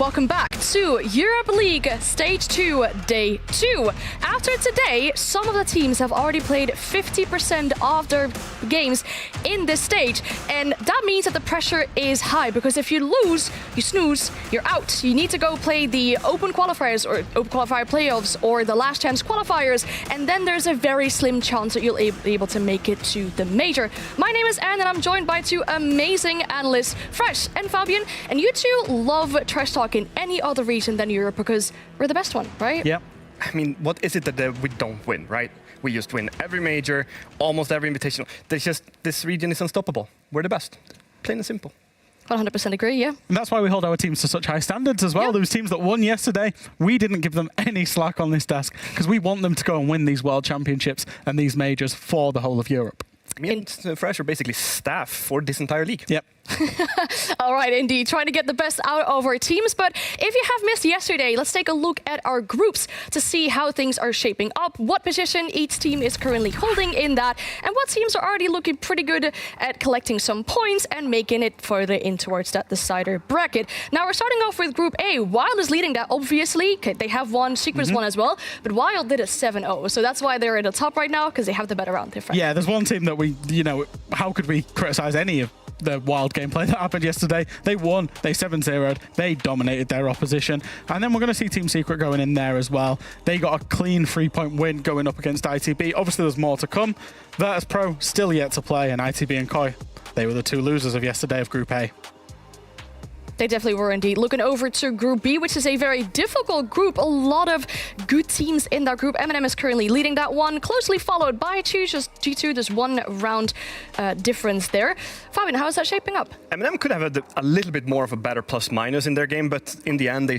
Welcome back to Europe League Stage 2, Day 2. After today, some of the teams have already played 50% of their games in this stage, and that means that the pressure is high, because if you lose, you snooze, you're out. You need to go play the Open Qualifiers or Open Qualifier Playoffs or the Last Chance Qualifiers, and then there's a very slim chance that you'll be able to make it to the Major. My name is Anne, and I'm joined by two amazing analysts, Fresh and Fabian, and you two love trash talk in any other region than Europe because we're the best one, right? Yeah. I mean, what is it that we don't win, right? We just win every major, almost every invitational. This region is unstoppable. We're the best. Plain and simple. 100% agree, yeah. And that's why we hold our teams to such high standards as well. Those teams that won yesterday, we didn't give them any slack on this desk because we want them to go and win these world championships and these majors for the whole of Europe. Me and Fresh are basically staff for this entire league. Yep. All right, indeed. Trying to get the best out of our teams. But if you have missed yesterday, let's take a look at our groups to see how things are shaping up, what position each team is currently holding in that, and what teams are already looking pretty good at collecting some points and making it further in towards that decider bracket. Now, we're starting off with Group A. Wild is leading that, obviously. They have one, Secret's one as well, but Wild did a 7-0. So that's why they're at the top right now, because they have the better round difference. Yeah, there's one team that we, how could we criticize any of the Wild gameplay that happened yesterday? They won, they 7-0'd, they dominated their opposition. And then we're going to see Team Secret going in there as well. They got a clean 3-point win going up against ITB. Obviously, there's more to come. Virtus Pro still yet to play, and ITB and Koi, they were the two losers of yesterday of Group A. They definitely were indeed. Looking over to Group B, which is a very difficult group. A lot of good teams in that group. M&M is currently leading that one, closely followed by G2. There's one round difference there. Fabian, how is that shaping up? M&M could have a little bit more of a better plus-minus in their game, but in the end, they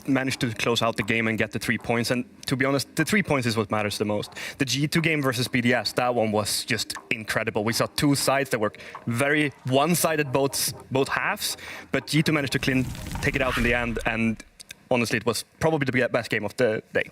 managed to close out the game and get the 3 points. And to be honest, the 3 points is what matters the most. The G2 game versus BDS, that one was just incredible. We saw two sides that were very one-sided both halves, but G2 managed to take it out in the end, and honestly, it was probably the best game of the day.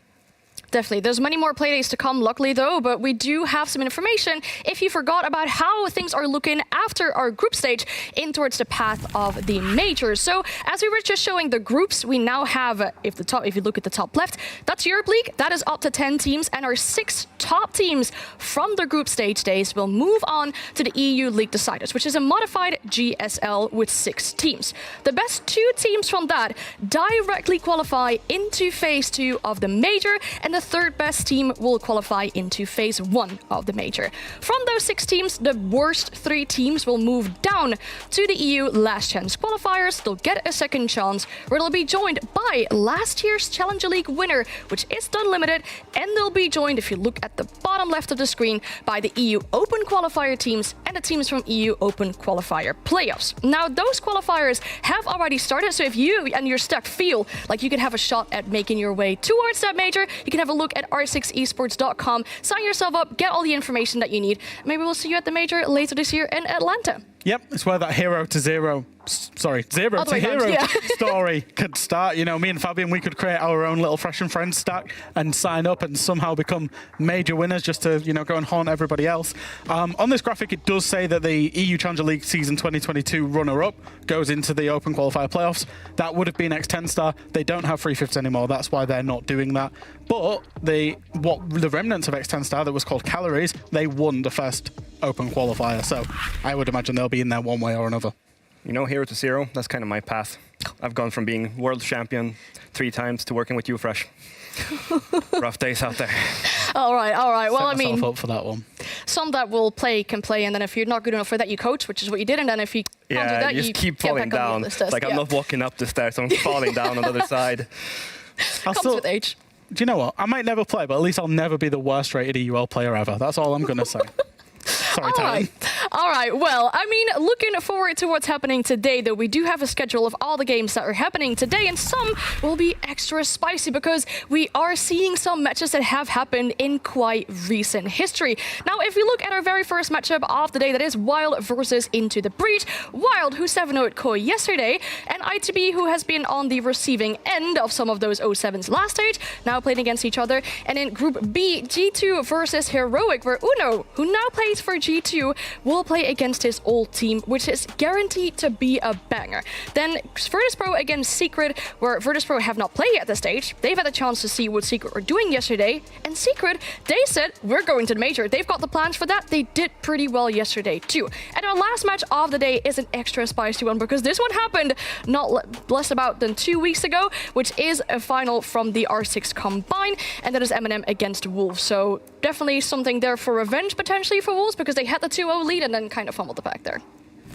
Definitely. There's many more playdays to come, luckily, though, but we do have some information if you forgot about how things are looking after our group stage in towards the path of the majors. So, as we were just showing the groups, we now have, if you look at the top left, that's Europe League. That is up to 10 teams, and our 6 top teams from the group stage days will move on to the EU League Deciders, which is a modified GSL with 6 teams. The best 2 teams from that directly qualify into Phase 2 of the major, and the third best team will qualify into Phase 1 of the major. From those 6 teams, the worst 3 teams will move down to the EU Last Chance Qualifiers. They'll get a second chance, where they'll be joined by last year's Challenger League winner, which is done limited, and they'll be joined, if you look at the bottom left of the screen, by the EU Open Qualifier teams and the teams from EU Open Qualifier Playoffs. Now, those qualifiers have already started, so if you and your stack feel like you can have a shot at making your way towards that major, you can have a look at r6esports.com, sign yourself up, get all the information that you need. Maybe we'll see you at the major later this year in Atlanta. Yep, it's where that zero to hero story could start. Me and Fabian, we could create our own little Fresh and Friends stack and sign up and somehow become major winners just to, go and haunt everybody else. On this graphic, it does say that the EU Challenger League Season 2022 runner-up goes into the Open Qualifier Playoffs. That would have been X10 Star. They don't have 3/5 anymore. That's why they're not doing that. But the remnants of X10 Star that was called Calories, they won the first Open Qualifier. So I would imagine they'll be in there one way or another. Hero to zero, that's kind of my path. I've gone from being world champion 3 times to working with you, Fresh. Rough days out there. All right. Well, Set myself up for that one. Some that will play can play, and then if you're not good enough for that, you coach, which is what you did, and then if you can't do that, you just keep falling down. It's like I'm not walking up the stairs, I'm falling down on the other side. Comes with age. Do you know what? I might never play, but at least I'll never be the worst rated EUL player ever. That's all I'm going to say. Sorry, Tyler. All right. Well, looking forward to what's happening today, though, we do have a schedule of all the games that are happening today, and some will be extra spicy because we are seeing some matches that have happened in quite recent history. Now, if we look at our very first matchup of the day, that is Wild versus Into the Breach. Wild, who 7-0'd Koi yesterday, and ITB, who has been on the receiving end of some of those 0-7s last stage, now playing against each other. And in Group B, G2 versus Heroic, where Uno, who now plays for G2 will play against his old team, which is guaranteed to be a banger. Then Virtus.pro against Secret, where Virtus.pro have not played at this stage. They've had a chance to see what Secret were doing yesterday, and Secret, they said, we're going to the major. They've got the plans for that. They did pretty well yesterday too. And our last match of the day is an extra spicy one, because this one happened not less about than 2 weeks ago, which is a final from the R6 Combine, and that is Eminem against Wolves. So definitely something there for revenge potentially for Wolves, because they had the 2-0 lead and then kind of fumbled the pack there.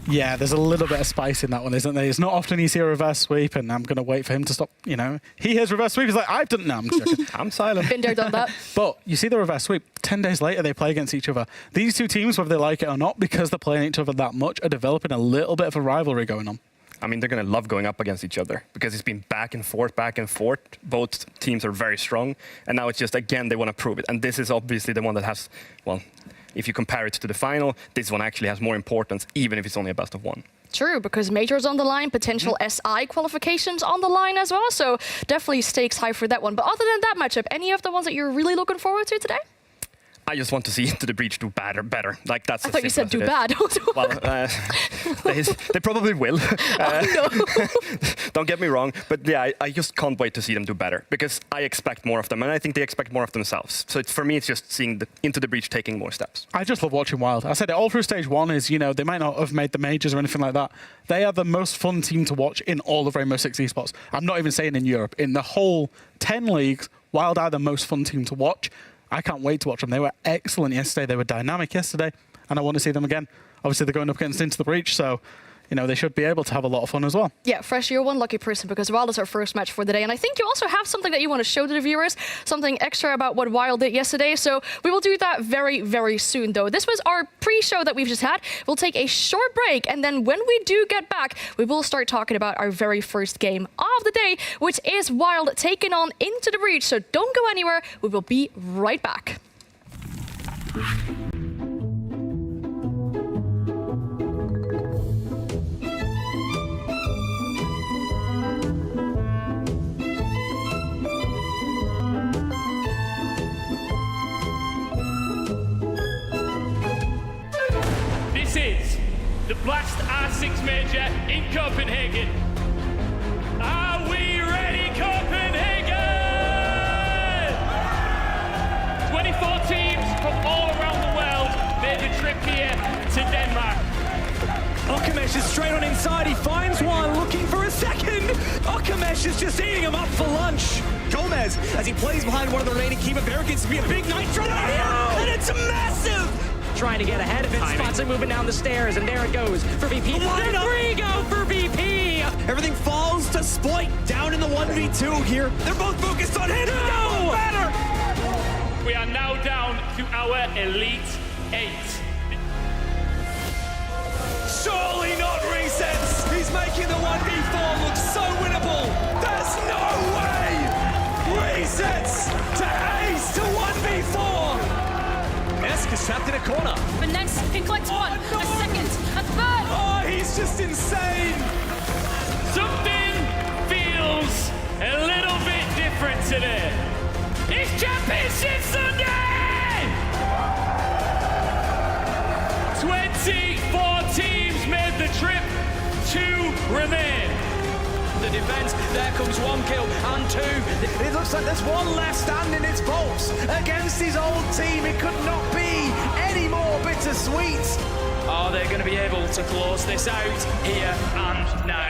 Yeah, there's a little bit of spice in that one, isn't there? It's not often you see a reverse sweep, and I'm going to wait for him to stop, you know. He hears reverse sweep, he's like, I've done... No, I'm joking. I'm silent. Been there, done that. But you see the reverse sweep, 10 days later they play against each other. These two teams, whether they like it or not, because they're playing each other that much, are developing a little bit of a rivalry going on. I mean, they're going to love going up against each other, because it's been back and forth, back and forth. Both teams are very strong, and now it's just, again, they want to prove it. And this is obviously the one that has, well, if you compare it to the final, this one actually has more importance, even if it's only a best of one. True, because majors on the line, potential SI qualifications on the line as well, so definitely stakes high for that one. But other than that matchup, any of the ones that you're really looking forward to today? I just want to see Into the Breach do better. Like, that's. I thought you said do bad. Well, they probably will. No. Don't get me wrong, but yeah, I just can't wait to see them do better, because I expect more of them, and I think they expect more of themselves. So for me, it's just seeing Into the Breach taking more steps. I just love watching Wild. I said it all through stage one is, you know, they might not have made the majors or anything like that. They are the most fun team to watch in all of Rainbow Six Esports. I'm not even saying in Europe. In the whole 10 leagues, Wild are the most fun team to watch. I can't wait to watch them. They were excellent yesterday. They were dynamic yesterday, and I want to see them again. Obviously, they're going up against Into the Breach, so, you know, they should be able to have a lot of fun as well. Yeah, Fresh, you're one lucky person, because Wild is our first match for the day. And I think you also have something that you want to show to the viewers, something extra about what Wild did yesterday. So we will do that very, very soon, though. This was our pre-show that we've just had. We'll take a short break, and then when we do get back, we will start talking about our very first game of the day, which is Wild taking on Into the Breach. So don't go anywhere. We will be right back. This is the Blast R6 Major in Copenhagen. Are we ready, Copenhagen? 24 teams from all around the world made the trip here to Denmark. Okamesh is straight on inside, he finds one, looking for a second. Okamesh is just eating him up for lunch. Gomez, as he plays behind one of the remaining Kiva barricades, to be a big nitro here, and it's massive! Trying to get ahead of it, spots it moving down the stairs, and there it goes for VP. The free go for VP! Everything falls to Sploit, down in the 1v2 here. They're both focused on him, no matter! We are now down to our Elite 8. Surely not resets! He's making the 1v4 look so winnable! There's no way! Resets to ace to 1v4! Esk is trapped in a corner. But next can collect one, a second, a third! Oh, he's just insane! Something feels a little bit different today. It's Championship Sunday! 24 teams made the trip, 2 remain. The defense, there comes one kill and two. It looks like there's one left standing, it's Bolts against his old team. It could not be any more bittersweet. Are they going to be able to close this out here and now?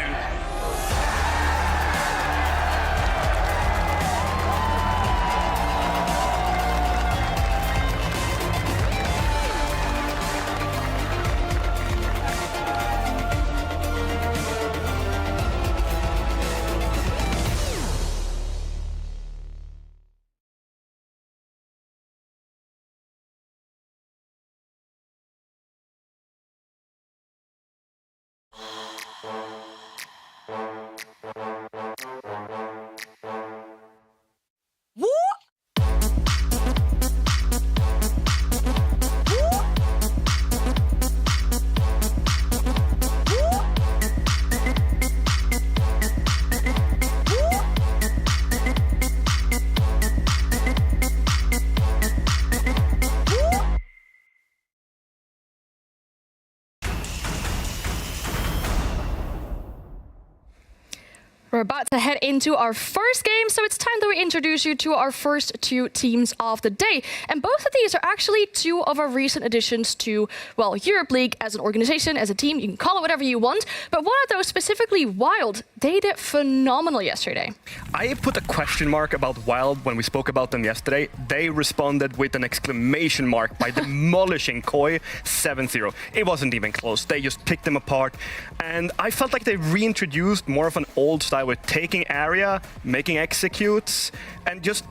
We're about to head into our first game, so it's time that we introduce you to our first two teams of the day. And both of these are actually two of our recent additions to, well, Europe League as an organization, as a team. You can call it whatever you want. But one of those, specifically Wild, they did phenomenal yesterday. I put a question mark about Wild when we spoke about them yesterday. They responded with an exclamation mark by demolishing Koi 7-0. It wasn't even close. They just picked them apart. And I felt like they reintroduced more of an old style with taking area, making executes, and just,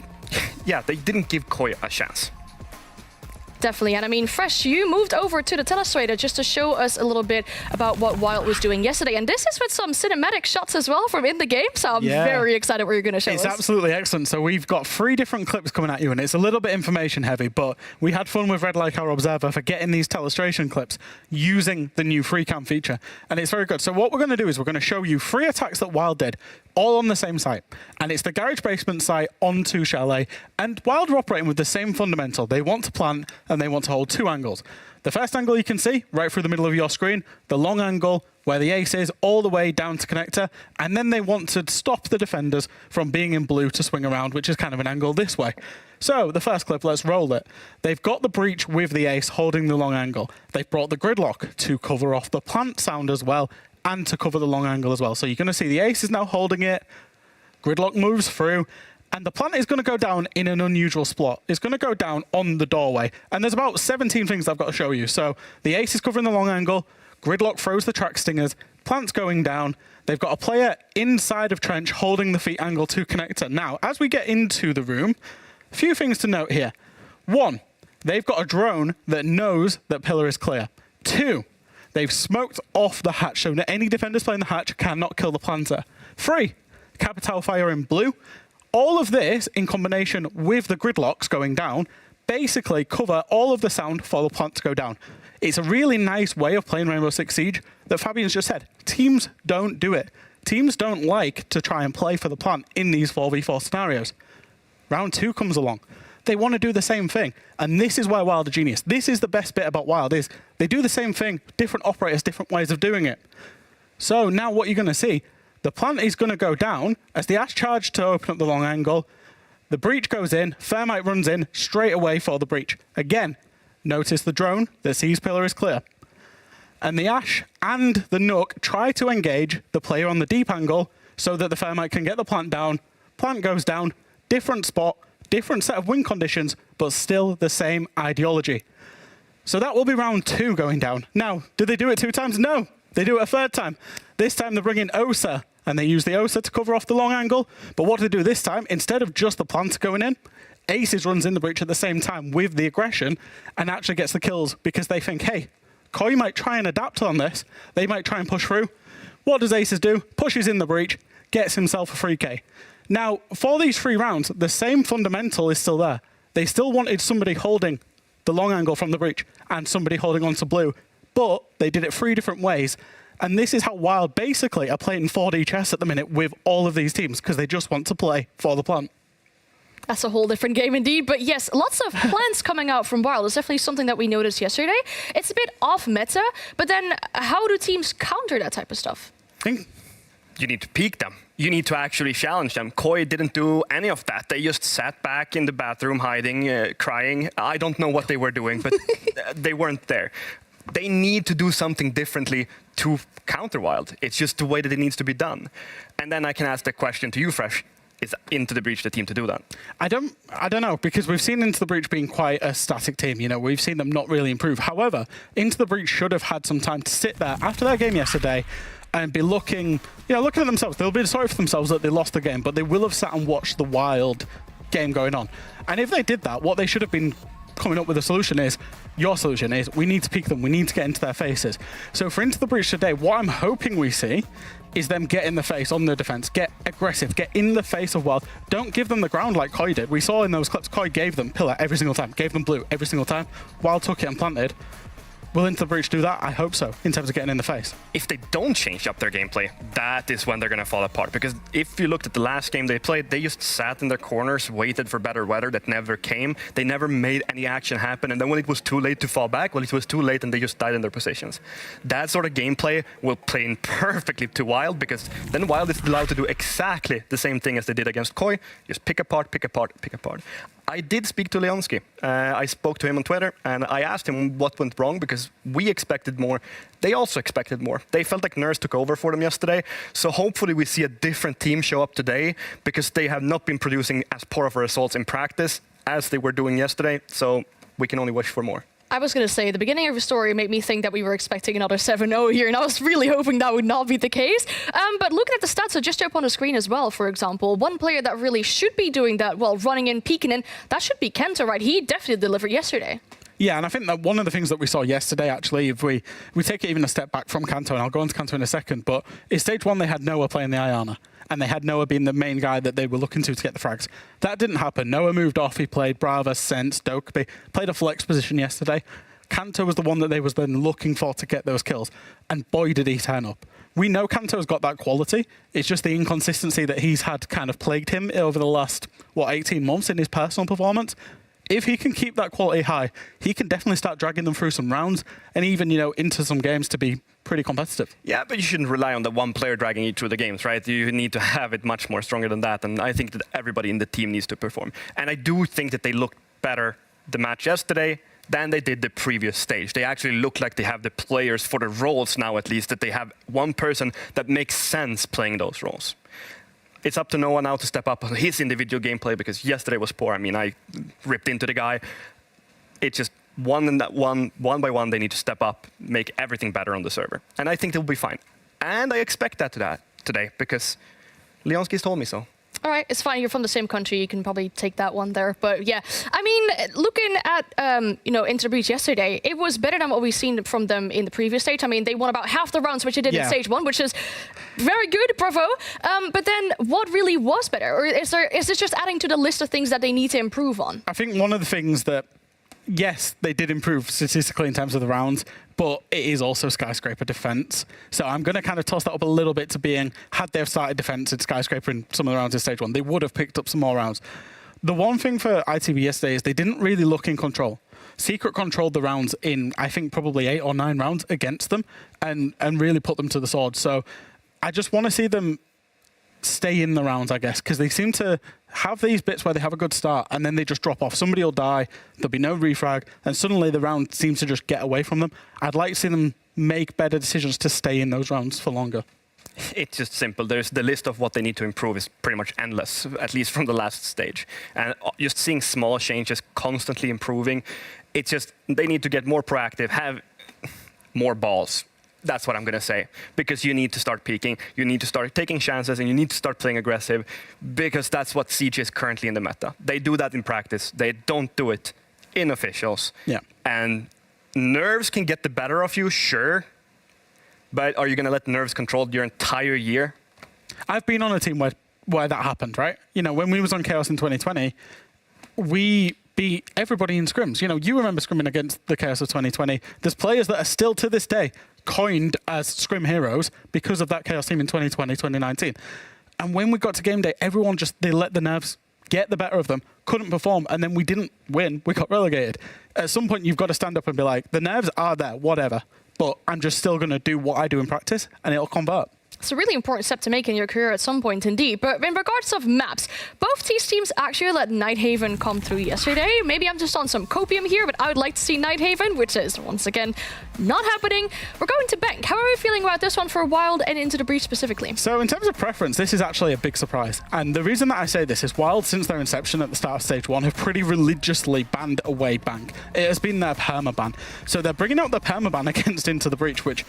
yeah, they didn't give Koi a chance. Definitely, and I mean, Fresh, you moved over to the telestrator just to show us a little bit about what Wild was doing yesterday, and this is with some cinematic shots as well from in the game, so I'm very excited what you're going to show us. It's absolutely excellent. So we've got 3 different clips coming at you, and it's a little bit information heavy, but we had fun with Red Like Our Observer for getting these telestration clips using the new free cam feature, and it's very good. So what we're going to do is we're going to show you 3 attacks that Wild did, all on the same site, and it's the Garage Basement site onto Chalet, and Wild are operating with the same fundamental. They want to plant and they want to hold 2 angles. The first angle you can see right through the middle of your screen, the long angle where the ace is all the way down to connector, and then they want to stop the defenders from being in blue to swing around, which is kind of an angle this way. So the first clip, let's roll it. They've got the breach with the ace holding the long angle. They've brought the gridlock to cover off the plant sound as well, and to cover the long angle as well. So you're going to see the ace is now holding it, gridlock moves through, and the plant is going to go down in an unusual spot. It's going to go down on the doorway. And there's about 17 things I've got to show you. So the ace is covering the long angle, gridlock throws the track stingers, plant's going down. They've got a player inside of trench holding the feet angle to connector. Now, as we get into the room, a few things to note here. 1, they've got a drone that knows that pillar is clear. 2, they've smoked off the hatch so that any defenders playing the hatch cannot kill the planter. 3, Capital Fire in blue. All of this, in combination with the gridlocks going down, basically cover all of the sound for the plant to go down. It's a really nice way of playing Rainbow Six Siege that Fabian's just said. Teams don't do it. Teams don't like to try and play for the plant in these 4v4 scenarios. Round 2 comes along. They want to do the same thing. And this is where Wild are genius. This is the best bit about Wild, is they do the same thing, different operators, different ways of doing it. So now what you're going to see, the plant is going to go down as the Ash charge to open up the long angle. The breach goes in, Thermite runs in straight away for the breach. Again, notice the drone that sees pillar is clear. And the Ash and the Nook try to engage the player on the deep angle so that the Thermite can get the plant down. Plant goes down, different spot, different set of win conditions, but still the same ideology. So that will be round 2 going down. Now, did they do it 2 times? No, they do it a 3rd time. This time they bring in Osa, and they use the Osa to cover off the long angle. But what do they do this time? Instead of just the plant going in, Aces runs in the breach at the same time with the aggression and actually gets the kills because they think, hey, Koi might try and adapt on this. They might try and push through. What does Aces do? Pushes in the breach, gets himself a 3K. Now, for these 3 rounds, the same fundamental is still there. They still wanted somebody holding the long angle from the breach and somebody holding on to blue, but they did it 3 different ways. And this is how Wild basically are playing 4D chess at the minute with all of these teams, because they just want to play for the plant. That's a whole different game indeed. But yes, lots of plans coming out from Wild. It's definitely something that we noticed yesterday. It's a bit off meta, but then how do teams counter that type of stuff? You need to peek them. You need to actually challenge them. Koi didn't do any of that. They just sat back in the bathroom hiding, crying. I don't know what they were doing, but they weren't there. They need to do something differently to counter Wild. It's just the way that it needs to be done. And then I can ask the question to you, Fresh. Is Into the Breach the team to do that? I don't know, because we've seen Into the Breach being quite a static team. You know, we've seen them not really improve. However, Into the Breach should have had some time to sit there after their game yesterday and be looking at themselves. They'll be sorry for themselves that they lost the game, but they will have sat and watched the Wild game going on. And if they did that, what they should have been coming up with a solution is, your solution is, we need to peek them, we need to get into their faces. So for Into the Breach today, what I'm hoping we see is them get in the face on the defense, get aggressive, get in the face of Wild. Don't give them the ground like Koi did. We saw in those clips, Koi gave them pillar every single time, gave them blue every single time. Wild took it and planted. Will Into the Breach do that? I hope so, in terms of getting in the face. If they don't change up their gameplay, that is when they're going to fall apart. Because if you looked at the last game they played, they just sat in their corners, waited for better weather that never came. They never made any action happen. And then when it was too late to fall back, well, it was too late and they just died in their positions. That sort of gameplay will play in perfectly to Wild, because then Wild is allowed to do exactly the same thing as they did against Koi. Just pick apart, pick apart, pick apart. I did speak to Leonski. I spoke to him on Twitter, and I asked him what went wrong, because we expected more. They also expected more. They felt like Nerves took over for them yesterday, so hopefully we see a different team show up today, because they have not been producing as poor of results in practice as they were doing yesterday, so we can only wish for more. I was going to say, the beginning of your story made me think that we were expecting another 7-0 here, and I was really hoping that would not be the case. But looking at the stats, so just up on the screen as well, for example, one player that really should be doing that, well, running in, peeking in, that should be Kento, right? He definitely delivered yesterday. Yeah, and I think that one of the things that we saw yesterday, actually, if we take it even a step back from Kanto, and I'll go on to Kanto in a second, but in stage 1 they had Noah playing the Iana, and they had Noah being the main guy that they were looking to get the frags. That didn't happen. Noah moved off, he played Brava, Sense, Dokkaebi, played a flex position yesterday. Kanto was the one that they was then looking for to get those kills, and boy did he turn up. We know Kanto's got that quality. It's just the inconsistency that he's had kind of plagued him over the last, 18 months in his personal performance. If he can keep that quality high, he can definitely start dragging them through some rounds and even, into some games to be pretty competitive. Yeah, but you shouldn't rely on the one player dragging you through the games, right? You need to have it much more stronger than that, and I think that everybody in the team needs to perform. And I do think that they looked better the match yesterday than they did the previous stage. They actually look like they have the players for the roles now, at least, that they have one person that makes sense playing those roles. It's up to Noah now to step up on his individual gameplay, because yesterday was poor. I mean, I ripped into the guy. It's just one by one, they need to step up, make everything better on the server. And I think they'll be fine. And I expect that today, because Leonski's told me so. All right, it's fine. You're from the same country. You can probably take that one there. But yeah, I mean, looking at, Into the Breach yesterday, it was better than what we've seen from them in the previous stage. I mean, they won about half the rounds, which they did in stage 1, which is very good. Bravo. But then what really was better? Or is this just adding to the list of things that they need to improve on? I think one of the things that, yes, they did improve statistically in terms of the rounds, but it is also Skyscraper defense. So I'm going to kind of toss that up a little bit to being, had they started defense in Skyscraper in some of the rounds in stage 1, they would have picked up some more rounds. The one thing for ITV yesterday is they didn't really look in control. Secret controlled the rounds in, I think, probably 8 or 9 rounds against them and really put them to the sword. So I just want to see them stay in the rounds, I guess, because they seem to have these bits where they have a good start and then they just drop off. Somebody will die, there'll be no refrag, and suddenly the round seems to just get away from them. I'd like to see them make better decisions to stay in those rounds for longer. It's just simple. There's the list of what they need to improve is pretty much endless, at least from the last stage. And just seeing small changes constantly improving, it's just they need to get more proactive, have more balls. That's what I'm going to say, because you need to start peaking, you need to start taking chances, and you need to start playing aggressive, because that's what Siege is currently in the meta. They do that in practice. They don't do it in officials. Yeah. And Nerves can get the better of you, sure, but are you going to let Nerves control your entire year? I've been on a team where that happened, right? When we was on Chaos in 2020, we beat everybody in scrims. You remember scrimming against the Chaos of 2020. There's players that are still to this day coined as scrim heroes because of that Chaos team in 2020, 2019. And when we got to game day, everyone they let the Nerves get the better of them, couldn't perform, and then we didn't win. We got relegated. At some point, you've got to stand up and be like, the Nerves are there, whatever, but I'm just still going to do what I do in practice, and it'll convert. It's a really important step to make in your career at some point, indeed. But in regards of maps, both these teams actually let Nighthaven come through yesterday. Maybe I'm just on some copium here, but I would like to see Nighthaven, which is, once again, not happening. We're going to Bank. How are we feeling about this one for Wild and Into the Breach specifically? So in terms of preference, this is actually a big surprise. And the reason that I say this is Wild, since their inception at the start of Stage 1, have pretty religiously banned away Bank. It has been their permaban. So they're bringing out the permaban against Into the Breach, which,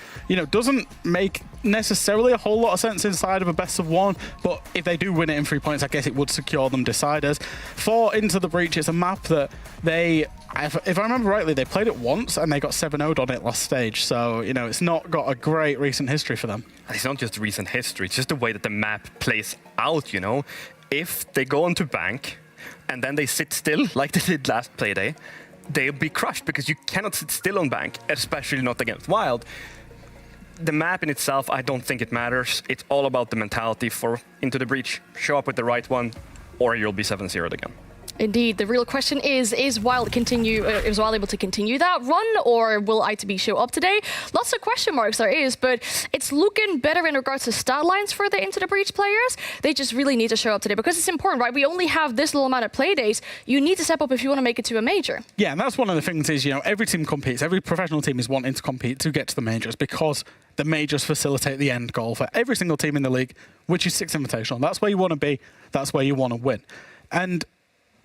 doesn't make necessarily a whole lot of sense inside of a best of 1, but if they do win it in 3 points, I guess it would secure them deciders. For Into the Breach, it's a map that they, if I remember rightly, they played it once and they got 7-0'd on it last stage, so it's not got a great recent history for them. And it's not just recent history, it's just the way that the map plays out, If they go into Bank and then they sit still like they did last playday, they'll be crushed because you cannot sit still on bank, especially not against Wild. The map in itself, I don't think it matters. It's all about the mentality for Into the Breach. Show up with the right one, or you'll be 7-0'd again. Indeed, the real question is Wild able to continue that run, or will ITB show up today? Lots of question marks there is, but it's looking better in regards to stat lines for the Into the Breach players. They just really need to show up today because it's important, right? We only have this little amount of play days. You need to step up if you want to make it to a major. Yeah, and that's one of the things is, every team competes. Every professional team is wanting to compete to get to the majors because the majors facilitate the end goal for every single team in the league, which is 6 Invitational. That's where you want to be. That's where you want to win. And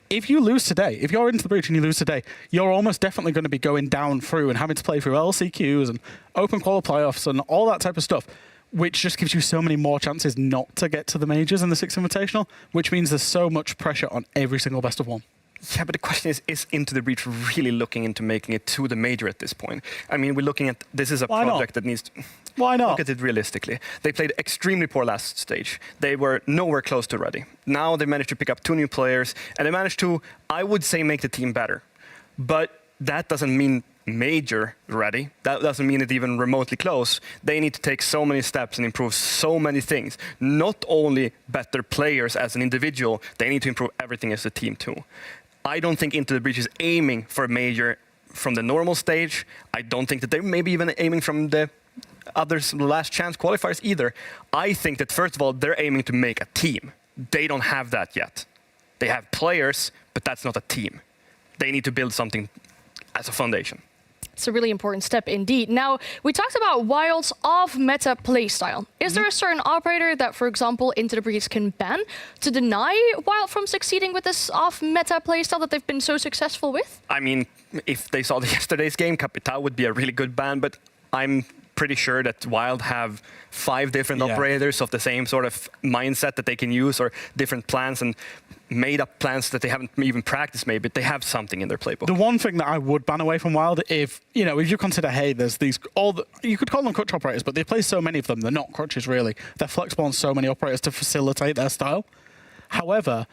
if you lose today, if you're Into the Breach and you lose today, you're almost definitely going to be going down through and having to play through LCQs and open qual playoffs and all that type of stuff, which just gives you so many more chances not to get to the majors in the 6 Invitational, which means there's so much pressure on every single best of one. Yeah, but the question is Into the Breach really looking into making it to the major at this point? I mean, we're looking at, this is a project that needs to... Why not? Look at it realistically. They played extremely poor last stage. They were nowhere close to ready. Now they managed to pick up 2 new players, and they managed to, I would say, make the team better. But that doesn't mean major ready. That doesn't mean it even remotely close. They need to take so many steps and improve so many things. Not only better players as an individual, they need to improve everything as a team too. I don't think Into the Breach is aiming for a major from the normal stage. I don't think that they're maybe even aiming from the others last chance qualifiers either. I think that first of all, they're aiming to make a team. They don't have that yet. They have players, but that's not a team. They need to build something as a foundation. It's a really important step indeed. Now, we talked about Wild's off-meta playstyle. Is there a certain operator that, for example, Into the Breach can ban to deny Wild from succeeding with this off-meta playstyle that they've been so successful with? I mean, if they saw yesterday's game, Capital would be a really good ban, but I'm pretty sure that Wild have 5 different operators of the same sort of mindset that they can use, or different plans and made up plans that they haven't even practiced maybe. They have something in their playbook. The one thing that I would ban away from Wild, if you consider, hey, there's these, you could call them crutch operators, but they play so many of them, they're not crutches really. They're flexible on so many operators to facilitate their style. However,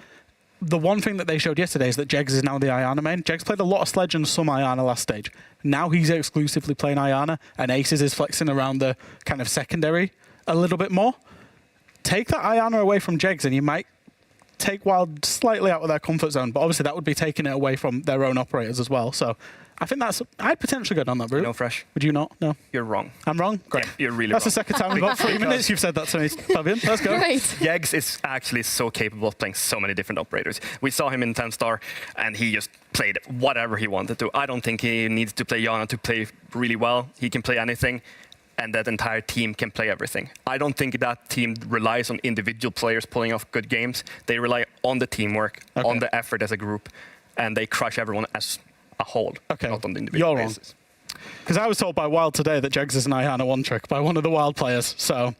the one thing that they showed yesterday is that Jegs is now the Iana main. Jegs played a lot of Sledge and some Iana last stage. Now he's exclusively playing Iana, and Aces is flexing around the kind of secondary a little bit more. Take that Iana away from Jegs, and you might take Wild slightly out of their comfort zone, but obviously that would be taking it away from their own operators as well. So I think I'd potentially go down that route. No, Fresh. Would you not? No. You're wrong. I'm wrong? Great. Yeah, you're really That's wrong. the second time in about 3 minutes you've said that to me, Fabian. Let's go. Right. Jegs is actually so capable of playing so many different operators. We saw him in 10-star, and he just played whatever he wanted to. I don't think he needs to play Yana to play really well. He can play anything, and that entire team can play everything. I don't think that team relies on individual players pulling off good games. They rely on the teamwork, on the effort as a group, and they crush everyone as a whole, not on the individual basis. Because I was told by Wild today that Jegs is an Iana one trick by one of the Wild players, so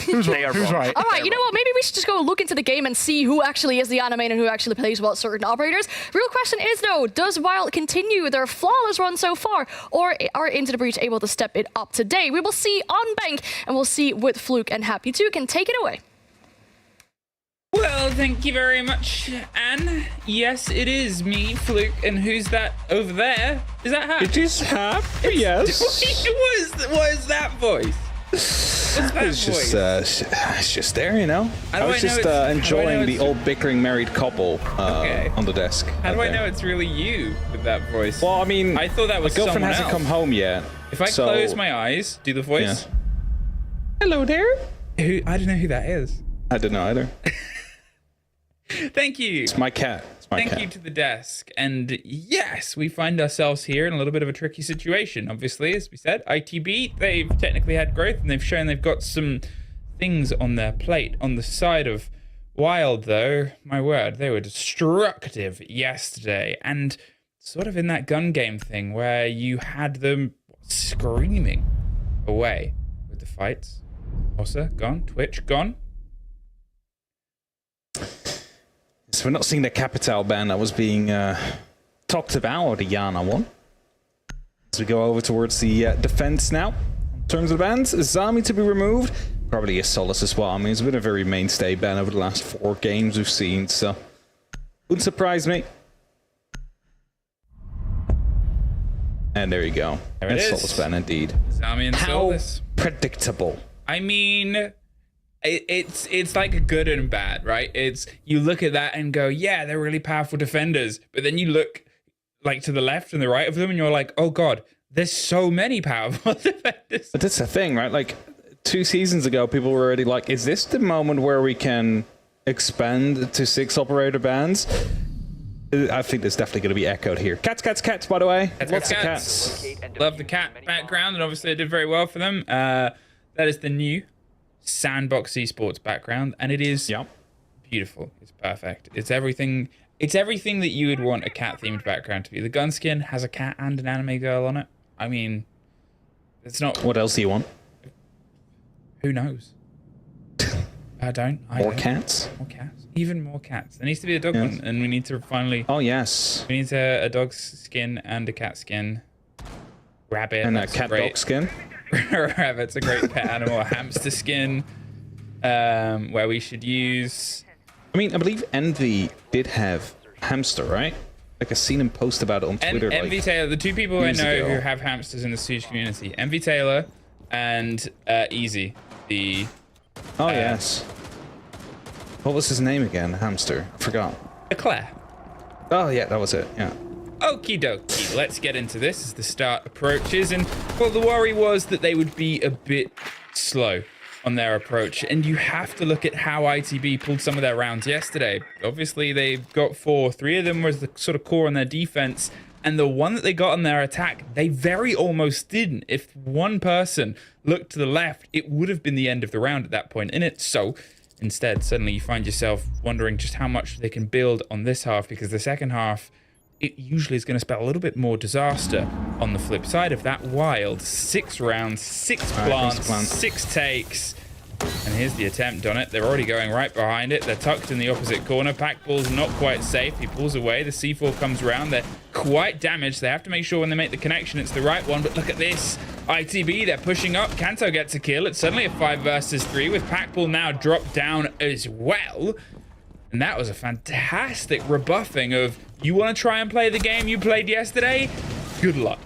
who's right? All right, you know what? Maybe we should just go look into the game and see who actually is the Iana main and who actually plays what certain operators. Real question is, though, does Wild continue their flawless run so far, or are Into the Breach able to step it up today? We will see on bank, and we'll see with Fluke and Happy 2 can take it away. Well, thank you very much, Anne. Yes, it is me, Fluke, and who's that over there? Is that Hap? It is Hap, yes. What is that voice? What's that voice? It's just there, you know. How do I was just enjoying the old bickering married couple on the desk. How do I know it's really you with that voice? Well, I mean, I thought that was my girlfriend someone hasn't else. come home yet. If I close my eyes, do the voice. Yeah. Hello there. I don't know who that is. I don't know either. Thank you. It's my cat. Thank you to the desk. And yes, we find ourselves here in a little bit of a tricky situation. Obviously, as we said, ITB, they've technically had growth and they've shown they've got some things on their plate. On the side of Wild, though, my word, they were destructive yesterday. And sort of in that gun game thing where you had them screaming away with the fights. Ossa, gone. Twitch, gone. So we're not seeing the Capital ban that was being talked about, or the Yana one. As we go over towards the defense now. In terms of the bans, Zami to be removed. Probably a Solace as well. I mean, it's been a very mainstay ban over the last 4 games we've seen, so wouldn't surprise me. And there you go. There it is. Soulless ban indeed. Zami and How Soulless. predictable. I mean, it's like good and bad, right? It's you look at that and go, yeah, they're really powerful defenders. But then you look like to the left and the right of them and you're like, oh God, there's so many powerful defenders. But that's the thing, right? Like 2 seasons ago, people were already like, is this the moment where we can expand to 6 operator bans? I think there's definitely going to be echoed here. Cats, by the way. Lots of cats. Love the cat background, and obviously it did very well for them. That is the new Sandbox Esports background, and it is beautiful. It's perfect. It's everything. It's everything that you would want a cat-themed background to be. The gun skin has a cat and an anime girl on it. I mean, it's not. What else do you want? Who knows? I don't. More cats? More cats. Even more cats. There needs to be a dog one, and we need to finally. Oh yes. We need a dog's skin and a cat skin. Rabbit. And a cat dog skin. Rabbit's a great pet animal. A hamster skin. Where we should use. I mean, I believe Envy did have hamster, right? Like, I've seen him post about it on Twitter. Envy Taylor, the 2 people I know who have hamsters in the Swedish community. Envy Taylor and Easy. The. Oh yes. What was his name again? Hamster. I forgot. Claire. Oh yeah, that was it. Yeah. Okie dokie. Let's get into this as the start approaches. And well, the worry was that they would be a bit slow on their approach. And you have to look at how ITB pulled some of their rounds yesterday. Obviously, they got 4. 3 of them was the sort of core on their defense. And the one that they got on their attack, they very almost didn't. If one person looked to the left, it would have been the end of the round at that point in it. So instead, suddenly you find yourself wondering just how much they can build on this half, because the second half, it usually is going to spell a little bit more disaster on the flip side of that. Wild 6 rounds, 6 plants, 6 takes. And here's the attempt on it. They're already going right behind it. They're tucked in the opposite corner. Packball's not quite safe. He pulls away. The C4 comes around. They're quite damaged. They have to make sure when they make the connection it's the right one. But look at this. ITB, they're pushing up. Kanto gets a kill. It's suddenly a 5 versus 3 with Packball now dropped down as well. And that was a fantastic rebuffing of, you want to try and play the game you played yesterday? Good luck.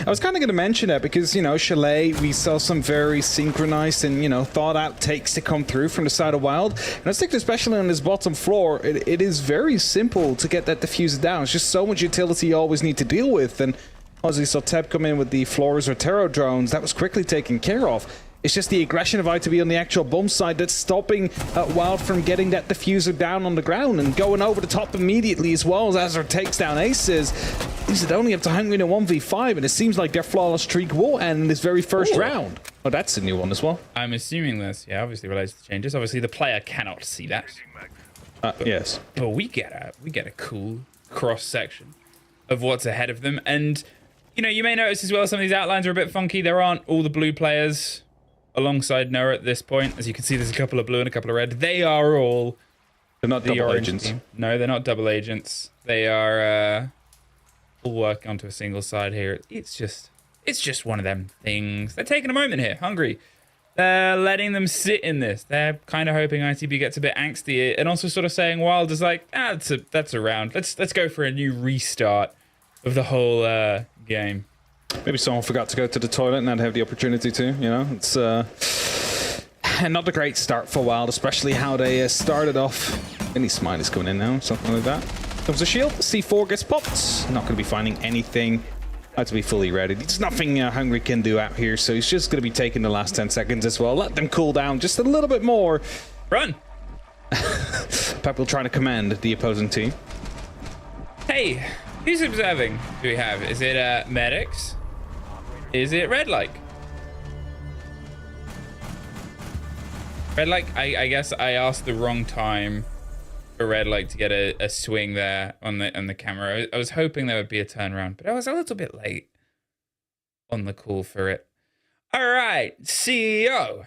I was kind of going to mention that because, you know, Chalet, we saw some very synchronized and, you know, thought out takes to come through from the side of Wild. And I think especially on this bottom floor, it is very simple to get that diffuser down. It's just so much utility you always need to deal with. And as we saw Teb come in with the Floors or Terror drones, that was quickly taken care of. It's just the aggression of ITB on the actual bomb side that's stopping Wild from getting that diffuser down on the ground and going over the top immediately, as well as Azure takes down Aces. These are only up to Hungry in a 1v5, and it seems like their flawless streak will end in this very first round. Oh, that's a new one as well. I'm assuming this, obviously relates to changes. Obviously, the player cannot see that. Yes. But we get a cool cross section of what's ahead of them, and you know, you may notice as well some of these outlines are a bit funky. There aren't all the blue players alongside Noah at this point. As you can see, there's a couple of blue and a couple of red. They are all. They're not double agents. Team. No, they're not double agents. They are all working onto a single side here. It's just one of them things. They're taking a moment here. Hungry. They're letting them sit in this. They're kind of hoping ITB gets a bit angsty, and also sort of saying Wild is like, that's a round. Let's go for a new restart of the whole game. Maybe someone forgot to go to the toilet and not have the opportunity to, you know. It's not a great start for Wild, especially how they started off. Any smile is coming in now, something like that. Comes a shield, C4 gets popped. Not going to be finding anything. Have to be fully ready. There's nothing Hungry can do out here, so he's just going to be taking the last 10 seconds as well. Let them cool down just a little bit more. Run! Pep will try to command the opposing team. Hey, who's observing? Do we have? Is it medics? Is it Red Like? Red Like, I guess I asked the wrong time for Red Like to get a swing there on the camera. I was hoping there would be a turnaround, but I was a little bit late on the call for it. All right, CEO.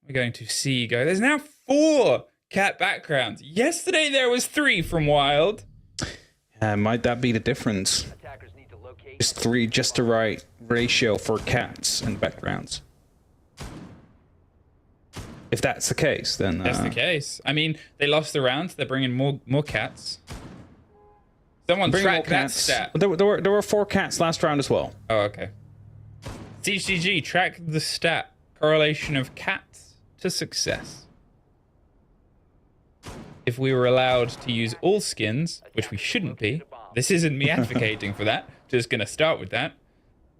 We're going to see go. There's now 4 cat backgrounds. Yesterday there was 3 from Wild. Might that be the difference? Just 3, just the right ratio for cats and backgrounds. If that's the case, then that's the case. I mean, they lost the round. They're bringing more cats. Someone Bring track more that cats. stat. There were 4 cats last round as well. Oh, okay. CCG, track the stat. Correlation of cats to success. If we were allowed to use all skins, which we shouldn't be, this isn't me advocating for that, just going to start with that,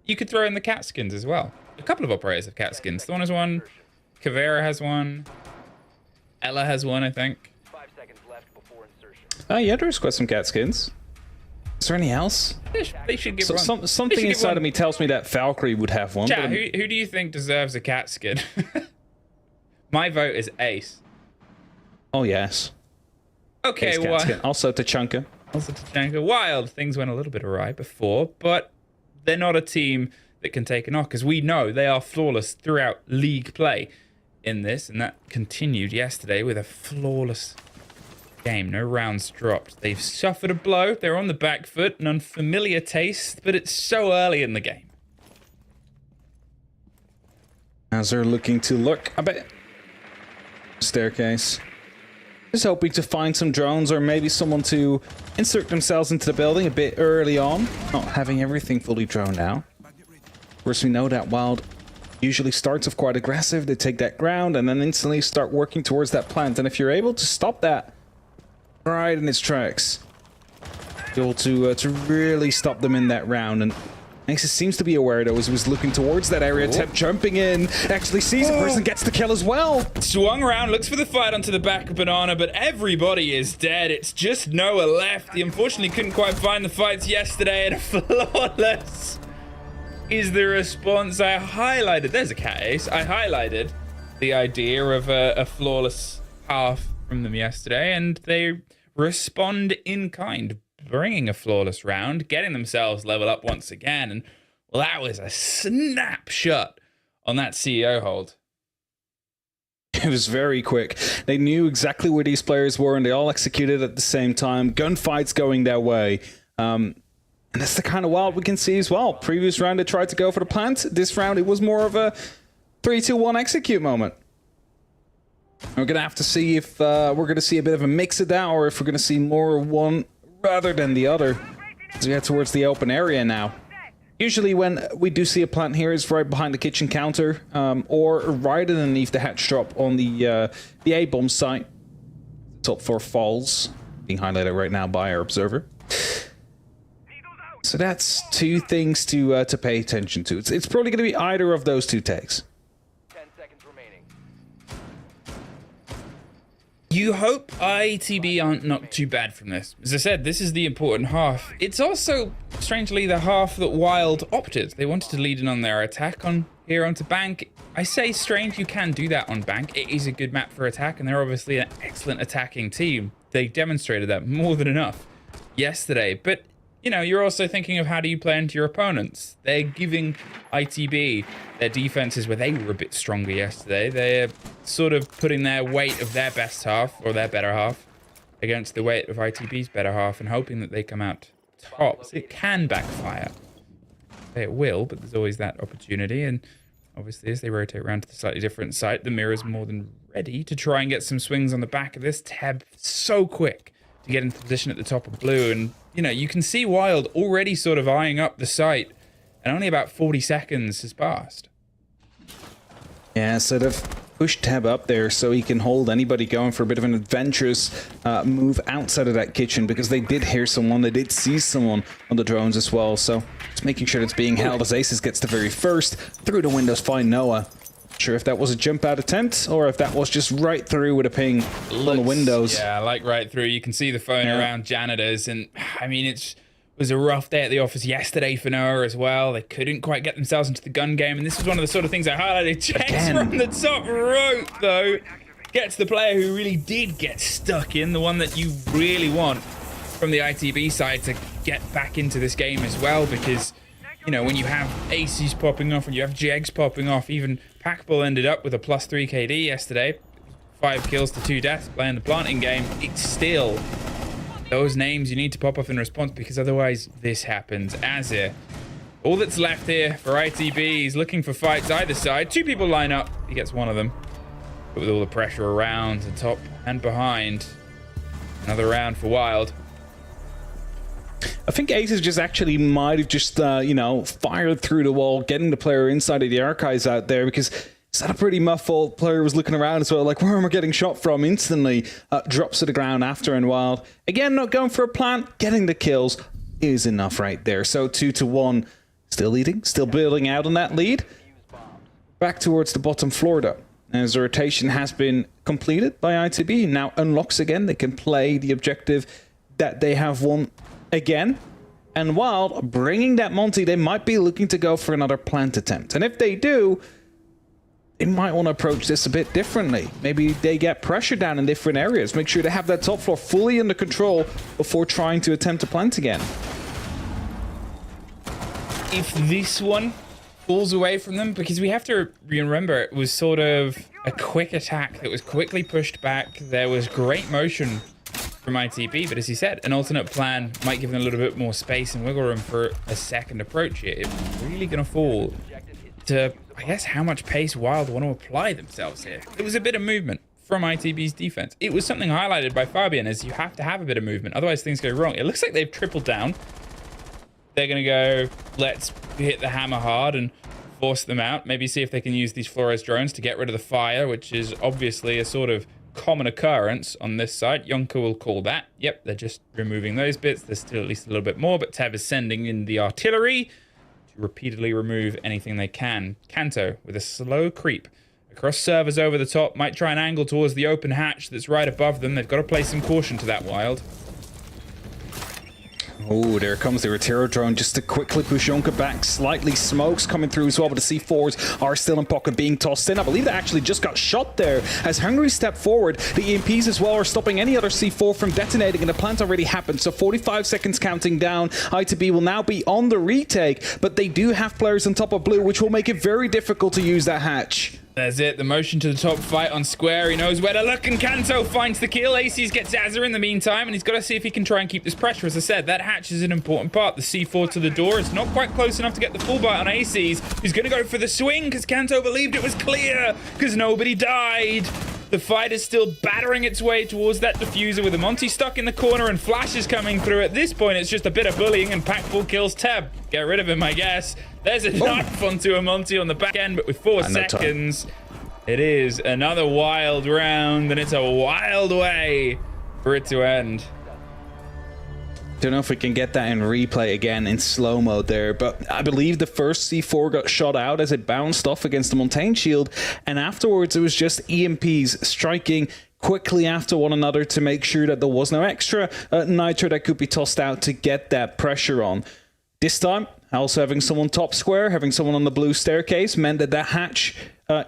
you could throw in the cat skins as well. A couple of operators have cat skins. Thorn has one, Kavera has one, Ella has one, I think. 5 seconds left before insertion. Yeah, there's quite some cat skins. Is there any else? They should give one. Something inside of me tells me that Valkyrie would have one. Chat, but who do you think deserves a cat skin? My vote is Ace. oh, yes. Okay, Ace cat well, skin. Also Tachanka. also Tachanka. Wild, things went a little bit awry before, but they're not a team that can take a knock, because we know they are flawless throughout league play in this, and that continued yesterday with a flawless game. No rounds dropped. They've suffered a blow. They're on the back foot, an unfamiliar taste, but it's so early in the game. As they're looking to look a bit staircase. Just hoping to find some drones or maybe someone to insert themselves into the building a bit early on, not having everything fully droned out. Of course, we know that Wild usually starts off quite aggressive. They take that ground and then instantly start working towards that plant. And if you're able to stop that right in its tracks, you're able to really stop them in that round. And Nexus seems to be aware though, as he was looking towards that area. Tep jumping in, actually sees a person, gets the kill as well. Swung around, looks for the fight onto the back of Banana, but everybody is dead. It's just Noah left. He unfortunately couldn't quite find the fights yesterday, and flawless is the response. I highlighted, there's a cat ace. I highlighted the idea of a flawless half from them yesterday, and they respond in kind, bringing a flawless round, getting themselves level up once again. And well, that was a snapshot on that CEO hold. It was very quick. They knew exactly where these players were and they all executed at the same time. Gunfights going their way. And that's the kind of Wild we can see as well. Previous round they tried to go for the plant. This round it was more of a 3-2-1 execute moment. We're going to have to see if we're going to see a bit of a mix of that, or if we're going to see more one rather than the other as we head towards the open area now. Usually when we do see a plant here, it's right behind the kitchen counter, or right underneath the hatch drop on the A-bomb site. Top 4 falls, being highlighted right now by our observer. So that's 2 things to pay attention to. It's probably going to be either of those 2 takes. 10 seconds remaining. You hope ITB aren't knocked too bad from this. As I said, this is the important half. It's also, strangely, the half that Wild opted. They wanted to lead in on their attack on here onto Bank. I say strange, you can do that on Bank. It is a good map for attack, and they're obviously an excellent attacking team. They demonstrated that more than enough yesterday. But, you know, you're also thinking of how do you play into your opponents. They're giving ITB their defenses where they were a bit stronger yesterday. They're sort of putting their weight of their best half, or their better half, against the weight of ITB's better half and hoping that they come out tops. It can backfire. It will, but there's always that opportunity. And obviously, as they rotate around to the slightly different site, the Mirror's more than ready to try and get some swings on the back of this. Tab so quick to get into position at the top of blue. And, you know, you can see Wild already sort of eyeing up the site, and only about 40 seconds has passed. Yeah, so they've pushed Tab up there so he can hold anybody going for a bit of an adventurous move outside of that kitchen, because they did hear someone, they did see someone on the drones as well. So just making sure it's being held as Aces gets the very first. Through the windows, find Noah. Not sure if that was a jump out attempt or if that was just right through with a ping on the windows. Yeah, like right through. You can see the phone around janitors, and I mean, it was a rough day at the office yesterday for Noah as well. They couldn't quite get themselves into the gun game, and this was one of the sort of things I highlighted. Checks from the top rope, though, gets the player who really did get stuck in, the one that you really want from the ITB side to get back into this game as well, because, you know, when you have aces popping off and you have jegs popping off, even Packball ended up with a +3 KD yesterday, 5 kills to 2 deaths playing the planting game. It's still those names you need to pop off in response, because otherwise this happens. Azir, all that's left here for ITB is looking for fights either side. 2 people line up, he gets one of them. But with all the pressure around the top and behind, another round for Wild. I think Aces just actually might have just, you know, fired through the wall, getting the player inside of the archives out there, because is that a pretty muffled player was looking around as well, like, where am I getting shot from? Instantly drops to the ground after and Wild. Again, not going for a plant, getting the kills is enough right there. So 2-1, still leading, still building out on that lead. Back towards the bottom floor though, as the rotation has been completed by ITB. Now unlocks again, they can play the objective that they have won again. And while bringing that Monty, they might be looking to go for another plant attempt. And if they do, they might want to approach this a bit differently. Maybe they get pressure down in different areas. Make sure they have that top floor fully under control before trying to attempt to plant again. If this one falls away from them, because we have to remember it was sort of a quick attack that was quickly pushed back. There was great motion from ITB, but as you said, an alternate plan might give them a little bit more space and wiggle room for a second approach here. It's really going to fall to, I guess, how much pace Wild want to apply themselves here. It was a bit of movement from ITB's defense. It was something highlighted by Fabian, as you have to have a bit of movement, otherwise things go wrong. It looks like they've tripled down. They're going to go, let's hit the hammer hard and force them out. Maybe see if they can use these Flores drones to get rid of the fire, which is obviously a sort of common occurrence on this side. Yonka will call that. Yep, they're just removing those bits. There's still at least a little bit more, but Tev is sending in the artillery to repeatedly remove anything they can. Kanto with a slow creep across servers over the top, might try and angle towards the open hatch that's right above them. They've got to play some caution to that, Wild. Oh, there comes the Rotero drone just to quickly push Yonka back. Slightly smokes coming through as well, but the C4s are still in pocket being tossed in. I believe they actually just got shot there. As Hungary step forward, the EMPs as well are stopping any other C4 from detonating, and the plant already happened. So 45 seconds counting down. ITB will now be on the retake, but they do have players on top of blue, which will make it very difficult to use that hatch. There's it, the motion to the top fight on square. He knows where to look, and Kanto finds the kill. Aces gets Azza in the meantime, and he's got to see if he can try and keep this pressure. As I said, that hatch is an important part. The C4 to the door is not quite close enough to get the full bite on Aces. He's going to go for the swing because Kanto believed it was clear because nobody died. The fight is still battering its way towards that diffuser with a Monty stuck in the corner and flashes coming through. At this point, it's just a bit of bullying, and Packful kills Teb. Get rid of him, I guess. There's a knife onto a Monty on the back end, but with 4 seconds, it is another wild round, and it's a wild way for it to end. Don't know if we can get that in replay again in slow mode there, but I believe the first C4 got shot out as it bounced off against the Montaigne shield, and afterwards it was just EMPs striking quickly after one another to make sure that there was no extra nitro that could be tossed out to get that pressure on. This time, also having someone top square, having someone on the blue staircase meant that that hatch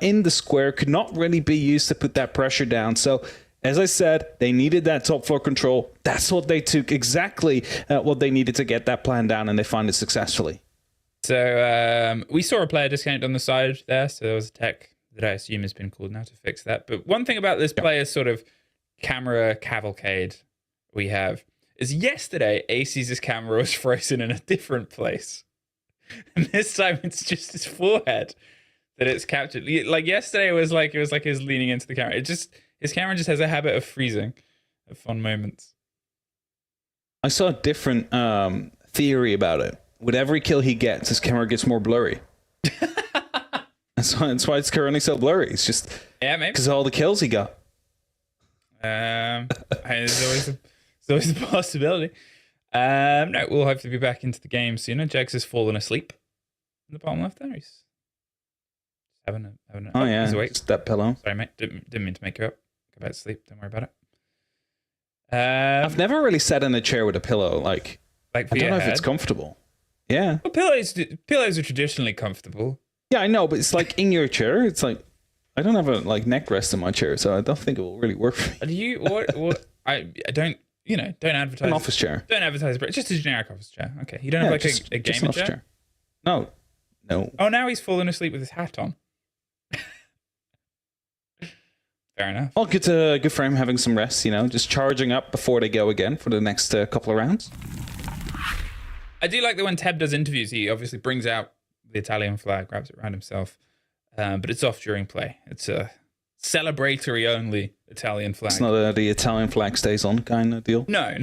in the square could not really be used to put that pressure down. So as I said, they needed that top floor control. That's what they took, exactly what they needed to get that plan down, and they found it successfully. So we saw a player disconnect on the side there, so there was a tech that I assume has been called now to fix that. But one thing about this player's sort of camera cavalcade we have is yesterday, Aces' camera was frozen in a different place. And this time it's just his forehead that it's captured. Like yesterday it was like he was leaning into the camera. His camera just has a habit of freezing at fun moments. I saw a different theory about it. With every kill he gets, his camera gets more blurry. That's why it's currently so blurry. It's just because of all the kills he got. There's always a possibility. No, we'll hopefully be back into the game soon. Jags has fallen asleep in the bottom left there. He's having a he's awake. Just that pillow. Sorry, mate. Didn't mean to make you up. Go back to sleep. Don't worry about it. I've never really sat in a chair with a pillow. Like I don't know if it's comfortable. Yeah. Well, pillows are traditionally comfortable. Yeah, I know, but it's like in your chair. It's like I don't have a neck rest in my chair, so I don't think it will really work for me. Do you? What? I don't. Don't advertise. An office chair. Don't advertise, but just a generic office chair. Okay. You don't have a gamer chair? No. Oh, now he's fallen asleep with his hat on. Fair enough. Well, good for him having some rest, just charging up before they go again for the next couple of rounds. I do like that when Teb does interviews, he obviously brings out the Italian flag, grabs it around himself, but it's off during play. It's a celebratory only Italian flag. It's not the Italian flag stays on kind of deal. No.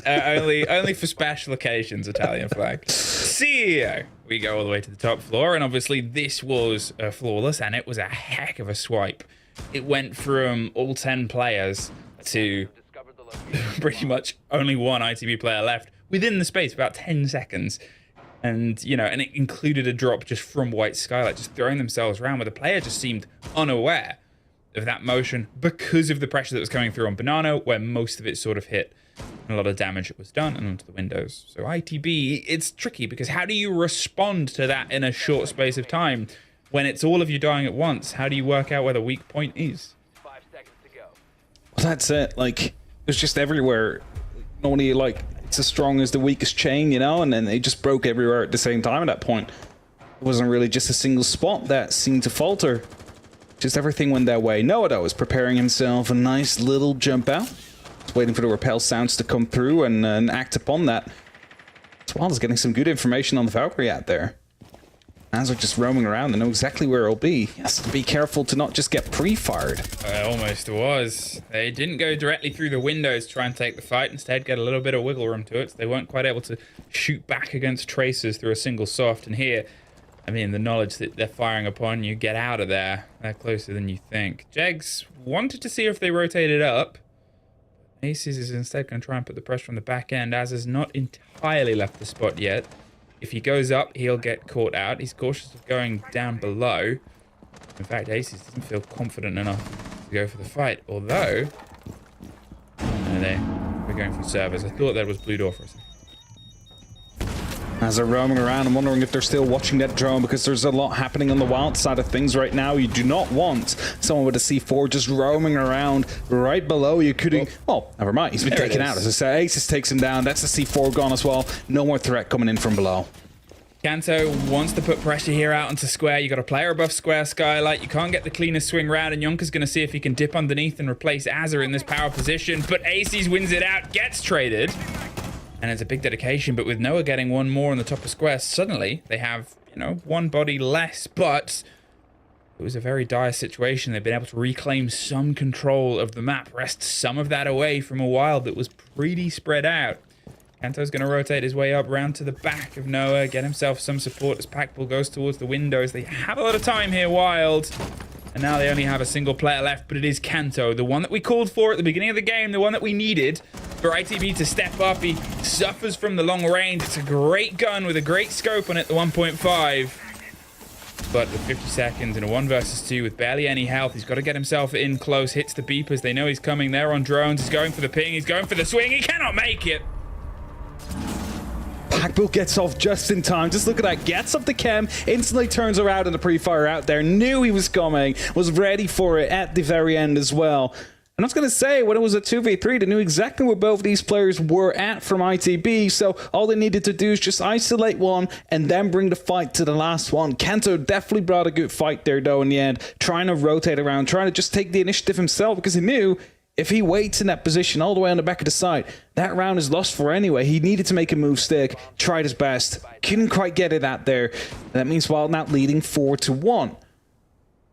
Only for special occasions, Italian flag. CEO. We go all the way to the top floor, and obviously this was flawless, and it was a heck of a swipe. It went from all 10 players to pretty much only one ITB player left within the space of about 10 seconds. And, you know, and it included a drop just from White Skylight, just throwing themselves around, where the player just seemed unaware of that motion because of the pressure that was coming through on Banana, where most of it sort of hit and a lot of damage was done and onto the windows. So ITB, it's tricky because how do you respond to that in a short space of time when it's all of you dying at once? How do you work out where the weak point is? 5 seconds to go. Well, that's it. Like, it was just everywhere. Normally, like, it's as strong as the weakest chain, you know, and then they just broke everywhere at the same time at that point. It wasn't really just a single spot that seemed to falter. Just everything went their way. Noah, though, was preparing himself a nice little jump out. Just waiting for the repel sounds to come through and act upon that. As well as getting some good information on the Valkyrie out there. As they're just roaming around, they know exactly where it'll be. He has to be careful to not just get pre-fired. It almost was. They didn't go directly through the windows to try and take the fight. Instead, get a little bit of wiggle room to it. So they weren't quite able to shoot back against tracers through a single soft. And here, I mean, the knowledge that they're firing upon you, get out of there. They're closer than you think. Jegs wanted to see if they rotated up. Aces is instead going to try and put the pressure on the back end, as has not entirely left the spot yet. If he goes up, he'll get caught out. He's cautious of going down below. In fact, Aces doesn't feel confident enough to go for the fight. Although, we're going for servers. I thought that was Blue Door for a second. As they're roaming around, I'm wondering if they're still watching that drone, because there's a lot happening on the wild side of things right now. You do not want someone with a C4 just roaming around right below you. Well, never mind. He's been taken out. As I say, Aces takes him down. That's the C4 gone as well. No more threat coming in from below. Kanto wants to put pressure here out onto square. You got a player above square Skylight. You can't get the cleanest swing round, and Yonka's going to see if he can dip underneath and replace Azza in this power position. But Aces wins it out, gets traded. And it's a big dedication, but with Noah getting one more on the top of square, suddenly they have, you know, one body less, but it was a very dire situation. They've been able to reclaim some control of the map, wrest some of that away from a wild that was pretty spread out. Kanto's going to rotate his way up round to the back of Noah, get himself some support as Packball goes towards the windows. They have a lot of time here, Wild. And now they only have a single player left, but it is Kanto, the one that we called for at the beginning of the game, the one that we needed for ITB to step up. He suffers from the long range. It's a great gun with a great scope on it, the 1.5. But with 50 seconds in a 1 versus 2 with barely any health, he's got to get himself in close, hits the beepers. They know he's coming there on drones. He's going for the ping. He's going for the swing. He cannot make it. Packball gets off just in time. Just look at that. Gets up the chem, instantly turns around and the pre-fire out there. Knew he was coming, was ready for it at the very end as well. And I was going to say, when it was a 2v3, they knew exactly where both of these players were at from ITB, so all they needed to do is just isolate one and then bring the fight to the last one. Kanto definitely brought a good fight there, though, in the end, trying to rotate around, trying to just take the initiative himself, because he knew if he waits in that position all the way on the back of the side, that round is lost for anyway. He needed to make a move stick, tried his best, couldn't quite get it out there. And that means Wild now leading 4-1.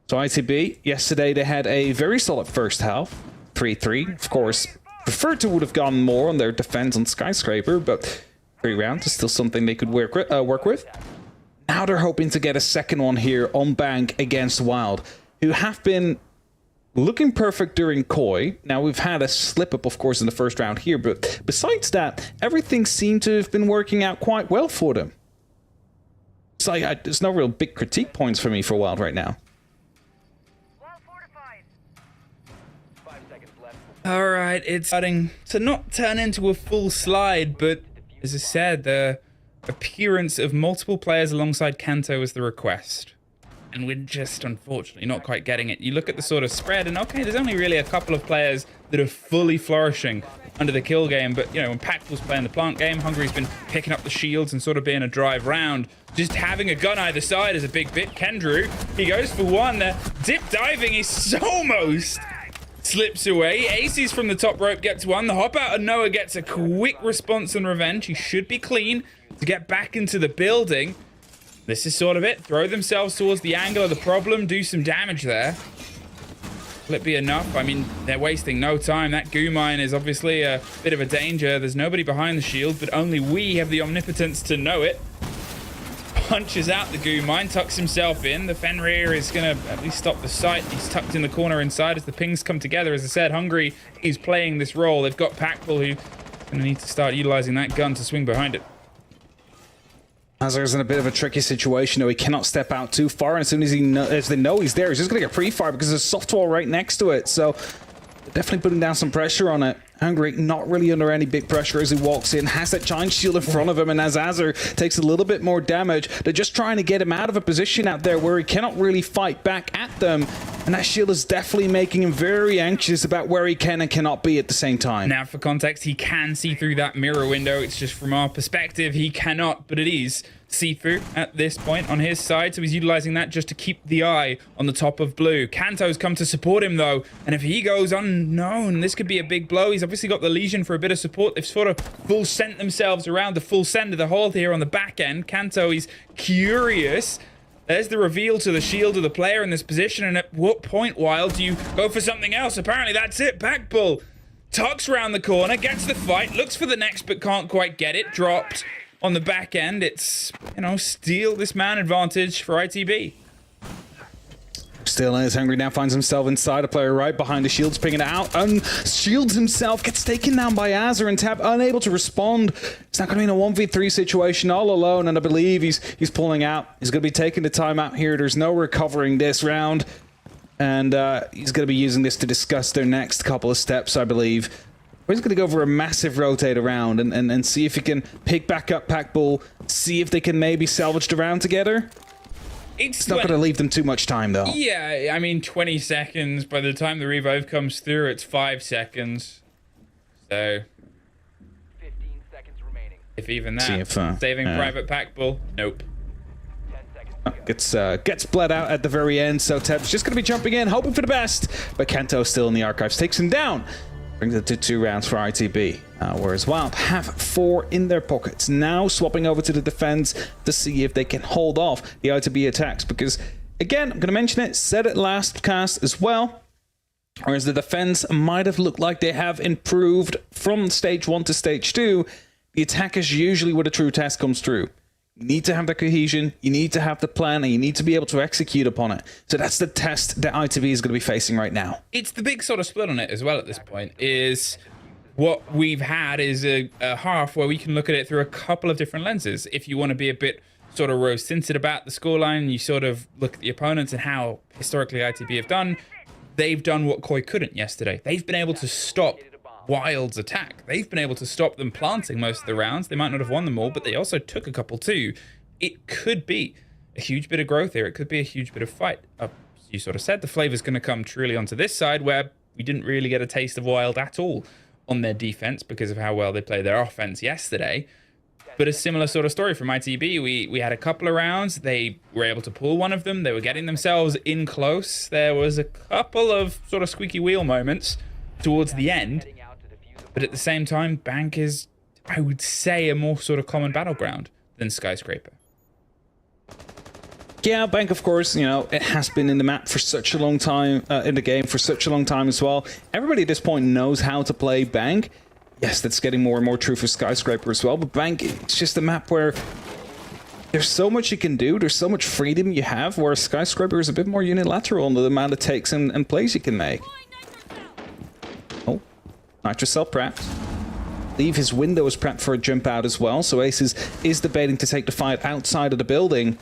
So ITB, yesterday they had a very solid first half, 3-3. Of course, preferred to would have gone more on their defense on Skyscraper, but 3 rounds is still something they could work with. Now they're hoping to get a second one here on Bank against Wild, who have been looking perfect during Koi. Now, we've had a slip-up, of course, in the first round here, but besides that, everything seemed to have been working out quite well for them. So there's no real big critique points for me for Wild right now. All right, it's starting to not turn into a full slide, but as I said, the appearance of multiple players alongside Kanto was the request. And we're just, unfortunately, not quite getting it. You look at the sort of spread, and okay, there's only really a couple of players that are fully flourishing under the kill game. But, you know, when Pact was playing the plant game, Hungary's been picking up the shields and sort of being a drive round. Just having a gun either side is a big bit. Kendrew, he goes for one. Dip diving is almost slips away. Aces from the top rope gets one. The hop out of Noah gets a quick response and revenge. He should be clean to get back into the building. This is sort of it. Throw themselves towards the angle of the problem. Do some damage there. Will it be enough? I mean, they're wasting no time. That goo mine is obviously a bit of a danger. There's nobody behind the shield, but only we have the omnipotence to know it. Punches out the goo mine, tucks himself in. The Fenrir is going to at least stop the sight. He's tucked in the corner inside as the pings come together. As I said, Hungary is playing this role. They've got Packbull, who's going to need to start utilizing that gun to swing behind it. Azar's in a bit of a tricky situation, though. He cannot step out too far, and as soon as they know he's there, he's just going to get pre-fire because there's a soft wall right next to it. So definitely putting down some pressure on it. Hungry, not really under any big pressure as he walks in, has that giant shield in front of him, and as Azar takes a little bit more damage, they're just trying to get him out of a position out there where he cannot really fight back at them, and that shield is definitely making him very anxious about where he can and cannot be at the same time. Now, for context, he can see through that mirror window. It's just from our perspective, he cannot, but it is see-through at this point on his side, so he's utilizing that just to keep the eye on the top of blue. Kanto's come to support him, though, and if he goes unknown, this could be a big blow. He's obviously got the Legion for a bit of support. They've sort of full sent themselves around the full send of the hold here on the back end. Kanto is curious. There's the reveal to the shield of the player in this position, and at what point, Wild, do you go for something else? Apparently that's it. Backbull tucks around the corner, gets the fight, looks for the next but can't quite get it. Dropped on the back end. It's, you know, steal this man advantage for ITB. Still is. Hungry now finds himself inside a player right behind the shields, pinging it out, and shields himself, gets taken down by Azar, and Tab unable to respond. It's not going to be in a 1v3 situation all alone, and I believe he's pulling out. He's going to be taking the time out here. There's no recovering this round, and he's going to be using this to discuss their next couple of steps, I believe. He's going to go for a massive rotate around and see if he can pick back up Packbull, see if they can maybe salvage the round together. It's not going to leave them too much time, though. Yeah, I mean, 20 seconds. By the time the revive comes through, it's 5 seconds. So 15 seconds remaining. If even that. Saving Private Packbull. Nope. 10 seconds. Gets bled out at the very end, so Teb's just going to be jumping in, hoping for the best. But Kento still in the archives, takes him down. Brings it to 2 rounds for ITB, whereas Wild have 4 in their pockets. Now swapping over to the defense to see if they can hold off the ITB attacks. Because, again, I'm going to mention it, said it last cast as well, whereas the defense might have looked like they have improved from stage 1 to stage 2, the attack is usually where the true test comes through. You need to have the cohesion, you need to have the plan, and you need to be able to execute upon it. So that's the test that ITV is going to be facing right now. It's the big sort of split on it as well at this point, is what we've had is a half where we can look at it through a couple of different lenses. If you want to be a bit sort of rose-tinted about the scoreline, you sort of look at the opponents and how historically ITB have done. They've done what Koi couldn't yesterday. They've been able to stop Wild's attack. They've been able to stop them planting most of the rounds. They might not have won them all, but they also took a couple too. It could be a huge bit of growth here. It could be a huge bit of fight. You sort of said the flavor's going to come truly onto this side where we didn't really get a taste of Wild at all on their defense because of how well they played their offense yesterday. But a similar sort of story from ITB. We had a couple of rounds. They were able to pull one of them. They were getting themselves in close. There was a couple of sort of squeaky wheel moments towards the end. But at the same time, Bank is, I would say, a more sort of common battleground than Skyscraper. Yeah, Bank, of course, you know, it has been in the map for such a long time, in the game for such a long time as well. Everybody at this point knows how to play Bank. Yes, that's getting more and more true for Skyscraper as well, but Bank, it's just a map where there's so much you can do, there's so much freedom you have, where Skyscraper is a bit more unilateral in the amount of takes and plays you can make. Oh, Nitrocell prepped. Leave his window is prepped for a jump out as well, so Ace is debating to take the fight outside of the building.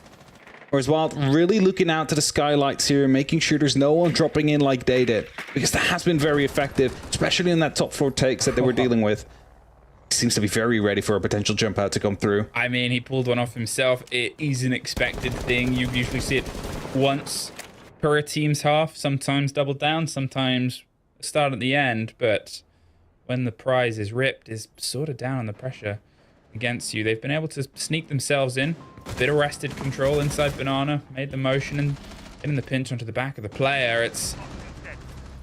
Whereas Wild really looking out to the skylights here, making sure there's no one dropping in like they did. Because that has been very effective, especially in that top floor takes that they were dealing with. He seems to be very ready for a potential jump out to come through. I mean, he pulled one off himself. It is an expected thing. You usually see it once per a team's half, sometimes double down, sometimes start at the end. But when the prize is ripped, is sort of down on the pressure against you. They've been able to sneak themselves in. Bit arrested control inside Banana, made the motion and getting the pinch onto the back of the player. It's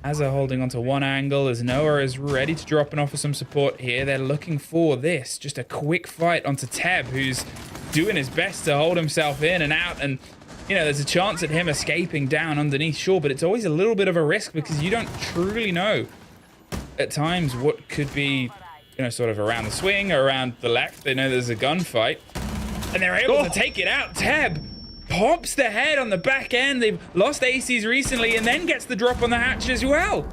Azza holding onto one angle as Noah is ready to drop and offer some support here. They're looking for this, just a quick fight onto Teb, who's doing his best to hold himself in and out, and you know, there's a chance at him escaping down underneath, sure, but it's always a little bit of a risk because you don't truly know at times what could be, you know, sort of around the swing or around the left. They know there's a gunfight, and they're able to take it out. Teb pops the head on the back end. They've lost ACs recently and then gets the drop on the hatch as well.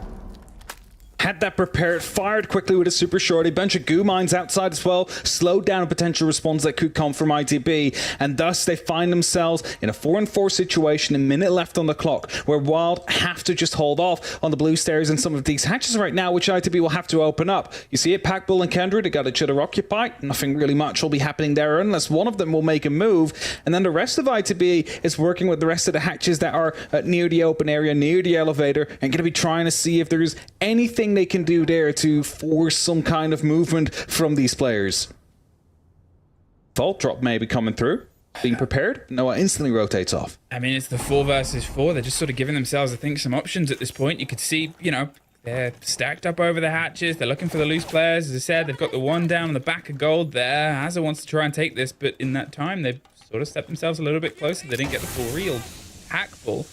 Had that prepared, fired quickly with a super short, a bunch of goo mines outside as well, slowed down a potential response that could come from ITB, and thus they find themselves in a 4-on-4 situation, a minute left on the clock, where Wild have to just hold off on the blue stairs and some of these hatches right now, which ITB will have to open up. You see it, Packbull and Kendra, they got each other occupied. Nothing really much will be happening there unless one of them will make a move, and then the rest of ITB is working with the rest of the hatches that are near the open area, near the elevator, and going to be trying to see if there's anything they can do there to force some kind of movement from these players. Vault drop may be coming through. Being prepared, Noah instantly rotates off. I mean, it's the 4 versus 4. They're just sort of giving themselves, I think, some options at this point. You could see, you know, they're stacked up over the hatches. They're looking for the loose players. As I said, they've got the one down on the back of gold there. Hazard wants to try and take this, but in that time, they've sort of stepped themselves a little bit closer. They didn't get the full reel. Packbull,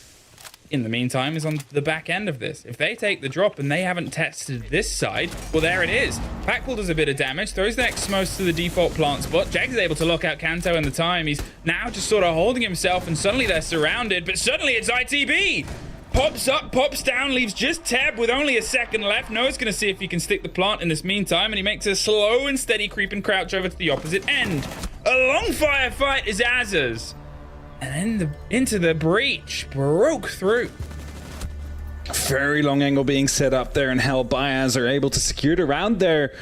in the meantime, is on the back end of this. If they take the drop and they haven't tested this side, well, there it is. Packbull does a bit of damage, throws the Exmos to the default plant spot. Jag is able to lock out Kanto in the time. He's now just sort of holding himself, and suddenly they're surrounded, but suddenly it's ITB. Pops up, pops down, leaves just Teb with only a second left. Noah's going to see if he can stick the plant in this meantime, and he makes a slow and steady creep and crouch over to the opposite end. A long firefight is Azza's. And then into the breach, broke through. A very long angle being set up there, and held by as are able to secure it around there.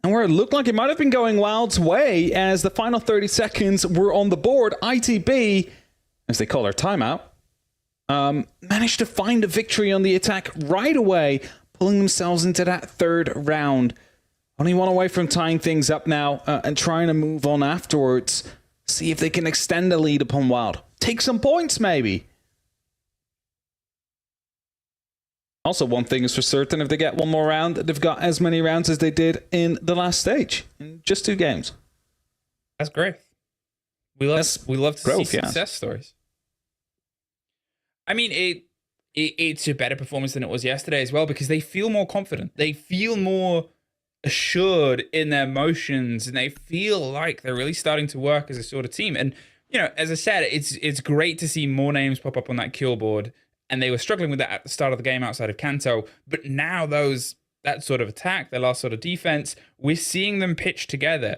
And where it looked like it might have been going Wild's way, as the final 30 seconds were on the board, ITB, as they call their timeout, managed to find a victory on the attack right away, pulling themselves into that third round. Only one away from tying things up now, and trying to move on afterwards. See if they can extend the lead upon Wild. Take some points, maybe. Also, one thing is for certain, if they get one more round, they've got as many rounds as they did in the last stage. In just 2 games. That's great. We love to growth, see success stories. I mean, it's a better performance than it was yesterday as well, because they feel more confident. They feel more assured in their motions, and they feel like they're really starting to work as a sort of team. And, you know, as I said, it's great to see more names pop up on that kill board, and they were struggling with that at the start of the game outside of Kanto, but now that sort of attack, their last sort of defense, we're seeing them pitch together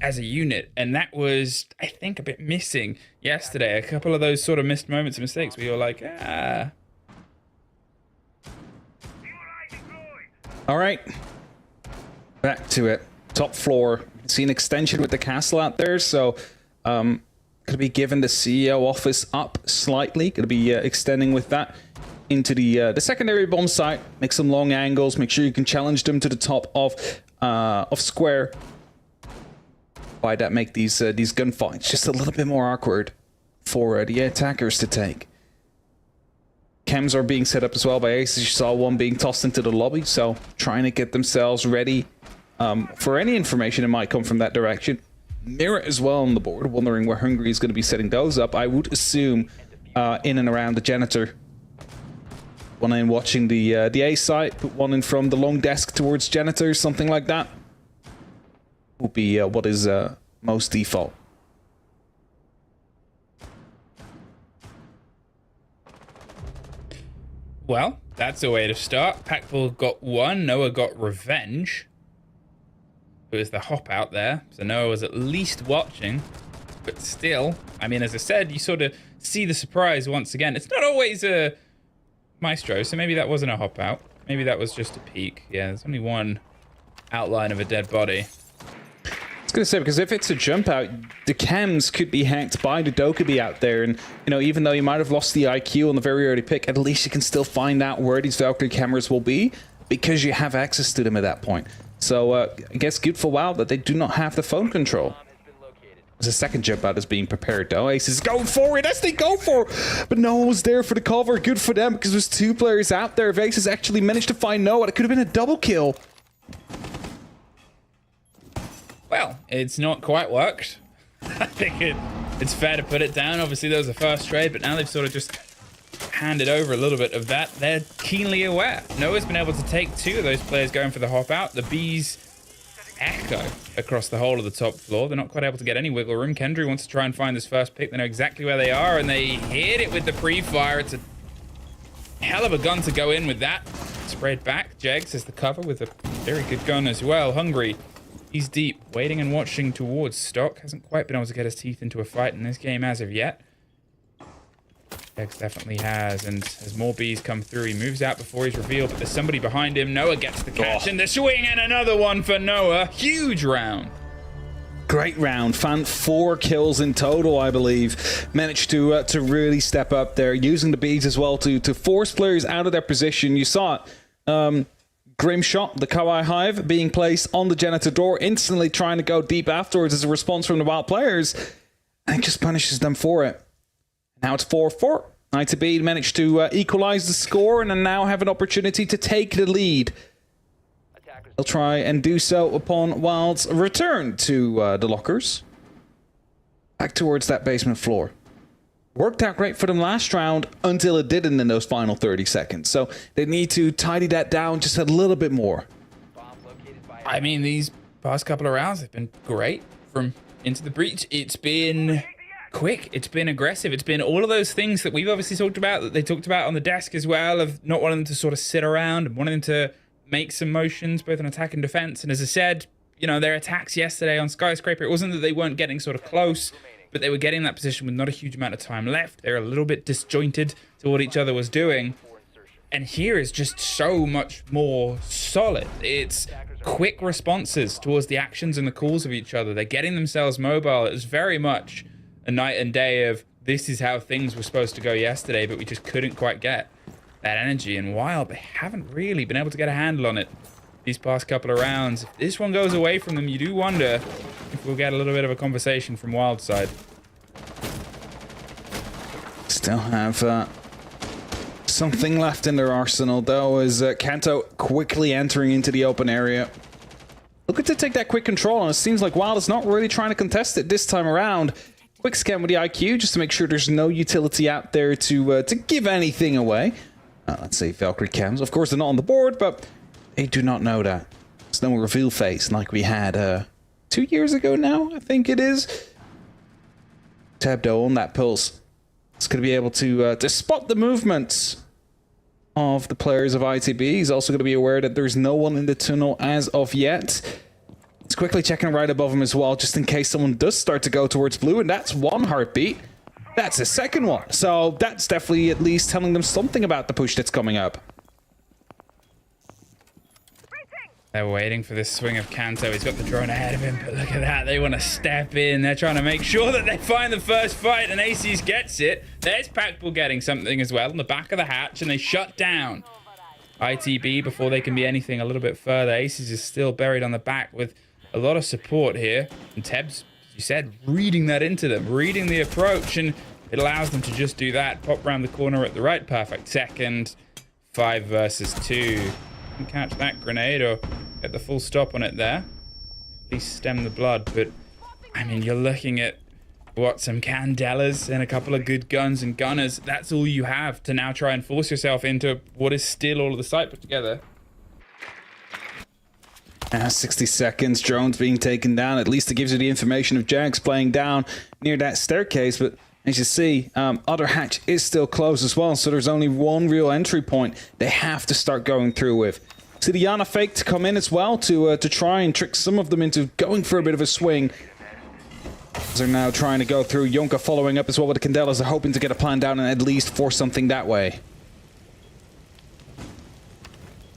as a unit, and that was, I think, a bit missing yesterday. A couple of those sort of missed moments and mistakes where you're like, All right. Back to it. Top floor. See an extension with the castle out there, so going to be giving the CEO office up slightly. Going to be extending with that into the secondary bomb site. Make some long angles. Make sure you can challenge them to the top of square. Why that make these gunfights just a little bit more awkward for the attackers to take. Chems are being set up as well by Ace. You saw one being tossed into the lobby, so trying to get themselves ready for any information that might come from that direction. Mirror as well on the board, wondering where Hungary is going to be setting those up. I would assume in and around the janitor. One in watching the A site, put one in from the long desk towards janitor, something like that. Will be what is most default. well, that's a way to start. Packbull got 1, Noah got revenge. It was the hop out there, so Noah was at least watching. But still, I mean, as I said, you sort of see the surprise once again. It's not always a Maestro, so maybe that wasn't a hop out. Maybe that was just a peek. Yeah, there's only one outline of a dead body. I was going to say, because if it's a jump out, the cams could be hacked by the Dokkaebi out there. And, you know, even though you might have lost the IQ on the very early pick, at least you can still find out where these Valkyrie cameras will be because you have access to them at that point. So, I guess good for WoW that they do not have the phone control. There's a second jump out is being prepared though. Ace is going for it, as they go for it. But no one was there for the cover. Good for them because there's 2 players out there. If Ace has actually managed to find Noah, it could have been a double kill. Well, it's not quite worked. I think it it's fair to put it down. Obviously, there was the first trade, but now they've sort of just handed over a little bit of that. They're keenly aware. Noah's been able to take 2 of those players going for the hop out. The Bees echo across the whole of the top floor. They're not quite able to get any wiggle room. Kendry wants to try and find this first pick. They know exactly where they are, and they hit it with the pre-fire. It's a hell of a gun to go in with that. Sprayed back. Jegs has the cover with a very good gun as well. Hungry. He's deep, waiting and watching towards Stock. Hasn't quite been able to get his teeth into a fight in this game as of yet. Jegs definitely has, and as more Bees come through, he moves out before he's revealed, but there's somebody behind him. Noah gets the catch, and the swing, and another one for Noah. Huge round. Great round. Found 4 kills in total, I believe. Managed to really step up there, using the beads as well to force players out of their position. You saw it. Grim shot, the Kawaii Hive being placed on the janitor door, instantly trying to go deep afterwards as a response from the Wild players, and it just punishes them for it. Now it's 4-4. ITB managed to equalize the score and now have an opportunity to take the lead. They'll try and do so upon Wild's return to the lockers. Back towards that basement floor. Worked out great for them last round until it didn't in those final 30 seconds. So they need to tidy that down just a little bit more. I mean, these past couple of rounds have been great from Into the Breach. It's been quick, it's been aggressive, it's been all of those things that we've obviously talked about, that they talked about on the desk as well, of not wanting them to sort of sit around and wanting them to make some motions, both in attack and defense. And as I said, you know, their attacks yesterday on Skyscraper, it wasn't that they weren't getting sort of close, but they were getting in that position with not a huge amount of time left. They're a little bit disjointed to what each other was doing. And here is just so much more solid. It's quick responses towards the actions and the calls of each other. They're getting themselves mobile. It was very much a night and day of, this is how things were supposed to go yesterday, but we just couldn't quite get that energy. And Wild, they haven't really been able to get a handle on it these past couple of rounds. If this one goes away from them, you do wonder if we'll get a little bit of a conversation from Wild side. Still have something left in their arsenal, though, as Kanto quickly entering into the open area. Looking to take that quick control, and it seems like Wild is not really trying to contest it this time around. Quick scan with the IQ, just to make sure there's no utility out there to give anything away. Let's say Valkyrie cams. Of course, they're not on the board, but they do not know that. There's no reveal phase like we had 2 years ago now, I think it is. Tabdo on that pulse. It's going to be able to spot the movements of the players of ITB. He's also going to be aware that there's no one in the tunnel as of yet. He's quickly checking right above him as well, just in case someone does start to go towards blue, and that's one heartbeat. That's a second one. So that's definitely at least telling them something about the push that's coming up. They're waiting for this swing of Kanto. He's got the drone ahead of him, but look at that. They want to step in. They're trying to make sure that they find the first fight, and Aces gets it. There's Packbull getting something as well on the back of the hatch, and they shut down ITB before they can be anything a little bit further. Aces is still buried on the back with a lot of support here. And Tebs, as you said, reading that into them, reading the approach, and it allows them to just do that. Pop around the corner at the right perfect second. 5 versus 2. Catch that grenade or get the full stop on it there. At least stem the blood. But I mean, you're looking at what, some Candelas and a couple of good guns and gunners. That's all you have to now try and force yourself into what is still all of the site put together. 60 seconds, drones being taken down. At least it gives you the information of Jags playing down near that staircase, but as you see, other hatch is still closed as well, so there's only one real entry point they have to start going through with. See the Yana fake to come in as well to try and trick some of them into going for a bit of a swing. They're now trying to go through. Yonka following up as well with the Candelas. They're hoping to get a plan down and at least force something that way.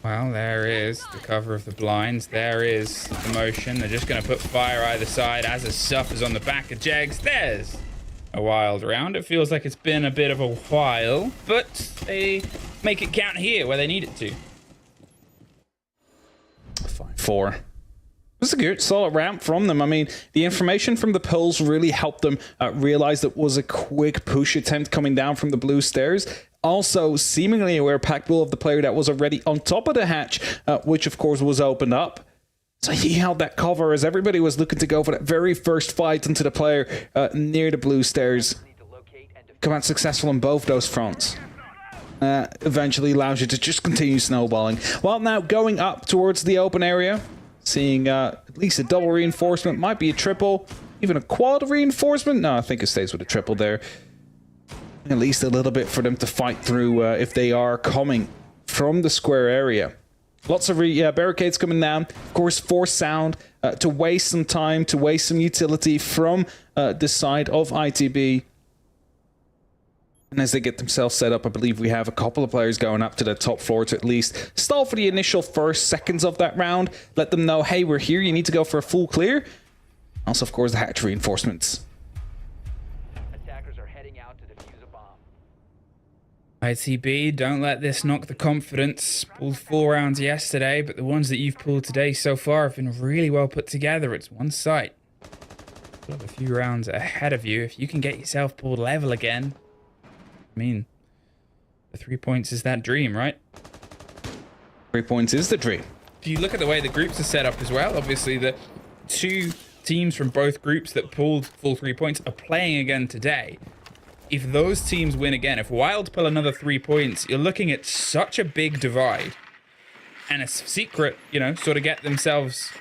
Well, there is the cover of the blinds. There is the motion. They're just going to put fire either side as it suffers on the back of Jegs. There's a Wild round. It feels like it's been a bit of a while, but they make it count here where they need it to. 5-4. This is a good, solid ramp from them. I mean, the information from the pulls really helped them realize it was a quick push attempt coming down from the blue stairs. Also, seemingly aware Packbull of the player that was already on top of the hatch, which of course was opened up. So he held that cover as everybody was looking to go for that very first fight into the player near the blue stairs. Come out successful on both those fronts. Eventually allows you to just continue snowballing. Well, now going up towards the open area, seeing at least a double reinforcement, might be a triple, even a quad reinforcement. No, I think it stays with a triple there. At least a little bit for them to fight through if they are coming from the square area. Lots of barricades coming down. Of course, force sound to waste some time, to waste some utility from the side of ITB. And as they get themselves set up, I believe we have a couple of players going up to the top floor to at least stall for the initial first seconds of that round. Let them know, hey, we're here. You need to go for a full clear. Also, of course, the hatch reinforcements. Attackers are heading out to defuse a bomb. ITB, don't let this knock the confidence. Pulled 4 rounds yesterday, but the ones that you've pulled today so far have been really well put together. It's one site. You'll have a few rounds ahead of you. If you can get yourself pulled level again, I mean, the 3 points is that dream, right? 3 points is the dream. If you look at the way the groups are set up as well, obviously the 2 teams from both groups that pulled full 3 points are playing again today. If those teams win again, if Wild pull another 3 points, you're looking at such a big divide. And a secret, you know, sort of get themselves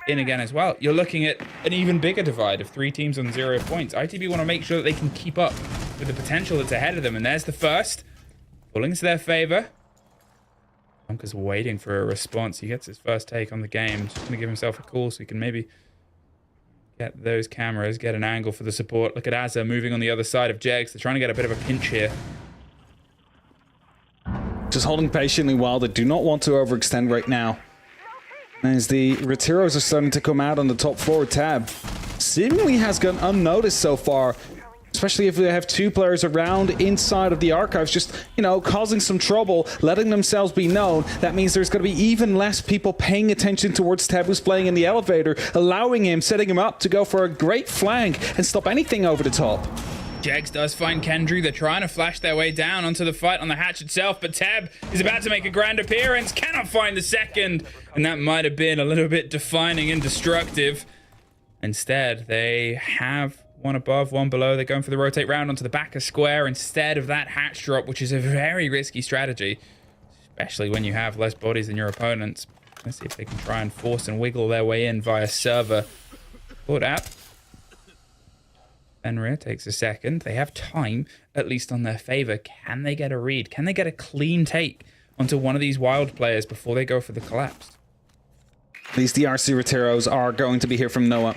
in again as well. You're looking at an even bigger divide of 3 teams on 0 points. ITB want to make sure that they can keep up with the potential that's ahead of them. And there's the first. Pulling to their favor. Bunker's waiting for a response. He gets his first take on the game. Just going to give himself a call so he can maybe get those cameras, get an angle for the support. Look at Azza moving on the other side of Jegs. They're trying to get a bit of a pinch here. Just holding patiently while they do not want to overextend right now. As the Retiros are starting to come out on the top floor, Tab seemingly has gone unnoticed so far. Especially if they have 2 players around inside of the archives, just, you know, causing some trouble, letting themselves be known. That means there's going to be even less people paying attention towards Tab, who's playing in the elevator, allowing him, setting him up to go for a great flank and stop anything over the top. Jegs does find Kendry. They're trying to flash their way down onto the fight on the hatch itself, but Tab is about to make a grand appearance, cannot find the second, and that might have been a little bit defining and destructive. Instead, they have 1 above, 1 below. They're going for the rotate round onto the back of square instead of that hatch drop, which is a very risky strategy, especially when you have less bodies than your opponents. Let's see if they can try and force and wiggle their way in via server. Put out. Fenrir takes a second. They have time, at least on their favor. Can they get a read? Can they get a clean take onto one of these Wild players before they go for the collapse? These DRC Roteros are going to be here from Noah.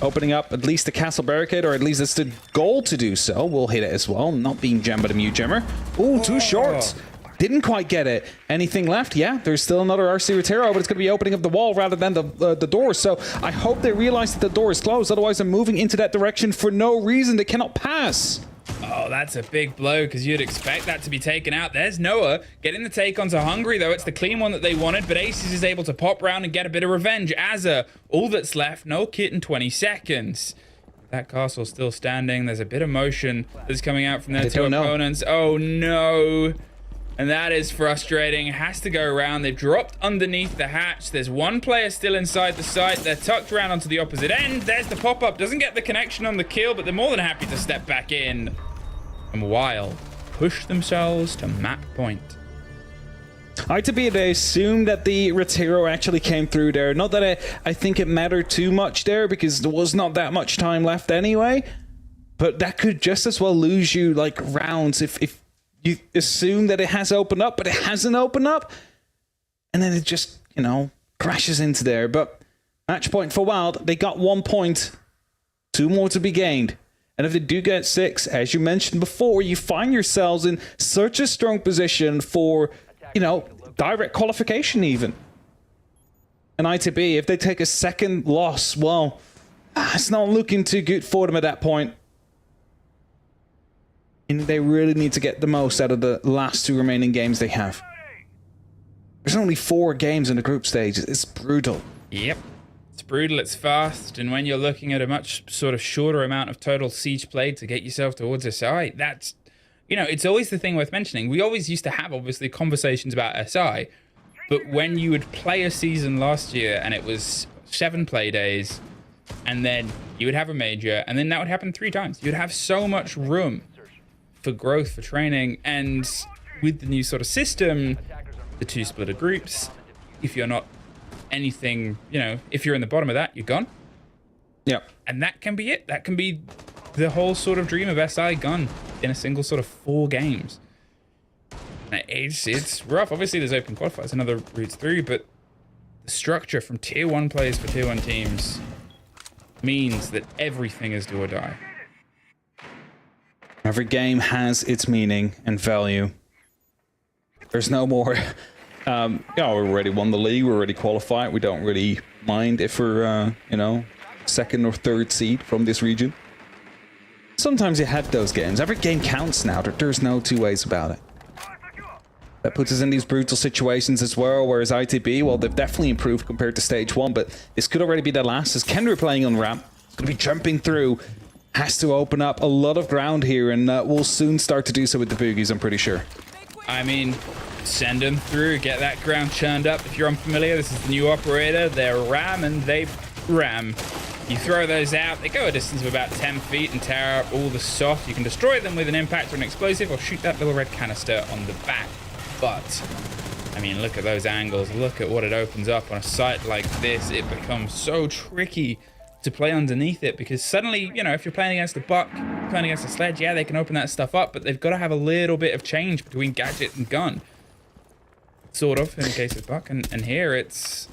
Opening up at least the castle barricade, or at least it's the goal to do so. We'll hit it as well, not being jammed by the mute gemmer. Ooh, 2 shorts. Didn't quite get it. Anything left? Yeah, there's still another RC Rotero, but it's going to be opening up the wall rather than the door. So I hope they realize that the door is closed. Otherwise, they're moving into that direction for no reason. They cannot pass. Oh, that's a big blow, because you'd expect that to be taken out. There's Noah getting the take onto Hungry, though. It's the clean one that they wanted, but Aces is able to pop round and get a bit of revenge. Azza, all that's left, no kit in 20 seconds. That castle's still standing. There's a bit of motion that's coming out from their 2 opponents. Oh, no. And that is frustrating. It has to go around. They've dropped underneath the hatch. There's 1 player still inside the site. They're tucked around onto the opposite end. There's the pop-up. Doesn't get the connection on the kill, but they're more than happy to step back in. And Wild push themselves to map point. ITB, they assumed that the Rotero actually came through there. Not that I think it mattered too much there, because there was not that much time left anyway. But that could just as well lose you, like, rounds if you assume that it has opened up, but it hasn't opened up. And then it just, you know, crashes into there. But match point for Wild. They got 1 point. 2 more to be gained. And if they do get 6, as you mentioned before, you find yourselves in such a strong position for, you know, direct qualification even. And ITB, if they take a second loss, well, it's not looking too good for them at that point. And they really need to get the most out of the last 2 remaining games they have. There's only 4 games in the group stage. It's brutal. Yep. It's brutal, it's fast, and when you're looking at a much sort of shorter amount of total siege played to get yourself towards SI, that's, you know, it's always the thing worth mentioning. We always used to have, obviously, conversations about SI, But when you would play a season last year and it was 7 play days, and then you would have a major, and then that would happen 3 times. You'd have so much room for growth, for training, and with the new sort of system, the 2 splitter groups, if you're not anything, you know, if you're in the bottom of that, you're gone. Yeah. And that can be it. That can be the whole sort of dream of SI gone in a single sort of 4 games. It's rough. Obviously, there's open qualifiers and other routes through, but the structure from tier 1 players for tier 1 teams means that everything is do or die. Every game has its meaning and value. There's no more, yeah, we already won the league, we're already qualified, we don't really mind if we're, you know, 2nd or 3rd seed from this region. Sometimes you have those games. Every game counts now. There's no 2 ways about it. That puts us in these brutal situations as well, whereas ITB, well, they've definitely improved compared to stage 1, but this could already be their last, as Kendra playing on ramp, going to be jumping through, has to open up a lot of ground here, and will soon start to do so with the boogies, I'm pretty sure. I mean, send them through, get that ground churned up. If you're unfamiliar, this is the new operator. They're ram and they ram. You throw those out, they go a distance of about 10 feet and tear up all the soft. You can destroy them with an impact or an explosive, or shoot that little red canister on the back. But, I mean, look at those angles. Look at what it opens up on a site like this. It becomes so tricky to play underneath it, because suddenly, you know, if you're playing against a buck, playing against a sledge, yeah, they can open that stuff up, but they've got to have a little bit of change between gadget and gun. Sort of, in the case of buck, and here it's...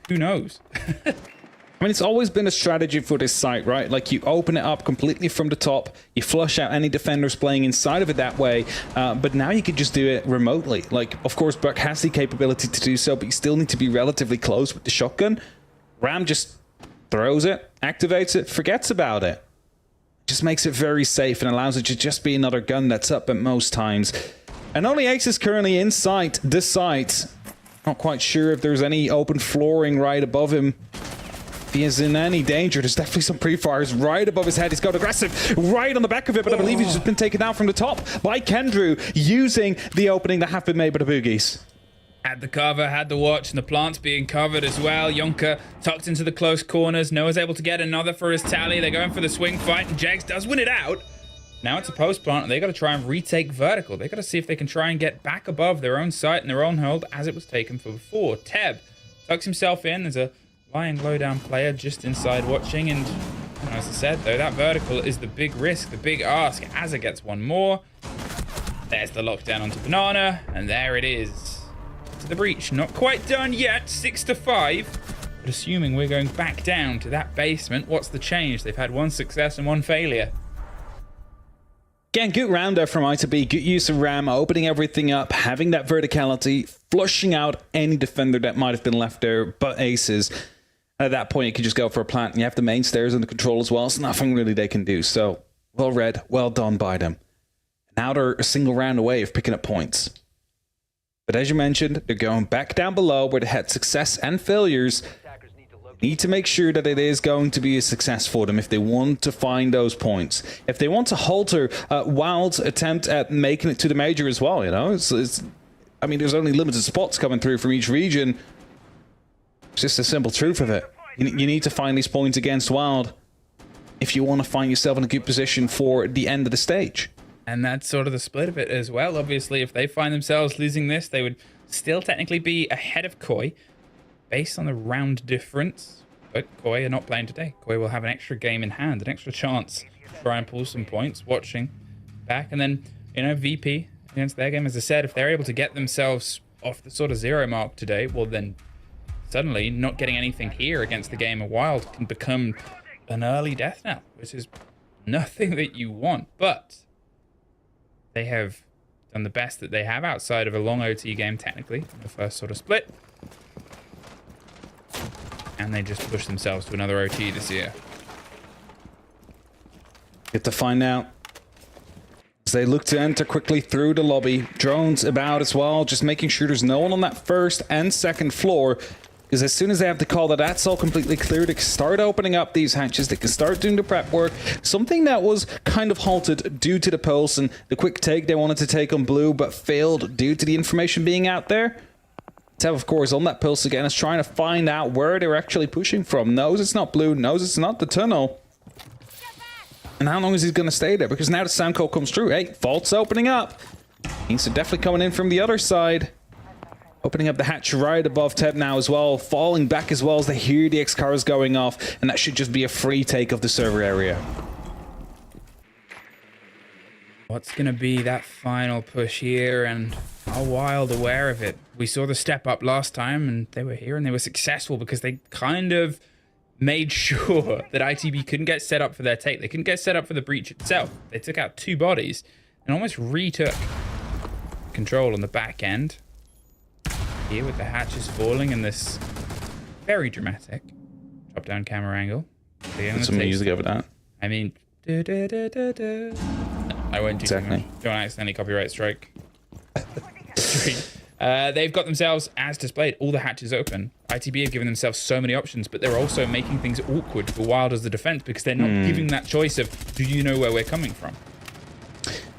who knows? I mean, it's always been a strategy for this site, right? Like, you open it up completely from the top, you flush out any defenders playing inside of it that way, but now you can just do it remotely. Like, of course, Buck has the capability to do so, but you still need to be relatively close with the shotgun. Ram just throws it, activates it, forgets about it. Just makes it very safe and allows it to just be another gun that's up at most times. And only Ace is currently inside this site. Not quite sure if there's any open flooring right above him. If he is in any danger, there's definitely some pre-fires right above his head. He's got aggressive right on the back of it, but I believe he's just been taken out from the top by Kendrew, using the opening that have been made by the boogies. Had the cover, had the watch, and the plant's being covered as well. Yonka tucked into the close corners. Noah's able to get another for his tally. They're going for the swing fight, and Jags does win it out. Now it's a post plant, and they got to try and retake vertical. They got to see if they can try and get back above their own site and their own hold as it was taken for before. Teb tucks himself in. There's a lying low down player just inside watching, and as I said, though, that vertical is the big risk, the big ask. Azza gets one more. There's the lockdown onto Banana, and there it is. To the breach, not quite done yet, 6-5. But assuming we're going back down to that basement, what's the change? They've had 1 success and 1 failure. Again, good round there from I2B, good use of Ram, opening everything up, having that verticality, flushing out any defender that might have been left there, but Aces. At that point, you can just go for a plant, and you have the main stairs under control as well, so nothing really they can do. So, well read, well done by them. Now they're a single round away of picking up points. But as you mentioned, they're going back down below where they had success and failures. Need to make sure that it is going to be a success for them if they want to find those points. If they want to halter Wild's attempt at making it to the major as well, you know? I mean, there's only limited spots coming through from each region. It's just the simple truth of it. You need to find these points against Wild if you want to find yourself in a good position for the end of the stage. And that's sort of the split of it as well. Obviously, if they find themselves losing this, they would still technically be ahead of Koi based on the round difference. But Koi are not playing today. Koi will have an extra game in hand, an extra chance to try and pull some points, watching back. And then, you know, VP against their game, as I said, if they're able to get themselves off the sort of 0 mark today, well then suddenly not getting anything here against the game of Wild can become an early death knell, which is nothing that you want. But they have done the best that they have outside of a long OT game, technically, the first sort of split. And they just push themselves to another OT this year. Get to find out. As they look to enter quickly through the lobby. Drones about as well, just making sure there's no one on that first and second floor. Because as soon as they have the call that that's all completely clear, they can start opening up these hatches, they can start doing the prep work. Something that was kind of halted due to the pulse and the quick take they wanted to take on Blue, but failed due to the information being out there. Tev, of course, on that pulse again, is trying to find out where they're actually pushing from. Knows it's not blue, knows it's not the tunnel. And how long is he going to stay there? Because now the sound call comes through. Hey, Vault's opening up. Means they're definitely coming in from the other side. Opening up the hatch right above Teb now as well. Falling back as well as they hear the X-Cars going off. And that should just be a free take of the server area. What's going to be that final push here, and are Wild aware of it? We saw the step up last time and they were here and they were successful because they kind of made sure that ITB couldn't get set up for their take. They couldn't get set up for the breach itself. They took out 2 bodies and almost retook control on the back end. Here with the hatches falling and this very dramatic drop down camera angle. Some music over that. I mean, I won't do exactly. Too much. Don't accidentally copyright strike. They've got themselves, as displayed, all the hatches open. ITB have given themselves so many options, but they're also making things awkward for Wild as the defense because they're not giving that choice of, do you know where we're coming from?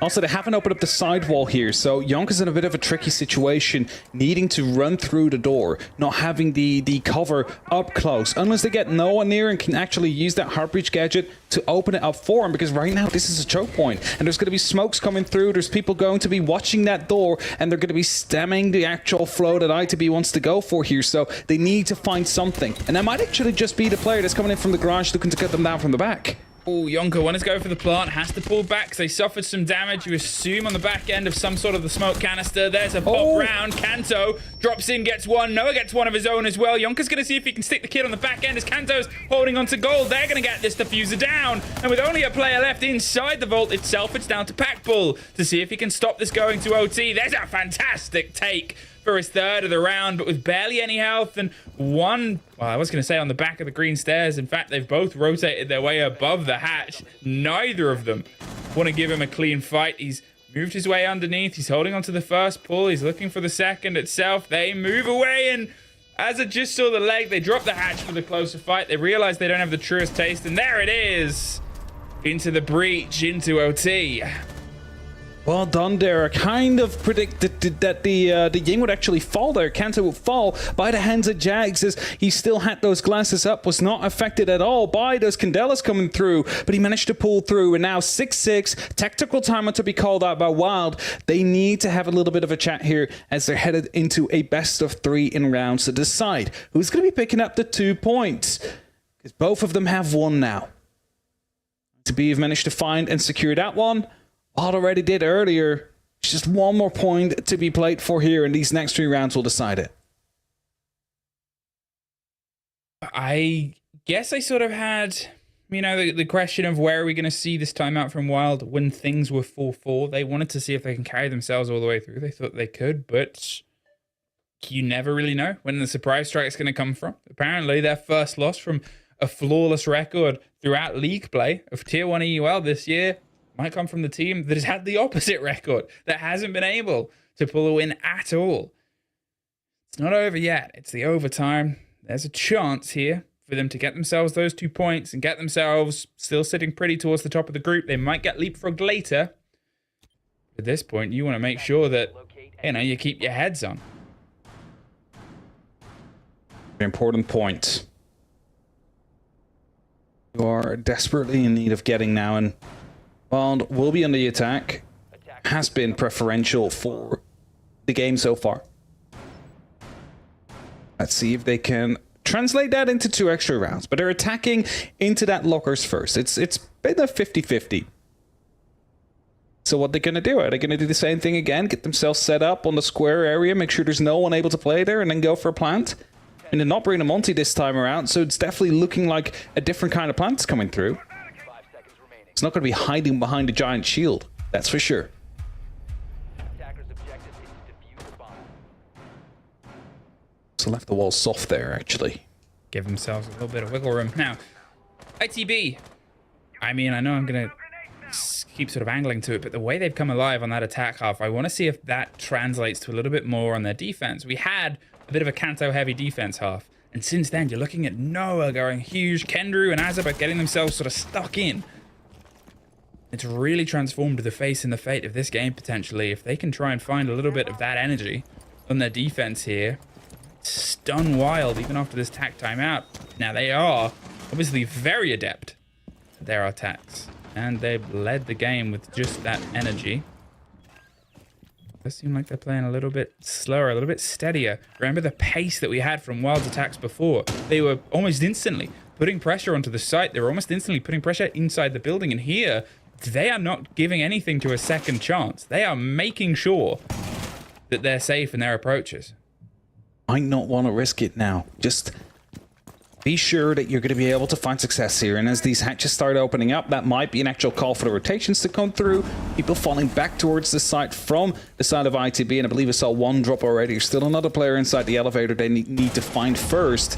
Also, they haven't opened up the sidewall here, so Yonkers in a bit of a tricky situation, needing to run through the door, not having the cover up close, unless they get no one near and can actually use that heart breach gadget to open it up for them, because right now this is a choke point, and there's going to be smokes coming through, there's people going to be watching that door, and they're going to be stemming the actual flow that ITB wants to go for here, so they need to find something, and that might actually just be the player that's coming in from the garage looking to cut them down from the back. Oh, Yonka wanted to go for the plant, has to pull back because they suffered some damage, you assume, on the back end of some sort of the smoke canister. There's a pop round. Kanto drops in, gets one. Noah gets one of his own as well. Yonka's going to see if he can stick the kid on the back end as Kanto's holding on to gold. They're going to get this diffuser down. And with only a player left inside the vault itself, it's down to Packbull to see if he can stop this going to OT. There's a fantastic take for his third of the round, but with barely any health and one, well, I was going to say on the back of the green stairs. In fact, they've both rotated their way above the hatch. Neither of them want to give him a clean fight. He's moved his way underneath. He's holding on to the first pull. He's looking for the second itself. They move away, and as I just saw the leg, they drop the hatch for the closer fight. They realize they don't have the truest taste, and there it is. Into the breach, into OT. Well done there. I kind of predicted that the Ying would actually fall there. Kanto would fall by the hands of Jags as he still had those glasses up, was not affected at all by those Candelas coming through, but he managed to pull through, and now 6-6, tactical timer to be called out by Wild. They need to have a little bit of a chat here as they're headed into a best of 3 in rounds to decide who's going to be picking up the 2 points, because both of them have one now. To be have managed to find and secure that one. Wild already did earlier. It's just one more point to be played for here, and these next 3 rounds will decide it. I guess I sort of had, you know, the question of where are we going to see this timeout from Wild when things were 4-4. They wanted to see if they can carry themselves all the way through. They thought they could, but you never really know when the surprise strike's going to come from. Apparently, their first loss from a flawless record throughout league play of Tier 1 EUL this year might come from the team that has had the opposite record, that hasn't been able to pull a win at all. It's not over yet. It's the overtime. There's a chance here for them to get themselves those 2 points and get themselves still sitting pretty towards the top of the group. They might get leapfrogged later. At this point, you want to make sure that, you know, you keep your heads on. Very important point. You are desperately in need of getting now, and Wild will be under the attack. Has been preferential for the game so far. Let's see if they can translate that into 2 extra rounds. But they're attacking into that lockers first. It's been a 50-50. So what they're going to do? Are they going to do the same thing again? Get themselves set up on the square area, make sure there's no one able to play there, and then go for a plant? And they're not bringing a Monty this time around, so it's definitely looking like a different kind of plant's coming through. It's not going to be hiding behind a giant shield, that's for sure. So left the wall soft there, actually. Give themselves a little bit of wiggle room. Now, ITB. I mean, I know I'm going to keep sort of angling to it, but the way they've come alive on that attack half, I want to see if that translates to a little bit more on their defense. We had a bit of a Kanto-heavy defense half, and since then, you're looking at Noah going huge, Kendrew and Azab getting themselves sort of stuck in. It's really transformed the face and the fate of this game, potentially. If they can try and find a little bit of that energy on their defense here, stun wild even after this tack timeout. Now they are obviously very adept at their attacks, and they've led the game with just that energy. It does seem like they're playing a little bit slower, a little bit steadier. Remember the pace that we had from Wild's attacks before. They were almost instantly putting pressure onto the site. They were almost instantly putting pressure inside the building. And here, they are not giving anything to a second chance. They are making sure that they're safe in their approaches. Might not want to risk it now. Just be sure that you're going to be able to find success here. And as these hatches start opening up, that might be an actual call for the rotations to come through. People falling back towards the site from the side of ITB. And I believe I saw one drop already. There's still another player inside the elevator they need to find first.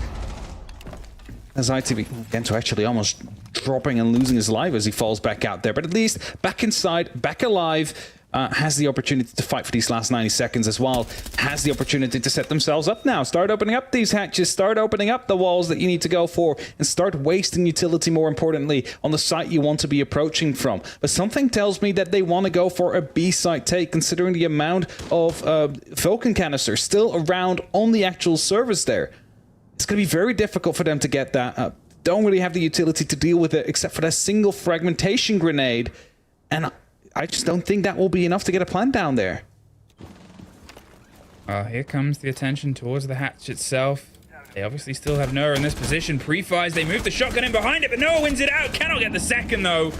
As ITB, again, to actually almost dropping and losing his life as he falls back out there. But at least back inside, back alive. Has the opportunity to fight for these last 90 seconds as well. Has the opportunity to set themselves up now. Start opening up these hatches. Start opening up the walls that you need to go for. And start wasting utility, more importantly, on the site you want to be approaching from. But something tells me that they want to go for a B site take, considering the amount of Vulcan canisters still around on the actual service there. It's going to be very difficult for them to get that. Don't really have the utility to deal with it, except for that single fragmentation grenade. And I just don't think that will be enough to get a plant down there. Here comes the attention towards the hatch itself. They obviously still have Noah in this position. Pre-fires, they move the shotgun in behind it, but Noah wins it out. Cannot get the second, though.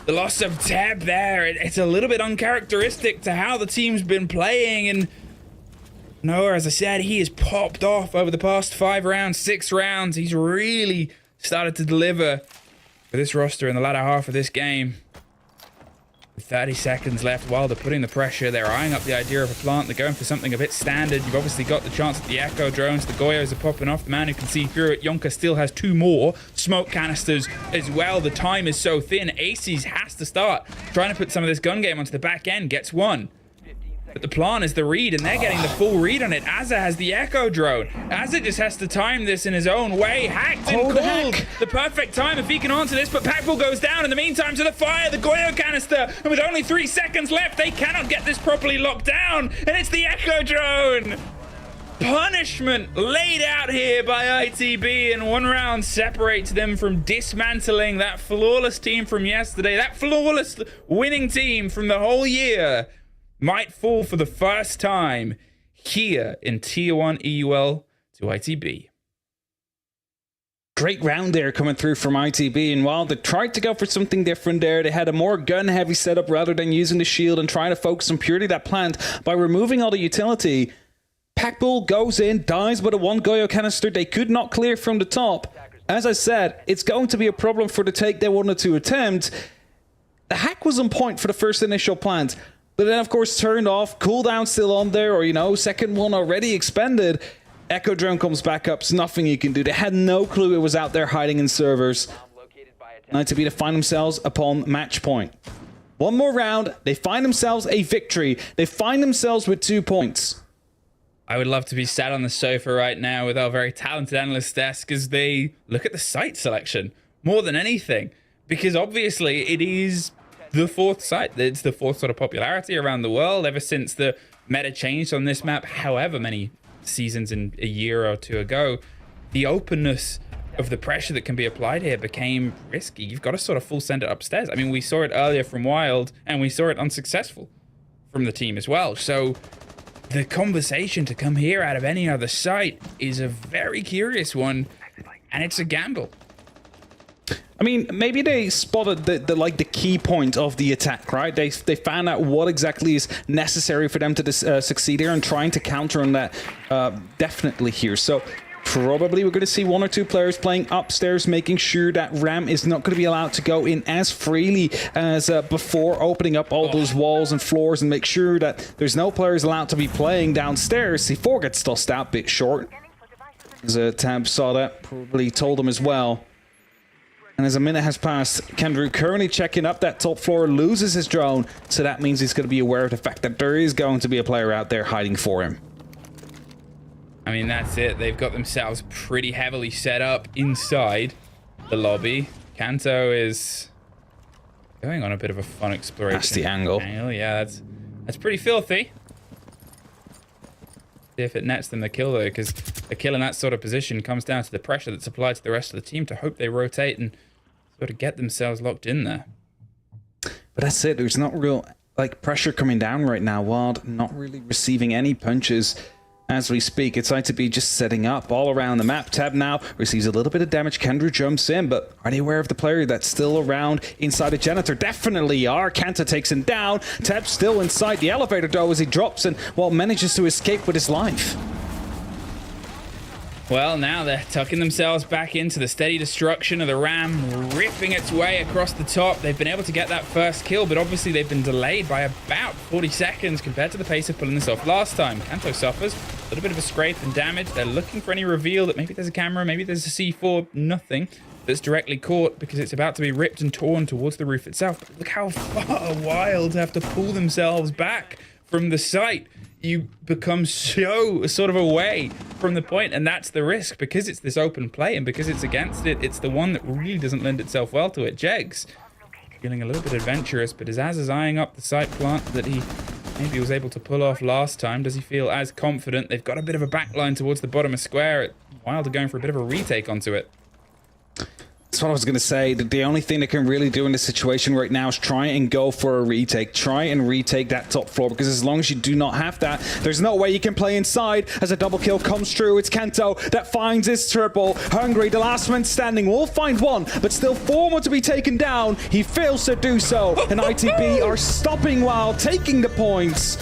The loss of Teb there, it's a little bit uncharacteristic to how the team's been playing. And Noah, as I said, he has popped off over the past 5 rounds, 6 rounds. He's really started to deliver for this roster in the latter half of this game. 30 seconds left while they're putting the pressure. They're eyeing up the idea of a plant. They're going for something a bit standard. You've obviously got the chance at the echo drones. The Goyos are popping off. The man who can see through it. Yonka still has 2 more smoke canisters as well. The time is so thin. Aces has to start trying to put some of this gun game onto the back end. Gets 1. But the plant is the read, and they're getting the full read on it. Azza has the echo drone. Azza just has to time this in his own way. Hacked and called. The perfect time if he can answer this, but Packball goes down. In the meantime, to the fire, the Goyo canister. And with only 3 seconds left, they cannot get this properly locked down. And it's the echo drone. Punishment laid out here by ITB, and 1 round separates them from dismantling that flawless team from yesterday. That flawless winning team from the whole year might fall for the first time here in Tier 1 EUL to ITB. Great round there coming through from ITB, and while they tried to go for something different there, they had a more gun-heavy setup rather than using the shield and trying to focus on purely that plant by removing all the utility. Packbull goes in, dies by the 1 Goyo canister they could not clear from the top. As I said, it's going to be a problem for the take they wanted to attempt. The hack was on point for the first initial plant, but then, of course, turned off. Cooldown still on there, or, you know, second one already expended. Echo drone comes back up. There's nothing you can do. They had no clue it was out there hiding in servers. ITB to find themselves upon match point. 1 more round. They find themselves a victory. They find themselves with 2 points. I would love to be sat on the sofa right now with our very talented analyst desk as they look at the site selection more than anything. Because obviously it is the 4th site. It's the 4th sort of popularity around the world ever since the meta changed on this map, however many seasons in a year or 2 ago. The openness of the pressure that can be applied here became risky. You've got to sort of full send it upstairs. I mean, we saw it earlier from Wild, and we saw it unsuccessful from the team as well. So the conversation to come here out of any other site is a very curious one, and it's a gamble. I mean, maybe they spotted the key point of the attack, right? They found out what exactly is necessary for them to succeed here, and trying to counter on that definitely here. So probably we're going to see 1 or 2 players playing upstairs, making sure that Ram is not going to be allowed to go in as freely as before, opening up all those walls and floors, and make sure that there's no players allowed to be playing downstairs. C4 gets tossed out a bit short. As Tab saw that, probably told him as well. And as a minute has passed, Kendrew currently checking up that top floor, loses his drone, so that means he's going to be aware of the fact that there is going to be a player out there hiding for him. I mean, that's it. They've got themselves pretty heavily set up inside the lobby. Kanto is going on a bit of a fun exploration. That's the angle. Yeah, that's pretty filthy. See if it nets them the kill, though, because a kill in that sort of position comes down to the pressure that's applied to the rest of the team to hope they rotate and sort of get themselves locked in there. But that's it. There's not real like pressure coming down right now. Wild not really receiving any punches as we speak. It's ITB just setting up all around the map. Tab now receives a little bit of damage. Kendra jumps in, but are they aware of the player that's still around inside the janitor? Definitely are. Kanta takes him down. Tab still inside the elevator though as he drops and manages to escape with his life. Well, now they're tucking themselves back into the steady destruction of the Ram, ripping its way across the top. They've been able to get that first kill, but obviously they've been delayed by about 40 seconds compared to the pace of pulling this off last time. Kanto suffers a little bit of a scrape and damage. They're looking for any reveal that maybe there's a camera, maybe there's a C4, nothing that's directly caught because it's about to be ripped and torn towards the roof itself. But look how far Wild have to pull themselves back from the site. You become so sort of away from the point, and that's the risk because it's this open play and because it's against it. It's the one that really doesn't lend itself well to it. Jegs feeling a little bit adventurous, but as Az is eyeing up the site plant that he maybe was able to pull off last time, does he feel as confident? They've got a bit of a backline towards the bottom of square. Wild are going for a bit of a retake onto it. That's what I was going to say. The only thing they can really do in this situation right now is try and go for a retake. Try and retake that top floor, because as long as you do not have that, there's no way you can play inside. As a double kill comes through, it's Kanto that finds his triple. Hungry, the last man standing, will find one, but still 4 more to be taken down. He fails to do so, and ITB are stopping Wild, taking the points.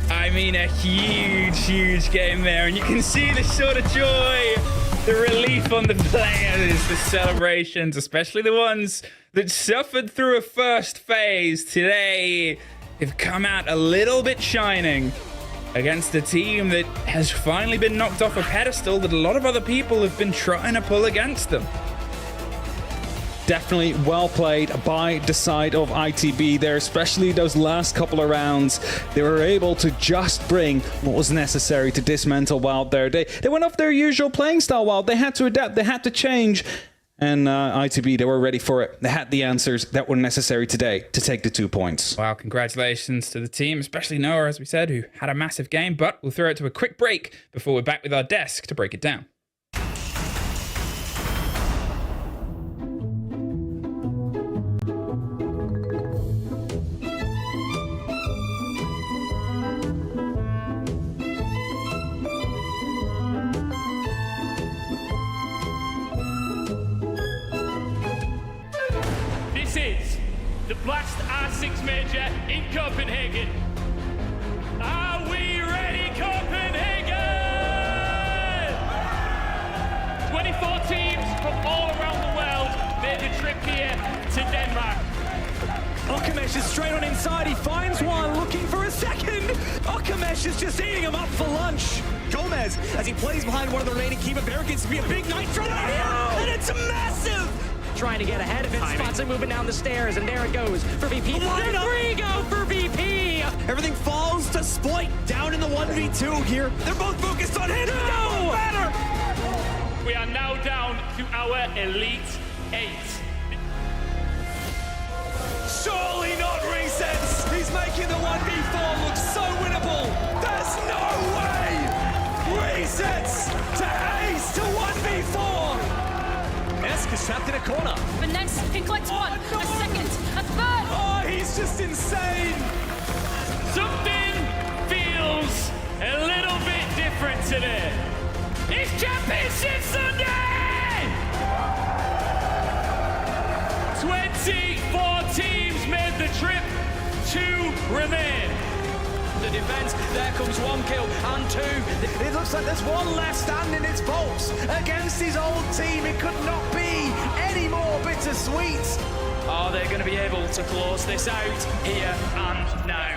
I mean, a huge game there, and you can see the sort of joy, the relief on the players, the celebrations, especially the ones that suffered through a first phase today, have come out a little bit shining against a team that has finally been knocked off a pedestal that a lot of other people have been trying to pull against them. Definitely well played by the side of ITB there, especially those last couple of rounds. They were able to just bring what was necessary to dismantle Wild there. They went off their usual playing style, Wild. They had to adapt, they had to change. And ITB, they were ready for it. They had the answers that were necessary today to take the 2 points. Wow, congratulations to the team, especially Noah, as we said, who had a massive game. But we'll throw it to a quick break before we're back with our desk to break it down. This is the Blast R6 Major in Copenhagen. Are we ready, Copenhagen? 24 teams from all around the world made the trip here to Denmark. Okamesh is straight on inside. He finds one, looking for a second. Okamesh is just eating him up for lunch. Gomez, as he plays behind one of the remaining Kiva barricades, to be a big nitro out here, and it's massive. Trying to get ahead of it. Spots it moving down the stairs, and there it goes for VP. Free go for VP. Everything falls to Sploit down in the 1v2 here. They're both focused on him. No matter. We are now down to our Elite 8. Surely not resets. He's making the 1v4 look so winnable. There's no way. Resets to Ace to 1v4. Esk is trapped in a corner. But next, he collects one, a second, a third. Oh, he's just insane. Something feels a little bit different today. It's Championship Sunday! 24 teams made the trip, 2 remain. The defense, there comes 1 kill and 2. It looks like there's one left standing. It's Volks against his old team. It could not be any more bittersweet. Are they going to be able to close this out here and now?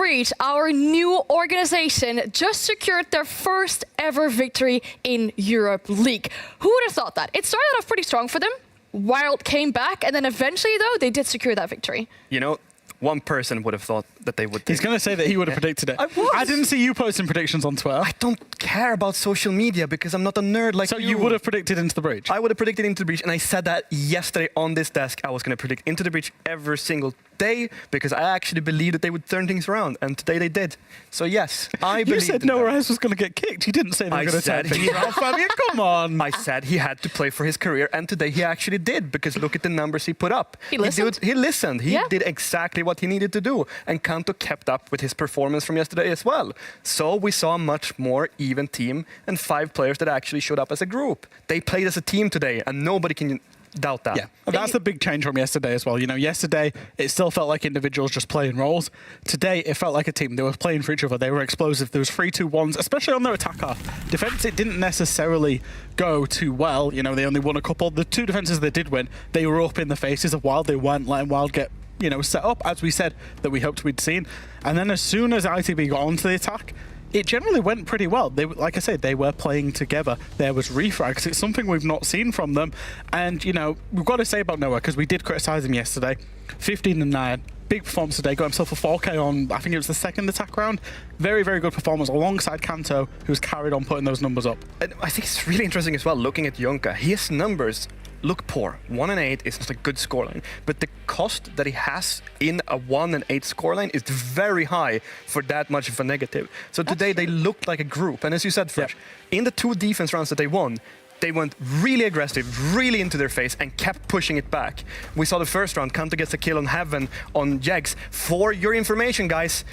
Breach, our new organization, just secured their first ever victory in Europe League. Who would have thought that? It started off pretty strong for them. Wild came back, and then eventually, though, they did secure that victory. You know, one person would have thought that they would. He's going to say that he would have predicted it. I didn't see you posting predictions on Twitter. I don't care about social media because I'm not a nerd like so you would have predicted Into the Breach? I would have predicted Into the Breach, and I said that yesterday on this desk. I was going to predict Into the Breach every single day because I actually believed that they would turn things around, and today they did. So yes, I believe. You said Noah Ice was going to get kicked. You didn't say they were going to turn things around, Fabian. Come on. I said he had to play for his career, and today he actually did because look at the numbers he put up. He listened. He listened. He did exactly what he needed to do, and Kanto kept up with his performance from yesterday as well. So we saw a much more even team and 5 players that actually showed up as a group. They played as a team today, and nobody can doubt that. Yeah, that's the big change from yesterday as well. You know, yesterday it still felt like individuals just playing roles. Today it felt like a team. They were playing for each other. They were explosive. There was 3-2-1s, especially on their attack half. Defense, it didn't necessarily go too well. You know, they only won a couple. The 2 defenses they did win, they were up in the faces of Wild. They weren't letting Wild get, you know, set up, as we said, that we hoped we'd seen. And then as soon as ITB got onto the attack, it generally went pretty well. They, like I said, they were playing together. There was refrags. It's something we've not seen from them. And, you know, we've got to say about Noah, because we did criticise him yesterday. 15-9. Big performance today. Got himself a 4K on, I think it was the second attack round. Very, very good performance alongside Kanto, who's carried on putting those numbers up. And I think it's really interesting as well, looking at Yonka. His numbers look poor. 1-8 is not a good scoreline, but the cost that he has in a 1-8 scoreline is very high for that much of a negative. So today they looked like a group, and as you said, Fresh, in the 2 defense rounds that they won, they went really aggressive, really into their face, and kept pushing it back. We saw the first round, Kanto gets a kill on Heaven on Jegs. For your information, guys,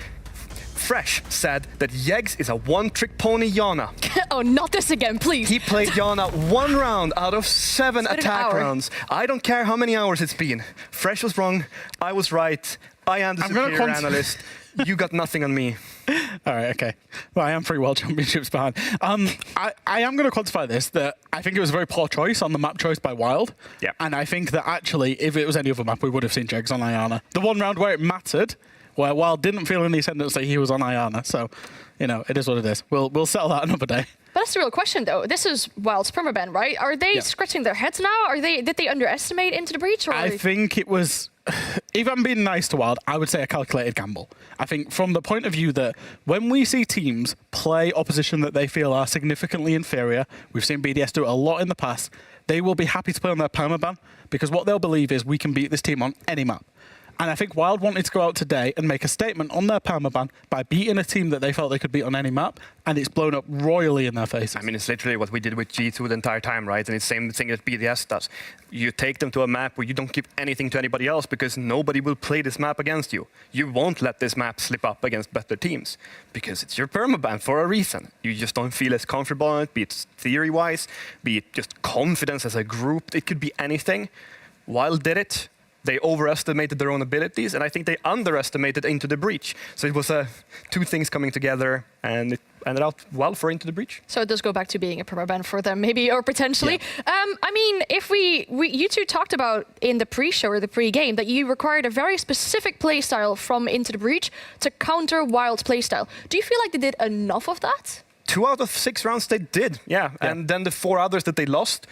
Fresh said that Yegs is a one-trick pony Yana. Oh, not this again, please. He played Yana 1 round out of 7 attack rounds. I don't care how many hours it's been. Fresh was wrong. I was right. I am the superior analyst. You got nothing on me. All right, okay. Well, I am 3 World Championships behind. I am going to quantify this, that I think it was a very poor choice on the map choice by Wild. Yeah. And I think that actually, if it was any other map, we would have seen Jegs on Ayana. The 1 round where it mattered, where Wild didn't feel any ascendancy, he was on Ayana. So, you know, it is what it is. We'll settle that another day. But that's the real question, though. This is Wild's permaban, right? Are they scratching their heads now? Did they underestimate Into the Breach? Or? I think it was, if I'm being nice to Wild, I would say a calculated gamble. I think from the point of view that when we see teams play opposition that they feel are significantly inferior, we've seen BDS do it a lot in the past, they will be happy to play on their permaban because what they'll believe is we can beat this team on any map. And I think Wild wanted to go out today and make a statement on their permaban by beating a team that they felt they could beat on any map, and it's blown up royally in their faces. I mean, it's literally what we did with G2 the entire time, right? And it's the same thing that BDS does. You take them to a map where you don't give anything to anybody else because nobody will play this map against you. You won't let this map slip up against better teams because it's your permaban for a reason. You just don't feel as comfortable on it, be it theory-wise, be it just confidence as a group. It could be anything. Wild did it. They overestimated their own abilities, and I think they underestimated Into the Breach. So it was 2 things coming together, and it ended out well for Into the Breach. So it does go back to being a permaban for them, maybe, or potentially. Yeah. I mean, if you 2 talked about in the pre-show or the pre-game that you required a very specific playstyle from Into the Breach to counter Wild's playstyle. Do you feel like they did enough of that? 2 out of 6 rounds they did, yeah. And then the 4 others that they lost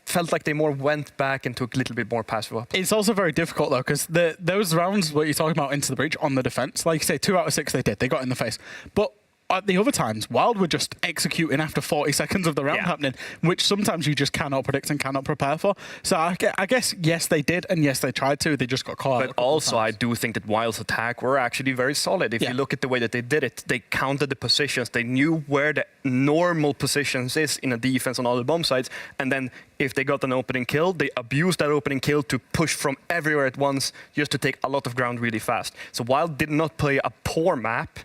felt like they more went back and took a little bit more passive up. It's also very difficult, though, because those rounds where you're talking about Into the Breach on the defense, like you say, 2 out of 6 they did. They got in the face. But at the other times, Wild were just executing after 40 seconds of the round happening, which sometimes you just cannot predict and cannot prepare for. So I guess, yes, they did, and yes, they tried to. They just got caught. But also, I do think that Wild's attack were actually very solid. If you look at the way that they did it, they counted the positions. They knew where the normal positions is in a defense on all the bomb sites, and then if they got an opening kill, they abused that opening kill to push from everywhere at once just to take a lot of ground really fast. So Wild did not play a poor map,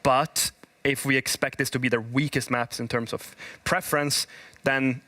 but if we expect this to be their weakest maps in terms of preference, then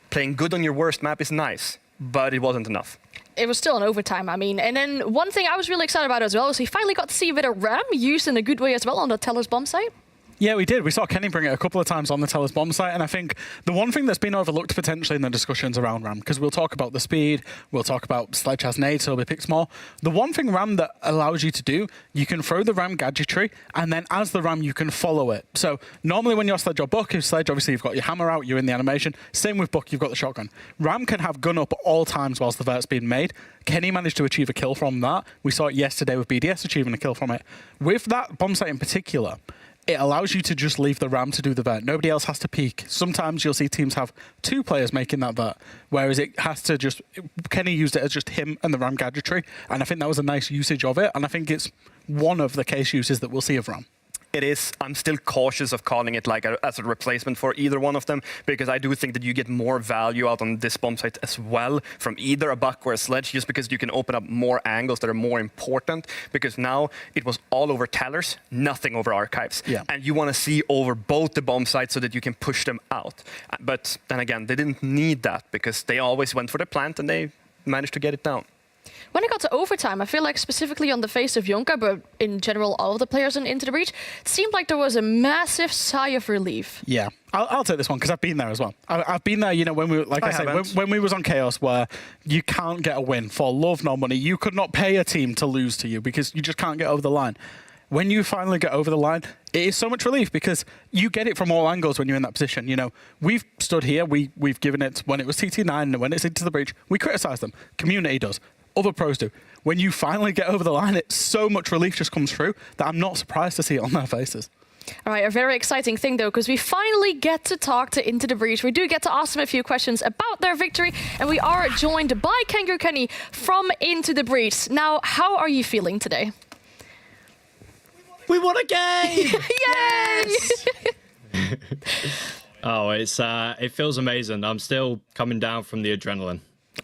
playing good on your worst map is nice, but it wasn't enough. It was still an overtime, I mean. And then one thing I was really excited about as well is we finally got to see a bit of RAM used in a good way as well on the Teller's bomb site. Yeah, we did. We saw Kenny bring it a couple of times on the Tellus bomb site, and I think the one thing that's been overlooked potentially in the discussions around Ram, because we'll talk about the speed, we'll talk about Sledge has nades, so he'll be picked more. The one thing Ram that allows you to do, you can throw the Ram gadgetry, and then as the Ram, you can follow it. So normally when you're Sledge or Buck, if Sledge, obviously you've got your hammer out, you're in the animation. Same with Buck, you've got the shotgun. Ram can have gun up at all times whilst the vert's being made. Kenny managed to achieve a kill from that. We saw it yesterday with BDS achieving a kill from it. With that bomb site in particular, it allows you to just leave the Ram to do the vert. Nobody else has to peek. Sometimes you'll see teams have 2 players making that vert, whereas it has to just... Kenny used it as just him and the Ram gadgetry, and I think that was a nice usage of it, and I think it's one of the case uses that we'll see of Ram. It is. I'm still cautious of calling it like as a replacement for either one of them, because I do think that you get more value out on this bomb site as well from either a Buck or a Sledge, just because you can open up more angles that are more important, because now it was all over tellers, nothing over archives. Yeah. And you want to see over both the bomb sites so that you can push them out. But then again, they didn't need that because they always went for the plant and they managed to get it down. When it got to overtime, I feel like specifically on the face of Jonka, but in general all of the players Into the Breach, it seemed like there was a massive sigh of relief. Yeah, I'll take this one because I've been there as well. I've been there, you know, when we, like I said, when we was on Chaos, where you can't get a win for love nor money. You could not pay a team to lose to you because you just can't get over the line. When you finally get over the line, it is so much relief because you get it from all angles when you're in that position. You know, we've stood here, we've given it when it was TT9 and when it's Into the Breach, we criticise them. Community does. Other pros do. When you finally get over the line, it's so much relief just comes through that I'm not surprised to see it on their faces. All right, a very exciting thing, though, because we finally get to talk to Into the Breach. We do get to ask them a few questions about their victory, and we are joined by Kangaroo Kenny from Into the Breach. Now, how are you feeling today? We won a game! Yay! Oh, it feels amazing. I'm still coming down from the adrenaline.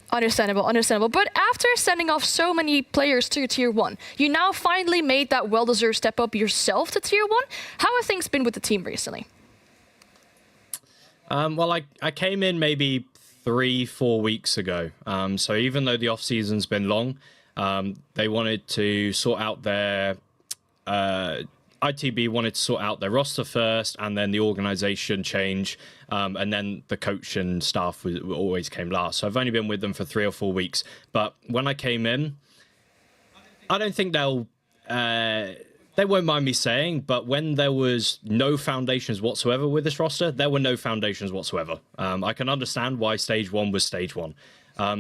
Understandable, understandable. But after sending off so many players to Tier 1, you now finally made that well-deserved step up yourself to Tier 1. How have things been with the team recently? Well, I came in maybe 3-4 weeks ago. So even though the off-season's been long, they wanted to sort out their... ITB wanted to sort out their roster first, and then the organization change, and then the coach and staff always came last. So I've only been with them for 3 or 4 weeks. But when I came in, I don't think they won't mind me saying, but when there was no foundations whatsoever with this roster, there were no foundations whatsoever. I can understand why Stage 1 was Stage 1.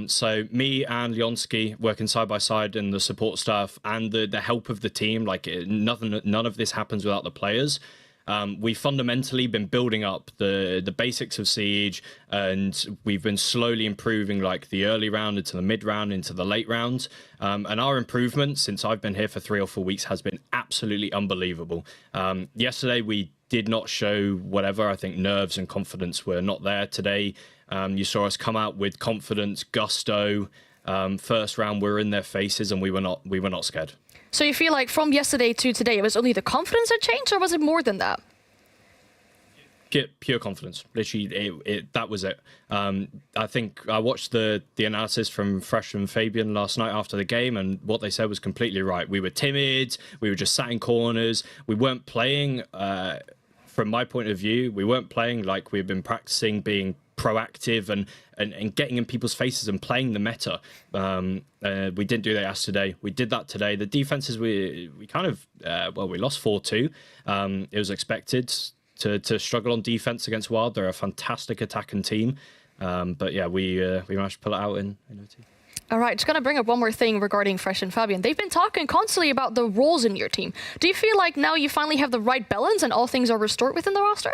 So me and Leonski working side by side in the support staff and the help of the team, like none of this happens without the players. We've fundamentally been building up the basics of Siege, and we've been slowly improving like the early round into the mid round into the late rounds. And our improvement since I've been here for 3 or 4 weeks has been absolutely unbelievable. Yesterday we did not show whatever. I think nerves and confidence were not there today. You saw us come out with confidence, gusto. First round, we were in their faces, and we were not scared. So you feel like from yesterday to today, it was only the confidence that changed, or was it more than that? Pure confidence. Literally, that was it. I think I watched the analysis from Fresh and Fabian last night after the game, and what they said was completely right. We were timid. We were just sat in corners. We weren't playing. From my point of view, we weren't playing like we've been practicing being proactive and getting in people's faces and playing the meta. We didn't do that yesterday. We did that today. The defenses, we kind of, we lost 4-2. It was expected to struggle on defense against Wild. They're a fantastic attacking team. But yeah, we managed to pull it out in OT. All right, just going to bring up one more thing regarding Fresh and Fabian. They've been talking constantly about the roles in your team. Do you feel like now you finally have the right balance and all things are restored within the roster?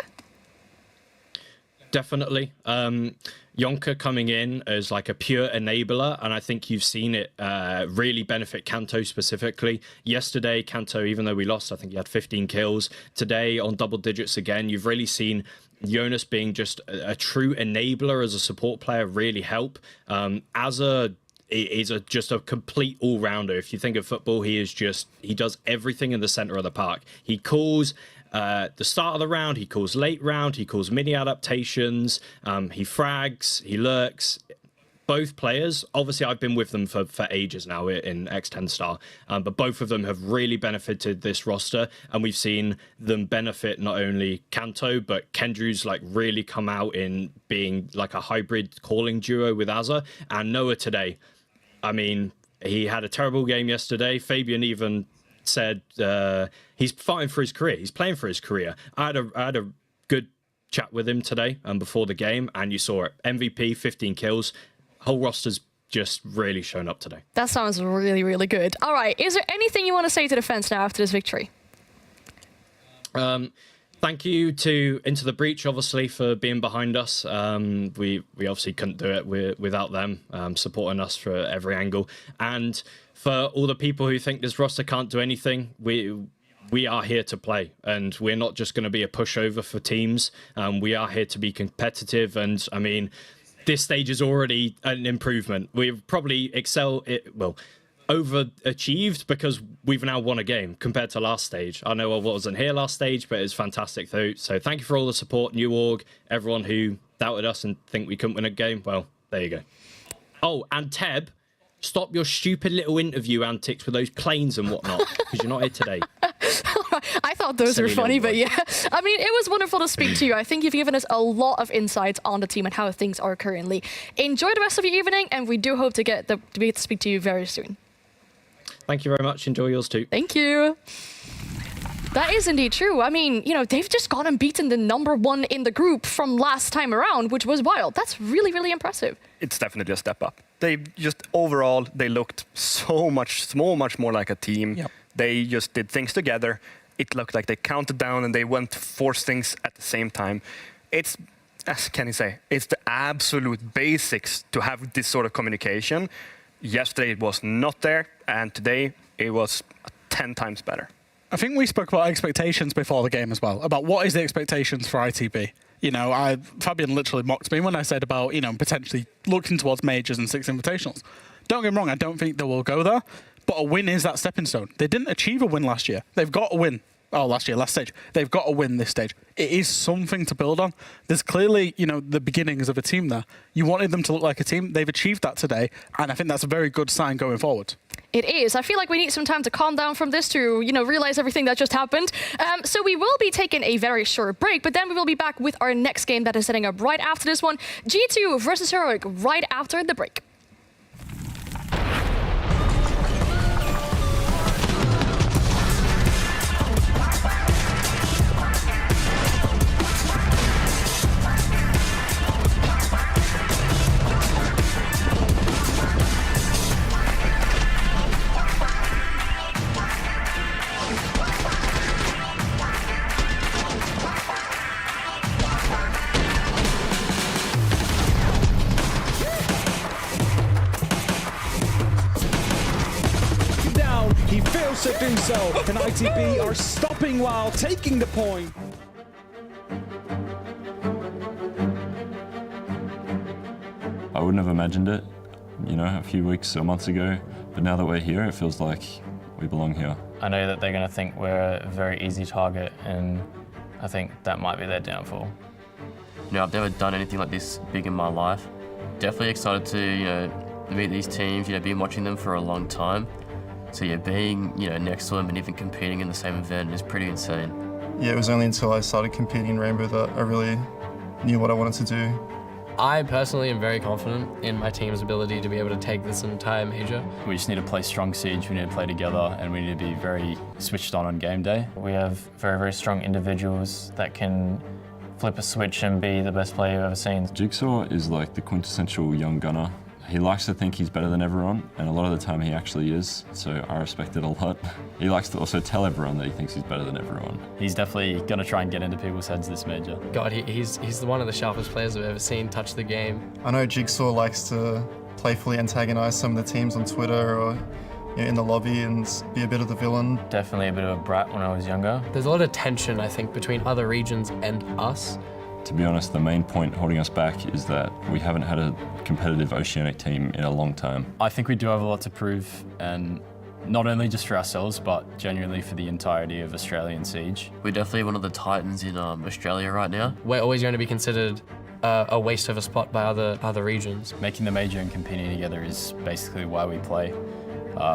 Definitely. Jonka coming in as like a pure enabler, and I think you've seen it really benefit Kanto specifically. Yesterday, Kanto, even though we lost, I think he had 15 kills. Today, on double digits again, you've really seen Jonas being just a true enabler as a support player really help. He's just a complete all-rounder. If you think of football, he does everything in the center of the park. He calls the start of the round, he calls late round, he calls mini adaptations, he frags, he lurks. both players, obviously I've been with them for ages now in X10 Star, but both of them have really benefited this roster, and we've seen them benefit not only Kanto, but Kendrew's like really come out in being like a hybrid calling duo with Azza, and Noah today. I mean, he had a terrible game yesterday. Fabian even said he's fighting for his career. He's playing for his career. I had a good chat with him today before the game, and you saw it. MVP, 15 kills. Whole roster's just really shown up today. That sounds really, really good. All right, is there anything you want to say to the fans now after this victory? Thank you to Into the Breach, obviously, for being behind us. We obviously couldn't do it without them supporting us for every angle. And for all the people who think this roster can't do anything, we are here to play. And we're not just going to be a pushover for teams. We are here to be competitive. And, I mean, this stage is already an improvement. We've probably overachieved because we've now won a game compared to last stage. I know I wasn't here last stage, but it was fantastic though. So thank you for all the support, New Org, everyone who doubted us and think we couldn't win a game. Well, there you go. Oh, and Teb, stop your stupid little interview antics with those planes and whatnot, because you're not here today. I thought those were funny, but yeah. I mean, it was wonderful to speak to you. I think you've given us a lot of insights on the team and how things are currently. Enjoy the rest of your evening, and we do hope to get to speak to you very soon. Thank you very much. Enjoy yours too. Thank you. That is indeed true. I mean, you know, they've just gone and beaten the #1 in the group from last time around, which was wild. That's really, really impressive. It's definitely a step up. They just overall, they looked so much more like a team. Yep. They just did things together. It looked like they counted down and they went to force things at the same time. It's, as Kenny say, it's the absolute basics to have this sort of communication. Yesterday it was not there, and today it was 10 times better. I think we spoke about expectations before the game as well, about what is the expectations for ITB. You know, Fabian literally mocked me when I said about, you know, potentially looking towards majors and 6 invitationals. Don't get me wrong, I don't think they will go there, but a win is that stepping stone. They didn't achieve a win last year. They've got a win. Oh, last stage. They've got to win this stage. It is something to build on. There's clearly, you know, the beginnings of a team there. You wanted them to look like a team. They've achieved that today, and I think that's a very good sign going forward. It is. I feel like we need some time to calm down from this to, you know, realize everything that just happened. So we will be taking a very short break, but then we will be back with our next game that is setting up right after this one. G2 versus Heroic right after the break. To do so, and ITB are stopping while taking the point. I wouldn't have imagined it, you know, a few weeks or months ago, but now that we're here, it feels like we belong here. I know that they're going to think we're a very easy target, and I think that might be their downfall. You know, I've never done anything like this big in my life. Definitely excited to, you know, meet these teams, you know, been watching them for a long time. So yeah, being, you know, next to them and even competing in the same event is pretty insane. Yeah, it was only until I started competing in Rainbow that I really knew what I wanted to do. I personally am very confident in my team's ability to be able to take this entire major. We just need to play strong Siege, we need to play together, and we need to be very switched on game day. We have very, very strong individuals that can flip a switch and be the best player you've ever seen. Jigsaw is like the quintessential young gunner. He likes to think he's better than everyone, and a lot of the time he actually is, so I respect it a lot. He likes to also tell everyone that he thinks he's better than everyone. He's definitely going to try and get into people's heads this major. God, he's one of the sharpest players I've ever seen touch the game. I know Jigsaw likes to playfully antagonize some of the teams on Twitter or, you know, in the lobby and be a bit of the villain. Definitely a bit of a brat when I was younger. There's a lot of tension, I think, between other regions and us. To be honest, the main point holding us back is that we haven't had a competitive Oceanic team in a long time. I think we do have a lot to prove, and not only just for ourselves, but genuinely for the entirety of Australian Siege. We're definitely one of the titans in Australia right now. We're always going to be considered a waste of a spot by other regions. Making the major and competing together is basically why we play.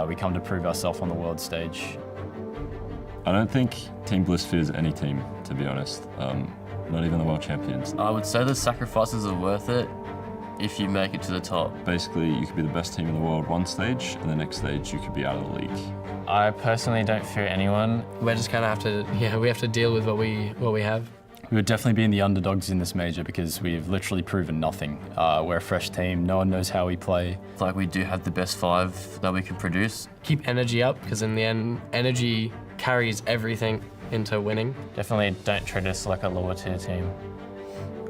We come to prove ourselves on the world stage. I don't think Team Bliss fears any team, to be honest. Not even the world champions. I would say the sacrifices are worth it if you make it to the top. Basically, you could be the best team in the world one stage, and the next stage you could be out of the league. I personally don't fear anyone. We're just kind of we have to deal with what we have. We would definitely be in the underdogs in this major because we've literally proven nothing. We're a fresh team, no one knows how we play. Like, we do have the best 5 that we can produce. Keep energy up, because in the end, energy carries everything into winning. Definitely don't treat us like a lower tier team.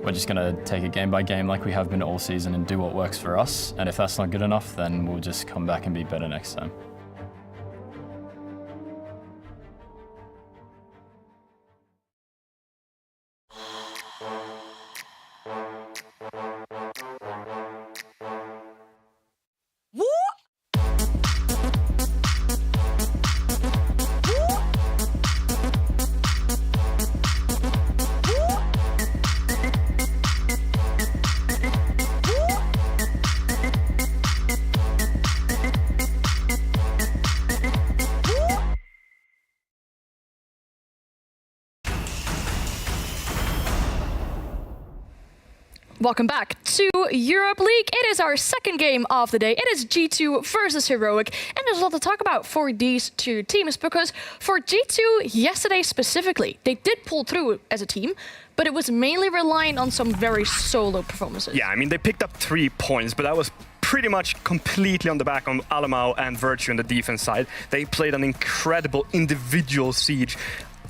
We're just going to take it game by game like we have been all season and do what works for us. And if that's not good enough, then we'll just come back and be better next time. Welcome back to Europe League. It is our second game of the day. It is G2 versus Heroic, and there's a lot to talk about for these two teams, because for G2 yesterday specifically, they did pull through as a team, but it was mainly relying on some very solo performances. Yeah, I mean, they picked up 3 points, but that was pretty much completely on the back of Alamau and Virtue on the defense side. They played an incredible individual siege.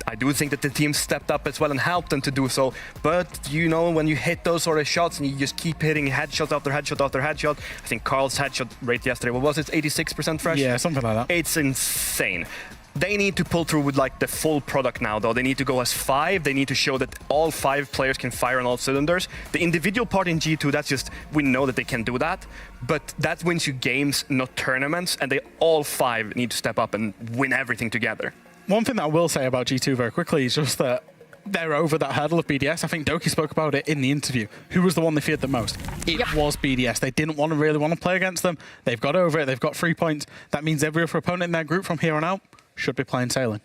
I do think that the team stepped up as well and helped them to do so. But, you know, when you hit those sort of shots and you just keep hitting headshot after headshot after headshot, I think Carl's headshot rate yesterday, what was it, 86% fresh? Yeah, something like that. It's insane. They need to pull through with like the full product now, though. They need to go as 5. They need to show that all 5 players can fire on all cylinders. The individual part in G2, that's just, we know that they can do that. But that wins you games, not tournaments. And they all 5 need to step up and win everything together. One thing that I will say about G2 very quickly is just that they're over that hurdle of BDS. I think Doki spoke about it in the interview. Who was the one they feared the most? It was BDS. They didn't really want to play against them. They've got over it. They've got 3 points. That means every other opponent in their group from here on out should be playing sailing.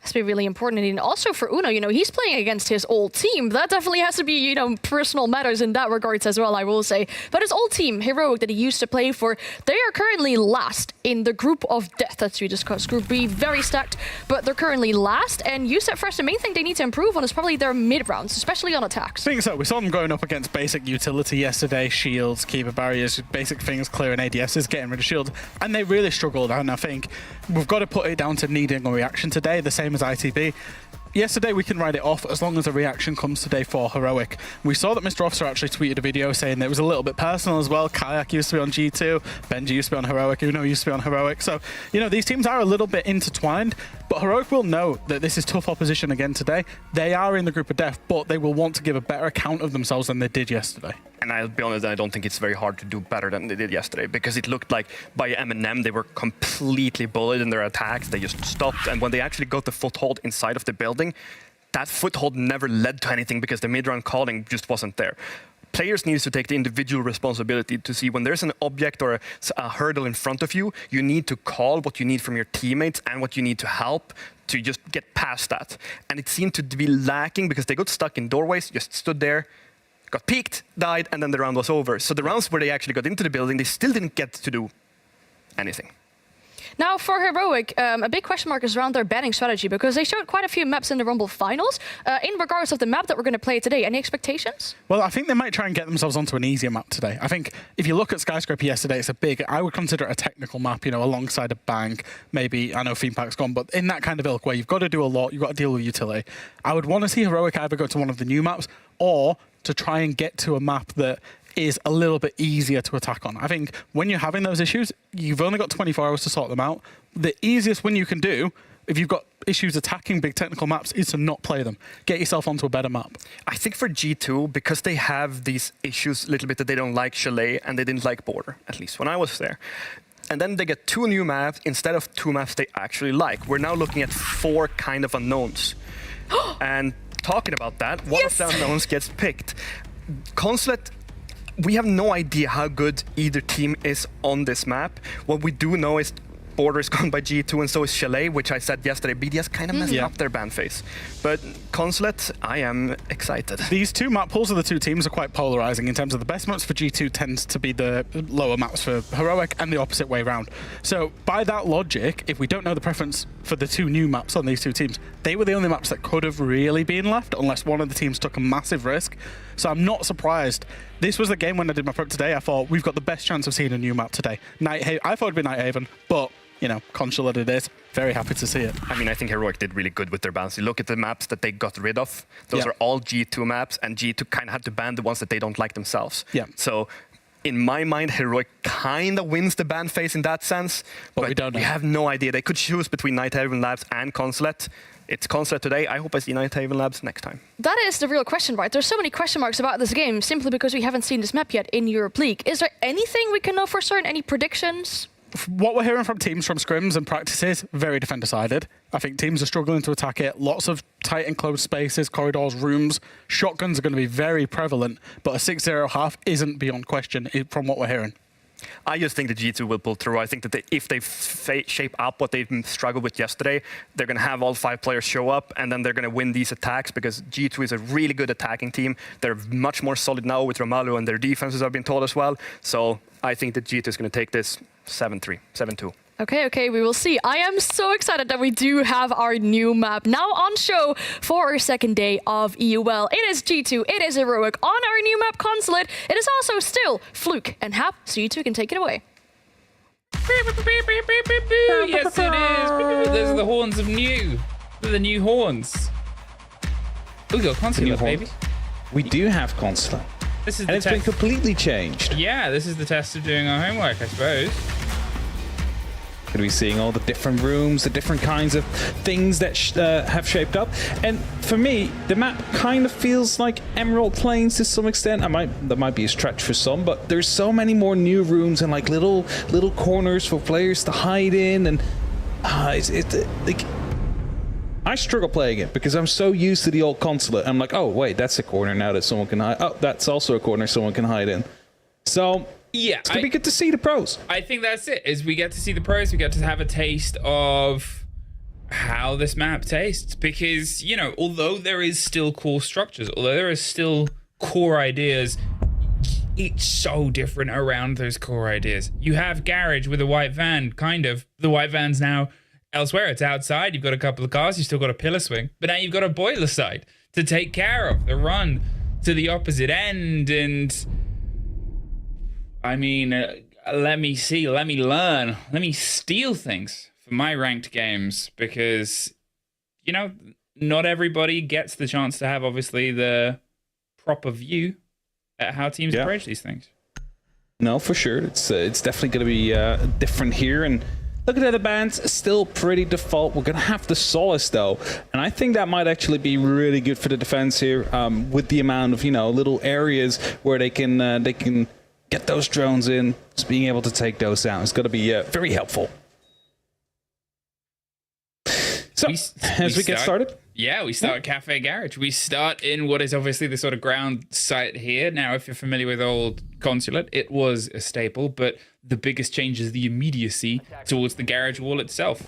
Has to be really important. And also for Uno, you know, he's playing against his old team. That definitely has to be, you know, personal matters in that regards as well, I will say. But his old team, Heroic, that he used to play for, they are currently last in the group of death, as we discussed. Group B, very stacked, but they're currently last. And you said, Fresh, the main thing they need to improve on is probably their mid-rounds, especially on attacks. I think so. We saw them going up against basic utility yesterday, shields, keeper barriers, basic things, clearing ADSs, getting rid of shields, and they really struggled. And I think we've got to put it down to needing a reaction today, the same as ITB. Yesterday we can write it off as long as a reaction comes today for Heroic. We saw that Mr. Officer actually tweeted a video saying that it was a little bit personal as well. Kayak used to be on G2, Benji used to be on Heroic, Uno used to be on Heroic. So, you know, these teams are a little bit intertwined, but Heroic will know that this is tough opposition again today. They are in the group of death, but they will want to give a better account of themselves than they did yesterday. And I'll be honest, I don't think it's very hard to do better than they did yesterday, because it looked like by M&M they were completely bullied in their attacks. They just stopped, and when they actually got the foothold inside of the building, that foothold never led to anything because the mid-round calling just wasn't there. Players need to take the individual responsibility to see when there's an object or a hurdle in front of you, you need to call what you need from your teammates and what you need to help to just get past that. And it seemed to be lacking because they got stuck in doorways, just stood there, got peeked, died, and then the round was over. So the rounds where they actually got into the building, they still didn't get to do anything. Now, for Heroic, a big question mark is around their banning strategy, because they showed quite a few maps in the Rumble finals. In regards of the map that we're going to play today, any expectations? Well, I think they might try and get themselves onto an easier map today. I think if you look at Skyscraper yesterday, it's a big, I would consider it a technical map, you know, alongside a bank. Maybe, I know Theme Park's gone, but in that kind of ilk where you've got to do a lot, you've got to deal with utility. I would want to see Heroic either go to one of the new maps or to try and get to a map that is a little bit easier to attack on. I think when you're having those issues, you've only got 24 hours to sort them out. The easiest win you can do, if you've got issues attacking big technical maps, is to not play them. Get yourself onto a better map. I think for G2, because they have these issues a little bit that they don't like Chalet and they didn't like Border, at least when I was there. And then they get 2 new maps instead of 2 maps they actually like. We're now looking at 4 kind of unknowns. And talking about that, one of the unknowns gets picked. Consulate, we have no idea how good either team is on this map. What we do know is Border is gone by G2 and so is Chalet, which I said yesterday. BDS kind of messed up their ban phase. But Consulate, I am excited. These two map pools of the two teams are quite polarizing in terms of the best maps for G2 tends to be the lower maps for Heroic and the opposite way around. So by that logic, if we don't know the preference for the two new maps on these two teams, they were the only maps that could have really been left unless one of the teams took a massive risk. So I'm not surprised. This was the game when I did my prep today. I thought we've got the best chance of seeing a new map today. I thought it'd be Nighthaven, but you know, Consulate it is. Very happy to see it. I mean, I think Heroic did really good with their bans. You look at the maps that they got rid of. Those are all G2 maps, and G2 kind of had to ban the ones that they don't like themselves. Yeah. So, in my mind, Heroic kind of wins the ban phase in that sense. But we don't know. We have no idea. They could choose between Nighthaven Labs and Consulate. It's Consulate today. I hope I see Nighthaven Labs next time. That is the real question, right? There's so many question marks about this game simply because we haven't seen this map yet in Europe League. Is there anything we can know for certain? Any predictions? What we're hearing from teams from scrims and practices, very defender-sided. I think teams are struggling to attack it. Lots of tight enclosed spaces, corridors, rooms. Shotguns are going to be very prevalent, but a 6-0 half isn't beyond question from what we're hearing. I just think the G2 will pull through. I think that if they shape up what they've struggled with yesterday, they're going to have all 5 players show up, and then they're going to win these attacks because G2 is a really good attacking team. They're much more solid now with Romalu, and their defenses have been told as well. So I think that G2 is going to take this 7-3, 7-2. Okay, we will see. I am so excited that we do have our new map now on show for our second day of EUL. It is G2, it is Heroic on our new map Consulate. It is also still Fluke and Hap, so you two can take it away. Yes, it is. Those are the horns of new. They're the new horns. We got Consulate, baby. We do have Consulate. This is and it's been completely changed. Yeah, this is the test of doing our homework, I suppose. Going to be seeing all the different rooms, the different kinds of things that have shaped up. And for me, the map kind of feels like Emerald Plains to some extent. That might be a stretch for some, but there's so many more new rooms and like little corners for players to hide in, and like I struggle playing it because I'm so used to the old Consulate. I'm like, oh wait, that's a corner now that someone can hide. Oh, that's also a corner someone can hide in. So yeah, it's gonna be good to see the pros. I think that's it. Is we get to see the pros. We get to have a taste of how this map tastes, because you know, although there is still core structures, although there is still core ideas, it's so different around those core ideas. You have Garage with a white van, kind of. The white van's now elsewhere. It's outside. You've got a couple of cars. You've still got a pillar swing, but now you've got a boiler side to take care of. The run to the opposite end, and I mean, let me see, let me learn, let me steal things for my ranked games, because, you know, not everybody gets the chance to have, obviously, the proper view at how teams approach these things. No, for sure. It's definitely going to be different here. And look at the other bands, still pretty default. We're going to have the Solace, though. And I think that might actually be really good for the defense here, with the amount of, you know, little areas where they can get those drones in, just being able to take those down. It's going to be very helpful. So, as we get started? Yeah, we start Cafe Garage. We start in what is obviously the sort of ground site here. Now, if you're familiar with old Consulate, it was a staple, but the biggest change is the immediacy towards the garage wall itself.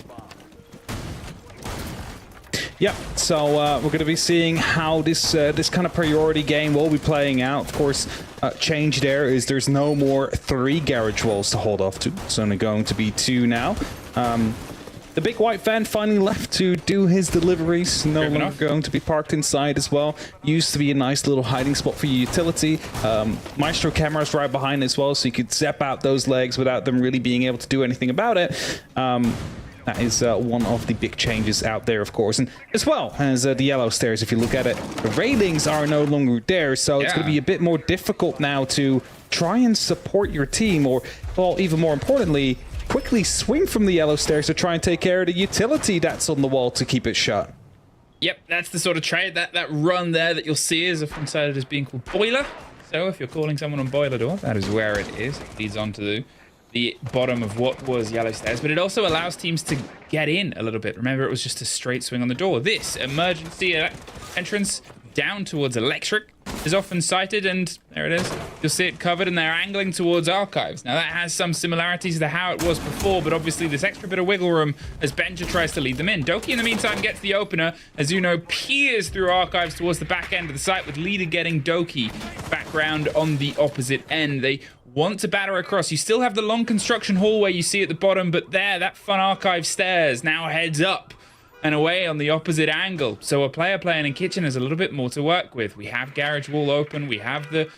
Yep, so we're going to be seeing how this kind of priority game will be playing out. Of course, change there is there's no more 3 garage walls to hold off to. It's only going to be 2 now. The big white van finally left to do his deliveries. No longer going to be parked inside as well. Used to be a nice little hiding spot for your utility. Maestro cameras right behind as well, so you could zap out those legs without them really being able to do anything about it. That is one of the big changes out there, of course. And as well as the yellow stairs, if you look at it, the railings are no longer there, so it's going to be a bit more difficult now to try and support your team, or, well, even more importantly, quickly swing from the yellow stairs to try and take care of the utility that's on the wall to keep it shut. Yep, that's the sort of trade. That run there that you'll see is often cited as being called Boiler. So if you're calling someone on Boiler Door, that is where it is. It leads on to the bottom of what was yellow stairs, but it also allows teams to get in a little bit. Remember, it was just a straight swing on the door. This emergency entrance down towards electric is often cited, and there it is. You'll see it covered, and they're angling towards Archives. Now, that has some similarities to how it was before, but obviously this extra bit of wiggle room as Benja tries to lead them in. Doki, in the meantime, gets the opener as Uno peers through Archives towards the back end of the site, with Leader getting Doki back round on the opposite end. They want to batter across. You still have the long construction hallway you see at the bottom, but there, that fun Archive stairs now heads up and away on the opposite angle. So a player playing in Kitchen has a little bit more to work with. We have Garage Wall open. We have the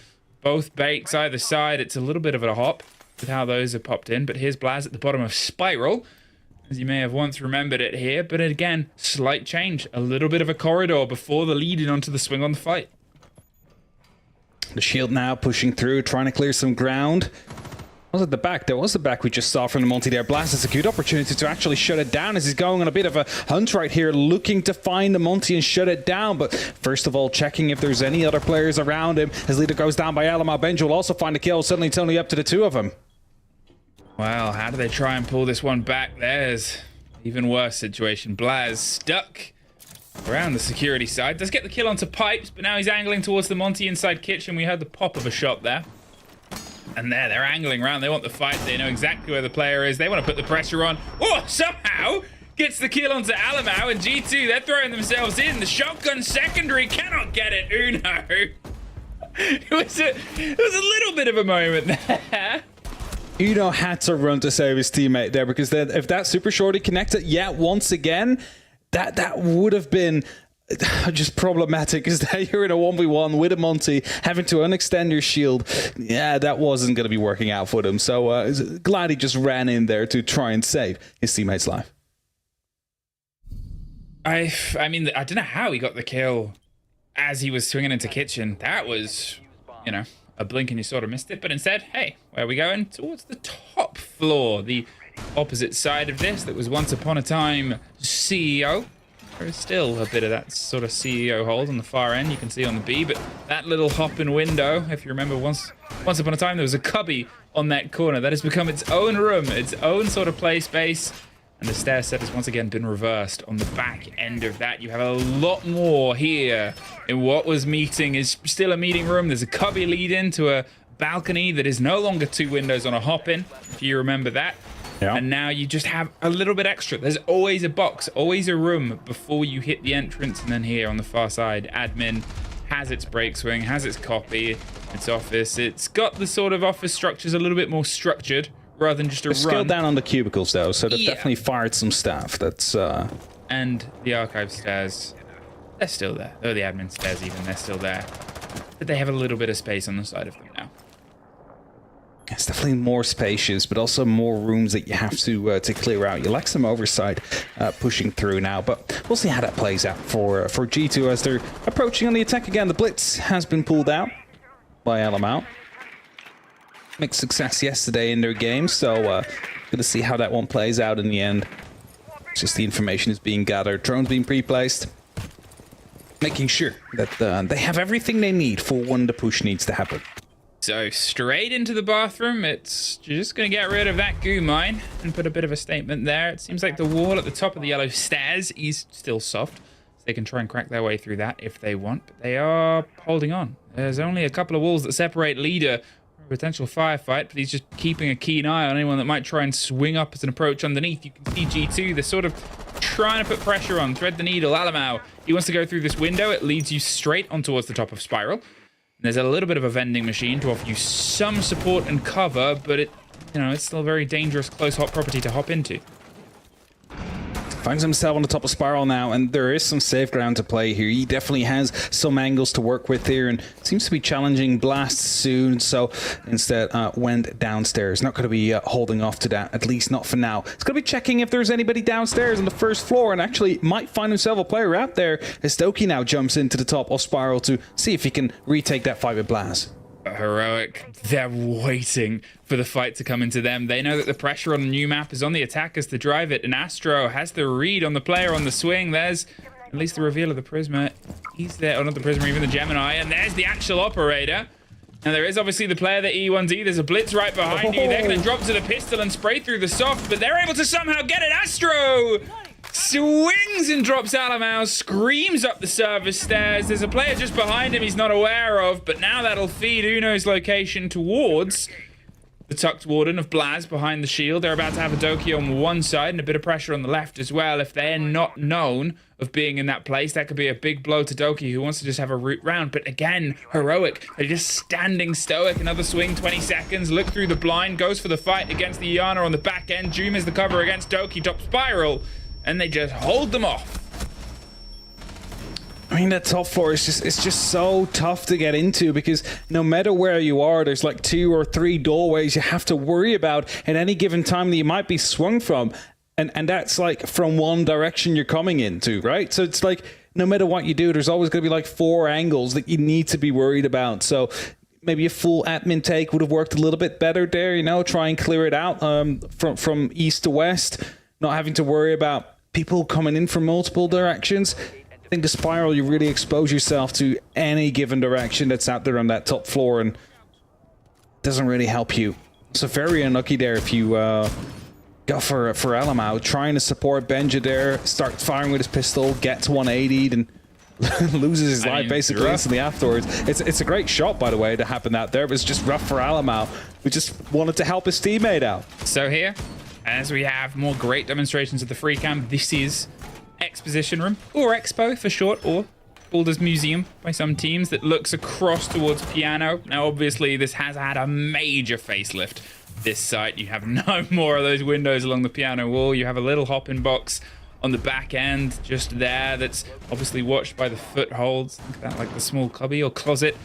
both baits either side. It's a little bit of a hop with how those are popped in. But here's Blaz at the bottom of Spiral, as you may have once remembered it here. But again, slight change. A little bit of a corridor before the lead in onto the swing on the fight. The shield now pushing through, trying to clear some ground. Was it the back? There was the back we just saw from the multi there. Blast has a good opportunity to actually shut it down as he's going on a bit of a hunt right here, looking to find the multi and shut it down. But first of all, checking if there's any other players around him. His leader goes down by Alamo. Benja will also find a kill. Suddenly it's only up to the two of them. Well, how do they try and pull this one back? There's even worse situation. Blaz stuck around the security side. Does get the kill onto Pipes, but now he's angling towards the Monty inside Kitchen. We heard the pop of a shot there. And there, they're angling around. They want the fight. They know exactly where the player is. They want to put the pressure on. Oh, somehow gets the kill onto Alamo, and G2, they're throwing themselves in. The shotgun secondary cannot get it. Uno. It was a little bit of a moment there. Uno had to run to save his teammate there, because then if that super shorty connected, once again, that would have been just problematic, is that you're in a 1v1 with a Monty, having to unextend your shield. Yeah, that wasn't going to be working out for them. So glad he just ran in there to try and save his teammate's life. I mean, I don't know how he got the kill as he was swinging into Kitchen. That was, you know, a blink and you sort of missed it. But instead, hey, where are we going? Towards the top floor, the opposite side of this that was once upon a time CEO. There is still a bit of that sort of CEO hold on the far end, you can see on the B, but that little hop-in window, if you remember, once upon a time there was a cubby on that corner. That has become its own room, its own sort of play space, and the stair set has once again been reversed on the back end of that. You have a lot more here in what was meeting is still a meeting room. There's a cubby lead into a balcony that is no longer two windows on a hop-in, if you remember that. Yeah. And now you just have a little bit extra. There's always a box, always a room before you hit the entrance. And then here on the far side, admin has its break swing, has its copy, its office. It's got the sort of office structures a little bit more structured rather than just a run. Scaled down on the cubicles though, so they've definitely fired some staff. That's And the archive stairs, they're still there. Though the admin stairs even, they're still there. But they have a little bit of space on the side of them now. It's definitely more spacious, but also more rooms that you have to clear out. You like some oversight pushing through now, but we'll see how that plays out for G2 as they're approaching on the attack again. The Blitz has been pulled out by Alamau. Mixed success yesterday in their game, so gonna see how that one plays out in the end. It's just the information is being gathered, drones being pre-placed, making sure that they have everything they need for when the push needs to happen. So straight into the bathroom. It's just going to get rid of that goo mine and put a bit of a statement there. It seems like the wall at the top of the yellow stairs is still soft. So they can try and crack their way through that if they want. But they are holding on. There's only a couple of walls that separate Leader from a potential firefight. But he's just keeping a keen eye on anyone that might try and swing up as an approach underneath. You can see G2. They're sort of trying to put pressure on. Thread the needle. Alamau. He wants to go through this window. It leads you straight on towards the top of Spiral. There's a little bit of a vending machine to offer you some support and cover, but it's still a very dangerous close hot property to hop into. Finds himself on the top of Spiral now, and there is some safe ground to play here. He definitely has some angles to work with here, and seems to be challenging Blast soon, so instead went downstairs. Not going to be holding off to that, at least not for now. It's going to be checking if there's anybody downstairs on the first floor, and actually might find himself a player out there as Doki now jumps into the top of Spiral to see if he can retake that fight with Blast. Heroic. They're waiting for the fight to come into them. They know that the pressure on the new map is on the attackers to drive it, and Astro has the read on the player on the swing. There's at least the reveal of the Prisma. He's there, or not the Prisma, even the Gemini, and there's the actual operator. And there is obviously the player, the E1D. There's a Blitz right behind you. They're going to drop to the pistol and spray through the soft, but they're able to somehow get it. Astro swings and drops Alamau, screams up the service stairs. There's a player just behind him he's not aware of, but now that'll feed Uno's location towards the tucked warden of Blaz behind the shield. They're about to have a Doki on one side and a bit of pressure on the left as well. If they're not known of being in that place, that could be a big blow to Doki, who wants to just have a root round. But again, Heroic, they're just standing stoic. Another swing, 20 seconds. Look through the blind, goes for the fight against the Iana on the back end. Doom is the cover against Doki, top spiral, and they just hold them off. I mean, that top floor is just so tough to get into, because no matter where you are, there's like 2 or 3 doorways you have to worry about at any given time that you might be swung from. And that's like from one direction you're coming into, right? So it's like no matter what you do, there's always going to be like 4 angles that you need to be worried about. So maybe a full admin take would have worked a little bit better there, you know, try and clear it out from east to west, not having to worry about people coming in from multiple directions. I think the spiral, you really expose yourself to any given direction that's out there on that top floor, and it doesn't really help you. So very unlucky there if you go for Alamau, trying to support Benja there, start firing with his pistol, gets 180'd and loses his life basically instantly afterwards. It's a great shot, by the way, to happen out there. It was just rough for Alamau, who just wanted to help his teammate out. So here, as we have more great demonstrations of the free cam, this is Exposition Room, or Expo for short, or called as Museum by some teams, that looks across towards Piano. Now obviously this has had a major facelift. This site, you have no more of those windows along the piano wall. You have a little hop-in box on the back end just there that's obviously watched by the footholds. Think of that like the small cubby or closet.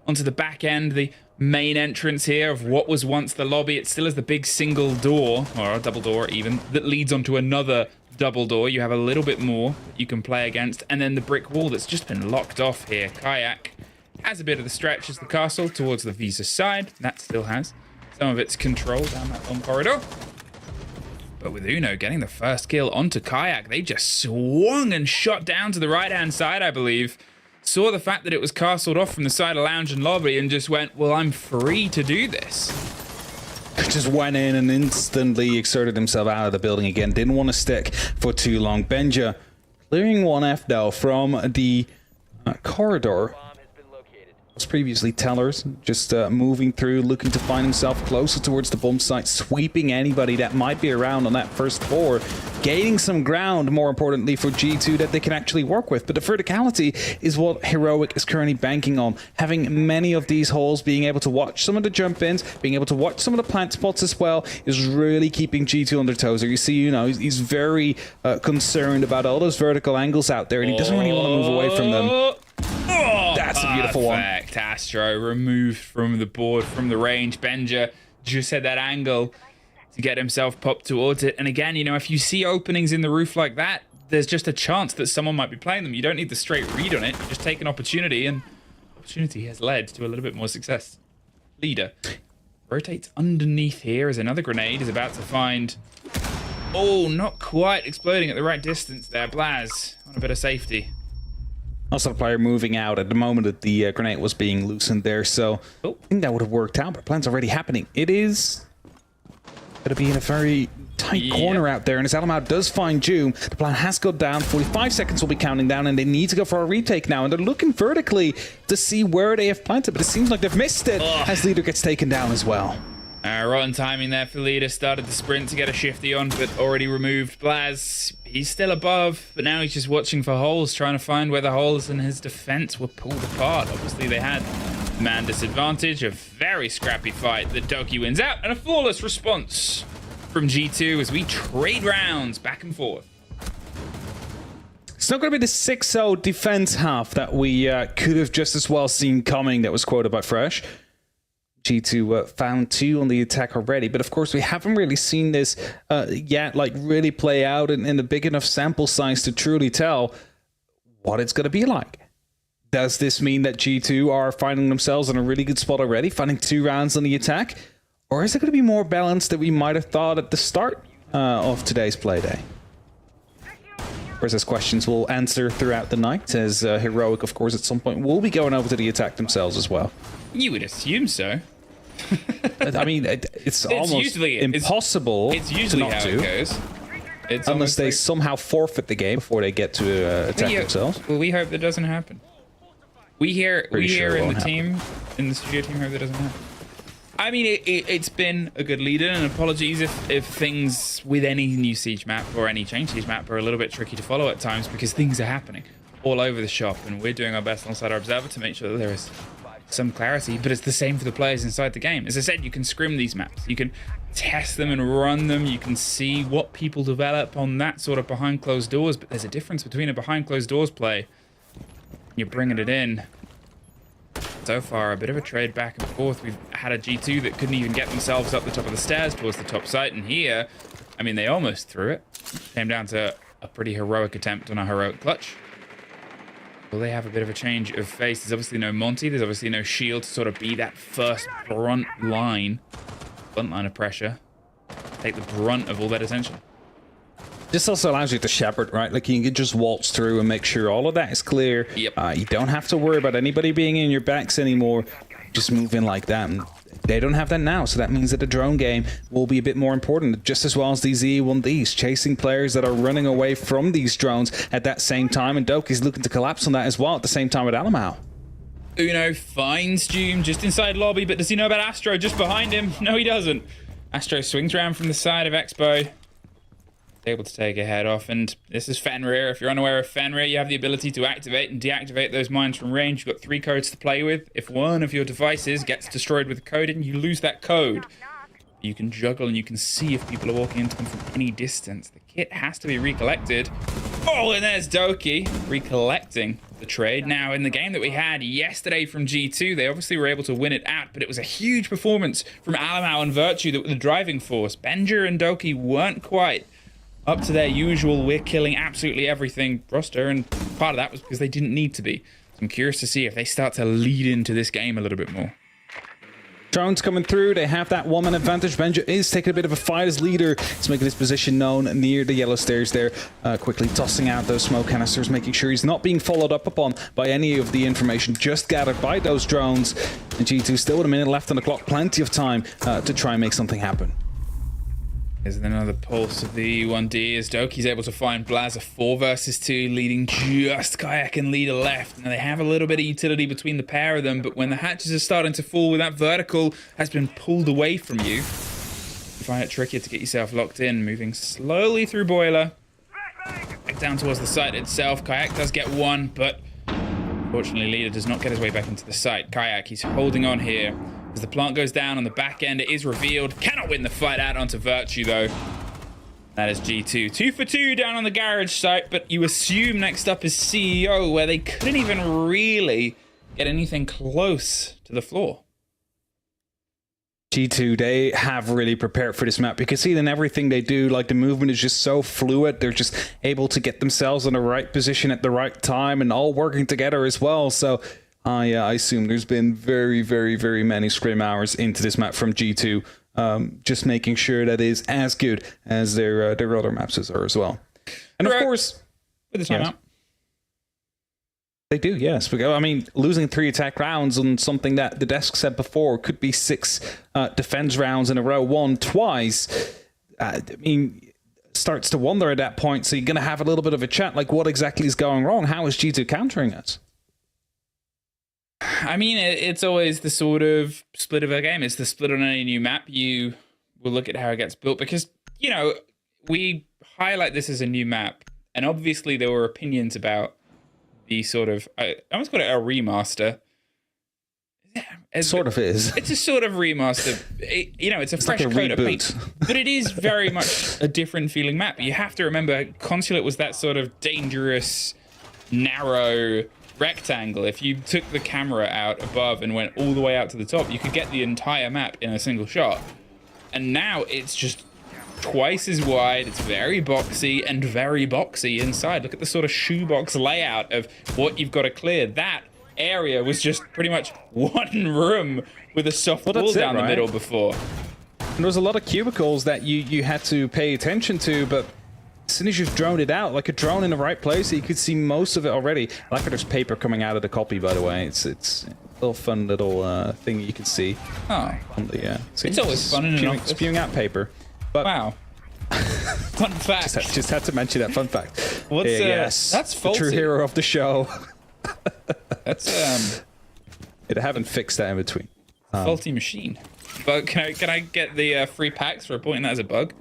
Onto the back end, the main entrance here of what was once the lobby. It still has the big single door, or a double door even, that leads onto another double door. You have a little bit more you can play against, and then the brick wall that's just been locked off here. Kayak has a bit of the stretch as the castle towards the Visa side. That still has some of its control down that long corridor. But with Uno getting the first kill onto Kayak, they just swung and shot down to the right-hand side, I believe. Saw the fact that it was castled off from the side of lounge and lobby and just went, well, I'm free to do this. Just went in and instantly exerted himself out of the building again. Didn't want to stick for too long. Benja clearing 1F though from the corridor. Was previously Tellers, just moving through, looking to find himself closer towards the bomb site, sweeping anybody that might be around on that first floor, gaining some ground, more importantly, for G2 that they can actually work with. But the verticality is what Heroic is currently banking on. Having many of these holes, being able to watch some of the jump ins, being able to watch some of the plant spots as well, is really keeping G2 on their toes. Or you see, you know, he's very concerned about all those vertical angles out there, and he doesn't really want to move away from them. That's a beautiful one. Perfect. Astro removed from the board, from the range. Benja just had that angle to get himself popped towards it. And again, you know, if you see openings in the roof like that, there's just a chance that someone might be playing them. You don't need the straight read on it. You just take an opportunity, and opportunity has led to a little bit more success. Leader rotates underneath here as another grenade is about to find... Oh, not quite exploding at the right distance there. Blaz on a bit of safety. Also, the player moving out at the moment that the grenade was being loosened there, so I think that would have worked out, but plan's already happening. It is going to be in a very tight corner out there, and as Alamau does find Doom, the plan has gone down. 45 seconds will be counting down, and they need to go for a retake now, and they're looking vertically to see where they have planted, but it seems like they've missed it as Leader gets taken down as well. Rotten timing there for Leader. Started the sprint to get a shifty on, but already removed. Blaz, he's still above, but now he's just watching for holes, trying to find where the holes in his defense were pulled apart. Obviously, they had man disadvantage, a very scrappy fight that Doki wins out, and a flawless response from G2 as we trade rounds back and forth. It's not going to be the 6-0 defense half that we could have just as well seen coming that was quoted by Fresh. G2 found 2 on the attack already, but of course we haven't really seen this yet, like really play out in a big enough sample size to truly tell what it's going to be like. Does this mean that G2 are finding themselves in a really good spot already, finding 2 rounds on the attack? Or is it going to be more balanced than we might have thought at the start of today's playday? Of course, those questions we'll answer throughout the night, as Heroic, of course, at some point will be going over to the attack themselves as well. You would assume so. I mean, it's almost impossible it's usually not how to. it goes. Unless they somehow forfeit the game before they get to attack themselves. Well, we hope that doesn't happen. We here in the happen. in the studio team hope that doesn't happen. I mean, it's been a good lead-in, and apologies if things with any new Siege map or any change Siege map are a little bit tricky to follow at times, because things are happening all over the shop, and we're doing our best alongside our observer to make sure that there is some clarity, but it's the same for the players inside the game. As I said, you can scrim these maps, you can test them and run them, you can see what people develop on that sort of behind closed doors, but there's a difference between a behind closed doors play and you're bringing it in. So far, a bit of a trade back and forth. We've had a G2 that couldn't even get themselves up the top of the stairs towards the top site, and here, I mean, they almost threw it. Came down to a pretty heroic attempt on a heroic clutch. Will they have a bit of a change of face? There's obviously no Monty, there's obviously no shield to sort of be that first front line of pressure. Take the brunt of all that attention. This also allows you to shepherd, right? Like, you can just waltz through and make sure all of that is clear. Yep. You don't have to worry about anybody being in your backs anymore. Just move in like that. And they don't have that now, so that means that the drone game will be a bit more important, just as well as these E1Ds, chasing players that are running away from these drones at that same time. And Doki's looking to collapse on that as well at the same time with Alamau. Uno finds Doom just inside lobby, but does he know about Astro just behind him? No, he doesn't. Astro swings around from the side of Expo. Able to take a head off, and this is Fenrir. If you're unaware of Fenrir, you have the ability to activate and deactivate those mines from range. You've got 3 codes to play with. If one of your devices gets destroyed with a code and you lose that code, you can juggle and you can see if people are walking into them from any distance. The kit has to be recollected. Oh, and there's Doki recollecting the trade. Now, in the game that we had yesterday from G2, they obviously were able to win it out, but it was a huge performance from Alamau and Virtue that were the driving force. Benjer and Doki weren't quite up to their usual, we're killing absolutely everything roster, and part of that was because they didn't need to be. So I'm curious to see if they start to lead into this game a little bit more. Drones coming through, they have that 1-man advantage. Benja is taking a bit of a fight as leader. He's making his position known near the yellow stairs there, quickly tossing out those smoke canisters, making sure he's not being followed up upon by any of the information just gathered by those drones. And G2 still with a minute left on the clock, plenty of time to try and make something happen. There's another pulse of the 1D as Doki's able to find Blaza 4 versus 2, leading just Kayak and Leader left. Now they have a little bit of utility between the pair of them, but when the hatches are starting to fall, when that vertical has been pulled away from you, you find it trickier to get yourself locked in. Moving slowly through Boiler, back down towards the site itself. Kayak does get one, but unfortunately Leader does not get his way back into the site. Kayak, he's holding on here. As the plant goes down on the back end, it is revealed. Cannot win the fight out onto Virtue, though. That is G2. 2 for 2 down on the garage site, but you assume next up is CEO, where they couldn't even really get anything close to the floor. G2, they have really prepared for this map. You can see that in everything they do, like the movement is just so fluid. They're just able to get themselves in the right position at the right time and all working together as well. So I assume there's been very, very, very many scrim hours into this map from G2, just making sure that it is as good as their other maps are as well. And of course, with the timeout. Yes, they do, yes. I mean, losing 3 attack rounds on something that the desk said before could be 6 defense rounds in a row, won twice. I mean, starts to wonder at that point. So you're going to have a little bit of a chat, like what exactly is going wrong? How is G2 countering us? I mean, it's always the sort of split of a game. It's the split on any new map. You will look at how it gets built because, you know, we highlight this as a new map. And obviously there were opinions about the sort of, I almost call it a remaster. It sort of is. It's a sort of remaster. You know, it's a fresh like coat of paint. But it is very much a different feeling map. You have to remember, Consulate was that sort of dangerous, narrow rectangle. If you took the camera out above and went all the way out to the top, you could get the entire map in a single shot. And now it's just twice as wide. It's very boxy and very boxy inside. Look at the sort of shoebox layout of what you've got to clear. That area was just pretty much one room with a soft wall down the middle before. And there was a lot of cubicles that you had to pay attention to, but as soon as you've droned it out, like a drone in the right place, you could see most of it already. I like how there's paper coming out of the copy, by the way. It's a little fun little thing you can see. Oh. Yeah. It's always fun in an office. Spewing out paper. But wow. Fun fact. Just had to mention that fun fact. What's yes, that's the faulty. true hero of the show. That's They haven't fixed that in between. faulty machine. But can I get the free packs for reporting that as a bug?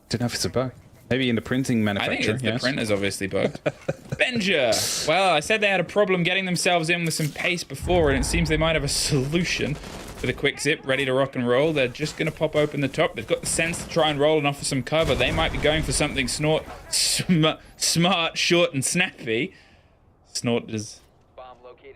Don't know if it's a bug. Maybe in the printing I manufacturer. think the printer's obviously bugged. Benja! Well, I said they had a problem getting themselves in with some pace before, and it seems they might have a solution with a quick zip, ready to rock and roll. They're just going to pop open the top. They've got the sense to try and roll and offer some cover. They might be going for something smart, short, and snappy. Snort is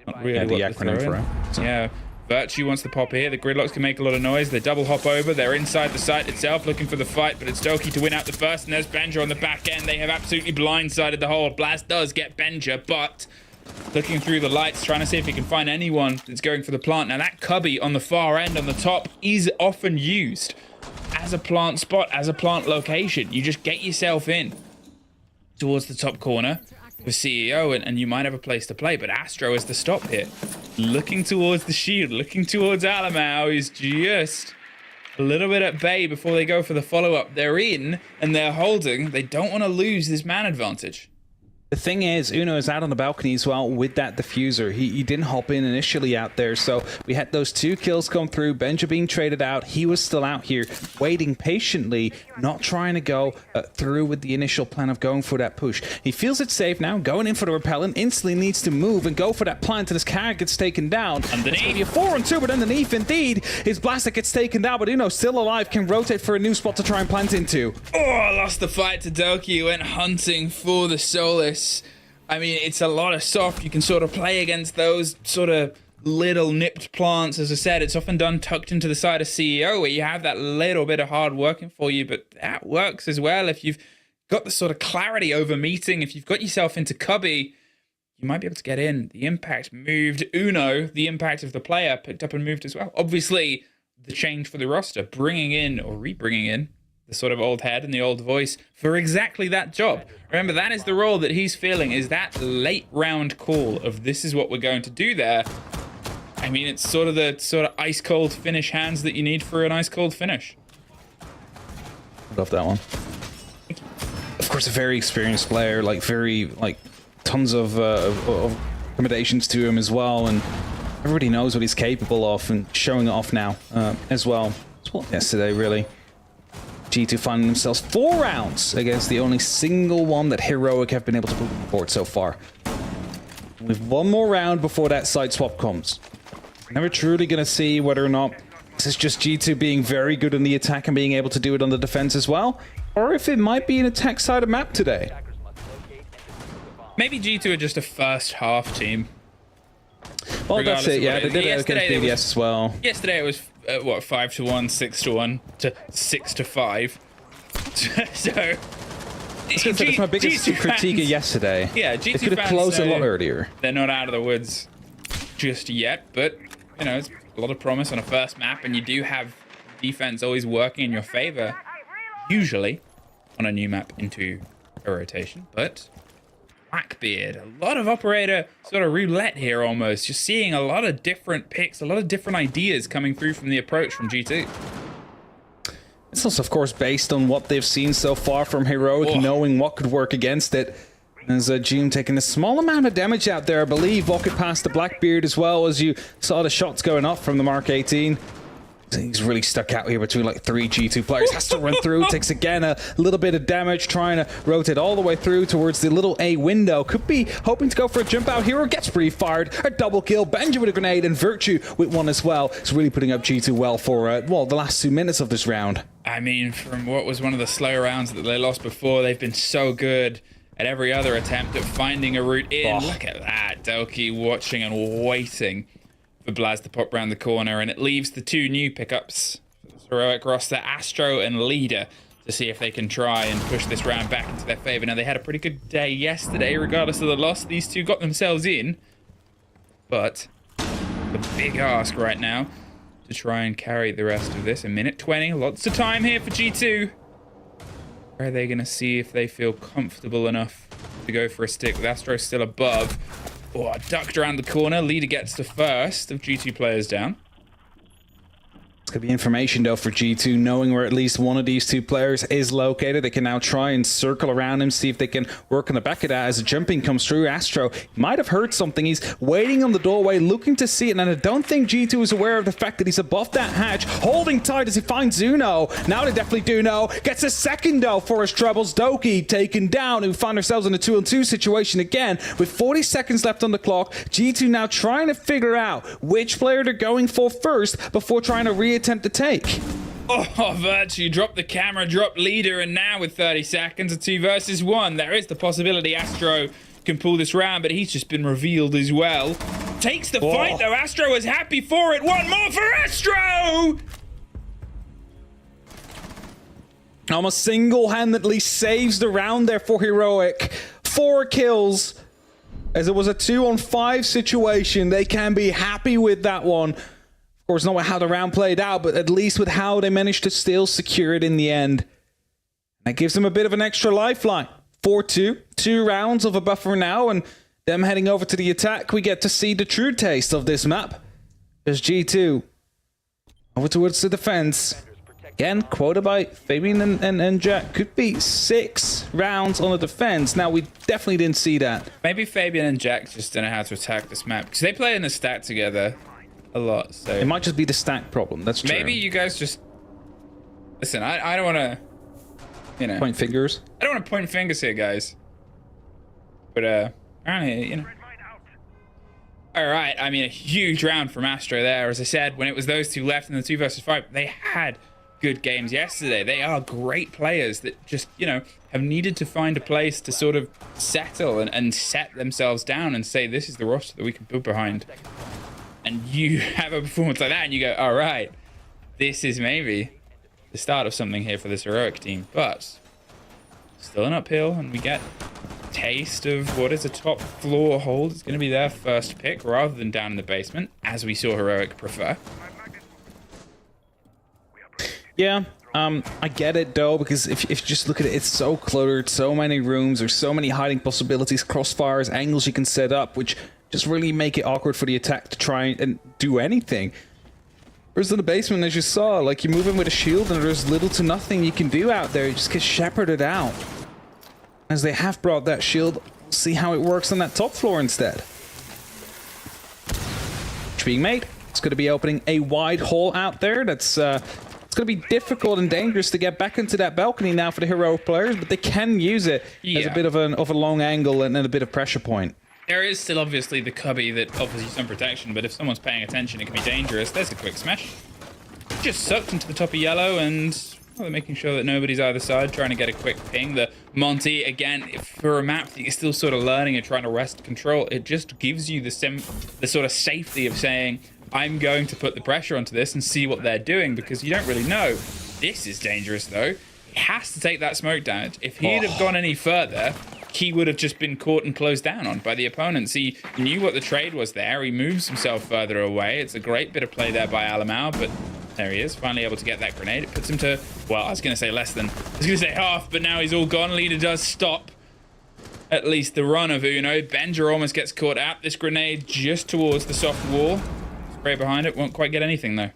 not really the what acronym for it. So. Yeah. Virtue wants to pop here. The Gridlocks can make a lot of noise. They double hop over. They're inside the site itself looking for the fight, but it's Doki to win out the first, and there's Benja on the back end. They have absolutely blindsided the hole. Blast does get Benja, but looking through the lights, trying to see if he can find anyone that's going for the plant. Now, that cubby on the far end on the top is often used as a plant spot, as a plant location. You just get yourself in towards the top corner with CEO, and you might have a place to play, but Astro is the stop here. Looking towards the shield, looking towards Alamau, who's just a little bit at bay before they go for the follow-up. They're in, and they're holding. They don't want to lose this man advantage. The thing is, Uno is out on the balcony as well with that diffuser. He didn't hop in initially out there, so we had those 2 kills come through. Benja being traded out. He was still out here waiting patiently, not trying to go through with the initial plan of going for that push. He feels it's safe now, going in for the repellent, instantly needs to move and go for that plant, and his carrot gets taken down. Underneath. Maybe a 4-on-2, but underneath, indeed, his blaster gets taken down, but Uno still alive, can rotate for a new spot to try and plant into. Oh, lost the fight to Doki, went hunting for the Solus. I mean, it's a lot of soft. You can sort of play against those sort of little nipped plants. As I said, it's often done tucked into the side of CEO where you have that little bit of hard working for you, but that works as well. If you've got the sort of clarity over meeting, if you've got yourself into cubby, you might be able to get in. The impact moved. Uno, the impact of the player, picked up and moved as well. Obviously, the change for the roster, bringing in or re-bringing in the sort of old head and the old voice for exactly that job. Remember, that is the role that he's feeling, is that late round call of this is what we're going to do there. I mean, it's sort of the ice cold finish hands that you need for an ice cold finish. Love that one. Of course, a very experienced player, tons of accommodations to him as well, and everybody knows what he's capable of and showing it off now as well. It's what yesterday, really. G2 finding themselves 4 rounds against the only single one that Heroic have been able to put on board so far. With 1 more round before that side swap comes. Never truly going to see whether or not this is just G2 being very good in the attack and being able to do it on the defense as well, or if it might be an attack side of map today. Maybe G2 are just a first half team. Well, that's it, yeah. They did it against BDS as well. Yesterday it was, 5-1, 6-1, to 6-5. So... That's my biggest critique of yesterday. Yeah, G2 they could have closed a lot earlier. They're not out of the woods just yet, but, you know, it's a lot of promise on a first map, and you do have defense always working in your favor, usually, on a new map into a rotation, but... Blackbeard, a lot of operator sort of roulette here almost. Just seeing a lot of different picks, a lot of different ideas coming through from the approach from G2. It's also, of course, based on what they've seen so far from Heroic, knowing what could work against it. As June taking a small amount of damage out there, I believe, walking past the Blackbeard as well, as you saw the shots going off from the Mark 18. He's really stuck out here between like 3 G2 players. Has to run through, takes again a little bit of damage, trying to rotate all the way through towards the little A window. Could be hoping to go for a jump out. Hero gets pre-fired, a double kill. Benja with a grenade and Virtue with one as well. It's really putting up G2 well for, the last 2 minutes of this round. I mean, from what was one of the slow rounds that they lost before, they've been so good at every other attempt at finding a route in. Look at that, Doki watching and waiting for Blaz to pop around the corner, and it leaves the 2 new pickups for the Heroic roster, Astro and Leader, to see if they can try and push this round back into their favor. Now, they had a pretty good day yesterday, regardless of the loss. These 2 got themselves in, but the big ask right now to try and carry the rest of this. A minute 20, lots of time here for G2. Where are they going to see if they feel comfortable enough to go for a stick with Astro still above? Oh, ducked around the corner. Leader gets the first of G2 players down. It's going to be information, though, for G2, knowing where at least one of these two players is located. They can now try and circle around him, see if they can work on the back of that. As a jumping comes through, Astro might have heard something. He's waiting on the doorway, looking to see it, and I don't think G2 is aware of the fact that he's above that hatch, holding tight as he finds Uno. Now they definitely do know. Gets a second, though, for his troubles. Doki taken down, who find ourselves in a 2-on-2 situation again. With 40 seconds left on the clock, G2 now trying to figure out which player they're going for first before trying to attempt to take. Oh, Virtue dropped the camera, dropped leader, and now with 30 seconds, a 2 versus 1. There is the possibility Astro can pull this round, but he's just been revealed as well. Takes the fight, though. Astro is happy for it. One more for Astro! Almost single-handedly saves the round there for Heroic. 4 kills. As it was a 2-on-5 situation, they can be happy with that one. Of course, not how the round played out, but at least with how they managed to still secure it in the end. That gives them a bit of an extra lifeline. 4-2, 2 rounds of a buffer now, and them heading over to the attack, we get to see the true taste of this map. There's G2 over towards the defense. Again, quoted by Fabian and Jack. Could be 6 rounds on the defense. Now, we definitely didn't see that. Maybe Fabian and Jack just don't know how to attack this map, because they play in the stack together a lot, so it might just be the stack problem. That's true. Maybe you guys just listen. I don't want to, you know, point fingers. I don't want to point fingers here, guys. But apparently, you know. All right. I mean, a huge round from Astro there. As I said, when it was those two left in the 2 versus 5, they had good games yesterday. They are great players that just, you know, have needed to find a place to sort of settle and set themselves down and say, this is the roster that we can put behind. And you have a performance like that and you go, all right, this is maybe the start of something here for this Heroic team. But still an uphill, and we get a taste of what is a top floor hold. It's going to be their first pick rather than down in the basement, as we saw Heroic prefer. Yeah, I get it, though, because if you just look at it, it's so cluttered, so many rooms, there's so many hiding possibilities, crossfires, angles you can set up, which just really make it awkward for the attack to try and do anything. Whereas in the basement, as you saw, like, you move in with a shield and there's little to nothing you can do out there. You just get shepherded out. As they have brought that shield, we'll see how it works on that top floor instead. It's being made. It's going to be opening a wide hole out there. That's it's going to be difficult and dangerous to get back into that balcony now for the Heroic players, but they can use it as a bit of a long angle and a bit of pressure point. There is still obviously the cubby that offers you some protection, but if someone's paying attention, it can be dangerous. There's a quick smash. Just sucked into the top of yellow, and well, they're making sure that nobody's either side, trying to get a quick ping. The Monty, again, for a map that you're still sort of learning and trying to wrest control, it just gives you the sort of safety of saying, I'm going to put the pressure onto this and see what they're doing, because you don't really know. This is dangerous, though. He has to take that smoke damage. If he'd have gone any further, he would have just been caught and closed down on by the opponents. He knew what the trade was there. He moves himself further away. It's a great bit of play there by Alamau, but there he is, finally able to get that grenade. It puts him to, well, I was going to say less than, I was going to say half, but now he's all gone. Leader does stop at least the run of Uno. Benja almost gets caught out. This grenade just towards the soft wall. Spray behind it, won't quite get anything though.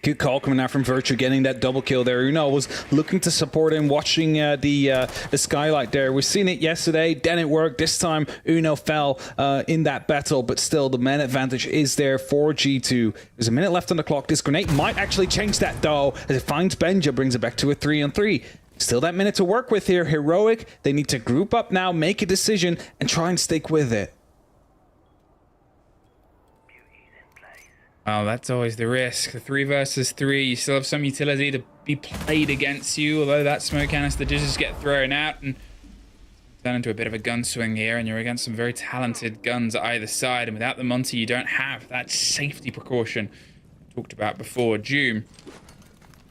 Good call coming out from Virtue, getting that double kill there. Uno was looking to support him, watching the skylight there. We've seen it yesterday, didn't work. This time, Uno fell in that battle, but still, the man advantage is there for G2. There's a minute left on the clock. This grenade might actually change that, though, as it finds Benja, brings it back to a 3-on-3. Still that minute to work with here. Heroic, they need to group up now, make a decision, and try and stick with it. Oh, that's always the risk. The 3 versus 3, you still have some utility to be played against you, although that smoke canister does just get thrown out and turn into a bit of a gun swing here, and you're against some very talented guns either side, and without the Monty, you don't have that safety precaution I talked about before. Doom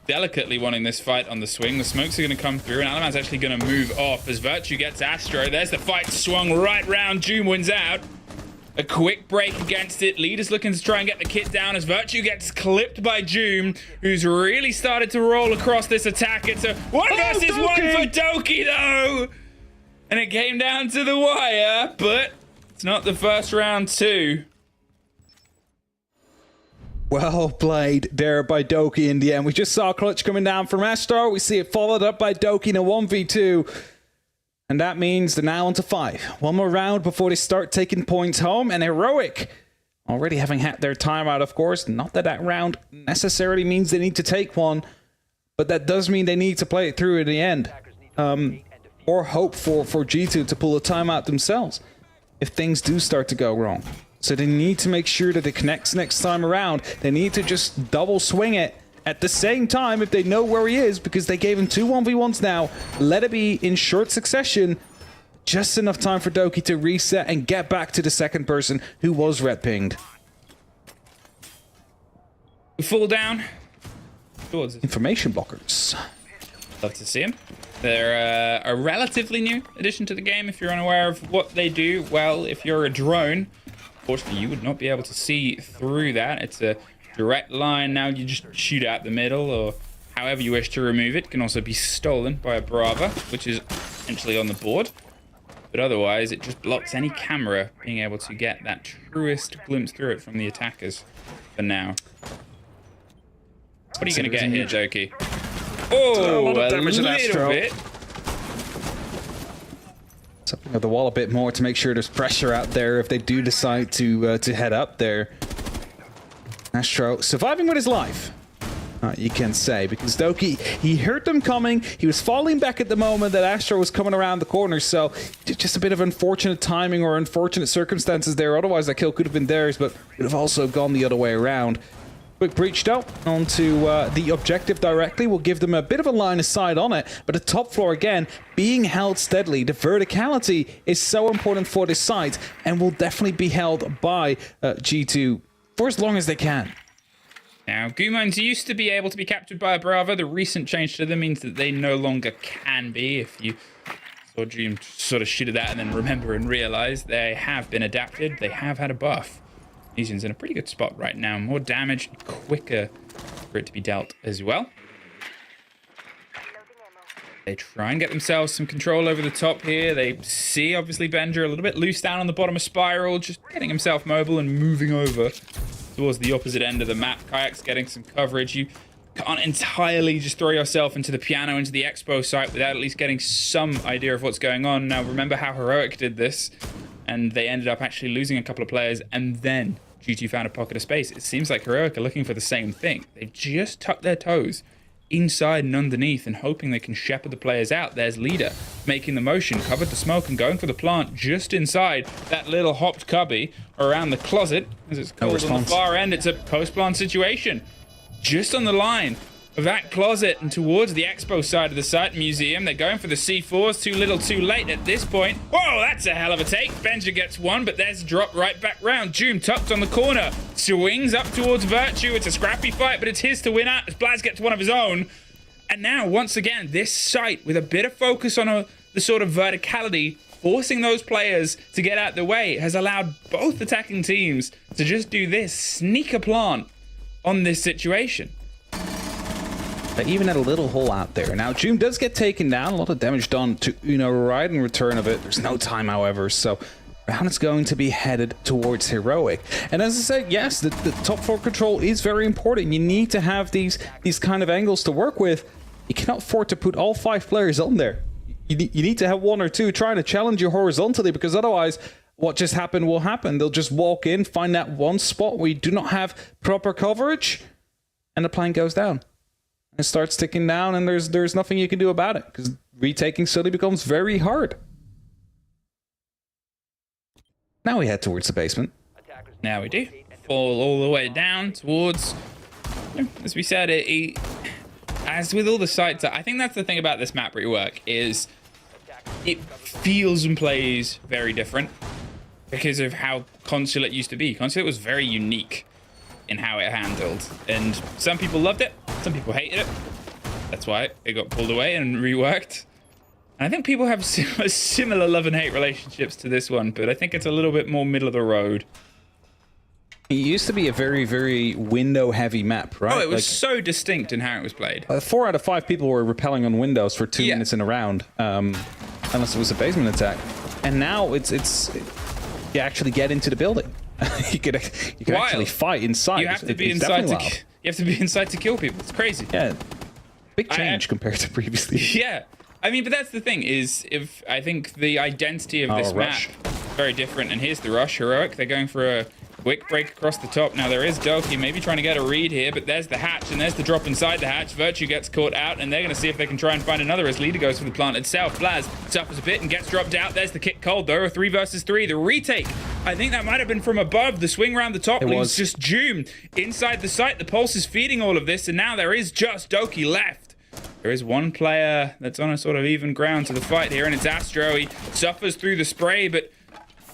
delicately wanting this fight on the swing. The smokes are going to come through, and Alaman's actually going to move off as Virtue gets Astro. There's the fight swung right round. Doom wins out. A quick break against it. Leader's looking to try and get the kit down as Virtue gets clipped by Doom, who's really started to roll across this attack. It's a 1 versus 1 for Doki, though. And it came down to the wire, but it's not the first round 2. Well played there by Doki in the end. We just saw a clutch coming down from Astro. We see it followed up by Doki in a 1v2. And that means they're now on to 5. One more round before they start taking points home. And Heroic, already having had their timeout, of course. Not that that round necessarily means they need to take one, but that does mean they need to play it through in the end. Or hope for G2 to pull a timeout themselves if things do start to go wrong. So they need to make sure that it connects next time around. They need to just double swing it at the same time if they know where he is, because they gave him 2 1v1s now. Let it be in short succession. Just enough time for Doki to reset and get back to the second person who was red pinged. We fall down towards information blockers. Love to see them. They're a relatively new addition to the game. If you're unaware of what they do, well, if you're a drone, unfortunately, you would not be able to see through that. It's a direct line. Now you just shoot out the middle, or however you wish to remove it. It can also be stolen by a Brava, which is essentially on the board. But otherwise, it just blocks any camera being able to get that truest glimpse through it from the attackers for now. What are you going to get here, Doki? Oh, a lot of damage to Astro. Bit. Something of the wall a bit more to make sure there's pressure out there if they do decide to head up there. Astro surviving with his life, you can say, because Doki, he heard them coming. He was falling back at the moment that Astro was coming around the corner, so just a bit of unfortunate timing or unfortunate circumstances there. Otherwise, that kill could have been theirs, but would have also gone the other way around. Quick breach though onto the objective directly will give them a bit of a line of sight on it, but the top floor again being held steadily. The verticality is so important for this site and will definitely be held by G2 for as long as they can. Now, Gumons used to be able to be captured by a Brava. The recent change to them means that they no longer can be. If you saw Dream sort of shoot at that and then remember and realize, they have been adapted. They have had a buff. Elysian's in a pretty good spot right now. More damage, quicker for it to be dealt as well. They try and get themselves some control over the top here. They see, obviously, Benja a little bit loose down on the bottom of Spiral, just getting himself mobile and moving over towards the opposite end of the map. Kayak's getting some coverage. You can't entirely just throw yourself into the piano, into the expo site without at least getting some idea of what's going on. Now, remember how Heroic did this, and they ended up actually losing a couple of players, and then G2 found a pocket of space. It seems like Heroic are looking for the same thing. They've just tucked their toes inside and underneath and hoping they can shepherd the players out. There's Leader making the motion, covered the smoke and going for the plant just inside that little hopped cubby around the closet, as it's called on the far end. It's a post-plant situation just on the line of that closet and towards the expo side of the site museum. They're going for the C4s. Too little too late at this point. Whoa, that's a hell of a take. Benja gets one, but there's a drop right back round. Doom tucked on the corner, swings up towards Virtue. It's a scrappy fight, but it's his to win out as Blaz gets one of his own. And now, once again, this site with a bit of focus on the sort of verticality, forcing those players to get out the way, has allowed both attacking teams to just do this, sneak a plant on this situation. They even had a little hole out there. Now, Joom does get taken down. A lot of damage done to Uno right in return of it. There's no time, however, so round is going to be headed towards Heroic. And as I said, yes, the top floor control is very important. You need to have these kind of angles to work with. You cannot afford to put all 5 players on there. You need to have 1 or 2 trying to challenge you horizontally, because otherwise what just happened will happen. They'll just walk in, find that one spot where you do not have proper coverage, and the plane goes down. It starts ticking down, and there's nothing you can do about it, because retaking suddenly becomes very hard. Now we head towards the basement. Now we do. Fall all the way down towards, as we said, as with all the sites, I think that's the thing about this map rework, is it feels and plays very different because of how Consulate used to be. Consulate was very unique in how it handled, and some people loved it, some people hated it. That's why it got pulled away and reworked. And I think people have similar love and hate relationships to this one, but I think it's a little bit more middle of the road. It used to be a very, very window-heavy map, right? Oh, it was so distinct in how it was played. 4 out of 5 people were repelling on windows for 2 minutes in a round, unless it was a basement attack. And now it's you actually get into the building. you could actually fight inside. You have to be It's inside definitely to loud. you have to be inside to kill people. It's crazy. Yeah, big change compared to previously. Yeah, I mean, but that's the thing is, if I think the identity of this map Rush. is very different. And here's the Rush Heroic. They're going for a quick break across the top. Now there is Doki maybe trying to get a read here, but there's the hatch and there's the drop inside the hatch. Virtue gets caught out and they're going to see if they can try and find another as Leader goes for the plant itself. Blaz suffers a bit and gets dropped out. There's the kick cold though, a 3 versus 3. The retake, I think that might have been from above. The swing around the top leaves just Doom inside the site. The Pulse is feeding all of this and now there is just Doki left. There is one player that's on a sort of even ground to the fight here and it's Astro. He suffers through the spray, but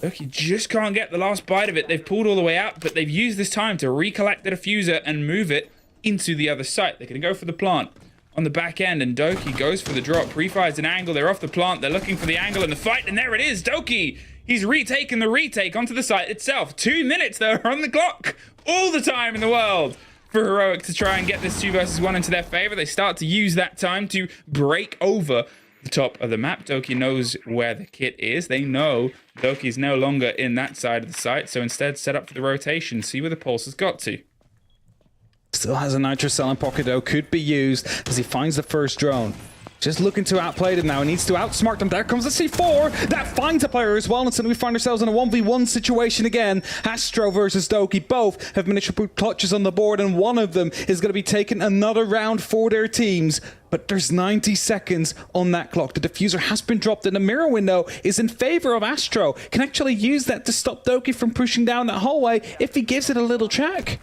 Doki just can't get the last bite of it. They've pulled all the way out, but they've used this time to recollect the diffuser and move it into the other site. They're going to go for the plant on the back end, and Doki goes for the drop. Pre-fires an angle. They're off the plant. They're looking for the angle in the fight, and there it is. Doki, he's retaken the retake onto the site itself. 2 minutes, though, on the clock. All the time in the world for Heroic to try and get this 2 versus 1 into their favor. They start to use that time to break over the top of the map. Doki knows where the kit is. They know Doki's no longer in that side of the site, so instead set up for the rotation, see where the Pulse has got to. Still has a Nitro Cell in pocket though, could be used as he finds the first drone. Just looking to outplay them now. He needs to outsmart them. There comes the C4. That finds a player as well. And suddenly we find ourselves in a 1v1 situation again. Astro versus Doki. Both have managed to put clutches on the board. And one of them is going to be taking another round for their teams. But there's 90 seconds on that clock. The diffuser has been dropped and the mirror window is in favor of Astro. Can actually use that to stop Doki from pushing down that hallway if he gives it a little check.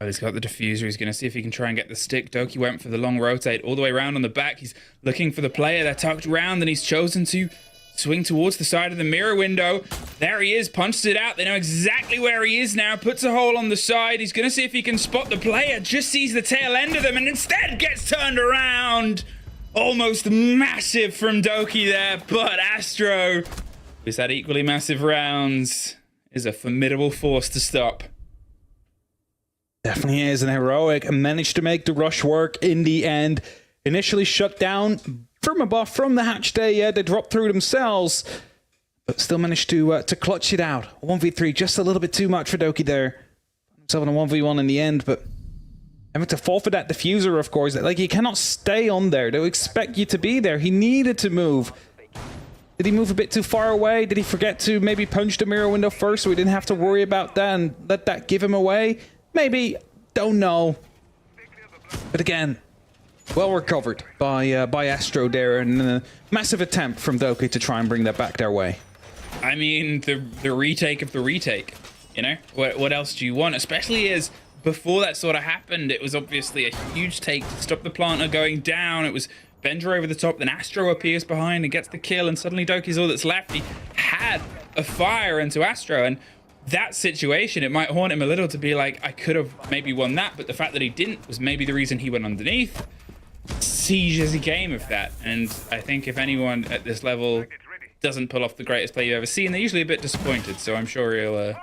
Oh, he's got the diffuser. He's going to see if he can try and get the stick. Doki went for the long rotate all the way around on the back. He's looking for the player. They're tucked around, and he's chosen to swing towards the side of the mirror window. There he is, punched it out. They know exactly where he is now. Puts a hole on the side. He's going to see if he can spot the player. Just sees the tail end of them, and instead gets turned around. Almost massive from Doki there, but Astro, who's had equally massive rounds, is a formidable force to stop. Definitely is an Heroic and managed to make the rush work in the end. Initially shut down from above, from the hatch there. They dropped through themselves, but still managed to clutch it out. 1v3, just a little bit too much for Doki there. Himself in a 1v1 in the end, but having to fall for that diffuser, of course. Like, you cannot stay on there. They'll expect you to be there. He needed to move. Did he move a bit too far away? Did he forget to maybe punch the mirror window first so we didn't have to worry about that and let that give him away? Maybe, don't know. But again, well recovered by Astro there, and a massive attempt from Doki to try and bring that back their way. I mean, the retake of the retake, you know? What else do you want? Especially as before that sort of happened, it was obviously a huge take to stop the planter going down. It was Bender over the top, then Astro appears behind and gets the kill, and suddenly Doki's all that's left. He had a fire into Astro, and that situation, it might haunt him a little to be like, I could have maybe won that, but the fact that he didn't was maybe the reason he went underneath. Siege is a game of that, and I think if anyone at this level doesn't pull off the greatest play you've ever seen, they're usually a bit disappointed, so I'm sure he'll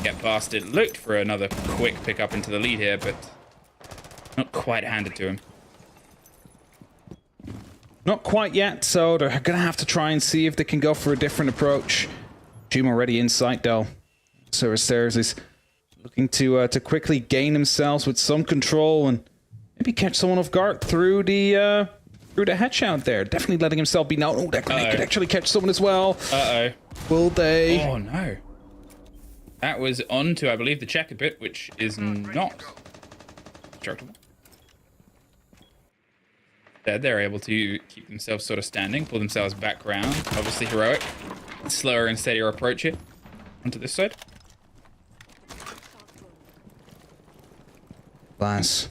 get past it. Looked for another quick pick up into the lead here, but not quite handed to him. Not quite yet, so they're going to have to try and see if they can go for a different approach. Jim already in sight, though. Server Stairs is looking to quickly gain themselves with some control and maybe catch someone off guard through the hatch out there. Definitely letting himself be known. Oh, that grenade could actually catch someone as well. Uh-oh. Will they? Oh, no. That was onto, I believe, the checkered bit, which is not destructible. They're able to keep themselves sort of standing, pull themselves back round. Obviously Heroic. Slower and steadier approach here onto this side. Glass.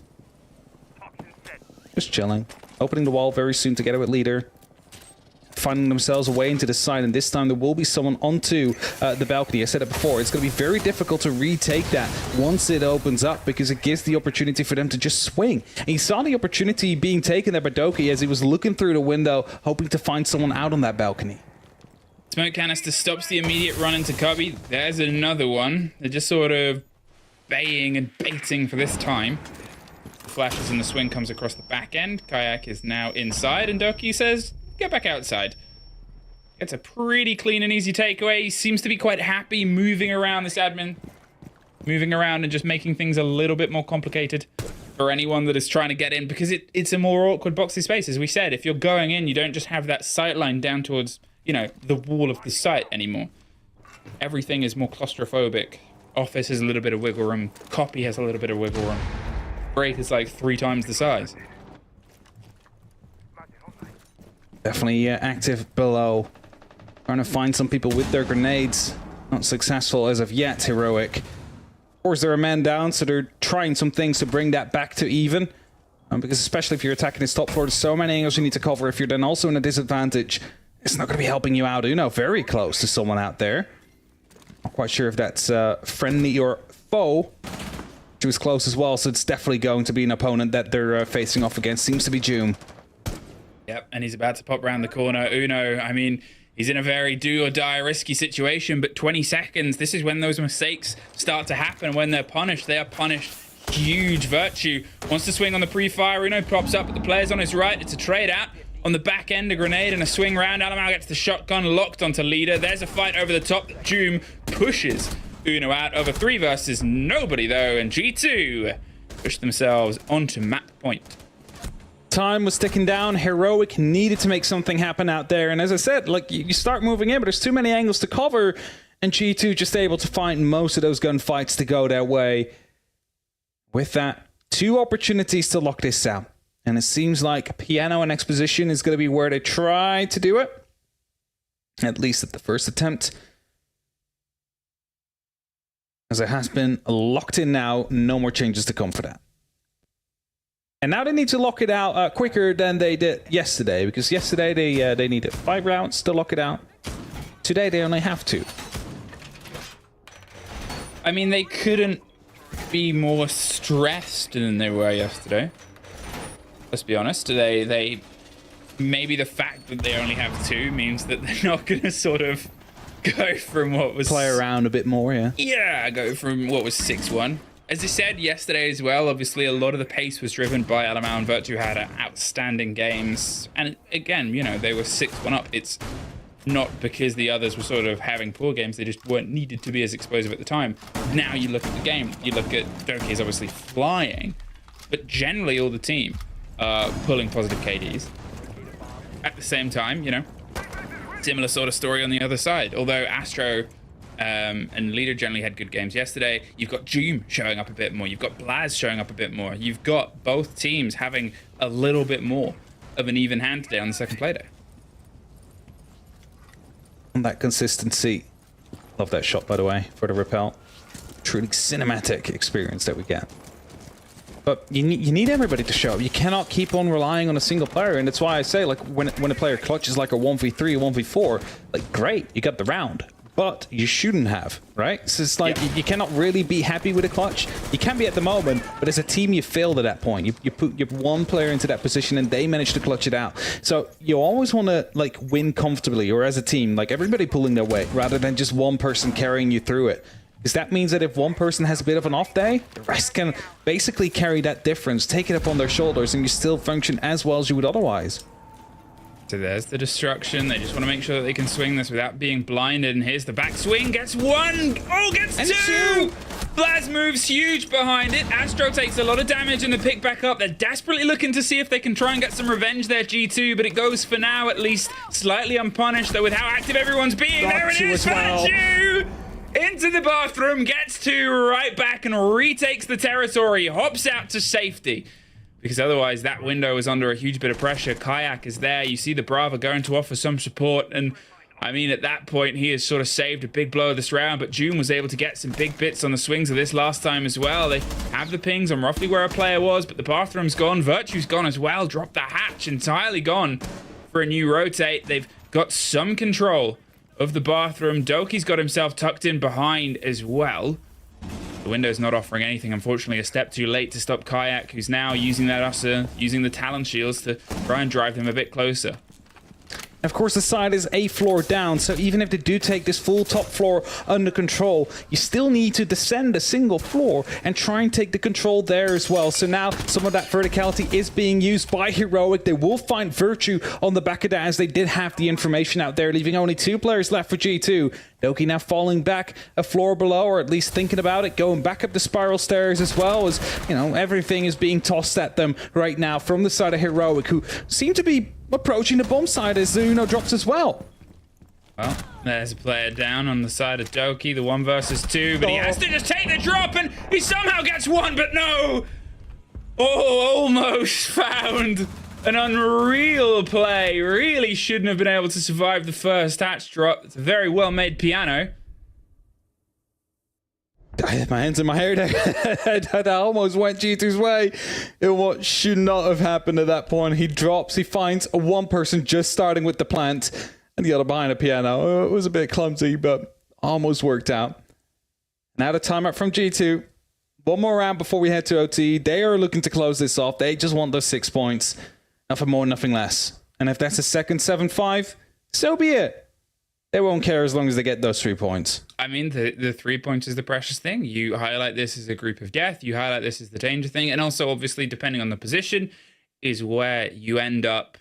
Just chilling. Opening the wall very soon together with Leader. Finding themselves a way into the side, and this time there will be someone onto the balcony. I said it before, it's going to be very difficult to retake that once it opens up because it gives the opportunity for them to just swing. And you saw the opportunity being taken there by Doki as he was looking through the window, hoping to find someone out on that balcony. Smoke canister stops the immediate run into Cubby. There's another one. They're just sort of baying and baiting for this time. The flashes and the swing comes across the back end. Kayak is now inside, and Doki says, get back outside. It's a pretty clean and easy takeaway. He seems to be quite happy moving around this admin. Moving around and just making things a little bit more complicated for anyone that is trying to get in, because it's a more awkward boxy space. As we said, if you're going in, you don't just have that sight line down towards, you know, the wall of the site anymore. Everything is more claustrophobic. Office has a little bit of wiggle room. Copy has a little bit of wiggle room. Break is like 3 times the size. Definitely active below. Trying to find some people with their grenades. Not successful as of yet, Heroic. Of course, there are men down, so they're trying some things to bring that back to even. Because especially if you're attacking this top floor, there's so many angles you need to cover. If you're then also in a disadvantage, it's not going to be helping you out. Uno, very close to someone out there. Not quite sure if that's friendly or foe. She was close as well, so it's definitely going to be an opponent that they're facing off against. Seems to be Joom. Yep, and he's about to pop around the corner. Uno, I mean, he's in a very do-or-die risky situation, but 20 seconds, this is when those mistakes start to happen. When they're punished, they are punished. Huge. Virtue wants to swing on the pre-fire. Uno pops up, but the player's on his right. It's a trade-out. On the back end, a grenade and a swing round. Alamau gets the shotgun locked onto Leader. There's a fight over the top. Joom pushes Uno out over 3 versus nobody, though, and G2 push themselves onto map point. Time was ticking down. Heroic needed to make something happen out there. And as I said, like, you start moving in, but there's too many angles to cover. And G2 just able to find most of those gunfights to go their way. With that, 2 opportunities to lock this out. And it seems like Piano and Exposition is going to be where they try to do it. At least at the first attempt. As it has been locked in now, no more changes to come for that. And now they need to lock it out quicker than they did yesterday, because yesterday they needed 5 rounds to lock it out. Today they only have 2. I mean, they couldn't be more stressed than they were yesterday. Let's be honest. Today, they maybe the fact that they only have 2 means that they're not going to sort of go from what was... Play around a bit more, yeah. Yeah, go from what was 6-1. As I said yesterday as well, obviously a lot of the pace was driven by Alamau, and Virtue had outstanding games. And again, you know, they were 6-1 up. It's not because the others were sort of having poor games, they just weren't needed to be as explosive at the time. Now you look at the game, you look at Doke's obviously flying, but generally all the team pulling positive KDs. At the same time, you know, similar sort of story on the other side. Although Astro and Leader generally had good games yesterday, you've got Joom showing up a bit more. You've got Blaz showing up a bit more. You've got both teams having a little bit more of an even hand today on the second play day. On that consistency. Love that shot, by the way, for the repel. Truly cinematic experience that we get. But you need everybody to show up. You cannot keep on relying on a single player, and that's why I say, like, when a player clutches like a 1v3, a 1v4, like, great, you got the round. But you shouldn't have, right? So it's like, you cannot really be happy with a clutch. You can be at the moment, but as a team, you failed at that point. You put one player into that position, and they managed to clutch it out. So you always want to, like, win comfortably, or as a team, like, everybody pulling their weight, rather than just one person carrying you through it. Because that means that if one person has a bit of an off day, the rest can basically carry that difference, take it up on their shoulders, and you still function as well as you would otherwise. So there's the destruction. They just want to make sure that they can swing this without being blinded. And here's the backswing. Gets 1. Oh, gets 2. Blaz moves huge behind it. Astro takes a lot of damage in the pick back up. They're desperately looking to see if they can try and get some revenge there, G2, but it goes for now at least slightly unpunished, though, with how active everyone's being. There it is, Virtue! Into the bathroom, gets 2 right back and retakes the territory, hops out to safety. Because otherwise that window is under a huge bit of pressure. Kayak is there. You see the Brava going to offer some support. And I mean, at that point, he has sort of saved a big blow this round. But Joom was able to get some big bits on the swings of this last time as well. They have the pings on roughly where a player was, but the bathroom's gone. Virtue's gone as well. Dropped the hatch, entirely gone for a new rotate. They've got some control of the bathroom. Doki's got himself tucked in behind as well. The window's not offering anything, unfortunately. A step too late to stop Kayak, who's now using that Usher, using the Talon shields to try and drive them a bit closer. Of course, the side is a floor down, so even if they do take this full top floor under control, you still need to descend a single floor and try and take the control there as well. So now some of that verticality is being used by Heroic. They will find Virtue on the back of that, as they did have the information out there, leaving only 2 players left for G2. Doki now falling back a floor below, or at least thinking about it, going back up the spiral stairs as well, as, you know, everything is being tossed at them right now from the side of Heroic, who seem to be approaching the bomb side as Uno drops as well. Well, there's a player down on the side of Doki, the 1 versus 2, but he has to just take the drop, and he somehow gets 1, but no! Oh, almost found an unreal play. Really shouldn't have been able to survive the first hatch drop. It's a very well-made piano. I had my hands in my hair there. That almost went G2's way. It what should not have happened at that point. He drops, he finds a 1 person just starting with the plant and the other behind a piano. It was a bit clumsy, but almost worked out. Now the timeout from G2. 1 more round before we head to OT. They are looking to close this off. They just want those 6 points. Nothing more, nothing less. And if that's a second 7-5, so be it. They won't care as long as they get those 3 points. I mean, the 3 points is the precious thing. You highlight this as a group of death. You highlight this as the danger thing. And also, obviously, depending on the position, is where you end up,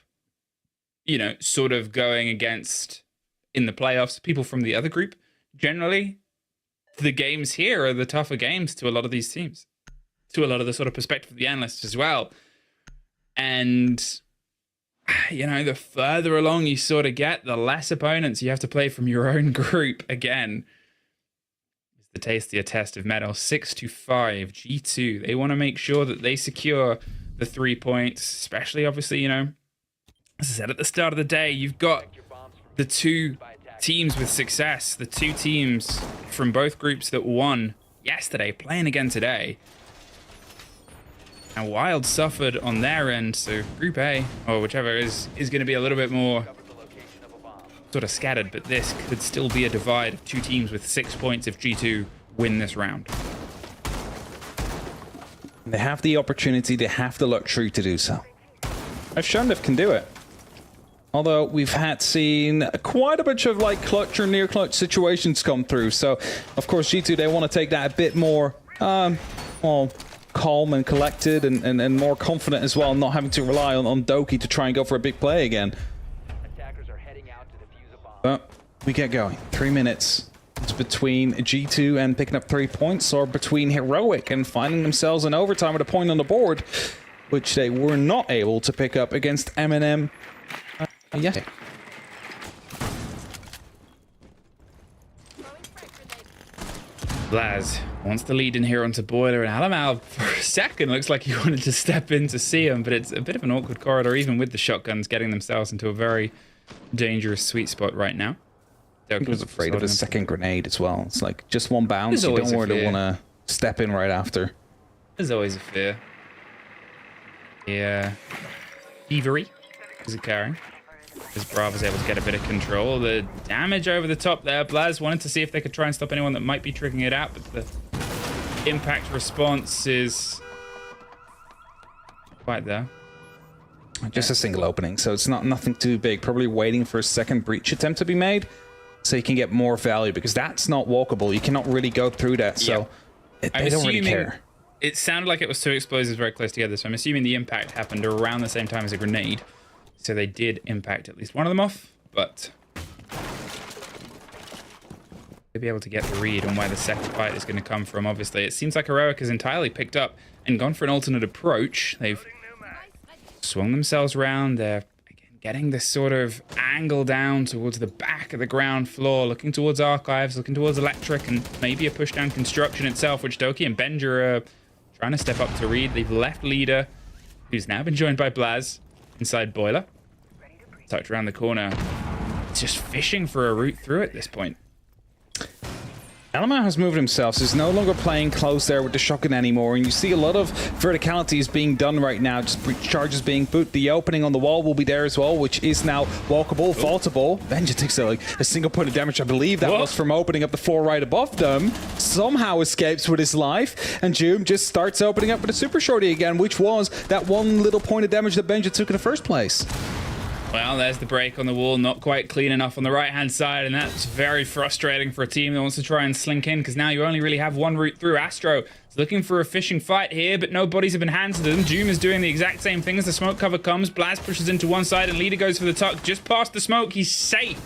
you know, sort of going against, in the playoffs, people from the other group. Generally, the games here are the tougher games to a lot of these teams. To a lot of the sort of perspective of the analysts as well. And, you know, the further along you sort of get, the less opponents you have to play from your own group again. It's the tastier test of metal. 6-5, G2. They want to make sure that they secure the 3 points, especially, obviously, you know, as I said at the start of the day, you've got the 2 teams with success, the 2 teams from both groups that won yesterday, playing again today. And Wild suffered on their end, so Group A, or whichever, is going to be a little bit more sort of scattered, but this could still be a divide of 2 teams with 6 points if G2 win this round. They have the opportunity, they have the luxury to do so. I've shown they can do it. Although we've seen quite a bunch of like clutch or near clutch situations come through, so of course G2, they want to take that a bit more, well, calm and collected and more confident as well, not having to rely on Doki to try and go for a big play again. But we get going. 3 minutes. It's between G2 and picking up 3 points, or between Heroic and finding themselves in overtime with a point on the board, which they were not able to pick up against M&M yesterday. Blaz wants the lead in here onto Boiler, and Alamal for a second looks like he wanted to step in to see him, but it's a bit of an awkward corridor, even with the shotguns getting themselves into a very dangerous sweet spot right now. He was afraid of a second grenade as well. It's like just 1 bounce, you don't really want to step in right after. There's always a fear. Yeah. Thievery is occurring. As Bravo's able to get a bit of control. The damage over the top there. Blaz wanted to see if they could try and stop anyone that might be triggering it out, but the impact response is quite there. Just a single opening, so it's nothing too big. Probably waiting for a second breach attempt to be made, so you can get more value, because that's not walkable. You cannot really go through that, so they don't really care. It sounded like it was 2 explosives very close together, so I'm assuming the impact happened around the same time as a grenade. So they did impact at least one of them off, but they'll be able to get the read on where the second fight is going to come from. Obviously, it seems like Heroic has entirely picked up and gone for an alternate approach. They've swung themselves around. They're again getting this sort of angle down towards the back of the ground floor, looking towards Archives, looking towards Electric, and maybe a push down construction itself, which Doki and Benja are trying to step up to read. They've left Leader, who's now been joined by Blaz inside Boiler. Tucked around the corner. It's just fishing for a route through at this point. Alaman has moved himself, so he's no longer playing close there with the shotgun anymore, and you see a lot of verticalities being done right now, just charges being put. The opening on the wall will be there as well, which is now walkable, vaultable. Benja takes a single point of damage, I believe that was from opening up the floor right above them. Somehow escapes with his life, and Joom just starts opening up with a super shorty again, which was that 1 little point of damage that Benja took in the first place. Well, there's the break on the wall, not quite clean enough on the right-hand side, and that's very frustrating for a team that wants to try and slink in, because now you only really have one route through. Astro is looking for a fishing fight here, but no bodies have been handed to them. Doom is doing the exact same thing as the smoke cover comes. Blaz pushes into one side, and Leader goes for the tuck just past the smoke. He's safe.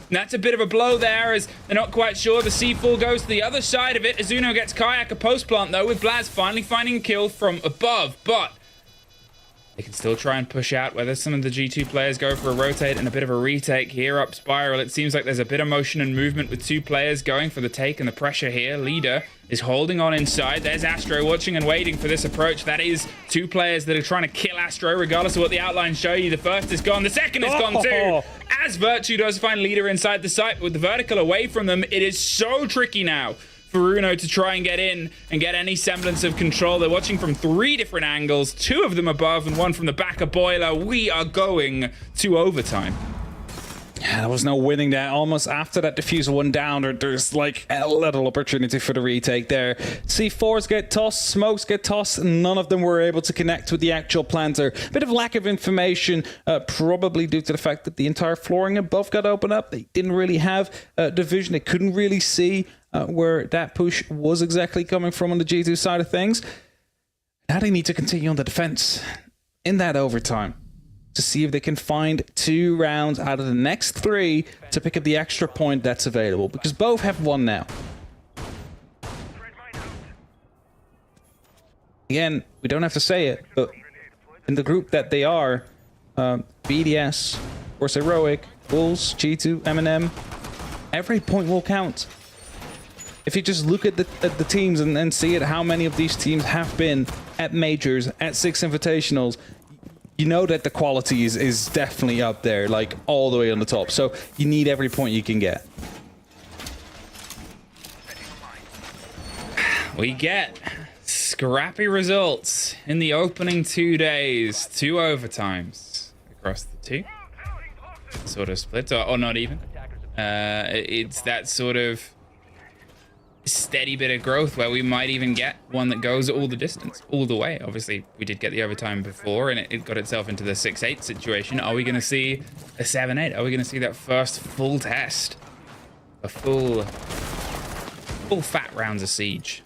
And that's a bit of a blow there, as they're not quite sure. The C4 goes to the other side of it. Azuno gets Kayak a post plant, though, with Blaz finally finding a kill from above, but they can still try and push out, whether some of the G2 players go for a rotate and a bit of a retake here up Spiral. It seems like there's a bit of motion and movement with two players going for the take and the pressure here. Leader is holding on inside. There's Astro watching and waiting for this approach. That is two players that are trying to kill Astro, regardless of what the outlines show you. The first is gone. The second is gone too. As Virtue does find Leader inside the site, but with the vertical away from them, it is so tricky now for Uno to try and get in and get any semblance of control. They're watching from 3 different angles, 2 of them above and 1 from the back of Boiler. We are going to overtime. Yeah, there was no winning there. Almost after that diffuser one down, there's like a little opportunity for the retake there. C4s get tossed, smokes get tossed, and none of them were able to connect with the actual planter. Bit of lack of information, probably due to the fact that the entire flooring above got opened up. They didn't really have the vision. They couldn't really see where that push was exactly coming from on the G2 side of things. Now they need to continue on the defense in that overtime to see if they can find 2 rounds out of the next 3 to pick up the extra point that's available, because both have 1 now. Again, we don't have to say it, but in the group that they are, BDS, Force Heroic, Wolves, G2, M&M, every point will count. If you just look at the teams and see it, how many of these teams have been at majors, at 6 invitationals, you know that the quality is definitely up there, like all the way on the top. So you need every point you can get. We get scrappy results in the opening 2 days. 2 overtimes across the 2. Sort of split, or not even. It's that sort of steady bit of growth where we might even get one that goes all the distance, all the way. Obviously, we did get the overtime before, and it got itself into the 6-8 situation. Are we going to see a 7-8? Are we going to see that first full test? A full fat rounds of Siege.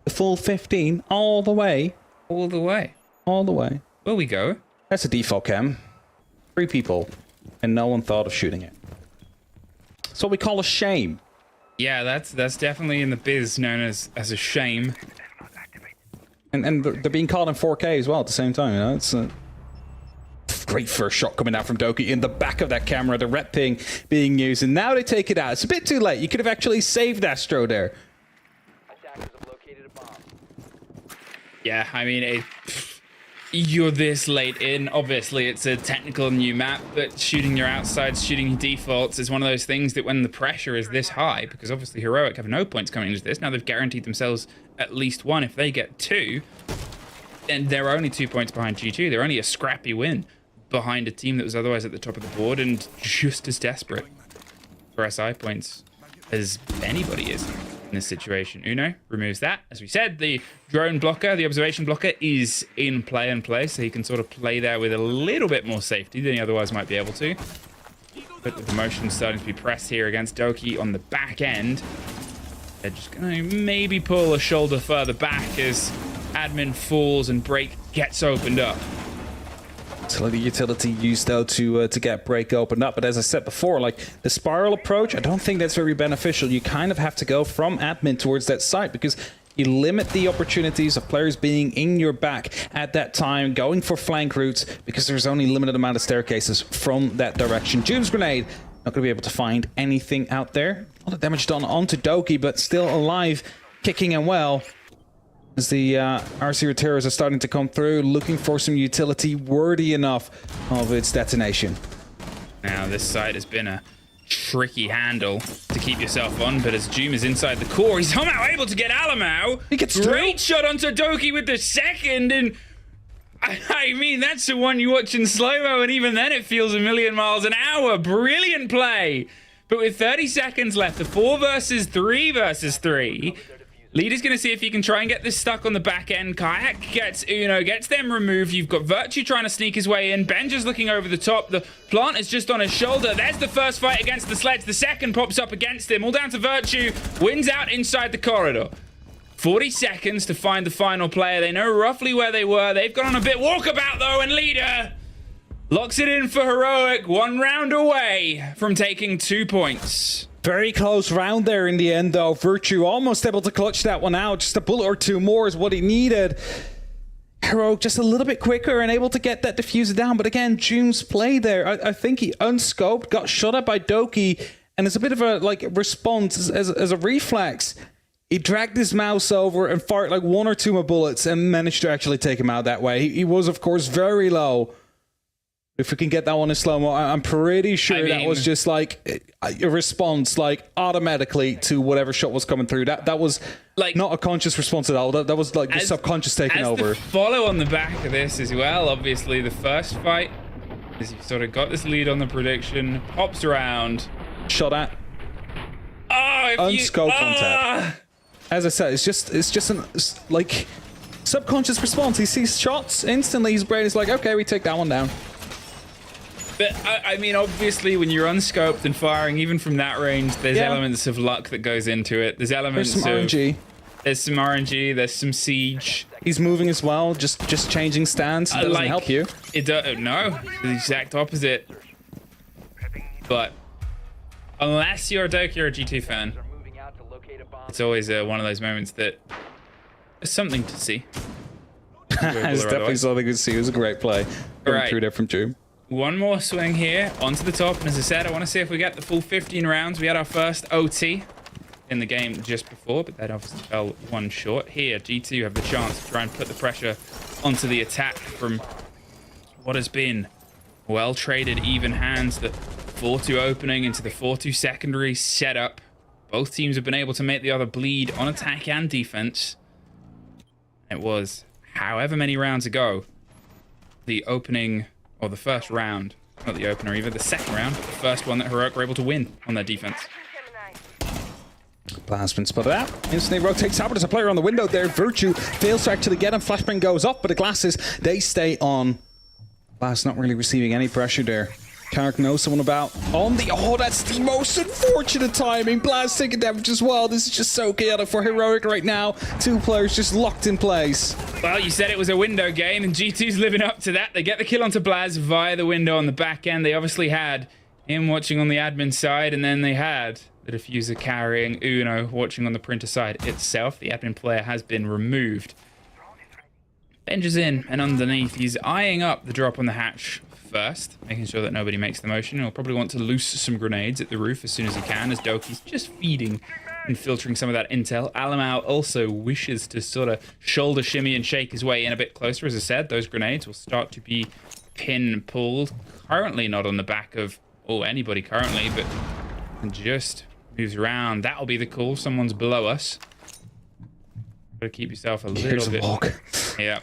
The full 15, all the way. All the way. All the way. Will we go? That's a default cam. 3 people, and no one thought of shooting it. That's what we call a shame. Yeah, that's definitely in the biz known as a shame. And they're being caught in 4K as well at the same time, you know? It's a great first shot coming out from Doki in the back of that camera, the ret ping being used, and now they take it out. It's a bit too late. You could have actually saved Astro there. Yeah, I mean, you're this late in. Obviously, it's a technical new map, but shooting your outsides, shooting your defaults is one of those things that when the pressure is this high, because obviously Heroic have no points coming into this, now they've guaranteed themselves at least 1. If they get 2, and they're only 2 points behind G2, they're only a scrappy win behind a team that was otherwise at the top of the board and just as desperate for SI points as anybody is in this situation. Uno removes that. As we said, the drone blocker, the observation blocker, is in play, so he can sort of play there with a little bit more safety than he otherwise might be able to. But with the motion starting to be pressed here against Doki on the back end, they're just going to maybe pull a shoulder further back as admin falls and break gets opened up. So the utility used though to get break opened up, but as I said before, like the spiral approach, I don't think that's very beneficial. You kind of have to go from admin towards that site because you limit the opportunities of players being in your back at that time, going for flank routes because there's only limited amount of staircases from that direction. Doom's grenade, not going to be able to find anything out there. A lot of damage done onto Doki, but still alive, kicking and well. As the RC Reterrors are starting to come through, looking for some utility worthy enough of its detonation. Now, this side has been a tricky handle to keep yourself on, but as Doom is inside the core, he's somehow able to get Alamo. He gets great shot onto Doki with the second, and I mean, that's the one you watch in slow-mo, and even then it feels a million miles an hour. Brilliant play. But with 30 seconds left, the 4 versus 3 versus 3, Leader's going to see if he can try and get this stuck on the back end. Kayak gets Uno, gets them removed. You've got Virtue trying to sneak his way in. Benja's looking over the top. The plant is just on his shoulder. There's the first fight against the sledge. The second pops up against him. All down to Virtue. Wins out inside the corridor. 40 seconds to find the final player. They know roughly where they were. They've gone on a bit walkabout, though, and Leader locks it in for Heroic. 1 round away from taking 2 points. Very close round there in the end, though. Virtue almost able to clutch that one out. Just a bullet or two more is what he needed. Heroic just a little bit quicker and able to get that diffuser down. But again, June's play there. I think he unscoped, got shot at by Doki, and it's a bit of a response as a reflex. He dragged his mouse over and fired like 1 or 2 more bullets and managed to actually take him out that way. He was, of course, very low. If we can get that one in slow-mo, I'm pretty sure that was just like a response, like automatically to whatever shot was coming through. That was like not a conscious response at all. That was like the subconscious taking over. The follow on the back of this as well. Obviously, the first fight is you've sort of got this lead on the prediction, pops around, shot at, unscoped on tap. As I said, it's just an like subconscious response. He sees shots instantly. His brain is like, okay, we take that one down. But, I mean, obviously, when you're unscoped and firing, even from that range, there's elements of luck that goes into it. There's elements some RNG. There's some RNG. There's some siege. He's moving as well, just changing stance. It doesn't help you. No, the exact opposite. But unless you're a Doki or a G2 fan, it's always one of those moments that is something to see. It's definitely something to see. It was a great play. Going through there from June. One more swing here onto the top, and as I said, I want to see if we get the full 15 rounds. We had our first OT in the game just before, but that obviously fell 1 short. Here, G2 have the chance to try and put the pressure onto the attack from what has been well-traded even hands. The 4-2 opening into the 4-2 secondary setup. Both teams have been able to make the other bleed on attack and defense. It was however many rounds ago, the opening... or the first round, not the opener either, the second round, the first one that Heroic were able to win on their defense. Blast been spotted out. Instantly rotates out, but there's a player on the window there. Virtue fails to actually get him. Flashbang goes off, but the glasses, they stay on. Blast not really receiving any pressure there. Carrick knows someone about on the... Oh, that's the most unfortunate timing. Blast taking damage as well. This is just so chaotic for Heroic right now. 2 players just locked in place. Well, you said it was a window game, and G2's living up to that. They get the kill onto Blaz via the window on the back end. They obviously had him watching on the admin side, and then they had the diffuser carrying Uno watching on the printer side itself. The admin player has been removed. Benja's in, and underneath, he's eyeing up the drop on the hatch first, making sure that nobody makes the motion. He'll probably want to loose some grenades at the roof as soon as he can, as Doki's just feeding and filtering some of that intel. Alamau also wishes to sort of shoulder shimmy and shake his way in a bit closer. As I said, those grenades will start to be pin pulled. Currently not on the back of anybody currently, but just moves around. That'll be the call. Someone's below us. Gotta keep yourself a little bit. Walk. Yeah.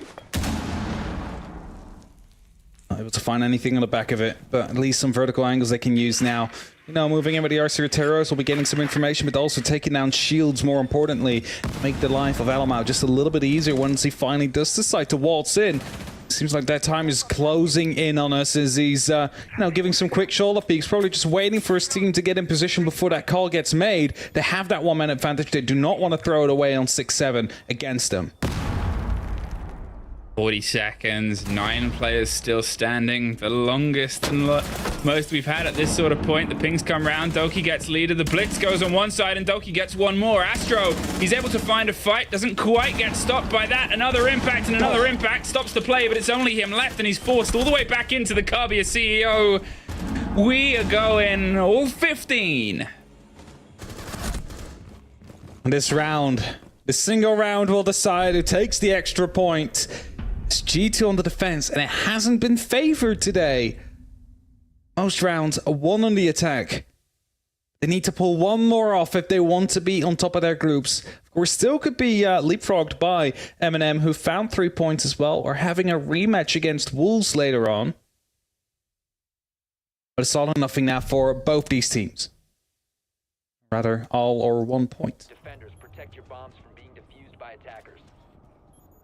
Not able to find anything on the back of it, but at least some vertical angles they can use now. You know, moving in with the Arceroteros, we'll be getting some information, but also taking down shields, more importantly, make the life of Alamau just a little bit easier once he finally does decide to waltz in. Seems like that time is closing in on us as he's, giving some quick shoulder peeks, probably just waiting for his team to get in position before that call gets made. They have that 1-man advantage. They do not want to throw it away on 6-7 against them. 40 seconds, 9 players still standing, the longest and most we've had at this sort of point. The pings come round, Doki gets leader, the blitz goes on one side and Doki gets one more. Astro, he's able to find a fight, doesn't quite get stopped by that. Another impact and another impact stops the play, but it's only him left and he's forced all the way back into the Carbia CEO. We are going all 15. This round, the single round will decide who takes the extra point. It's G2 on the defense, and it hasn't been favored today. Most rounds are 1 on the attack. They need to pull 1 more off if they want to be on top of their groups. Of course, still could be leapfrogged by M&M, who found 3 points as well, or having a rematch against Wolves later on. But it's all or nothing now for both these teams. Rather, all or 1 point. Defenders, protect your bombs from being defused. by attackers.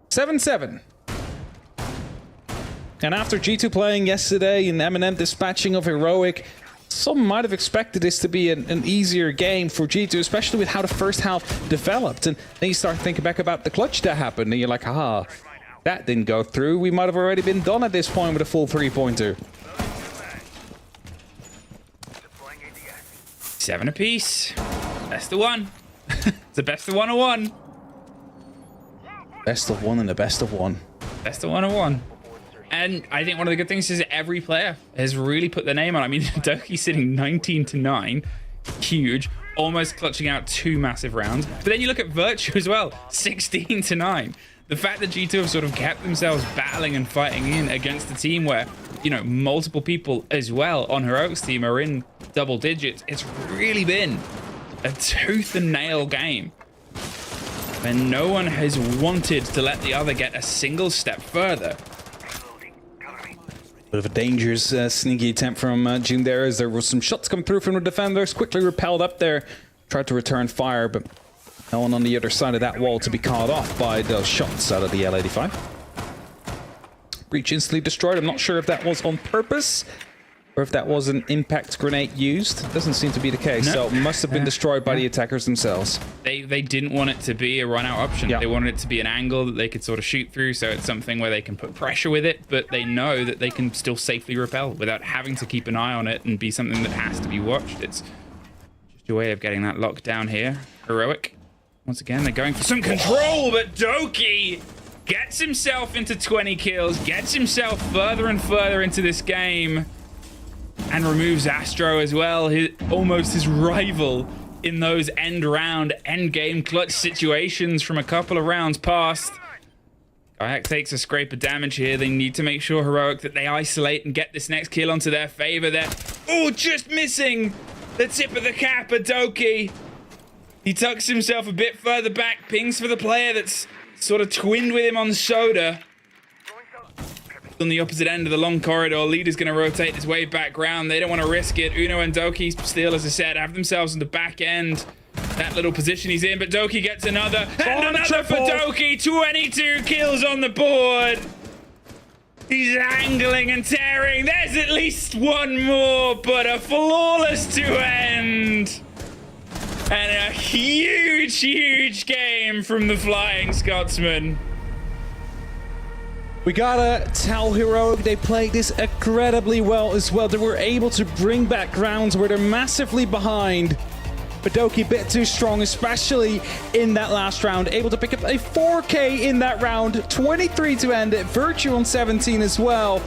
7-7. And after G2 playing yesterday and Eminem dispatching of Heroic, some might have expected this to be an easier game for G2, especially with how the first half developed. And then you start thinking back about the clutch that happened, and you're like, that didn't go through. We might have already been done at this point with a full three-pointer. 7 apiece. Best of one. It's the best of 101. Best of one and the best of one. Best of 101. And I think one of the good things is every player has really put their name on. I mean, Doki sitting 19-9, huge, almost clutching out 2 massive rounds. But then you look at Virtue as well, 16-9. The fact that G2 have sort of kept themselves battling and fighting in against a team where, you know, multiple people as well on Heroic's team are in double digits. It's really been a tooth and nail game. And no one has wanted to let the other get a single step further. Bit of a dangerous, sneaky attempt from June there, as there were some shots coming through from the defenders. Quickly repelled up there, tried to return fire, but no one on the other side of that wall to be caught off by those shots out of the L85. Breach instantly destroyed. I'm not sure if that was on purpose or if that was an impact grenade used. Doesn't seem to be the case, so it must have been destroyed by the attackers themselves. They didn't want it to be a run-out option. They wanted it to be an angle that they could sort of shoot through, so it's something where they can put pressure with it, but they know that they can still safely repel without having to keep an eye on it and be something that has to be watched. It's just a way of getting that locked down here. Heroic. Once again, they're going for some control, but Doki gets himself into 20 kills, gets himself further and further into this game, and removes Astro as well, almost his rival in those end game clutch situations from a couple of rounds past. Kayak takes a scrape of damage here. They need to make sure, Heroic, that they isolate and get this next kill onto their favor. They're, just missing the tip of the cap of Doki. He tucks himself a bit further back, pings for the player that's sort of twinned with him on Soda. On the opposite end of the long corridor, Leader's going to rotate his way back round. They don't want to risk it. Uno and Doki still, as I said, have themselves on the back end. That little position he's in, but Doki gets another. And another for Doki. 22 kills on the board. He's angling and tearing. There's at least one more, but a flawless to end. And a huge, huge game from the Flying Scotsman. We gotta tell Heroic they played this incredibly well as well. They were able to bring back rounds where they're massively behind. But Doki a bit too strong, especially in that last round. Able to pick up a 4K in that round. 23 to end it. Virtue on 17 as well.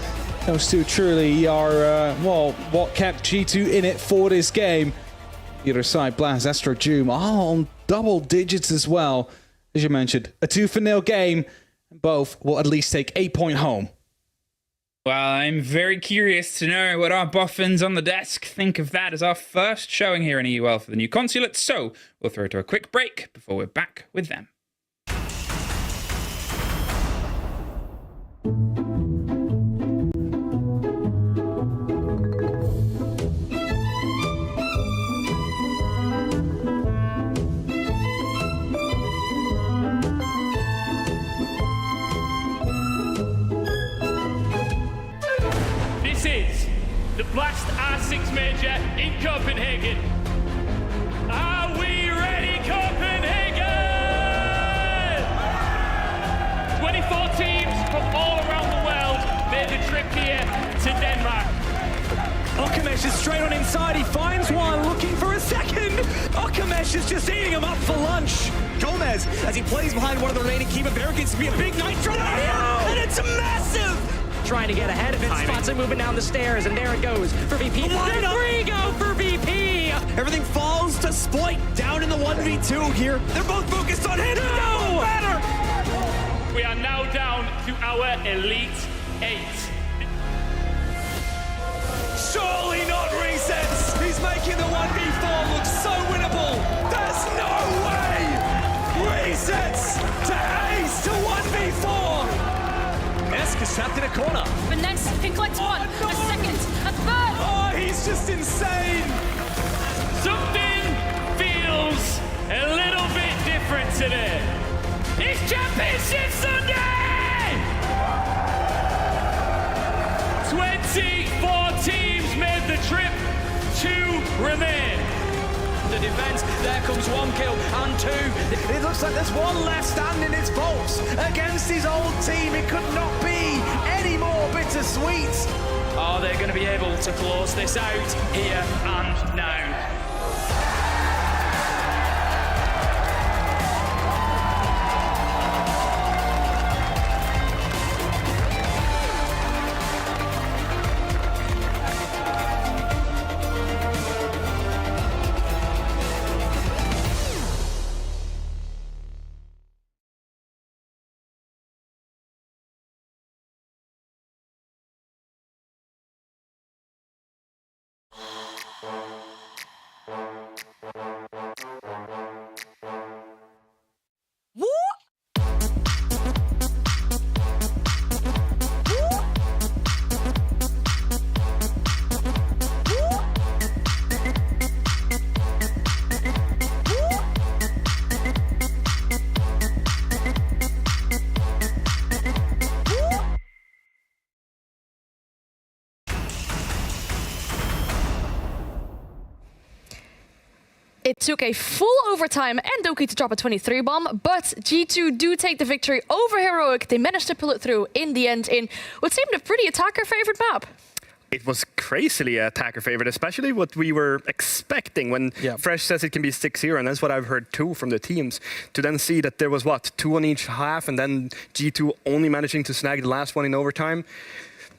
Those two truly are, well, what kept G2 in it for this game. The other side, Blast, Astro, Doom, all on double digits as well. As you mentioned, a 2-0 game. Both will at least take 8 point home. Well, I'm very curious to know what our boffins on the desk think of that as our first showing here in EUL for the new consulate. So we'll throw it to a quick break before we're back with them. The Blast R6 Major in Copenhagen. Are we ready, Copenhagen? 24 teams from all around the world made the trip here to Denmark. Okamesh is straight on inside. He finds one, looking for a second. Okamesh is just eating him up for lunch. Gomez, as he plays behind one of the remaining Kiva barricades, to be a big nitro here, and it's massive. Trying to get ahead of it. Spots it moving down the stairs, and there it goes for VP. Three go for VP. Everything falls to Sploit down in the 1v2 here. They're both focused on him. No matter. We are now down to our Elite 8. Surely not resets. He's making the 1v4 look so winnable. There's no way. Resets to Ace to 1v4. Esk is trapped in a corner. The next can collect one, a second, a third. Oh, he's just insane. Something feels a little bit different today. It's Championship Sunday! 24 teams made the trip, 2 remain. The defense, there comes 1 kill and 2. It looks like there's one left standing. It's Volts against his old team. It could not be any more bittersweet. Are they going to be able to close this out here and now? It took a full overtime and Doki to drop a 23 bomb, but G2 do take the victory over Heroic. They managed to pull it through in the end in what seemed a pretty attacker-favorite map. It was crazily attacker favorite, especially what we were expecting when Fresh says it can be 6-0, and that's what I've heard too from the teams. To then see that there was, 2 on each half, and then G2 only managing to snag the last one in overtime.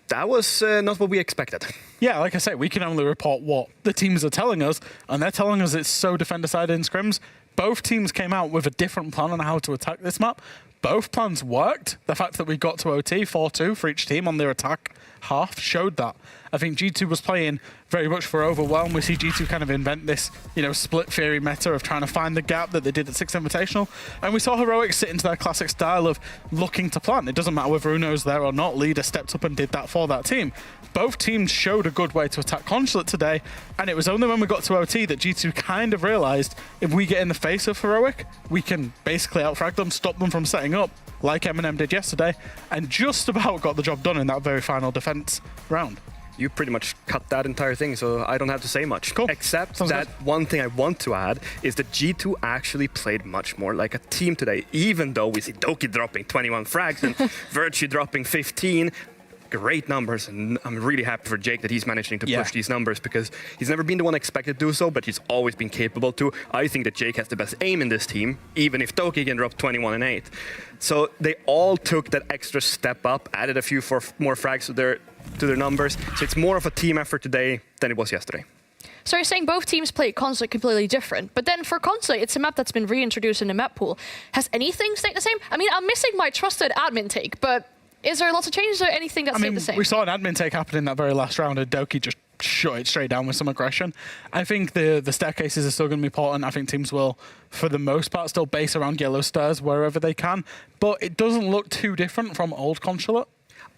That was not what we expected. Yeah, like I say, we can only report what the teams are telling us, and they're telling us it's so defender-sided in scrims. Both teams came out with a different plan on how to attack this map. Both plans worked. The fact that we got to OT 4-2 for each team on their attack half showed that. I think G2 was playing very much for overwhelm. We see G2 kind of invent this, split theory meta of trying to find the gap that they did at 6th Invitational. And we saw Heroic sit into their classic style of looking to plant. It doesn't matter whether Uno's there or not. Leader stepped up and did that for that team. Both teams showed a good way to attack Consulate today. And it was only when we got to OT that G2 kind of realized if we get in the face of Heroic, we can basically outfrag them, stop them from setting up, like Eminem did yesterday, and just about got the job done in that very final defense round. You pretty much cut that entire thing, so I don't have to say much. Cool. Except that one thing I want to add is that G2 actually played much more like a team today, even though we see Doki dropping 21 frags and Virtue dropping 15. Great numbers, and I'm really happy for Jake that he's managing to push these numbers, because he's never been the one expected to do so, but he's always been capable to. I think that Jake has the best aim in this team, even if Doki can drop 21 and 8. So they all took that extra step up, added a few more frags to their numbers. So it's more of a team effort today than it was yesterday. So you're saying both teams play Consulate completely different, but then for Consulate, it's a map that's been reintroduced in the map pool. Has anything stayed the same? I mean, I'm missing my trusted admin take, but is there lots of changes or anything that stayed the same? We saw an admin take happen in that very last round, and Doki just shut it straight down with some aggression. I think the staircases are still going to be important. I think teams will, for the most part, still base around yellow stairs wherever they can, but it doesn't look too different from old Consulate.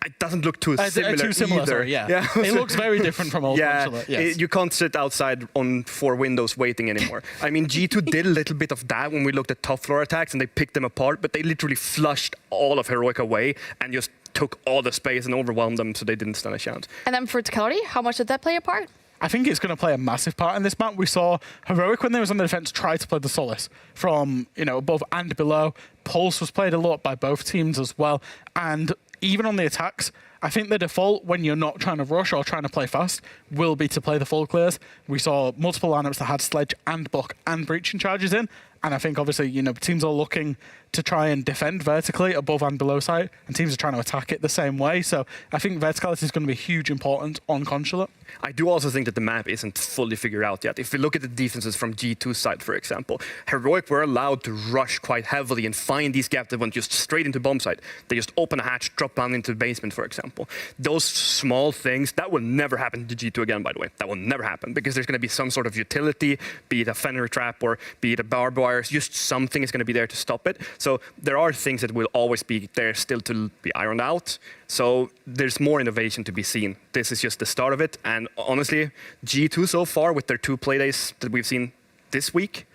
It doesn't look too similar either. Sorry, yeah. It looks very different from old Consulate. Yes. You can't sit outside on 4 windows waiting anymore. I mean, G2 did a little bit of that when we looked at top floor attacks and they picked them apart, but they literally flushed all of Heroic away and just took all the space and overwhelmed them so they didn't stand a chance. And then for Tekality, how much did that play a part? I think it's going to play a massive part in this map. We saw Heroic, when they was on the defense, try to play the Solace from above and below. Pulse was played a lot by both teams as well. And even on the attacks, I think the default, when you're not trying to rush or trying to play fast, will be to play the full clears. We saw multiple lineups that had Sledge and Buck and breaching charges in. And I think, obviously, teams are looking to try and defend vertically above and below site, and teams are trying to attack it the same way. So I think verticality is going to be huge important on Consulate. I do also think that the map isn't fully figured out yet. If we look at the defenses from G2's side, for example, Heroic were allowed to rush quite heavily and find these gaps that went just straight into bomb site. They just open a hatch, drop down into the basement, for example. Those small things, that will never happen to G2 again, by the way. That will never happen, because there's going to be some sort of utility, be it a Fenrir trap or be it a barbed wire, just something is going to be there to stop it. So there are things that will always be there still to be ironed out. So there's more innovation to be seen. This is just the start of it. And honestly, G2 so far, with their 2 playdays that we've seen this week,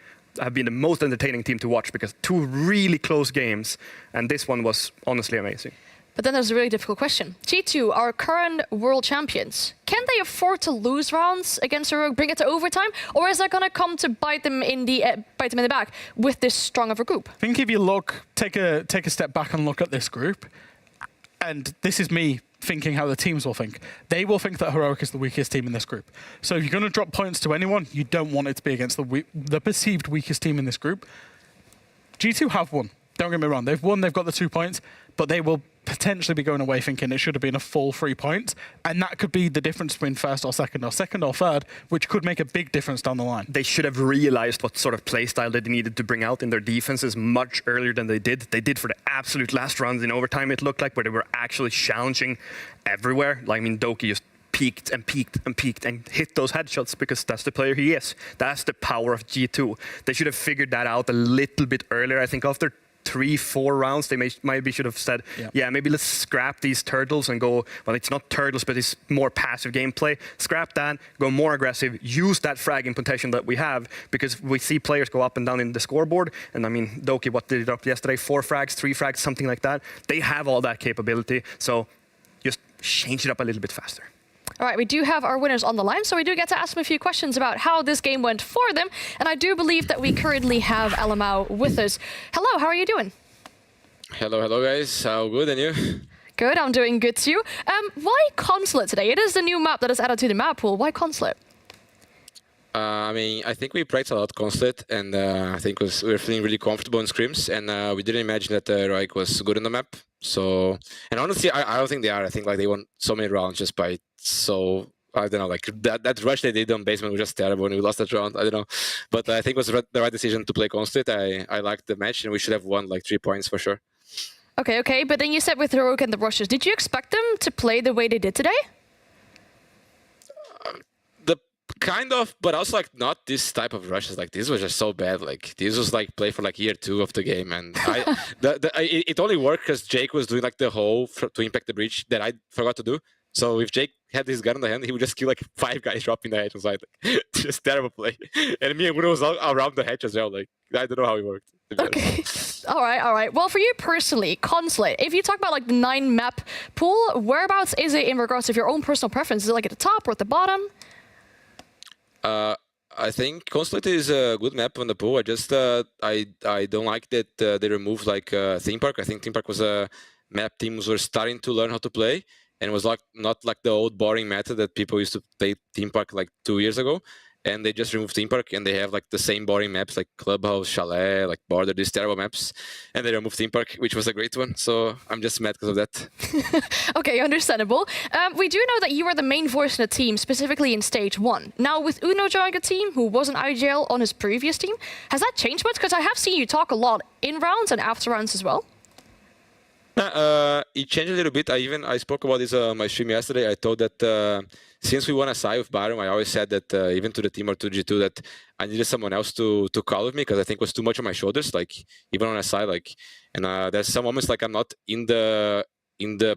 have been the most entertaining team to watch because 2 really close games, and this one was honestly amazing. But then there's a really difficult question. G2 are current world champions. Can they afford to lose rounds against Heroic, bring it to overtime? Or is that going to come to bite them in the back with this strong of a group? I think if you look, take a step back and look at this group, and this is me thinking how the teams will think. They will think that Heroic is the weakest team in this group. So if you're going to drop points to anyone, you don't want it to be against the perceived weakest team in this group. G2 have won. Don't get me wrong. They've won. They've got the 2 points, but they will potentially be going away thinking it should have been a full 3 points, and that could be the difference between first or second or third, which could make a big difference down the line. They should have realized what sort of playstyle they needed to bring out in their defenses much earlier than they did. They did for the absolute last rounds in overtime, it looked like, where they were actually challenging everywhere. Like, I mean, Doki just peaked and peaked and peaked and hit those headshots because that's the player he is. That's the power of G2. They should have figured that out a little bit earlier. I think after 3-4 rounds, they maybe should have said, yeah, maybe let's scrap these turtles and go, well, it's not turtles, but it's more passive gameplay. Scrap that, go more aggressive, use that fragging potential that we have, because we see players go up and down in the scoreboard. And I mean, Doki, what did it up yesterday? 4 frags, 3 frags, something like that. They have all that capability. So just change it up a little bit faster. All right, we do have our winners on the line, so we do get to ask them a few questions about how this game went for them. And I do believe that we currently have LMAO with us. Hello, how are you doing? Hello guys. How good, and you? Good, I'm doing good too. Why Consulate today? It is the new map that is added to the map pool. Why Consulate? I mean, I think we practiced a lot Consulate, and I think we were feeling really comfortable in scrims, and we didn't imagine that Heroic was good on the map. So, and honestly, I don't think they are. I think like they won so many rounds just by I don't know, like that rush they did on basement was just terrible, and we lost that round. I don't know, but I think it was the right decision to play Consulate. I liked the match, and we should have won like 3 points for sure. Okay, but then you said with Heroic and the rushes, did you expect them to play the way they did today? Kind of, but also like not this type of rushes. Like this was just so bad. Like this was like play for like year 2 of the game, and it only worked because Jake was doing like the whole to impact the breach that I forgot to do. So if Jake had his gun in the hand, he would just kill like 5 guys dropping the hedge on side. Like, just terrible play. And me and Bruno was around the hedge as well. Like I don't know how it worked. Okay. All right. Well, for you personally, Consulate, if you talk about like the 9 map pool, whereabouts is it in regards to your own personal preference? Is it like at the top or at the bottom? I think Consulate is a good map on the pool. I just I don't like that they removed like Theme Park. I think Theme Park was a map teams were starting to learn how to play, and it was like not like the old boring method that people used to play Theme Park like 2 years ago. And they just removed Theme Park, and they have like the same boring maps like Clubhouse, Chalet, like Border, these terrible maps. And they removed Theme Park, which was a great one. So I'm just mad because of that. Okay, understandable. We do know that you are the main voice in the team, specifically in stage 1. Now, with Uno joining a team who was an IGL on his previous team, has that changed much? Because I have seen you talk a lot in rounds and after rounds as well. It changed a little bit. I spoke about this on my stream yesterday. I told that since we won a SI with Byron, I always said that even to the team or to G2 that I needed someone else to call with me because I think it was too much on my shoulders. Like even on a SI, like, and there's some moments like I'm not in the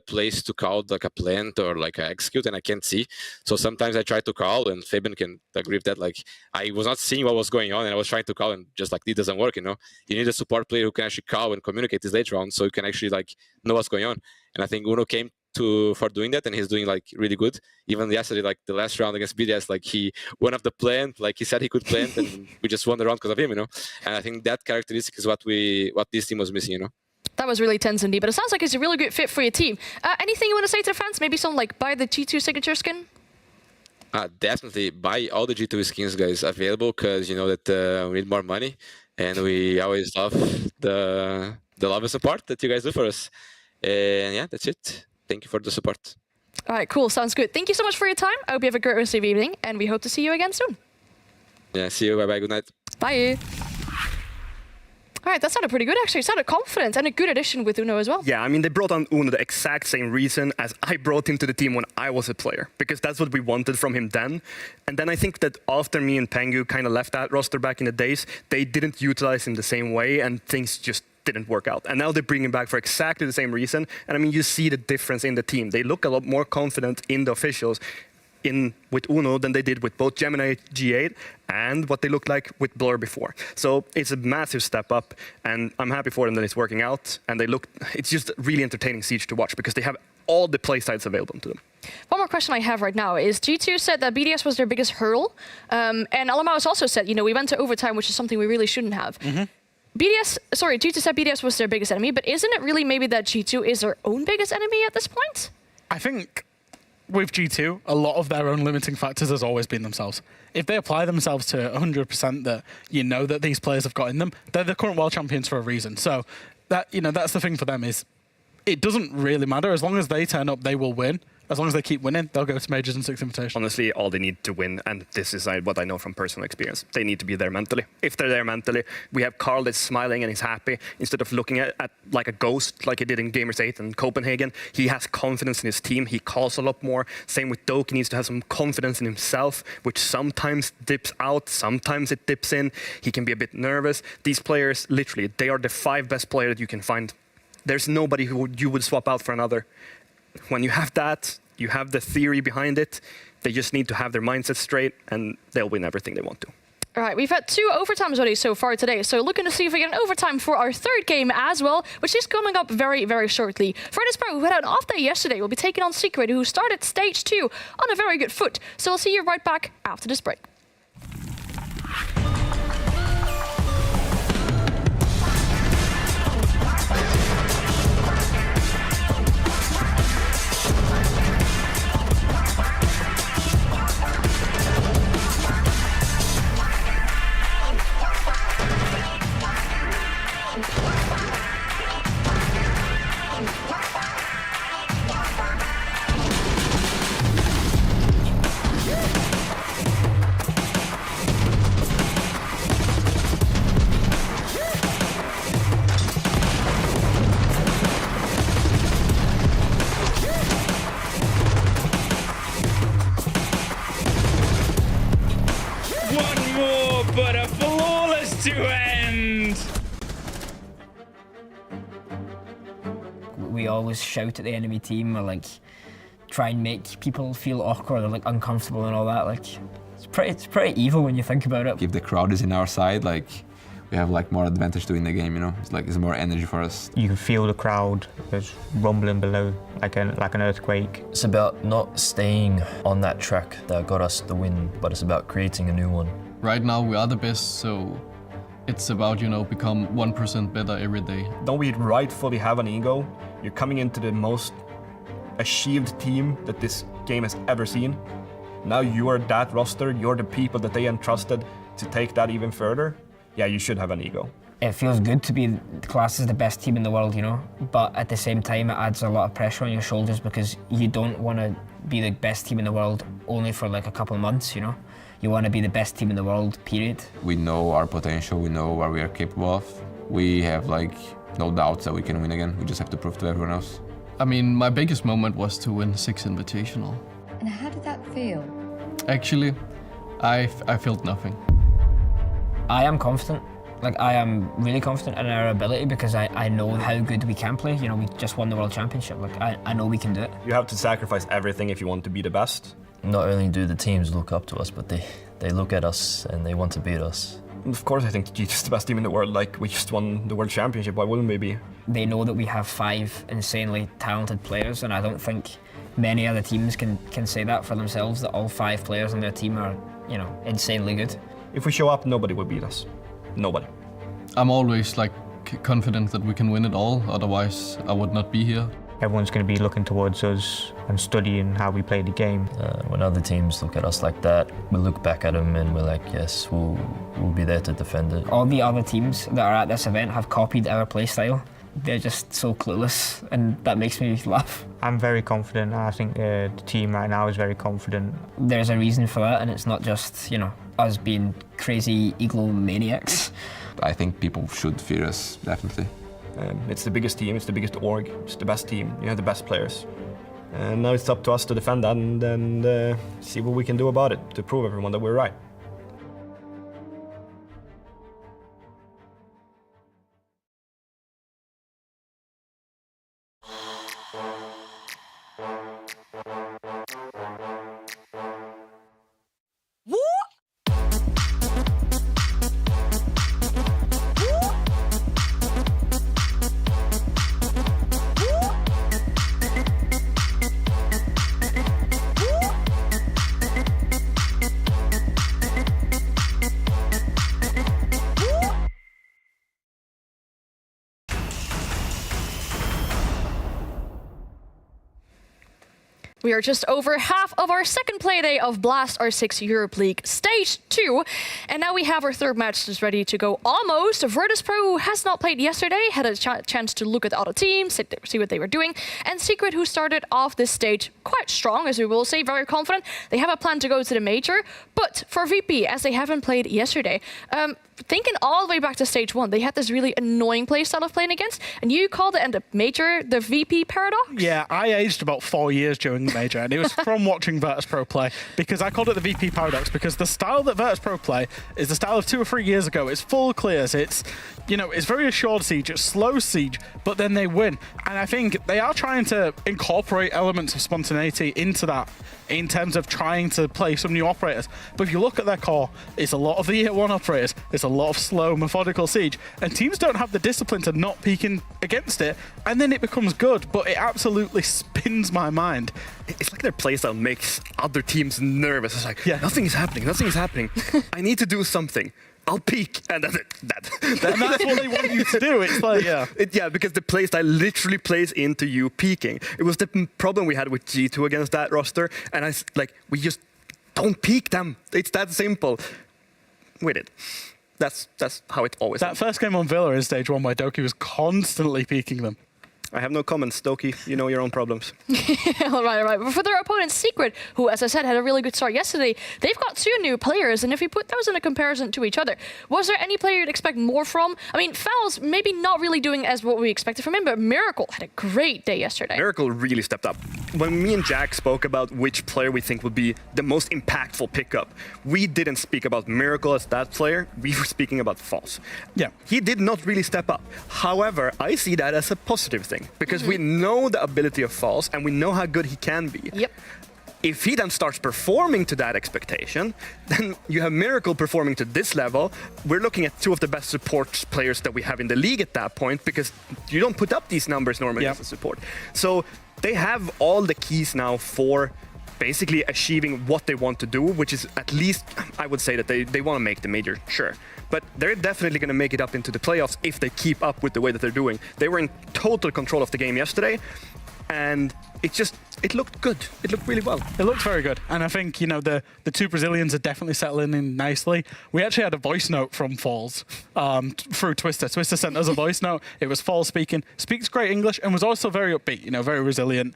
place to call like a plant or like a execute, and I can't see. So sometimes I try to call, and Fabian can agree with that. Like I was not seeing what was going on, and I was trying to call, and just like it doesn't work. You know, you need a support player who can actually call and communicate this late round, so you can actually like know what's going on. And I think Uno came for doing that, and he's doing like really good. Even yesterday, like the last round against BDS, like he went off the plant, like he said he could plant, and we just won the round because of him. You know, and I think that characteristic is what this team was missing. You know. That was really tense indeed, but it sounds like it's a really good fit for your team. Anything you want to say to the fans? Maybe some like buy the G2 signature skin? Definitely buy all the G2 skins, guys, available, because you know that we need more money, and we always love the love and support that you guys do for us. And yeah, that's it. Thank you for the support. All right, cool. Sounds good. Thank you so much for your time. I hope you have a great rest of the evening, and we hope to see you again soon. Yeah, see you. Bye-bye. Good night. Bye. All right, that sounded pretty good, actually. It sounded confident and a good addition with Uno as well. Yeah, I mean, they brought on Uno the exact same reason as I brought him to the team when I was a player, because that's what we wanted from him then. And then I think that after me and Pengu kind of left that roster back in the days, they didn't utilize him the same way, and things just didn't work out. And now they bring him back for exactly the same reason. And I mean, you see the difference in the team. They look a lot more confident in the officials. in with Uno than they did with both Gemini G8 and what they looked like with Blur before. So it's a massive step up, and I'm happy for them that it's working out. And it's just really entertaining Siege to watch because they have all the play styles available to them. One more question I have right now is G2 said that BDS was their biggest hurdle, and Alamaus also said, we went to overtime, which is something we really shouldn't have. G2 said BDS was their biggest enemy, but isn't it really maybe that G2 is their own biggest enemy at this point? I think with G2, a lot of their own limiting factors has always been themselves. If they apply themselves to 100% that that these players have got in them, they're the current world champions for a reason. So that that's the thing for them is it doesn't really matter. As long as they turn up, they will win. As long as they keep winning, they'll go to majors and 6 invitations. Honestly, all they need to win, and this is what I know from personal experience, they need to be there mentally. If they're there mentally, we have Carl that's smiling and he's happy. Instead of looking at like a ghost, like he did in Gamers 8 and Copenhagen, he has confidence in his team. He calls a lot more. Same with Doke, he needs to have some confidence in himself, which sometimes dips out, sometimes it dips in. He can be a bit nervous. These players, literally, they are the 5 best players that you can find. There's nobody who you would swap out for another. When you have that, you have the theory behind it. They just need to have their mindset straight, and they'll win everything they want to. All right, we've had 2 overtimes already so far today, so looking to see if we get an overtime for our 3rd game as well, which is coming up very, very shortly. Freddy's Pro, who had an off day yesterday, will be taking on Secret, who started stage 2 on a very good foot. So we'll see you right back after this break. One more, but a flawless to end. We always shout at the enemy team or try and make people feel awkward or uncomfortable and all that. It's pretty evil when you think about it. If the crowd is in our side, we have more advantage to win the game, It's more energy for us. You can feel the crowd just rumbling below like an earthquake. It's about not staying on that track that got us the win, but it's about creating a new one. Right now we are the best, so it's about, become 1% better every day. Don't we rightfully have an ego? You're coming into the most achieved team that this game has ever seen. Now you are that roster, you're the people that they entrusted to take that even further. Yeah, you should have an ego. It feels good to be classed as the best team in the world, but at the same time it adds a lot of pressure on your shoulders because you don't want to be the best team in the world only for a couple of months, You want to be the best team in the world, period. We know our potential, we know what we are capable of. We have no doubts that we can win again. We just have to prove to everyone else. I mean, my biggest moment was to win 6 Invitational. And how did that feel? Actually, I felt nothing. I am confident. I am really confident in our ability because I know how good we can play. We just won the World Championship. I know we can do it. You have to sacrifice everything if you want to be the best. Not only do the teams look up to us, but they look at us and they want to beat us. Of course, I think G2 is the best team in the world. We just won the World Championship. Why wouldn't we be? They know that we have 5 insanely talented players, and I don't think many other teams can say that for themselves, that all 5 players on their team are, insanely good. If we show up, nobody will beat us. Nobody. I'm always confident that we can win it all, otherwise I would not be here. Everyone's going to be looking towards us and studying how we play the game. When other teams look at us like that, we look back at them and we're like, yes, we'll be there to defend it. All the other teams that are at this event have copied our playstyle. They're just so clueless, and that makes me laugh. I'm very confident. I think the team right now is very confident. There's a reason for that, and it's not just, us being crazy egomaniacs. I think people should fear us, definitely. It's the biggest team, it's the biggest org, it's the best team, you have the best players. And now it's up to us to defend that and see what we can do about it to prove everyone that we're right. We are just over half of our second playday of Blast R6 Europe League Stage 2. And now we have our third match just ready to go almost. Virtus Pro, who has not played yesterday, had a chance to look at the other teams, see what they were doing. And Secret, who started off this stage quite strong, as we will say, very confident. They have a plan to go to the major. But for VP, as they haven't played yesterday, thinking all the way back to stage 1, they had this really annoying playstyle of playing against. And you called it in the major the VP paradox? Yeah, I aged about 4 years during the major, and it was from watching Virtus Pro play, because I called it the VP paradox, because the style that Virtus Pro play is the style of 2 or 3 years ago. It's full clears, it's, you know, it's very assured siege, it's slow siege, but then they win. And I think they are trying to incorporate elements of spontaneity into that in terms of trying to play some new operators. But if you look at their core, it's a lot of the year 1 operators, it's a lot of slow, methodical siege, and teams don't have the discipline to not peek in against it, and then it becomes good, but it absolutely spins my mind. It's like their playstyle makes other teams nervous. It's like, nothing is happening, nothing is happening. I need to do something. I'll peek, and then and that's what they want you to do. It's like, yeah, because the playstyle literally plays into you peeking. It was the problem we had with G2 against that roster, and we just don't peek them. It's that simple. We did. That's how it always happens. That first game on Villa in stage 1 where Doki was constantly peeking them. I have no comments, Doki. You know your own problems. all right. But for their opponent, Secret, who, as I said, had a really good start yesterday, they've got 2 new players, and if you put those in a comparison to each other, was there any player you'd expect more from? I mean, Fowls maybe not really doing as what we expected from him, but Miracle had a great day yesterday. Miracle really stepped up. When me and Jack spoke about which player we think would be the most impactful pickup, we didn't speak about Miracle as that player. We were speaking about False. Yeah. He did not really step up. However, I see that as a positive thing, because we know the ability of False and we know how good he can be. Yep. If he then starts performing to that expectation, then you have Miracle performing to this level. We're looking at 2 of the best support players that we have in the league at that point, because you don't put up these numbers normally as a support. So they have all the keys now for basically achieving what they want to do, which is, at least, I would say that they want to make the major, sure. But they're definitely going to make it up into the playoffs if they keep up with the way that they're doing. They were in total control of the game yesterday, and it looked good. It looked really well. It looked very good. And I think, you know, the 2 Brazilians are definitely settling in nicely. We actually had a voice note from Falls through Twister. Twister sent us a voice note. It was Falls speaking. Speaks great English and was also very upbeat, you know, very resilient.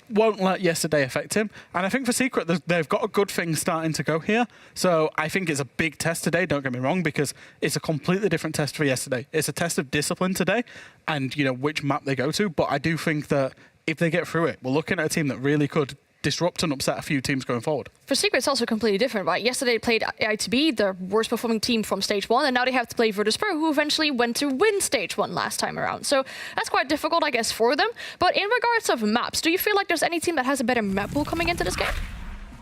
Won't let yesterday affect him. And I think for Secret, they've got a good thing starting to go here. So I think it's a big test today, don't get me wrong, because it's a completely different test for yesterday. It's a test of discipline today and, you know, which map they go to. But I do think that if they get through it, we're looking at a team that really could disrupt and upset a few teams going forward. For Secret, it's also completely different, right? Yesterday they played ITB, the worst performing team from stage 1, and now they have to play Virtus Pro, who eventually went to win stage 1 last time around. So that's quite difficult, I guess, for them. But in regards of maps, do you feel like there's any team that has a better map pool coming into this game?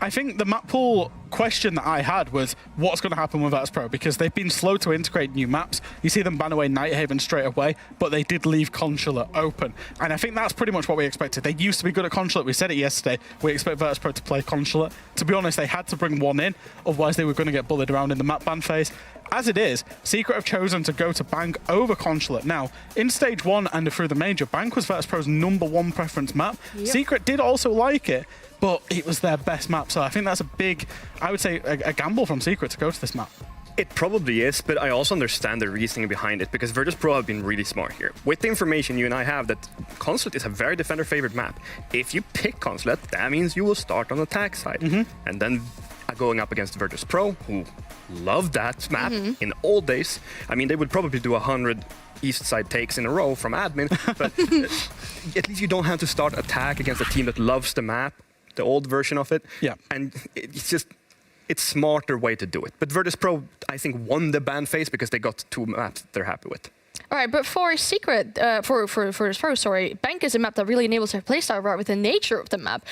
I think the map pool question that I had was what's going to happen with Virtus Pro, because they've been slow to integrate new maps. You see them ban away Nighthaven straight away, but they did leave Consulate open. And I think that's pretty much what we expected. They used to be good at Consulate. We said it yesterday. We expect Virtus Pro to play Consulate. To be honest, they had to bring 1 in, otherwise they were going to get bullied around in the map ban phase. As it is, Secret have chosen to go to Bank over Consulate. Now, in stage 1 and through the major, Bank was Virtus Pro's #1 preference map. Yep. Secret did also like it, but it was their best map. So I think that's a big, I would say, a gamble from Secret to go to this map. It probably is, but I also understand the reasoning behind it, because Virtus Pro have been really smart here. With the information you and I have, that Consulate is a very defender-favored map. If you pick Consulate, that means you will start on the attack side. And then going up against Virtus Pro, who loved that map in old days. I mean, they would probably do 100 east side takes in a row from admin, but at least you don't have to start attack against a team that loves the map, the old version of it. Yeah. And it's smarter way to do it. But Virtus Pro, I think, won the ban phase because they got 2 maps that they're happy with. All right, but for Secret, for Virtus Pro, sorry, Bank is a map that really enables their playstyle right with the nature of the map.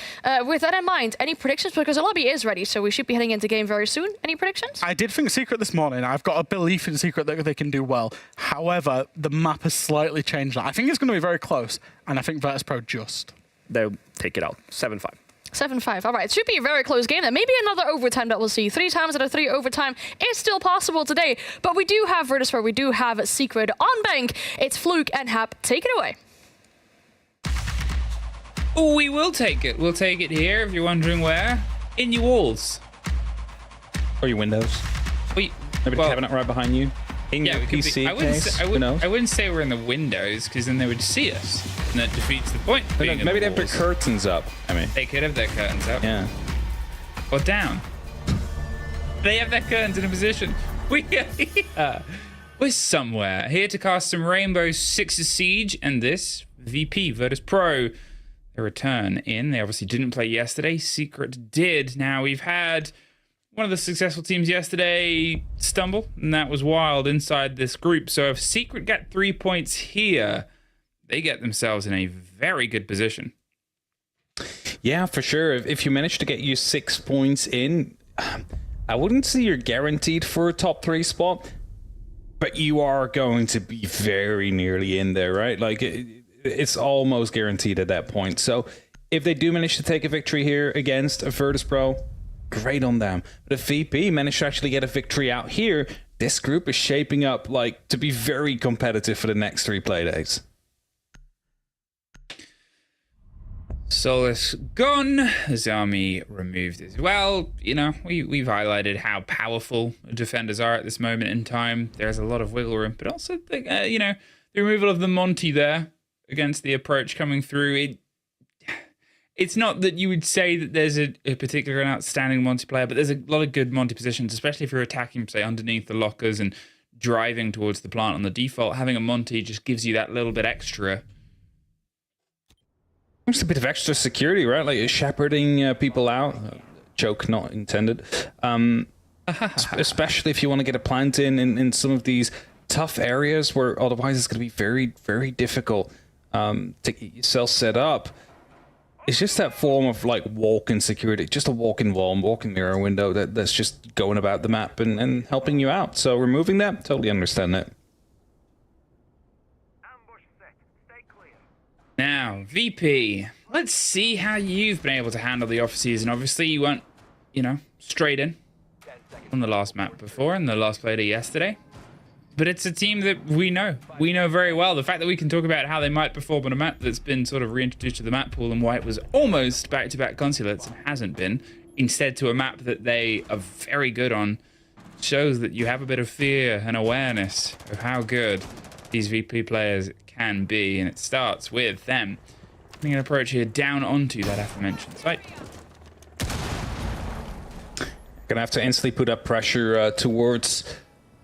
With that in mind, any predictions? Because the lobby is ready, so we should be heading into game very soon. Any predictions? I did think Secret this morning. I've got a belief in Secret that they can do well. However, the map has slightly changed. I think it's going to be very close, and I think Virtus Pro just. They'll take it out, 7-5. 7-5. All right, it should be a very close game then. Maybe another overtime that we'll see. 3 times out of 3 overtime is still possible today. But we do have Virtus Pro, we do have Secret on Bank. It's Fluke and Hap. Take it away. Oh, we will take it. We'll take it here, if you're wondering where. In your walls. Or your windows. Maybe the cabinet right behind you. In your PC case. Who knows? I wouldn't say we're in the windows, because then they would see us. And that defeats the point. Maybe they have their curtains up. I mean, they could have their curtains up. Yeah. Or down. They have their curtains in a position. We're somewhere. Here to cast some Rainbow Six's Siege and this VP, Virtus Pro. Their return in. They obviously didn't play yesterday. Secret did. Now, we've had one of the successful teams yesterday stumble, and that was Wild inside this group. So if Secret get 3 points here, they get themselves in a very good position. Yeah, for sure. If you manage to get you 6 points in, I wouldn't say you're guaranteed for a top 3 spot, but you are going to be very nearly in there, right? Like, it's almost guaranteed at that point. So if they do manage to take a victory here against a Virtus Pro, great on them. But if VP manage to actually get a victory out here, this group is shaping up like to be very competitive for the next 3 play days. Solus gone, Zami removed as well. You know, we've highlighted how powerful defenders are at this moment in time. There's a lot of wiggle room, but also, you know, the removal of the Monty there against the approach coming through. It's not that you would say that there's a particular and outstanding Monty player, but there's a lot of good Monty positions, especially if you're attacking, say, underneath the lockers and driving towards the plant on the default. Having a Monty just gives you that little bit extra. It's a bit of extra security, right? Like shepherding people out. Joke not intended. Especially if you want to get a plant in some of these tough areas where otherwise it's going to be very, very difficult to get yourself set up. It's just that form of like walk-in security, just a walk-in wall, walk-in mirror window that's just going about the map and helping you out. So removing that, totally understand that. Now, VP, let's see how you've been able to handle the off-season. Obviously, you weren't, you know, straight in on the last map before and the last play day yesterday. But it's a team that we know very well. The fact that we can talk about how they might perform on a map that's been sort of reintroduced to the map pool and why it was almost back-to-back consulates and hasn't been, instead to a map that they are very good on, shows that you have a bit of fear and awareness of how good these VP players can be, and it starts with them taking an approach here down onto that aforementioned site. Gonna have to instantly put up pressure towards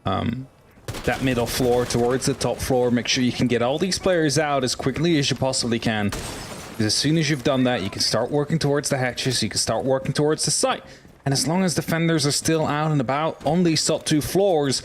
that middle floor, towards the top floor. Make sure you can get all these players out as quickly as you possibly can, because as soon as you've done that, you can start working towards the hatches, you can start working towards the site, and as long as defenders are still out and about on these top 2 floors,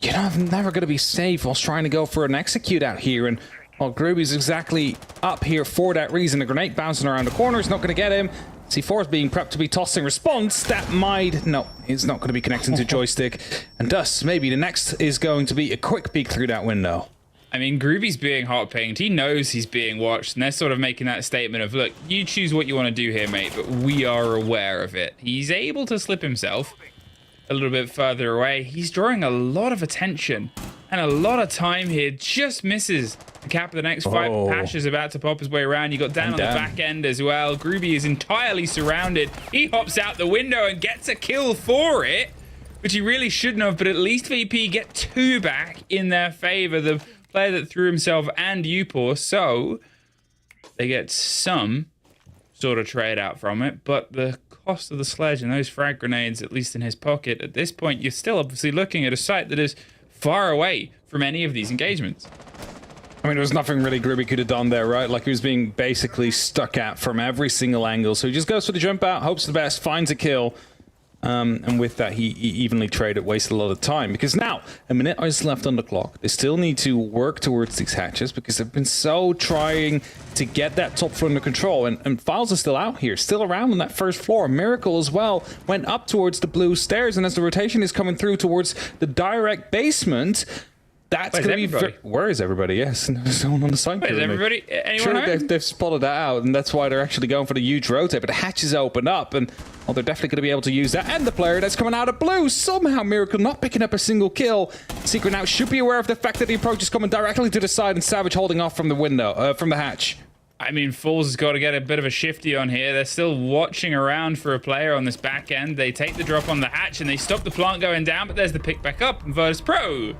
you're never going to be safe whilst trying to go for an execute out here. And while Groovy's exactly up here for that reason, a grenade bouncing around the corner is not going to get him. C4 is being prepped to be tossing response. That might... No, it's not going to be connecting to joystick. And thus, maybe the next is going to be a quick peek through that window. I mean, Groovy's being hot pinged. He knows he's being watched, and they're sort of making that statement of, look, you choose what you want to do here, mate, but we are aware of it. He's able to slip himself a little bit further away. He's drawing a lot of attention and a lot of time here. Just misses the cap of the next 5. Pash is about to pop his way around. You got Dan on the back end as well. Groovy is entirely surrounded. He hops out the window and gets a kill for it, which he really shouldn't have, but at least VP get 2 back in their favor. The player that threw himself and Upor, so they get some sort of trade out from it, but the cost of the sledge and those frag grenades, at least in his pocket, at this point, you're still obviously looking at a site that is far away from any of these engagements. I mean, there was nothing really Groovy could have done there, right? Like, he was being basically stuck at from every single angle. So he just goes for the jump out, hopes for the best, finds a kill. And with that, he evenly traded, wasted a lot of time. Because now, a minute is left on the clock. They still need to work towards these hatches because they've been so trying to get that top floor under control. And Files are still out here, still around on that first floor. Miracle as well went up towards the blue stairs. And as the rotation is coming through towards the direct basement, that's going to be... Where is everybody? Yes, there's no one on the site. Where is everybody? Anyone home? They've spotted that out, and that's why they're actually going for the huge rotate. But the hatches open up, and well, they're definitely going to be able to use that. And the player that's coming out of blue, somehow Miracle not picking up a single kill. Secret now should be aware of the fact that the approach is coming directly to the side, and Savage holding off from the window, from the hatch. I mean, Fools has got to get a bit of a shifty on here. They're still watching around for a player on this back end. They take the drop on the hatch and they stop the plant going down, but there's the pick back up and Virtus Pro.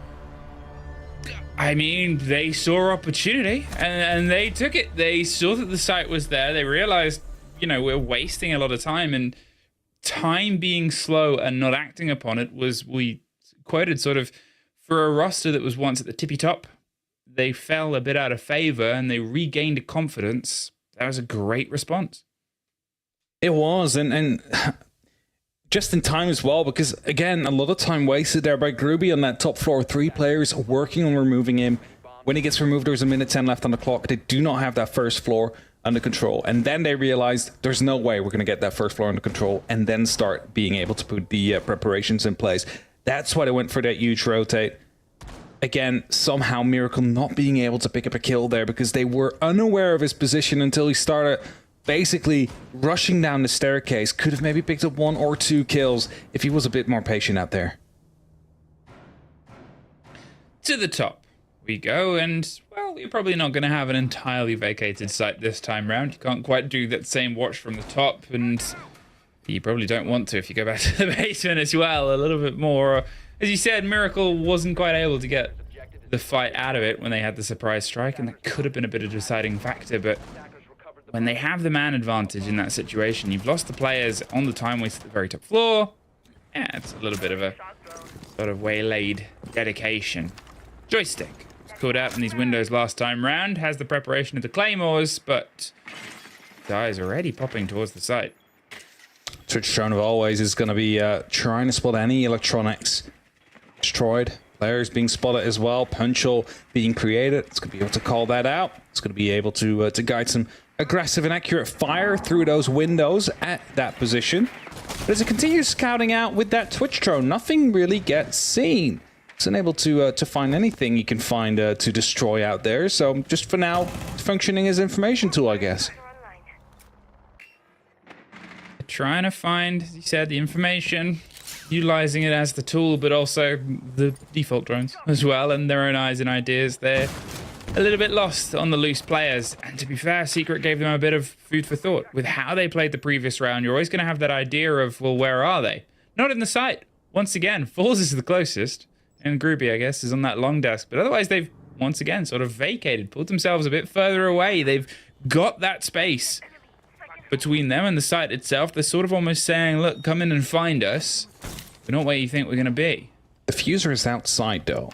I mean, they saw opportunity and they took it. They saw that the site was there. They realized, you know, we're wasting a lot of time, and time being slow and not acting upon it was, we quoted sort of, for a roster that was once at the tippy top, they fell a bit out of favor and they regained confidence. That was a great response. It was, and just in time as well, because again, a lot of time wasted there by Groovy on that top floor. 3 players working on removing him. When he gets removed, there's a minute 10 left on the clock. They do not have that first floor under control. And then they realized there's no way we're going to get that first floor under control and then start being able to put the preparations in place. That's why they went for that huge rotate. Again, somehow Miracle not being able to pick up a kill there because they were unaware of his position until he started basically rushing down the staircase. Could have maybe picked up 1 or 2 kills if he was a bit more patient out there. To the top we go, and well, you're probably not going to have an entirely vacated site this time round. You can't quite do that same watch from the top, and you probably don't want to if you go back to the basement as well. A little bit more. As you said, Miracle wasn't quite able to get the fight out of it when they had the surprise strike, and that could have been a bit of a deciding factor, but when they have the man advantage in that situation, you've lost the players on the time waste at the very top floor. Yeah, it's a little bit of a sort of waylaid dedication. Joystick was called out in these windows last time round, has the preparation of the claymores, but guys already popping towards the site. Twitch drone of always is going to be trying to spot any electronics destroyed. Players being spotted as well. Punchhole being created. It's going to be able to call that out. It's going to be able to guide some aggressive and accurate fire through those windows at that position. But as it continues scouting out with that Twitch drone, nothing really gets seen. It's unable to find anything you can find to destroy out there. So just for now, functioning as information tool, I guess. Trying to find, as you said, the information, utilizing it as the tool, but also the default drones as well, and their own eyes and ideas. They're a little bit lost on the loose players, and to be fair, Secret gave them a bit of food for thought. With how they played the previous round, you're always going to have that idea of, well, where are they? Not in the site. Once again, Falls is the closest, and Groovy, I guess, is on that long desk, but otherwise they've, once again, sort of vacated, pulled themselves a bit further away. They've got that space between them and the site itself. They're sort of almost saying, look, come in and find us. We're not where you think we're going to be. The fuser is outside, though.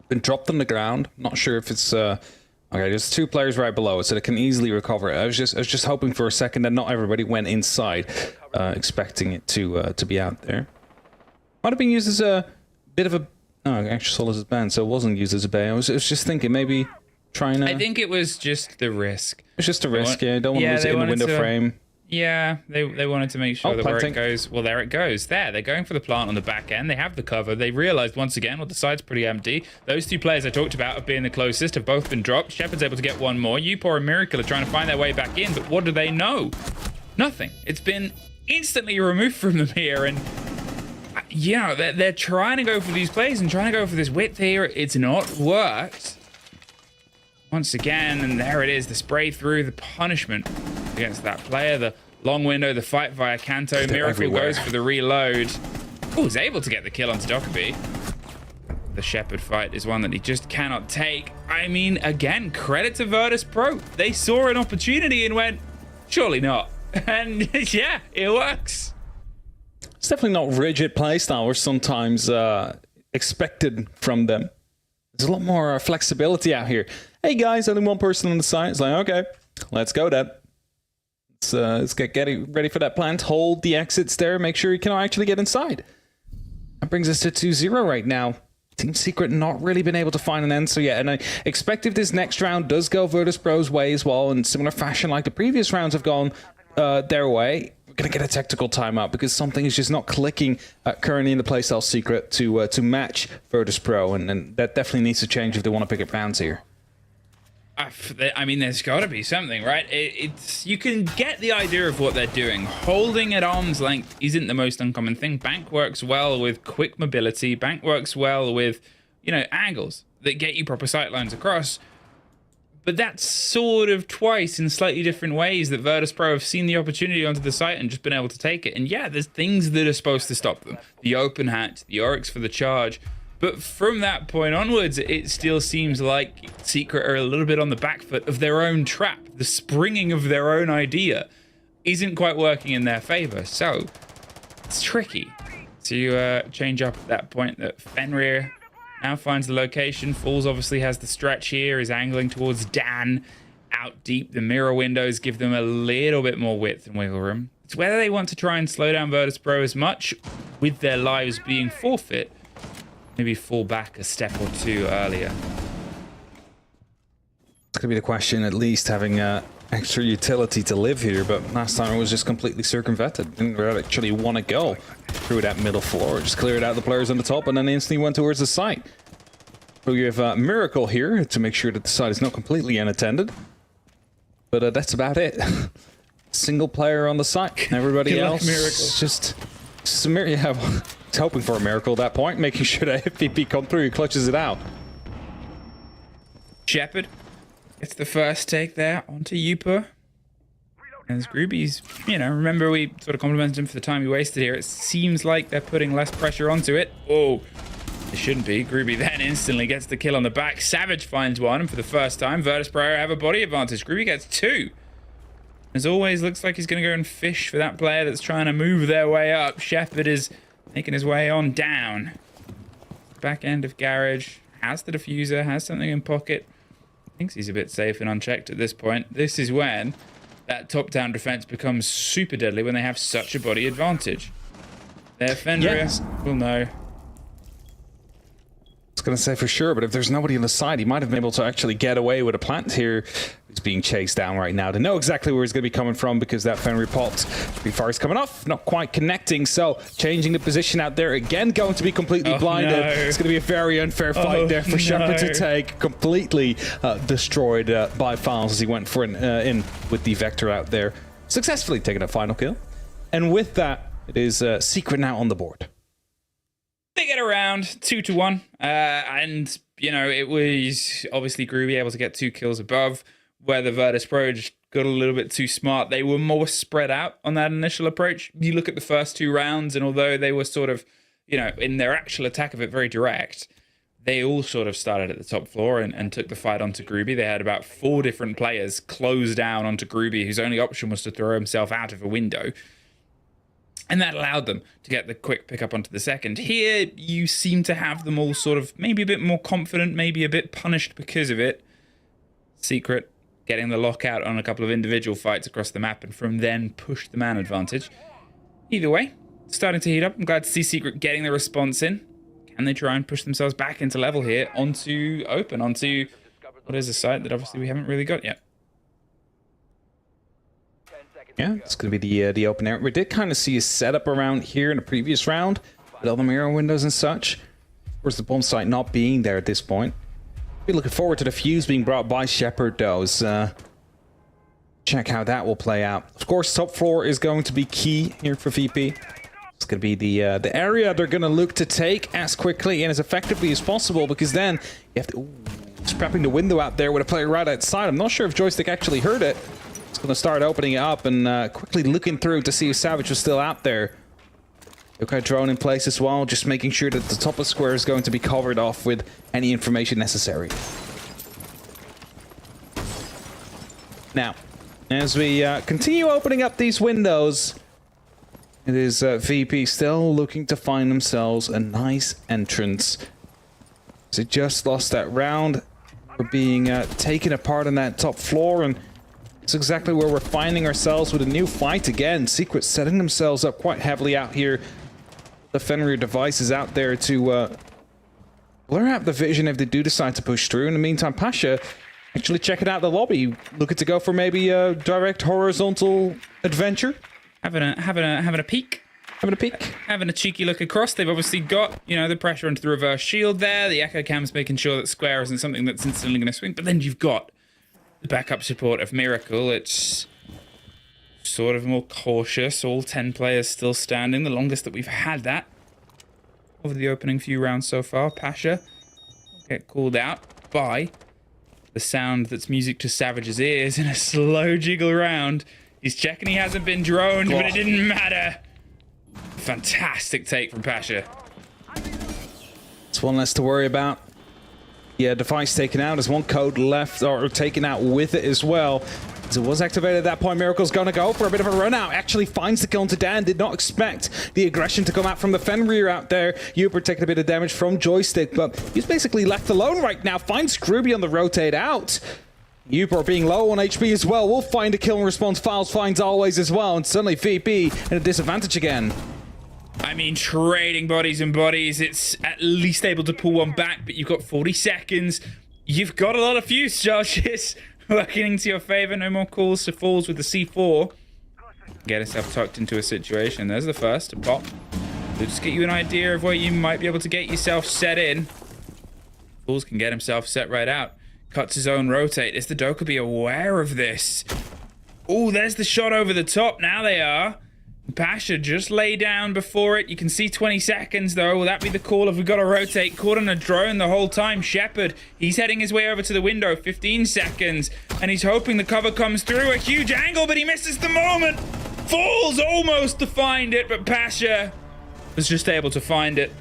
Been dropped on the ground. Not sure if it's... Okay, there's 2 players right below it, so they can easily recover it. I was just hoping for a second that not everybody went inside, expecting it to be out there. Might have been used as a bit of a... Oh, actually, Solus is banned, so it wasn't used as a bay. I was just thinking, maybe... I think it was just the risk. It's just a risk, yeah. Don't want to lose it in the window frame. Yeah, they wanted to make sure that where it goes... Well, there it goes. There, they're going for the plant on the back end. They have the cover. They realized, once again, well, the side's pretty empty. Those 2 players I talked about of being the closest have both been dropped. Shepard's able to get 1 more. Upor and Miracle are trying to find their way back in, but what do they know? Nothing. It's been instantly removed from them here, and... Yeah, they're trying to go for these plays and trying to go for this width here. It's not worked. Once again, and there it is, the spray through, the punishment against that player, the long window, the fight via Kanto. Miracle everywhere. Goes for the reload. Oh, he's able to get the kill onto Dockerby. The Shepard fight is one that he just cannot take. I mean, again, credit to Virtus Pro. They saw an opportunity and went, surely not. And yeah, it works. It's definitely not rigid playstyle or sometimes expected from them. There's a lot more flexibility out here. Hey guys, only 1 person on the site. It's like, okay, let's go then. Let's get ready for that plant. Hold the exits there. Make sure you can actually get inside. That brings us to 2-0 right now. Team Secret not really been able to find an answer yet. And I expect if this next round does go Virtus Pro's way as well, in similar fashion like the previous rounds have gone their way, we're going to get a tactical timeout because something is just not clicking currently in the playstyle Secret to match Virtus Pro. And that definitely needs to change if they want to pick up rounds here. I mean, there's got to be something, right? It's you can get the idea of what they're doing. Holding at arm's length isn't the most uncommon thing. Bank works well with quick mobility. Bank works well with, you know, angles that get you proper sight lines across. But that's sort of twice in slightly different ways that Virtus.pro have seen the opportunity onto the site and just been able to take it. And yeah, there's things that are supposed to stop them. The open hatch, the Oryx for the charge. But from that point onwards, it still seems like Secret are a little bit on the back foot of their own trap. The springing of their own idea isn't quite working in their favor. So it's tricky to change up at that point. That Fenrir now finds the location. Falls obviously has the stretch here, is angling towards Dan. Out deep, the mirror windows give them a little bit more width and wiggle room. It's whether they want to try and slow down Virtus.pro as much with their lives being forfeit. Maybe fall back a step or two earlier. It's going to be the question, at least having extra utility to live here, but last time it was just completely circumvented. Didn't actually want to go through that middle floor. Just cleared out the players on the top and then instantly went towards the site. So you have Miracle here to make sure that the site is not completely unattended. But that's about it. Single player on the site. Everybody else just a miracle. Yeah, I was hoping for a miracle at that point, making sure that FVP come through, he clutches it out. Shepard gets the first take there onto Yupa. As Grooby's, remember we sort of complimented him for the time he wasted here. It seems like they're putting less pressure onto it. Oh, it shouldn't be. Grooby then instantly gets the kill on the back. Savage finds one, and for the first time, Virtus.pro have a body advantage. Grooby gets two. As always, looks like he's going to go and fish for that player that's trying to move their way up. Shepard is making his way on down. Back end of garage. Has the diffuser, has something in pocket. Thinks he's a bit safe and unchecked at this point. This is when that top-down defense becomes super deadly, when they have such a body advantage. Their Fenrir will know. I was going to say for sure, but if there's nobody on the side, he might have been able to actually get away with a plant here. He's being chased down right now. They know exactly where he's going to be coming from because that Fenrir popped. Before he's coming off, not quite connecting, so changing the position out there again, going to be completely blinded. No. It's going to be a very unfair fight there for Shepard to take. Completely destroyed by Fowls as he went for an in with the Vector out there. Successfully taking a final kill. And with that, it is Secret now on the board. They get around 2-1, and it was obviously Grooby able to get 2 kills above, where the Virtus.pro just got a little bit too smart. They were more spread out on that initial approach. You look at the first 2 rounds, and although they were sort of, in their actual attack of it very direct, they all sort of started at the top floor and took the fight onto Grooby. They had about 4 different players close down onto Grooby, whose only option was to throw himself out of a window. And that allowed them to get the quick pickup onto the second. Here, you seem to have them all sort of maybe a bit more confident, maybe a bit punished because of it. Secret getting the lockout on a couple of individual fights across the map, and from then push the man advantage. Either way, starting to heat up. I'm glad to see Secret getting the response in. Can they try and push themselves back into level here onto open, onto what is a site that obviously we haven't really got yet? Yeah, it's going to be the open air. We did kind of see a setup around here in the previous round with all the mirror windows and such. Of course, the bomb site not being there at this point. Be looking forward to the fuse being brought by Shepard, though. Check how that will play out. Of course, top floor is going to be key here for VP. It's going to be the area they're going to look to take as quickly and as effectively as possible, because then you have to... just prepping the window out there with a player right outside. I'm not sure if Joystick actually heard it. It's going to start opening it up and quickly looking through to see if Savage was still out there. Okay, drone in place as well, just making sure that the top of square is going to be covered off with any information necessary. Now, as we continue opening up these windows, it is VP still looking to find themselves a nice entrance. They just lost that round. We're being taken apart on that top floor, and it's exactly where we're finding ourselves with a new fight again. Secret setting themselves up quite heavily out here. The Fenrir device is out there to blur out the vision if they do decide to push through. In the meantime, Pasha actually checking out the lobby, looking to go for maybe a direct horizontal adventure. Having a peek. Having a cheeky look across. They've obviously got, the pressure onto the reverse shield there. The echo cam's making sure that square isn't something that's instantly going to swing. But then you've got the backup support of Miracle. It's sort of more cautious. All 10 players still standing. The longest that we've had that over the opening few rounds so far. Pasha will get called out by The sound that's music to Savage's ears in a slow jiggle round. He's checking he hasn't been droned, but it didn't matter. Fantastic take from Pasha. It's one less to worry about. Yeah, device taken out. There's one code left, or taken out with it as well. As it was activated at that point, Miracle's going to go for a bit of a run out. Actually finds the kill into Dan. Did not expect the aggression to come out from the Fenrir out there. Uber taking a bit of damage from Joystick, but he's basically left alone right now. Finds Scrooby on the rotate out. Uber being low on HP as well. Will find a kill and response. Files finds always as well. And suddenly VP in a disadvantage again. I mean, trading bodies and bodies, it's at least able to pull one back, but you've got 40 seconds. You've got a lot of fuse charges working into your favor. No more calls to falls with the C4. Get yourself tucked into a situation. There's the first to pop. It'll just get you an idea of where you might be able to get yourself set in. Falls can get himself set right out. Cuts his own rotate. Is the Dokkaebi aware of this? Oh, there's the shot over the top. Now they are. Pasha just lay down before it. You can see 20 seconds though. Will that be the call if we got to rotate? Caught on a drone the whole time. Shepard, he's heading his way over to the window. 15 seconds. And he's hoping the cover comes through. A huge angle, but he misses the moment. Falls almost to find it, but Pasha was just able to find it.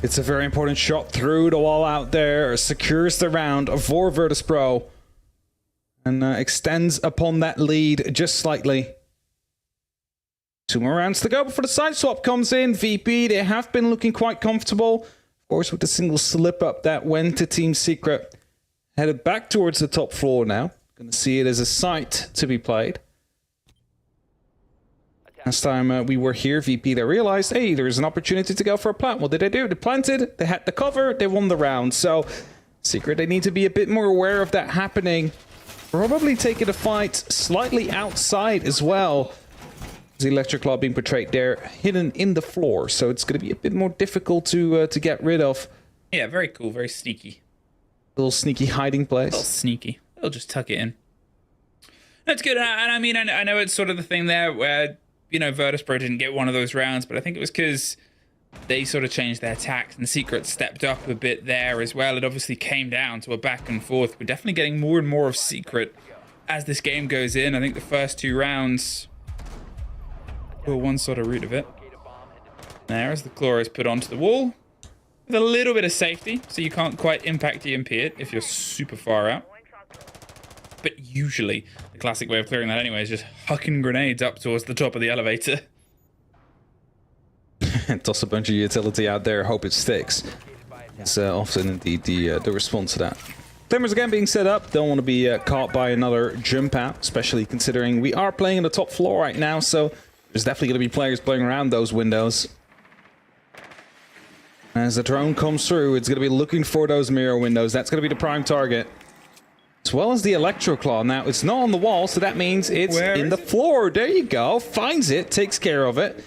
It's a very important shot through the wall out there. Secures the round for Virtus.pro. And extends upon that lead just slightly. 2 more rounds to go before the side swap comes in. VP, they have been looking quite comfortable. Of course, with the single slip up that went to Team Secret. Headed back towards the top floor now. Going to see it as a site to be played. Last time we were here, VP, they realized, hey, there's an opportunity to go for a plant. What did they do? They planted, they had the cover, they won the round. So, Secret, they need to be a bit more aware of that happening. Probably taking the fight slightly outside as well. The Electric Claw being portrayed there, hidden in the floor, so it's going to be a bit more difficult to get rid of. Yeah, very cool, very sneaky. Little sneaky hiding place. A little sneaky. They'll just tuck it in. That's good, and I mean, I know it's sort of the thing there where, you know, Virtus.pro didn't get one of those rounds, but I think it was because they sort of changed their tactics, and Secret stepped up a bit there as well. It obviously came down to a back and forth. We're definitely getting more and more of Secret as this game goes in. I think the first 2 rounds were one sort of route of it. There, as the claw is put onto the wall with a little bit of safety, so you can't quite impact EMP it if you're super far out. But usually, the classic way of clearing that anyway is just hucking grenades up towards the top of the elevator. Toss a bunch of utility out there, hope it sticks. It's often indeed the response to that. Flamers again being set up. Don't want to be caught by another jump out, especially considering we are playing on the top floor right now, so there's definitely going to be players playing around those windows. As the drone comes through, it's going to be looking for those mirror windows. That's going to be the prime target. As well as the Electro Claw. Now, it's not on the wall, so that means it's in the floor. There you go. Finds it, takes care of it.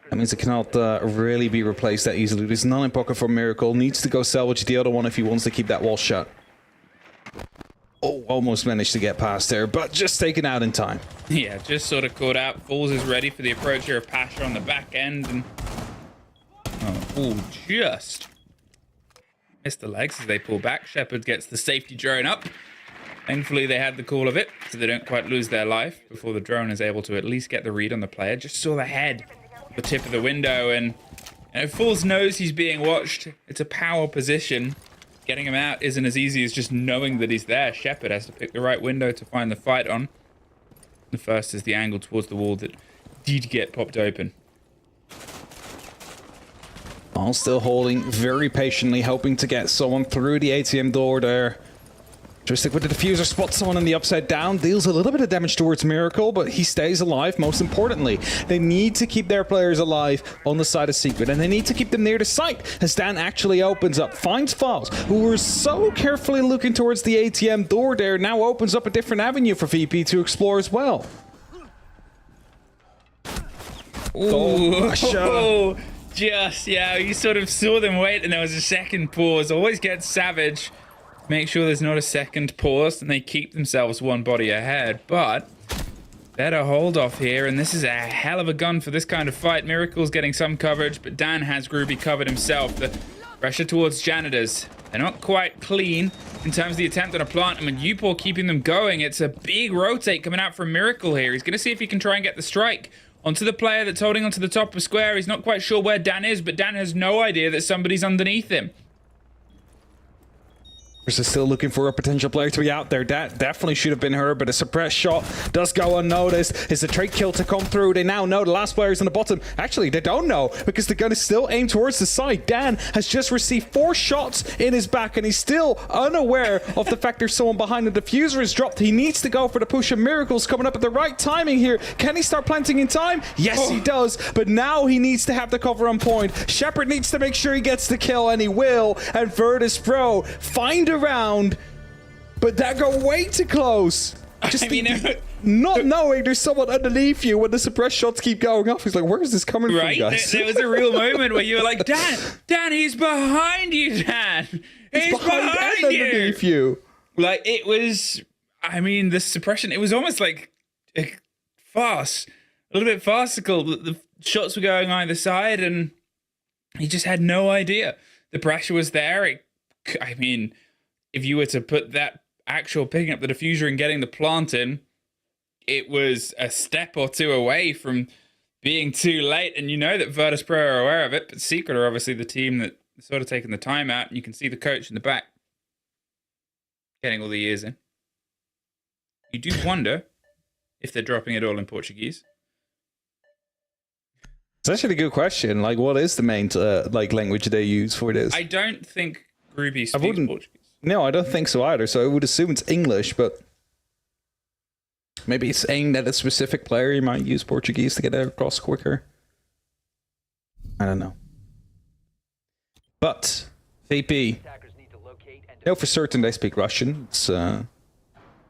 That means it cannot really be replaced that easily. There's none in pocket for Miracle. Needs to go salvage the other one if he wants to keep that wall shut. Oh, almost managed to get past there, but just taken out in time. Yeah, just sort of caught out. Falls is ready for the approach here of Pasha on the back end, and just missed the legs as they pull back. Shepard gets the safety drone up. Thankfully, they had the call of it, so they don't quite lose their life before the drone is able to at least get the read on the player. Just saw the head, the tip of the window, and Falls knows he's being watched. It's a power position. Getting him out isn't as easy as just knowing that he's there. Shepard has to pick the right window to find the fight on. The first is the angle towards the wall that did get popped open. All still holding very patiently, hoping to get someone through the ATM door there. Joystick with the diffuser, spots someone in the upside down, deals a little bit of damage towards Miracle, but he stays alive. Most importantly, they need to keep their players alive on the side of Secret, and they need to keep them near the site as Dan actually opens up, finds Falls, who were so carefully looking towards the ATM door there, now opens up a different avenue for VP to explore as well. Ooh, just, yeah, you sort of saw them wait and there was a second pause. Always get Savage. Make sure there's not a second pause and they keep themselves one body ahead, but better hold off here, and this is a hell of a gun for this kind of fight. Miracle's getting some coverage, but Dan has Groovy covered himself. The pressure towards Janitors. They're not quite clean in terms of the attempt on a plant. I mean, Upor keeping them going. It's a big rotate coming out from Miracle here. He's going to see if he can try and get the strike onto the player that's holding onto the top of square. He's not quite sure where Dan is, but Dan has no idea that somebody's underneath him. Is still looking for a potential player to be out there. That definitely should have been her, but a suppressed shot does go unnoticed. Is the trade kill to come through? They now know the last player is on the bottom. Actually, they don't know because the gun is still aimed towards the side. Dan has just received 4 shots in his back and he's still unaware of the fact there's someone behind. The diffuser is dropped. He needs to go for the push, and Miracle's coming up at the right timing here. Can he start planting in time? Yes, he does, but now he needs to have the cover on point. Shepard needs to make sure he gets the kill, and he will. And Virtus Pro find around, but that got way too close. Just not knowing there's someone underneath you when the suppressed shots keep going off. He's like, where is this coming from, guys? There was a real moment where you were like, Dan, he's behind you, Dan. He's behind you. Underneath you. Like, it was, I mean, the suppression, it was almost like fast, a little bit farcical. The shots were going either side, and he just had no idea. The pressure was there. I mean, if you were to put that actual picking up the diffuser and getting the plant in, it was a step or two away from being too late. And you know that Virtus Pro are aware of it, but Secret are obviously the team that sort of taking the time out, and you can see the coach in the back getting all the ears in. You do wonder if they're dropping it all in Portuguese. It's actually a good question. Like, what is the main language they use for this? I don't think Ruby speaks Portuguese. No, I don't think so either. So I would assume it's English, but maybe it's aimed at a specific player. You might use Portuguese to get it across quicker. I don't know. But VP, know for certain they speak Russian. It's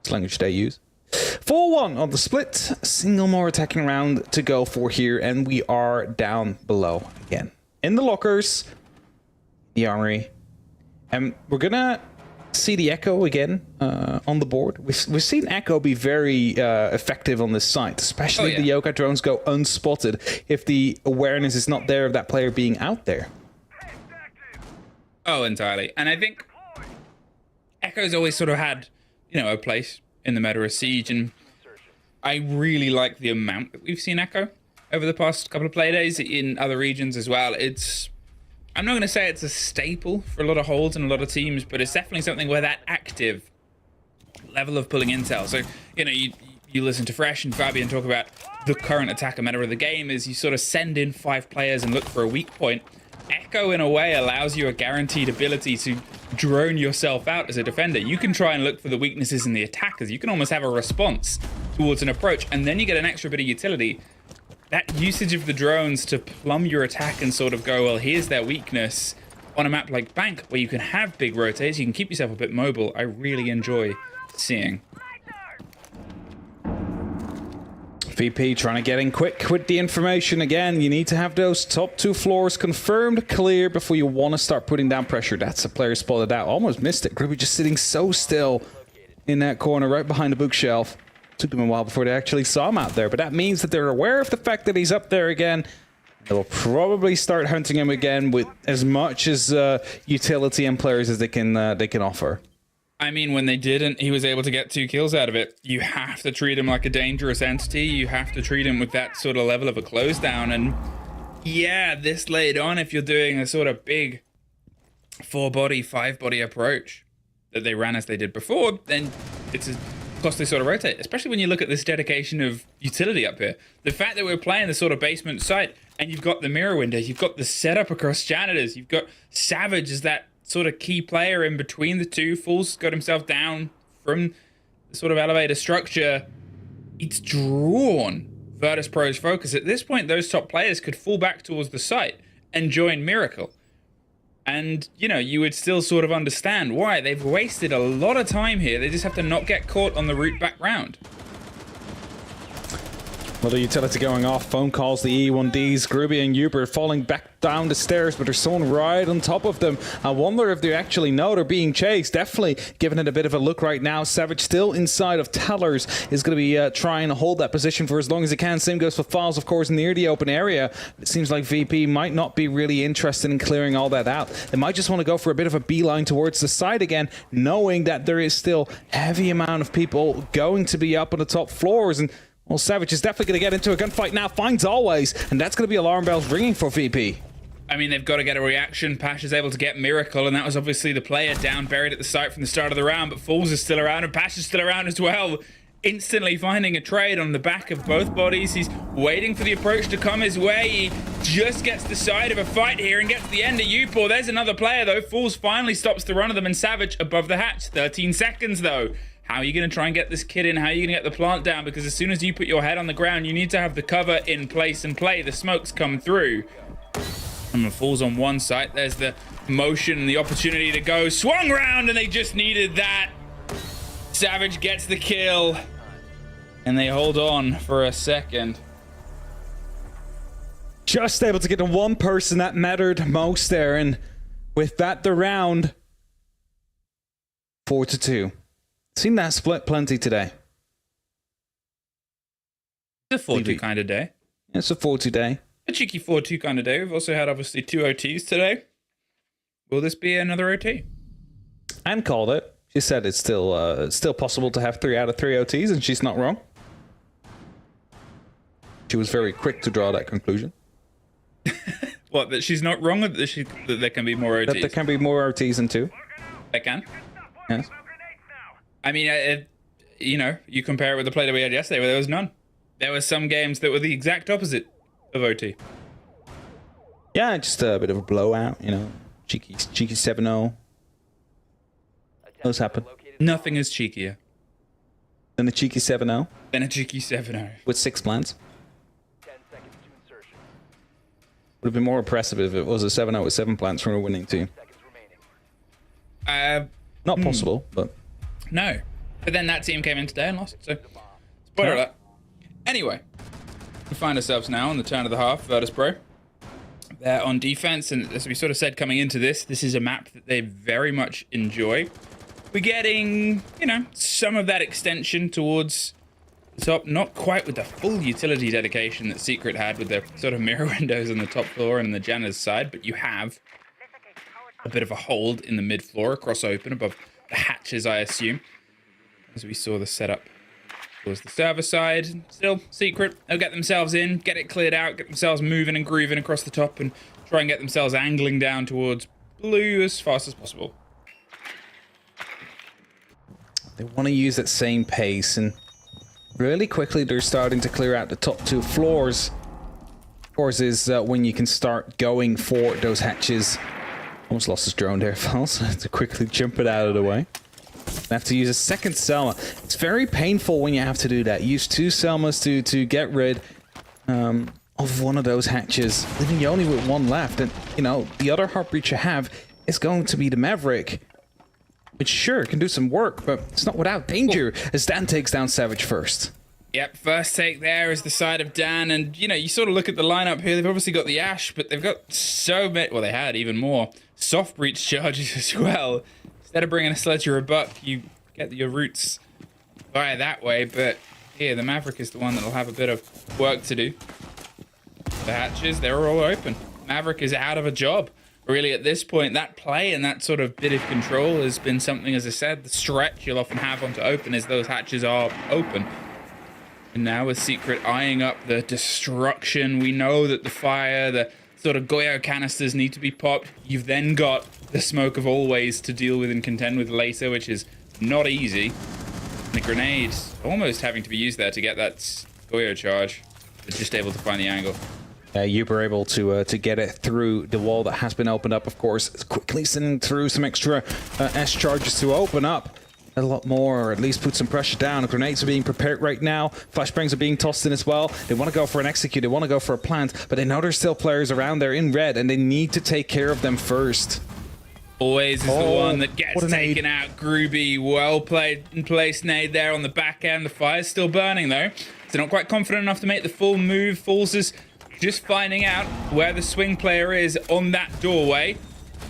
language they use. 4-1 on the split. Single more attacking round to go for here, and we are down below again. In the lockers, the armory. And we're gonna see the Echo again on the board. We've seen Echo be very effective on this site, especially if the Yokai drones go unspotted, if the awareness is not there of that player being out there. Oh, entirely. And I think Echo's always sort of had, a place in the meta of Siege, and I really like the amount that we've seen Echo over the past couple of play days in other regions as well. I'm not going to say it's a staple for a lot of holds and a lot of teams, but it's definitely something where that active level of pulling intel. So, you listen to Fresh and Fabian talk about the current attacker meta of the game is you sort of send in 5 players and look for a weak point. Echo, in a way, allows you a guaranteed ability to drone yourself out as a defender. You can try and look for the weaknesses in the attackers. You can almost have a response towards an approach, and then you get an extra bit of utility. That usage of the drones to plumb your attack and sort of go, well, here's their weakness on a map like Bank, where you can have big rotates, you can keep yourself a bit mobile. I really enjoy seeing. VP trying to get in quick with the information again. You need to have those top 2 floors confirmed, clear, before you want to start putting down pressure. That's a player spotted out. Almost missed it. Groovy just sitting so still in that corner right behind the bookshelf. Took them a while before they actually saw him out there, but that means that they're aware of the fact that he's up there again. They will probably start hunting him again with as much as utility and players as they can offer. I mean, when they didn't, he was able to get 2 kills out of it. You have to treat him like a dangerous entity. You have to treat him with that sort of level of a close down. And yeah, this late on, if you're doing a sort of big 4-body, 5-body approach that they ran as they did before, then it's a costly sort of rotate, especially when you look at this dedication of utility up here. The fact that we're playing the sort of basement site and you've got the mirror windows, you've got the setup across janitors, you've got Savage as that sort of key player in between the two. Fool's got himself down from the sort of elevator structure. It's drawn Virtus Pro's focus. At this point, those top players could fall back towards the site and join Miracle. And, you would still sort of understand why. They've wasted a lot of time here. They just have to not get caught on the route back round. Another utility going off. Phone calls the E1Ds. Groovy and Uber falling back down the stairs, but there's someone right on top of them. I wonder if they actually know they're being chased. Definitely giving it a bit of a look right now. Savage still inside of Tellers is going to be trying to hold that position for as long as he can. Same goes for Files, of course, near the open area. It seems like VP might not be really interested in clearing all that out. They might just want to go for a bit of a beeline towards the side again, knowing that there is still heavy amount of people going to be up on the top floors. And well, Savage is definitely going to get into a gunfight now, finds Always, and that's going to be alarm bells ringing for VP. I mean, they've got to get a reaction. Pash is able to get Miracle, and that was obviously the player down, buried at the site from the start of the round, but Falls is still around, and Pash is still around as well. Instantly finding a trade on the back of both bodies. He's waiting for the approach to come his way. He just gets the side of a fight here and gets the end of Upor. There's another player, though. Falls finally stops the run of them, and Savage above the hatch. 13 seconds, though. How are you going to try and get this kid in? How are you going to get the plant down? Because as soon as you put your head on the ground, you need to have the cover in place and play. The smokes come through. And Falls on one side. There's the motion, the opportunity to go. Swung round, and they just needed that. Savage gets the kill. And they hold on for a second. Just able to get the one person that mattered most there. And with that, the round 4-2. Seen that split plenty today. It's a 4-2 kind of day. It's a 4-2 day. A cheeky 4-2 kind of day. We've also had obviously 2 OTs today. Will this be another OT? Anne called it. She said it's still possible to have 3 out of 3 OTs, and she's not wrong. She was very quick to draw that conclusion. What, that she's not wrong, or that there can be more OTs? That there can be more OTs than 2. They can? Yes. I mean, you know, you compare it with the play that we had yesterday where there was none. There were some games that were the exact opposite of OT. Yeah, just a bit of a blowout, you know. Cheeky 7-0. Those happen. Nothing is cheekier than a cheeky 7-0. Than a cheeky 7-0. With 6 plants. Would have been more impressive if it was a 7-0 with 7 plants from a winning team. Not possible, but... No. But then that team came in today and lost. So, spoiler alert. Anyway, we find ourselves now on the turn of the half, Virtus Pro. They're on defense, and as we sort of said coming into this is a map that they very much enjoy. We're getting, you know, some of that extension towards the top, not quite with the full utility dedication that Secret had with their sort of mirror windows on the top floor and the Janna's side, but you have a bit of a hold in the mid floor across open above the hatches, I assume, as we saw the setup towards the server side. Still, Secret, they'll get themselves in, get it cleared out, get themselves moving and grooving across the top, and try and get themselves angling down towards blue as fast as possible. They want to use that same pace, and really quickly they're starting to clear out the top 2 floors. Of course, is when you can start going for those hatches. Almost lost his drone there, Fals. To quickly jump it out of the way. I have to use a second Selma. It's very painful when you have to do that. Use 2 Selmas to get rid of one of those hatches, leaving you only with 1 left. And, you know, the other Heartbreach you have is going to be the Maverick, which sure can do some work, but it's not without danger as Dan takes down Savage first. Yep, first take there is the side of Dan, and, you know, you sort of look at the lineup here. They've obviously got the Ash, but they've got so many, well, they had even more soft breach charges as well. Instead of bringing a sledge or a buck, you get your roots via that way, but here, the Maverick is the one that'll have a bit of work to do. The hatches, they're all open. Maverick is out of a job. Really, at this point, that play and that sort of bit of control has been something, as I said, the stretch you'll often have onto open is those hatches are open. And now with Secret eyeing up the destruction, we know that the fire, the sort of Goyo canisters need to be popped. You've then got the smoke of Always to deal with and contend with later, which is not easy. And the grenades almost having to be used there to get that Goyo charge, but just able to find the angle. You were able to get it through the wall that has been opened up, of course. It's quickly sending through some extra S charges to open up a lot more, or at least put some pressure down. The grenades are being prepared right now. Flashbangs are being tossed in as well. They want to go for an execute. They want to go for a plant, but they know there's still players around there in red, and they need to take care of them first. Always is the one that gets taken out. Groovy, well played and placed nade there on the back end. The fire's still burning though. They're not quite confident enough to make the full move. Falls is just finding out where the swing player is on that doorway.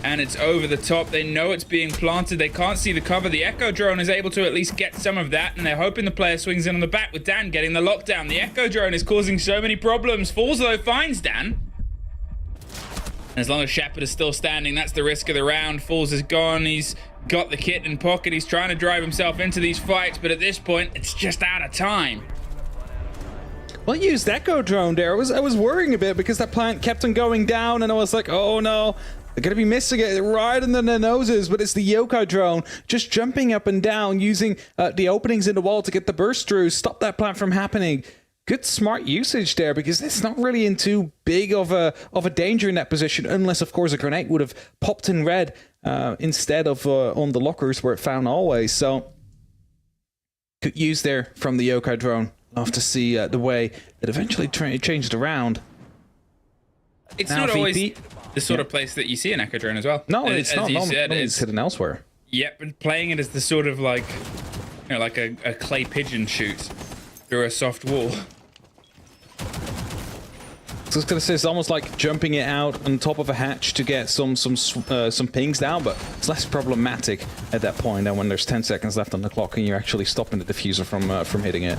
And it's over the top. They know it's being planted. They can't see the cover. The Echo drone is able to at least get some of that. And they're hoping the player swings in on the back with Dan getting the lockdown. The Echo drone is causing so many problems. Falls, though, finds Dan. And as long as Shepard is still standing, that's the risk of the round. Falls is gone. He's got the kit in pocket. He's trying to drive himself into these fights. But at this point, it's just out of time. Well used Echo drone there. I was worrying a bit because that plant kept on going down. And I was like, oh, no. They're going to be missing it right in their noses, but it's the Yokai drone just jumping up and down, using the openings in the wall to get the burst through, stop that plant from happening. Good smart usage there, because it's not really in too big of a danger in that position, unless, of course, a grenade would have popped in red instead of on the lockers where it found always. So, good use there from the Yokai drone. Love to see the way it eventually changed around. It's now not VP, always the sort of place that you see an Echo drone as well. No, it's as not. You No, said, it's hidden elsewhere. Yep, but playing it as the sort of like, you know, like a clay pigeon shoot through a soft wall. So I was gonna say it's almost like jumping it out on top of a hatch to get some pings down, but it's less problematic at that point than when there's 10 seconds left on the clock and you're actually stopping the diffuser from hitting it.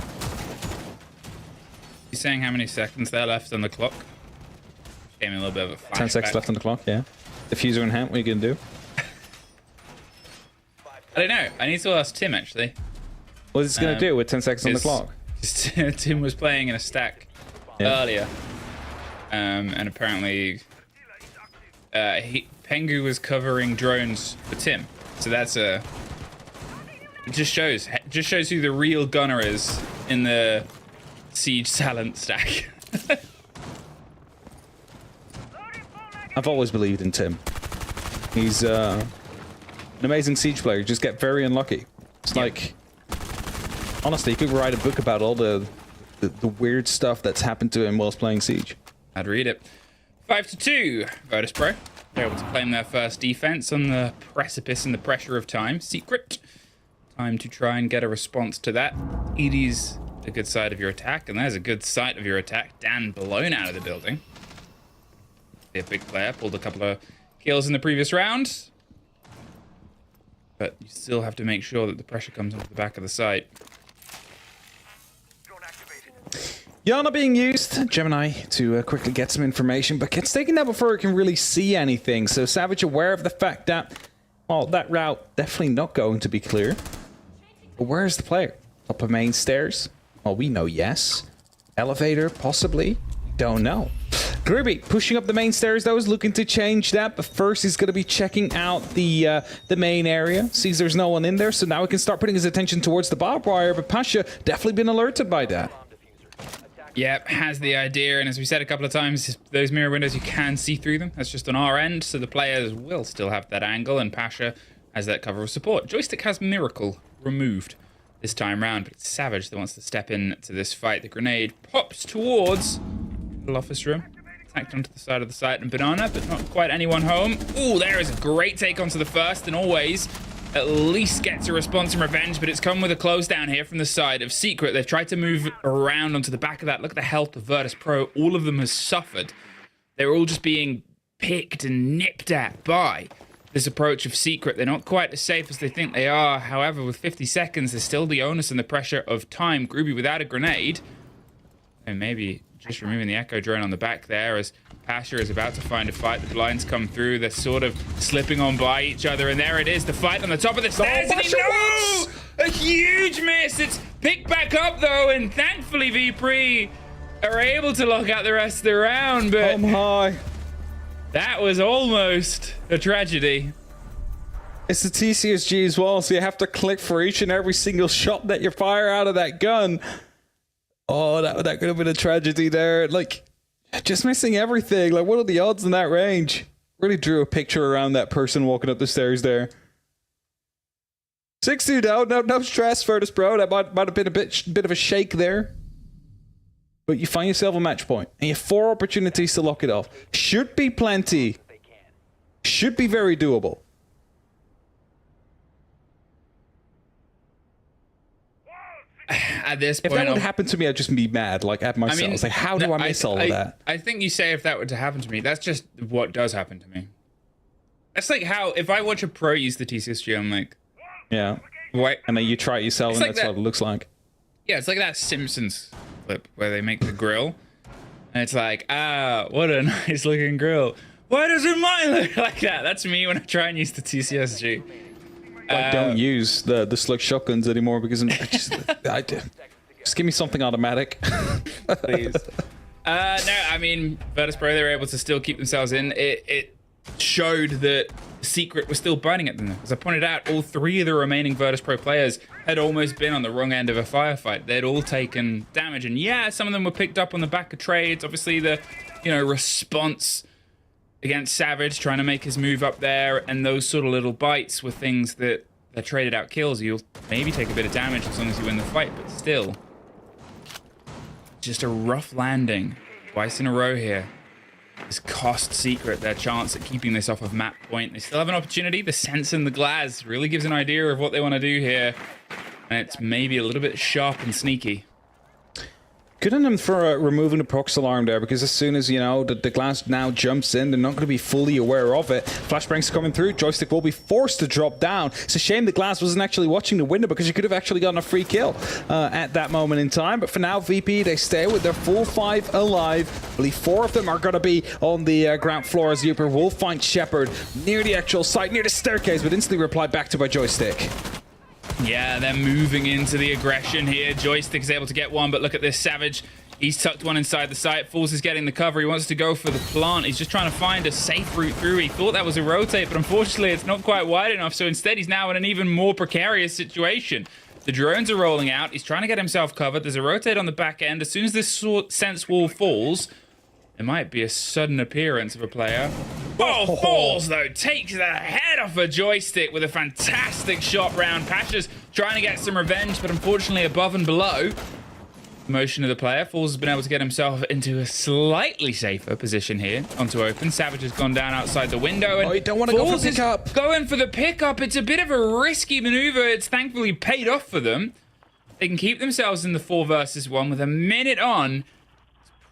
You saying how many seconds there left on the clock? Gave me a little bit of a flashback. 10 seconds left on the clock, yeah. Diffuser in hand, what are you gonna do? I don't know. I need to ask Tim actually. What is it gonna do with 10 seconds on the clock? Tim was playing in a stack earlier, and apparently Pengu was covering drones for Tim. So that's it just shows who the real gunner is in the Siege talent stack. I've always believed in Tim. He's an amazing Siege player. You just get very unlucky. It's like, honestly, you could write a book about all the weird stuff that's happened to him whilst playing Siege. I'd read it. 5-2, Virtus Pro. They're able to claim their first defense on the precipice and the pressure of time. Secret. Time to try and get a response to that. It is a good side of your attack, and there's a good side of your attack. Dan blown out of the building. A big player, pulled a couple of kills in the previous round. But you still have to make sure that the pressure comes onto the back of the site. Yana being used, Gemini, to quickly get some information, but gets taken down before it can really see anything. So Savage aware of the fact that, well, that route definitely not going to be clear. But where's the player? Up the main stairs? Well, we know yes. Elevator, possibly? Don't know. Groovy pushing up the main stairs though, is looking to change that, but first he's going to be checking out the main area. Sees there's no one in there, so now he can start putting his attention towards the barbed wire, but Pasha definitely been alerted by that. Yep, has the idea, and as we said a couple of times, those mirror windows, you can see through them. That's just on our end, so the players will still have that angle, and Pasha has that cover of support. Joystick has Miracle removed this time round, but it's Savage that wants to step in to this fight. The grenade pops towards the office room. Tacked onto the side of the site and Banana, but not quite anyone home. Ooh, there is a great take onto the first, and always at least gets a response and revenge, but it's come with a close down here from the side of Secret. They've tried to move around onto the back of that. Look at the health of Virtus Pro. All of them has suffered. They're all just being picked and nipped at by this approach of Secret. They're not quite as safe as they think they are. However, with 50 seconds, there's still the onus and the pressure of time. Groovy without a grenade. And maybe just removing the Echo drone on the back there as Pasha is about to find a fight. The blinds come through. They're sort of slipping on by each other. And there it is, the fight on the top of the stairs. And no! A huge miss. It's picked back up, though. And thankfully, VP are able to lock out the rest of the round. But high. That was almost a tragedy. It's the TCSG as well, so you have to click for each and every single shot that you fire out of that gun. Oh, that could have been a tragedy there. Like, just missing everything. Like, what are the odds in that range? Really drew a picture around that person walking up the stairs there. 6-2 down. No stress, Virtus Pro. That might have been a bit of a shake there. But you find yourself a match point, and you have 4 opportunities to lock it off. Should be plenty. Should be very doable. At this If point, that would happen to me, I'd just be mad, like at myself. It's like, how do I miss all of that? I think you say if that were to happen to me, that's just what does happen to me. That's like how if I watch a pro use the TCSG, I'm like, yeah. What? And then you try it yourself, It's and like that's that- what it looks like. Yeah, it's like that Simpsons clip where they make the grill, and it's like, what a nice looking grill. Why doesn't mine look like that? That's me when I try and use the TCSG. I don't use the slick shotguns anymore because just give me something automatic. Please. No, I mean, Virtus Pro, they were able to still keep themselves in. It showed that Secret was still burning at them. As I pointed out, all 3 of the remaining Virtus Pro players had almost been on the wrong end of a firefight. They'd all taken damage, and yeah, some of them were picked up on the back of trades. Obviously, the response against Savage, trying to make his move up there, and those sort of little bites were things that traded out kills. You'll maybe take a bit of damage as long as you win the fight, but still, just a rough landing twice in a row here. This cost Secret their chance at keeping this off of map point. They still have an opportunity. The sense in the glass really gives an idea of what they want to do here, and it's maybe a little bit sharp and sneaky. Good on them for removing the prox alarm there, because as soon as, the glass now jumps in, they're not going to be fully aware of it. Flashbangs coming through. Joystick will be forced to drop down. It's a shame the glass wasn't actually watching the window, because you could have actually gotten a free kill at that moment in time. But for now, VP, they stay with their full 5 alive. I believe 4 of them are going to be on the ground floor as Uber will find Shepard near the actual site, near the staircase, but instantly replied back to by Joystick. Yeah, they're moving into the aggression here. Joystick is able to get one, but look at this Savage. He's tucked one inside the site. Fools is getting the cover. He wants to go for the plant. He's just trying to find a safe route through. He thought that was a rotate, but unfortunately it's not quite wide enough. So instead, he's now in an even more precarious situation. The drones are rolling out. He's trying to get himself covered. There's a rotate on the back end. As soon as this sense wall falls, there might be a sudden appearance of a player. Oh, falls though. Takes the head off a Joystick with a fantastic shot round. Pasha's trying to get some revenge, but unfortunately above and below the motion of the player. Falls has been able to get himself into a slightly safer position here onto open. Savage has gone down outside the window. And you don't want to go for the pickup. Going for the pickup. It's a bit of a risky maneuver. It's thankfully paid off for them. They can keep themselves in the 4 versus 1 with a minute on.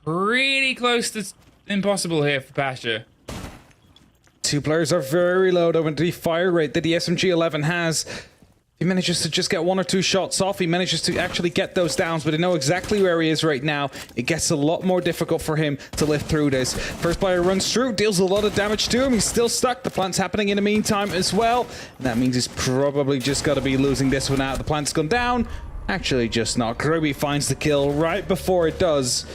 Pretty close to impossible here for Pasha. 2 players are very low though into the fire rate that the SMG-11 has. He manages to just get 1 or 2 shots off. He manages to actually get those downs, but they know exactly where he is right now. It gets a lot more difficult for him to live through this. First player runs through, deals a lot of damage to him. He's still stuck. The plant's happening in the meantime as well. And that means he's probably just got to be losing this one out. The plant's gone down. Actually, just not. Groby finds the kill right before it does.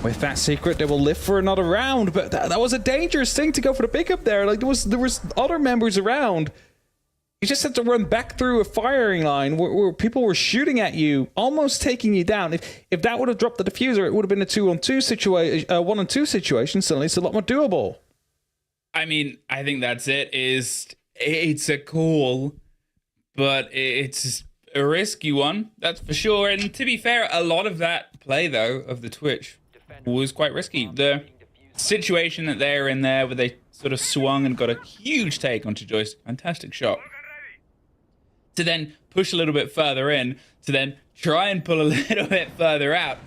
With that Secret, they will live for another round, but that was a dangerous thing to go for the pickup there. Like there was other members around. You just had to run back through a firing line where people were shooting at you, almost taking you down. If that would have dropped the diffuser, it would have been a 2-on-2 situation, 1-on-2 situation. Suddenly, it's a lot more doable. I mean, I think that's it. It's a call, but it's a risky one, that's for sure. And to be fair, a lot of that play though of the Twitch was quite risky. The situation that they're in there, where they sort of swung and got a huge take onto Joystick, fantastic shot, to then push a little bit further in, to then try and pull a little bit further out.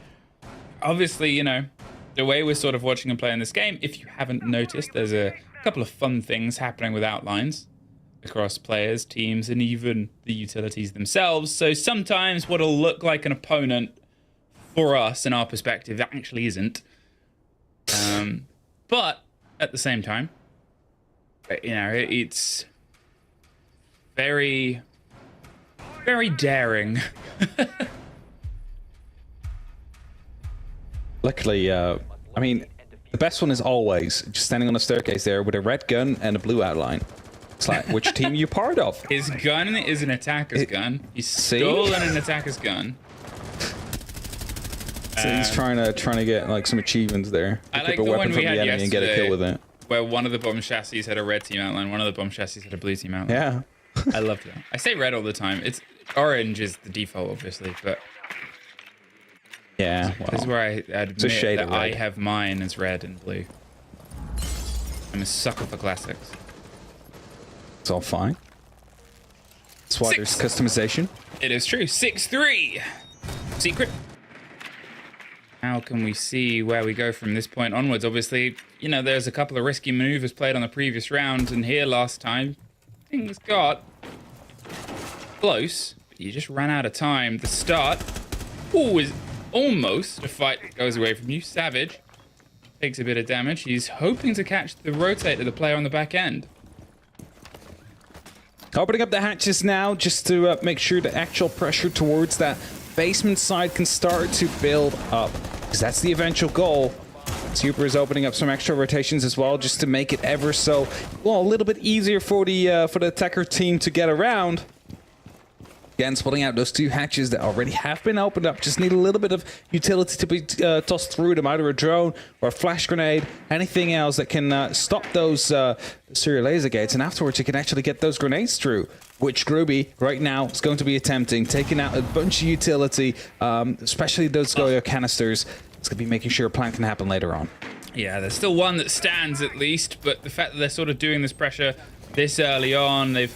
Obviously, the way we're sort of watching and playing this game, if you haven't noticed, there's a couple of fun things happening with outlines across players, teams, and even the utilities themselves. So sometimes what'll look like an opponent for us in our perspective actually isn't. But at the same time, it's very, very daring. Luckily, I mean, the best one is always just standing on a staircase there with a red gun and a blue outline. It's like, which team are you part of? His gun is an attacker's gun. He's stolen an attacker's gun. So he's trying to get like some achievements there. I like a the weapon one from we the had enemy and get a kill with it. Where one of the bomb chassis had a red team outline, one of the bomb chassis had a blue team outline. Yeah. I loved it. I say red all the time. It's orange is the default, obviously, but yeah, this is where I admit that I have mine as red and blue. I'm a sucker for classics. It's all fine. That's why there's customization. It is true. 6-3. Secret. How can we see where we go from this point onwards? Obviously, you know, there's a couple of risky maneuvers played on the previous round, and here last time, things got close, but you just ran out of time. The start, is almost a fight that goes away from you. Savage takes a bit of damage. He's hoping to catch the rotate of the player on the back end. Opening up the hatches now, just to make sure the actual pressure towards that basement side can start to build up, because that's the eventual goal. Super is opening up some extra rotations as well, just to make it ever so, well, a little bit easier for the attacker team to get around. Again, splitting out those two hatches that already have been opened up. Just need a little bit of utility to be tossed through them, either a drone or a flash grenade, anything else that can stop those serial laser gates. And afterwards, you can actually get those grenades through, which Groovy right now is going to be attempting, taking out a bunch of utility, especially those Goyo canisters. It's going to be making sure a plan can happen later on. Yeah, there's still one that stands at least, but the fact that they're sort of doing this pressure this early on, they've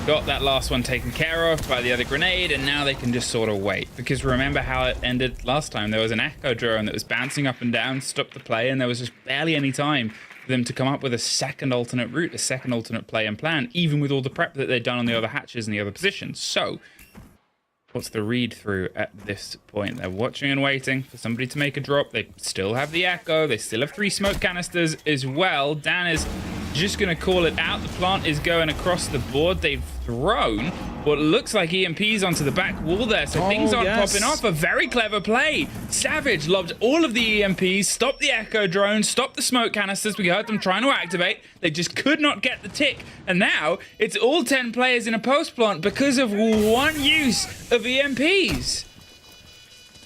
got that last one taken care of by the other grenade, and now they can just sort of wait. Because remember how it ended last time. There was an echo drone that was bouncing up and down, stopped the play, and there was just barely any time for them to come up with a second alternate route, a second alternate play and plan, even with all the prep that they'd done on the other hatches and the other positions. So what's the read through at this point? They're watching and waiting for somebody to make a drop. They still have the echo. They still have 3 smoke canisters as well. Dan is just going to call it out. The plant is going across the board. They've thrown what looks like EMPs onto the back wall there, so things aren't popping off. A very clever play. Savage lobbed all of the EMPs, stopped the echo drone, stopped the smoke canisters. We heard them trying to activate. They just could not get the tick. And now it's all 10 players in a post plant because of one use of EMPs.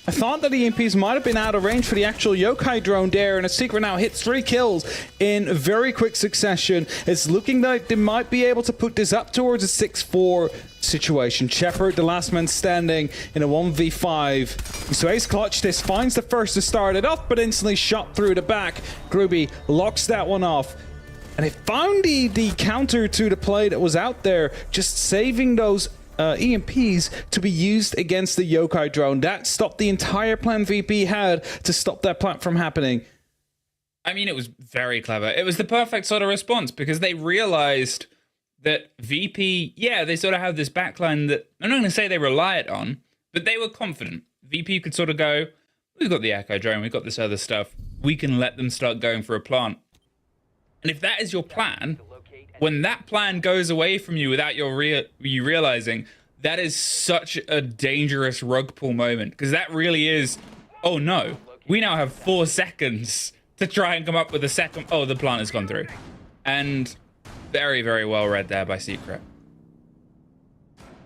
I thought that the EMPs might have been out of range for the actual yokai drone there, and a Secret now hits 3 kills in very quick succession. It's looking like they might be able to put this up towards a 6-4 situation. Shepard, the last man standing in a 1v5. So Ace clutch this, finds the first to start it off, but instantly shot through the back. Groovy locks that one off. And they found the counter to the play that was out there, just saving those EMPs to be used against the yokai drone. That stopped the entire plan VP had to stop that plant from happening. I mean, it was very clever. It was the perfect sort of response, because they realized that VP, yeah, they sort of have this backline that I'm not going to say they relied on, but they were confident. VP could sort of go, we've got the echo drone, we've got this other stuff, we can let them start going for a plant. And if that is your plan, when that plan goes away from you without you realizing, that is such a dangerous rug pull moment, because that really is, oh no, we now have 4 seconds to try and come up with a second. Oh, the plant has gone through. And very, very well read there by Secret.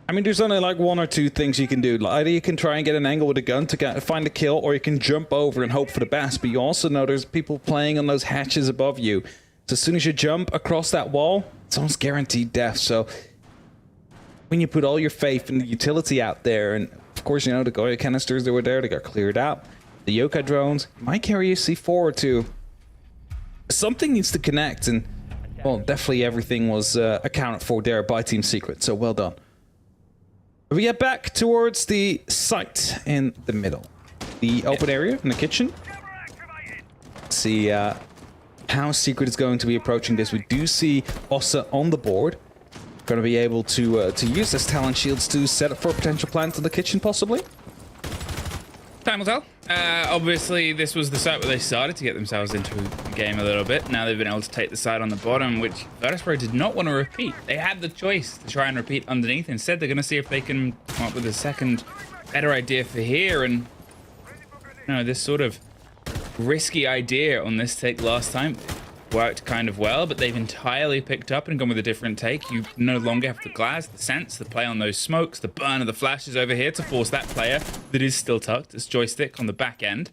I mean, there's only like 1 or 2 things you can do. Either you can try and get an angle with a gun to find a kill, or you can jump over and hope for the best. But you also know there's people playing on those hatches above you. So as soon as you jump across that wall, it's almost guaranteed death. So when you put all your faith in the utility out there, and of course, you know, the Goya canisters that were there, they got cleared out. The yokai drones might carry a C4 or 2. Something needs to connect, and well, definitely everything was accounted for there by Team Secret. So well done. We get back towards the site in the middle, the open area in the kitchen. Let's see how Secret is going to be approaching this. We do see Ossa on the board. Going to be able to use this talent shields to set up for a potential plant in the kitchen, possibly. Time will tell. Obviously, this was the site where they started to get themselves into the game a little bit. Now they've been able to take the side on the bottom, which Virtus.pro did not want to repeat. They had the choice to try and repeat underneath. Instead, they're going to see if they can come up with a second better idea for here. And you know, this sort of risky idea on this take last time worked kind of well, but they've entirely picked up and gone with a different take. You no longer have the glass, the sense, the play on those smokes, the burn of the flashes over here to force that player that is still tucked as joystick on the back end.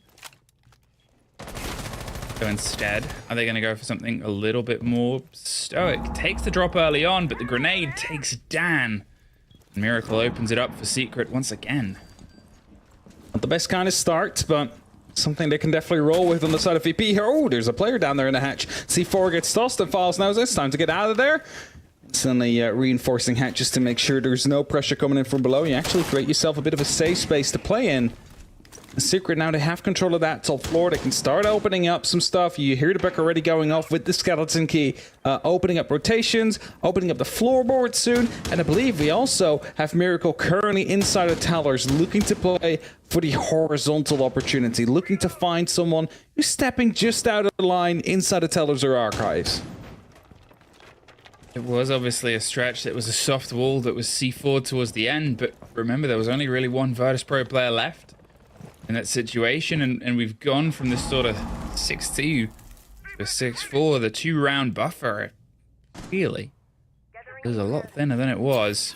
So instead, are they going to go for something a little bit more stoic? Takes the drop early on, but the grenade takes Dan. Miracle opens it up for Secret once again. Not the best kind of start, but something they can definitely roll with on the side of VP here. Oh, there's a player down there in the hatch. C4 gets tossed and falls. Now it's time to get out of there. Suddenly reinforcing hatches to make sure there's no pressure coming in from below. You actually create yourself a bit of a safe space to play in. The Secret now, they have control of that top floor. They can start opening up some stuff. You hear the Beck already going off with the skeleton key, opening up rotations, opening up the floorboard soon. And I believe we also have Miracle currently inside the towers, looking to play for the horizontal opportunity, looking to find someone who's stepping just out of the line inside the tellers or archives. It was obviously a stretch. It was a soft wall that was C4 towards the end, but remember, there was only really one Virtus Pro player left in that situation, and we've gone from this sort of 6-2 to a 6-4. The 2-round buffer, really, is a lot thinner than it was.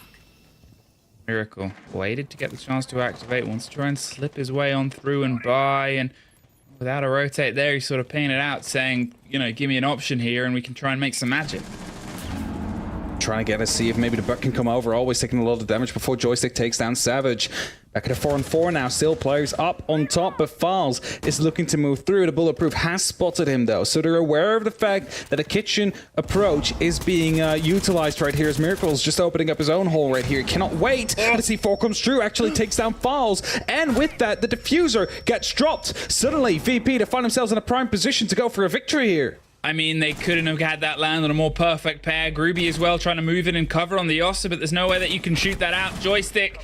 Miracle waited to get the chance to activate, wants to try and slip his way on through and by, and without a rotate there, he's sort of paying it out, saying, you know, give me an option here and we can try and make some magic. Trying to get to see if maybe the Buck can come over, always taking a lot of damage before Joystick takes down Savage. Back at a 4-on-4 now, still players up on top, but Files is looking to move through. The Bulletproof has spotted him though, so they're aware of the fact that a kitchen approach is being utilized right here as Miracle's just opening up his own hole right here. Cannot wait. The C4 comes through, actually takes down Files, and with that, the diffuser gets dropped. Suddenly, VP to find themselves in a prime position to go for a victory here. I mean, they couldn't have had that land on a more perfect pair. Groovy as well, trying to move it and cover on the Ossa, but there's no way that you can shoot that out. Joystick,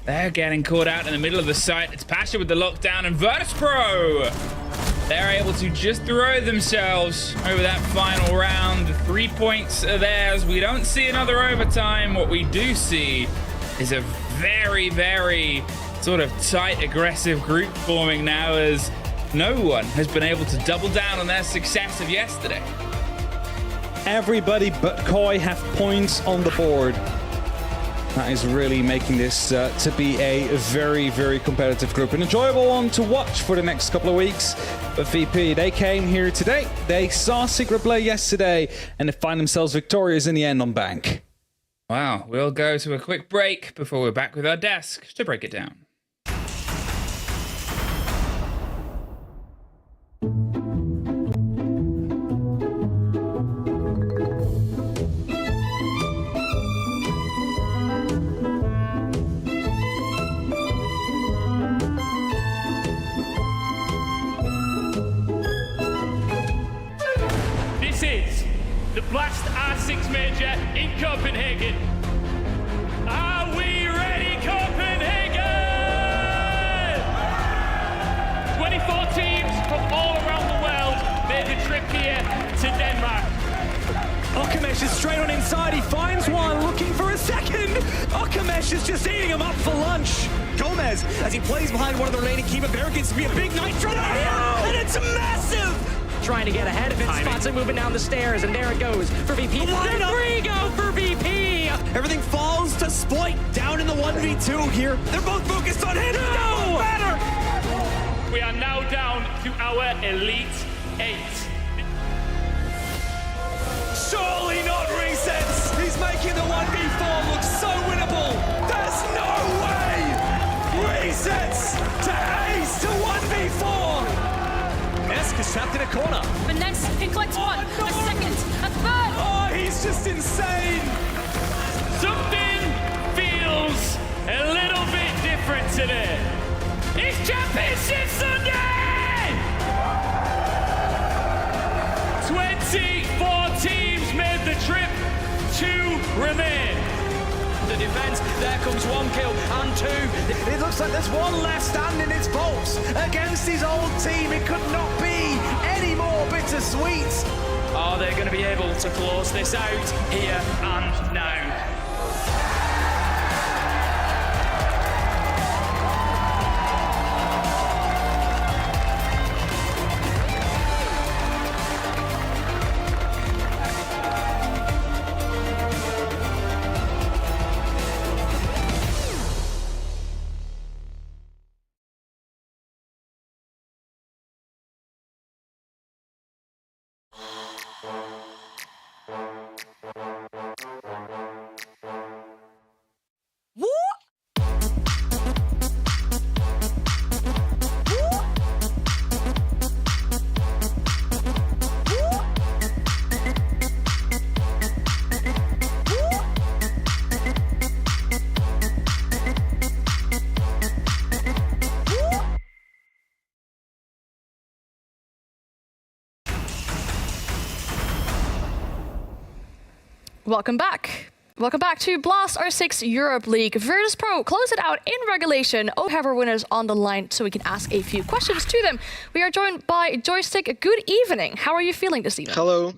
they're getting caught out in the middle of the site. It's Pasha with the lockdown, and Virtus Pro, they're able to just throw themselves over that final round. The 3 points are theirs. We don't see another overtime. What we do see is a very, very sort of tight, aggressive group forming now, as no one has been able to double down on their success of yesterday. Everybody but Koi have points on the board. That is really making this to be a very, very competitive group. An enjoyable one to watch for the next couple of weeks. But VP, they came here today. They saw Secret play yesterday, and they find themselves victorious in the end on Bank. Wow, we'll go to a quick break before we're back with our desk to break it down. This is the Blast R6 Major in Copenhagen. Are we ready, Copenhagen? 24 teams from all around the world made the trip here to Denmark. Okamesh is straight on inside. He finds one, looking for a second. Okamesh is just eating him up for lunch. Gomez, as he plays behind one of the remaining Kiva barricades, to be a big nitro here, and it's massive. Trying to get ahead of it, spots it moving down the stairs, and there it goes for VP. The free go for VP! Everything falls to Sploit, down in the 1v2 here. They're both focused on him. No matter. We are now down to our Elite 8. Surely not resets. He's making the 1v4 look so winnable. There's no way. Resets to ace to 1v4. Esk is trapped in a corner. Finesse can collect one, a second, a third. Oh, he's just insane. Something feels a little bit different today. It's Championship Sunday! 24 teams made the trip, 2 remain. The defense, there comes 1 kill and 2. It looks like there's one last stand in his bolts against his old team. It could not be any more bittersweet. Are they going to be able to close this out here and now? Welcome back. Welcome back to Blast R6 Europe League. Virtus Pro close it out in regulation. We have our winners on the line so we can ask a few questions to them. We are joined by Joystick. Good evening. How are you feeling this evening? Hello.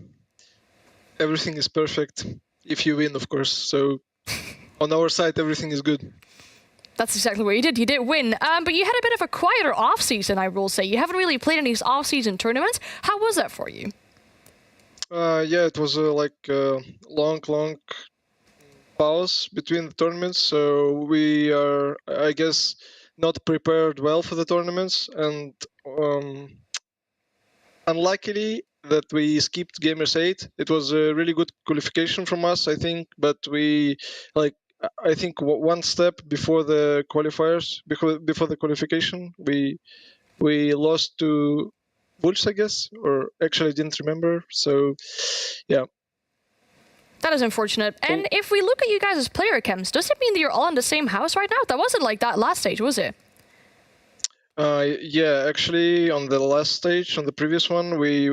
Everything is perfect. If you win, of course. So on our side, everything is good. That's exactly what you did. You did win. But you had a bit of a quieter off-season, I will say. You haven't really played any off-season tournaments. How was that for you? Yeah, it was like a long pause between the tournaments. So we are, I guess, not prepared well for the tournaments. And unluckily that we skipped Gamers 8. It was a really good qualification from us, I think. But we, I think one step before the qualifiers, before the qualification, we lost to Wolves, I guess, or actually didn't remember. So, yeah. That is unfortunate. And if we look at you guys as player chems, does it mean that you're all in the same house right now? That wasn't like that last stage, was it? Yeah, actually, on the last stage, on the previous one, we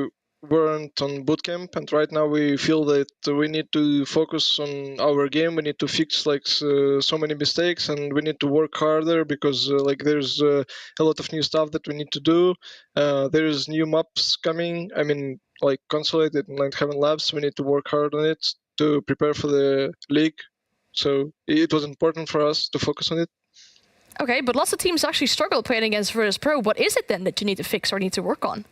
weren't on bootcamp, and right now we feel that we need to focus on our game. We need to fix so many mistakes, and we need to work harder because there's a lot of new stuff that we need to do. There's new maps coming. I mean, like Consolidated and Light Heaven Labs. We need to work hard on it to prepare for the league. So it was important for us to focus on it. Okay, but lots of teams actually struggle playing against Virtus Pro. What is it then that you need to fix or need to work on?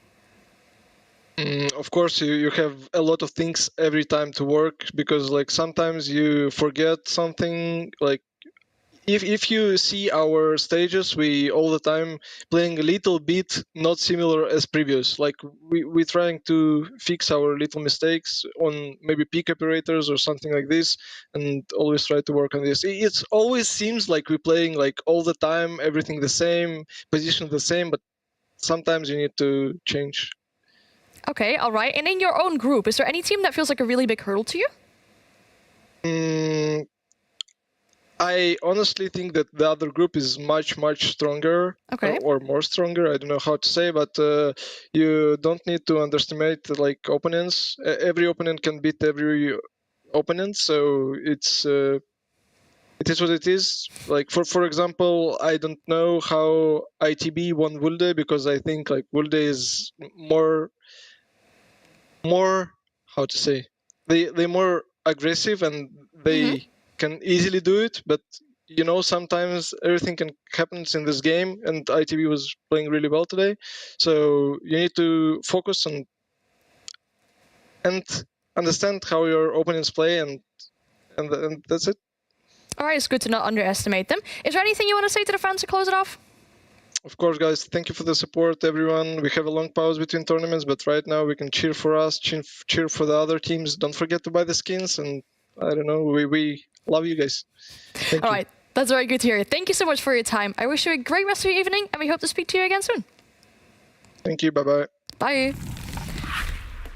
Of course, you have a lot of things every time to work because sometimes you forget something. If you see our stages, we all the time playing a little bit not similar as previous. We're trying to fix our little mistakes on maybe peak operators or something like this, and always try to work on this. It always seems like we're playing all the time, everything the same, position the same, but sometimes you need to change. Okay, all right. And in your own group, is there any team that feels like a really big hurdle to you? I honestly think that the other group is much stronger, or more stronger. I don't know how to say, but you don't need to underestimate opponents. Every opponent can beat every opponent, so it is what it is. For example, I don't know how ITB won Wulde because I think Wulde is more how to say, they're more aggressive and they can easily do it, but sometimes everything can happen in this game, and ITB was playing really well today, so you need to focus on and understand how your opponents play, and that's it. All right, it's good to not underestimate them. Is there anything you want to say to the fans to close it off? Of course, guys, thank you for the support, everyone. We have a long pause between tournaments, but right now we can cheer for us, cheer for the other teams. Don't forget to buy the skins, and I don't know, we love you guys. Thank All you. right, that's very good to hear. Thank you so much for your time. I wish you a great rest of your evening, and we hope to speak to you again soon. Thank you, bye-bye. Bye.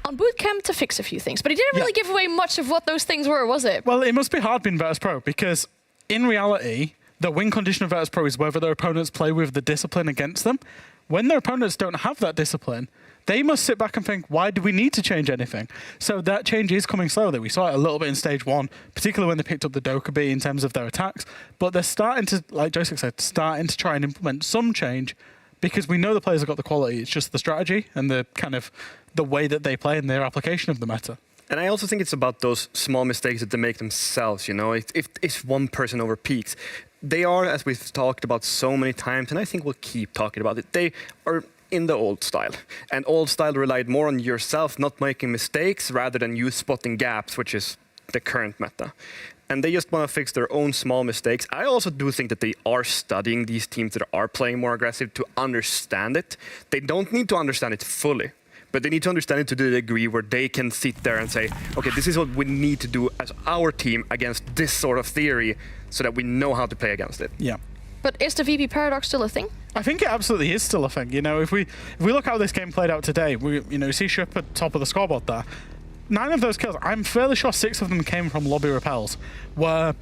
On bootcamp to fix a few things, but he didn't really give away much of what those things were, was it? Well, it must be hard being Virtus Pro because in reality, the win condition of Virtus Pro is whether their opponents play with the discipline against them. When their opponents don't have that discipline, they must sit back and think, why do we need to change anything? So that change is coming slowly. We saw it a little bit in stage 1, particularly when they picked up the Dokkaebi in terms of their attacks. But they're starting to, like Joseph said, starting to try and implement some change because we know the players have got the quality. It's just the strategy and the kind of the way that they play and their application of the meta. And I also think it's about those small mistakes that they make themselves, if one person overpeaks. They are, as we've talked about so many times, and I think we'll keep talking about it, they are in the old style. And old style relied more on yourself not making mistakes rather than you spotting gaps, which is the current meta. And they just want to fix their own small mistakes. I also do think that they are studying these teams that are playing more aggressive to understand it. They don't need to understand it fully, but they need to understand it to the degree where they can sit there and say, okay, this is what we need to do as our team against this sort of theory so that we know how to play against it. Yeah. But is the VP paradox still a thing? I think it absolutely is still a thing. If we look how this game played out today, we see Ship at top of the scoreboard there. 9 of those kills, I'm fairly sure 6 of them came from lobby repels, where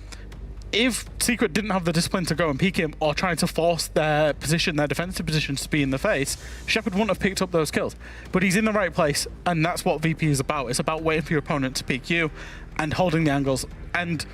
if Secret didn't have the discipline to go and peek him or try to force their defensive positions to be in the face, Shepard wouldn't have picked up those kills. But he's in the right place, and that's what VP is about. It's about waiting for your opponent to peek you and holding the angles. And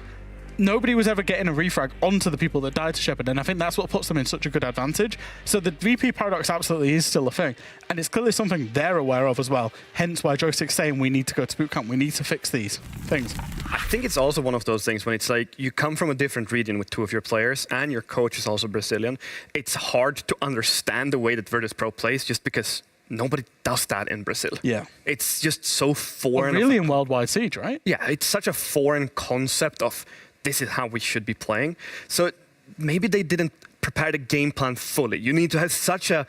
nobody was ever getting a refrag onto the people that died to Shepard, and I think that's what puts them in such a good advantage. So the VP paradox absolutely is still a thing, and it's clearly something they're aware of as well, hence why Joystick's saying we need to go to bootcamp, we need to fix these things. I think it's also one of those things when it's like you come from a different region with two of your players and your coach is also Brazilian. It's hard to understand the way that Virtus Pro plays just because nobody does that in Brazil. Yeah. It's just so foreign. Really in Worldwide Siege, right? Yeah, it's such a foreign concept of this is how we should be playing. So maybe they didn't prepare the game plan fully. You need to have such a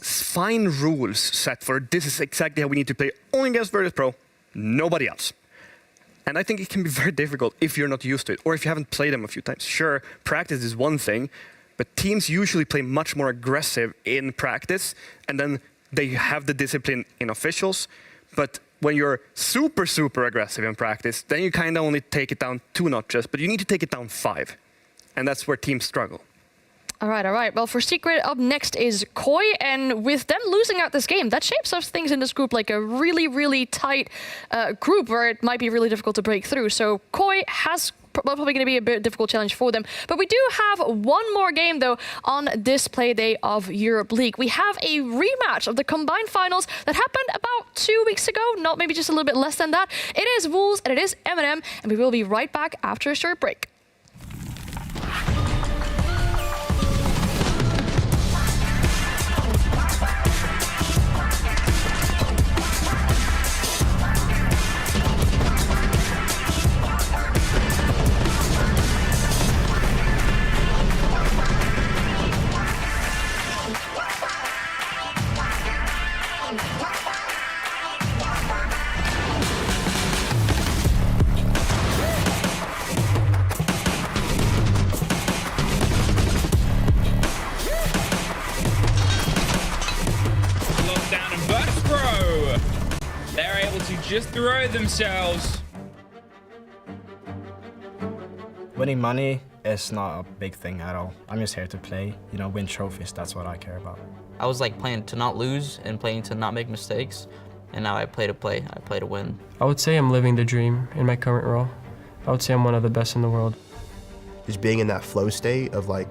fine rules set for this is exactly how we need to play only against Virtus Pro, nobody else. And I think it can be very difficult if you're not used to it or if you haven't played them a few times. Sure, practice is one thing, but teams usually play much more aggressive in practice and then they have the discipline in officials. But when you're super, super aggressive in practice, then you kind of only take it down 2 notches, but you need to take it down 5. And that's where teams struggle. All right. Well, for Secret, up next is Koi, and with them losing out this game, that shapes up things in this group like a really, really tight group where it might be really difficult to break through. So Koi has probably going to be a bit difficult challenge for them. But we do have one more game, though, on this play day of Europe League. We have a rematch of the combined finals that happened about 2 weeks ago, not maybe just a little bit less than that. It is Wolves and it is M&M, and we will be right back after a short break. Just throw themselves. Winning money is not a big thing at all. I'm just here to play, win trophies. That's what I care about. I was like playing to not lose and playing to not make mistakes. And now I play to play. I play to win. I would say I'm living the dream in my current role. I would say I'm one of the best in the world. Just being in that flow state of like,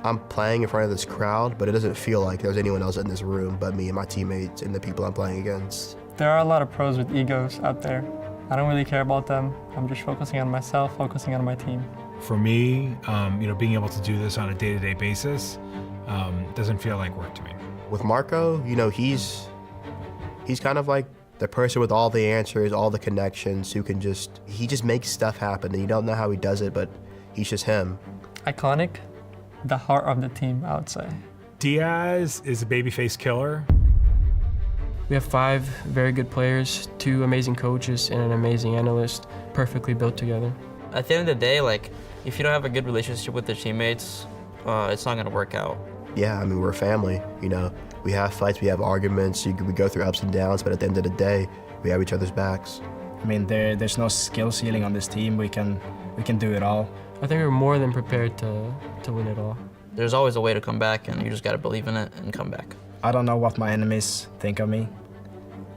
I'm playing in front of this crowd, but it doesn't feel like there's anyone else in this room but me and my teammates and the people I'm playing against. There are a lot of pros with egos out there. I don't really care about them. I'm just focusing on myself, focusing on my team. For me, being able to do this on a day-to-day basis doesn't feel like work to me. With Marco, he's kind of like the person with all the answers, all the connections, he just makes stuff happen, and you don't know how he does it, but he's just him. Iconic, the heart of the team, I would say. Diaz is a babyface killer. We have 5 very good players, 2 amazing coaches, and an amazing analyst, perfectly built together. At the end of the day, if you don't have a good relationship with your teammates, it's not gonna work out. Yeah, we're a family, We have fights, we have arguments, we go through ups and downs, but at the end of the day, we have each other's backs. There's no skill ceiling on this team. We can do it all. I think we're more than prepared to win it all. There's always a way to come back, and you just gotta believe in it and come back. I don't know what my enemies think of me.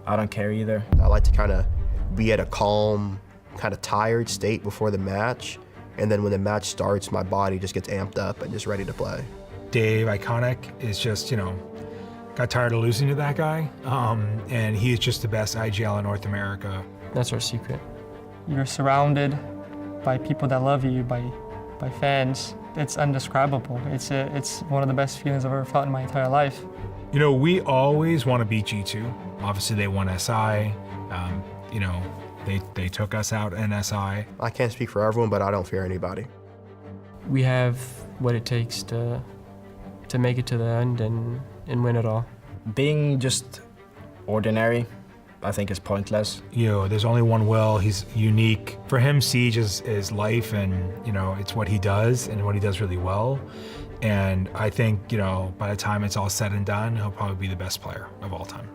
I don't care either. I like to kind of be at a calm, kind of tired state before the match, and then when the match starts, my body just gets amped up and just ready to play. Dave, Iconic, is just, got tired of losing to that guy, and he's just the best IGL in North America. That's our secret. You're surrounded by people that love you, by fans. It's indescribable. It's one of the best feelings I've ever felt in my entire life. We always want to beat G2. Obviously, they won SI. They took us out in SI. I can't speak for everyone, but I don't fear anybody. We have what it takes to make it to the end and win it all. Being just ordinary, I think, is pointless. There's only one Will. He's unique. For him, Siege is life, and it's what he does and what he does really well. And I think, by the time it's all said and done, he'll probably be the best player of all time.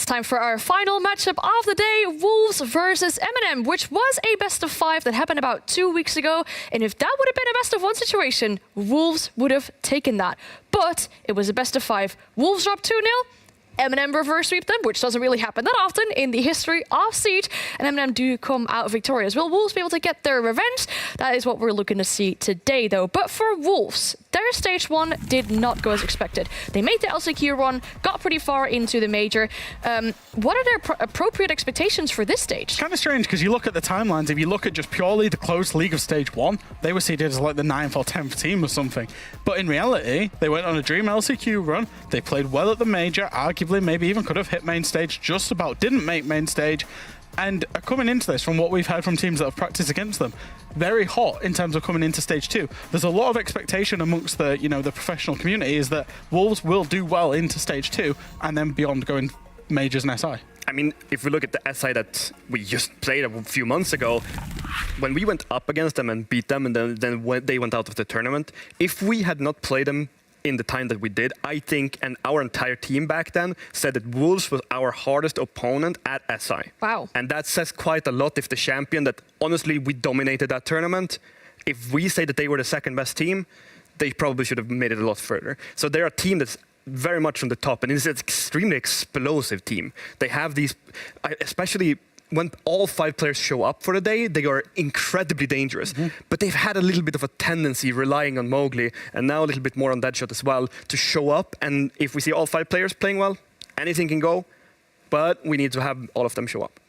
It's time for our final matchup of the day, Wolves versus M&M, which was a best of 5 that happened about 2 weeks ago. And if that would have been a best of 1 situation, Wolves would have taken that. But it was a best of 5. Wolves dropped 2-0. M&M reverse sweep them, which doesn't really happen that often in the history of Siege, and M&M do come out victorious. Will Wolves be able to get their revenge? That is what we're looking to see today, though. But for Wolves, their stage 1 did not go as expected. They made the LCQ run, got pretty far into the major. What are their appropriate expectations for this stage? It's kind of strange because you look at the timelines. If you look at just purely the closed league of stage 1, they were seeded as like the 9th or 10th team or something. But in reality, they went on a dream LCQ run. They played well at the major, arguably maybe even could have hit main stage, just about didn't make main stage, and are coming into this, from what we've heard from teams that have practiced against them, very hot in terms of coming into stage 2. There's a lot of expectation amongst the the professional community is that Wolves will do well into stage 2 and then beyond going majors and SI. I mean, if we look at the SI that we just played a few months ago, when we went up against them and beat them, and then when they went out of the tournament, if we had not played them in the time that we did, I think, and our entire team back then said that Wolves was our hardest opponent at SI. Wow. And that says quite a lot if the champion that, honestly, we dominated that tournament, if we say that they were the second best team, they probably should have made it a lot further. So they're a team that's very much on the top, and it's an extremely explosive team. They have these, especially when all 5 players show up for the day, they are incredibly dangerous. But they've had a little bit of a tendency relying on Mowgli, and now a little bit more on Deadshot as well, to show up. And if we see all 5 players playing well, anything can go, but we need to have all of them show up.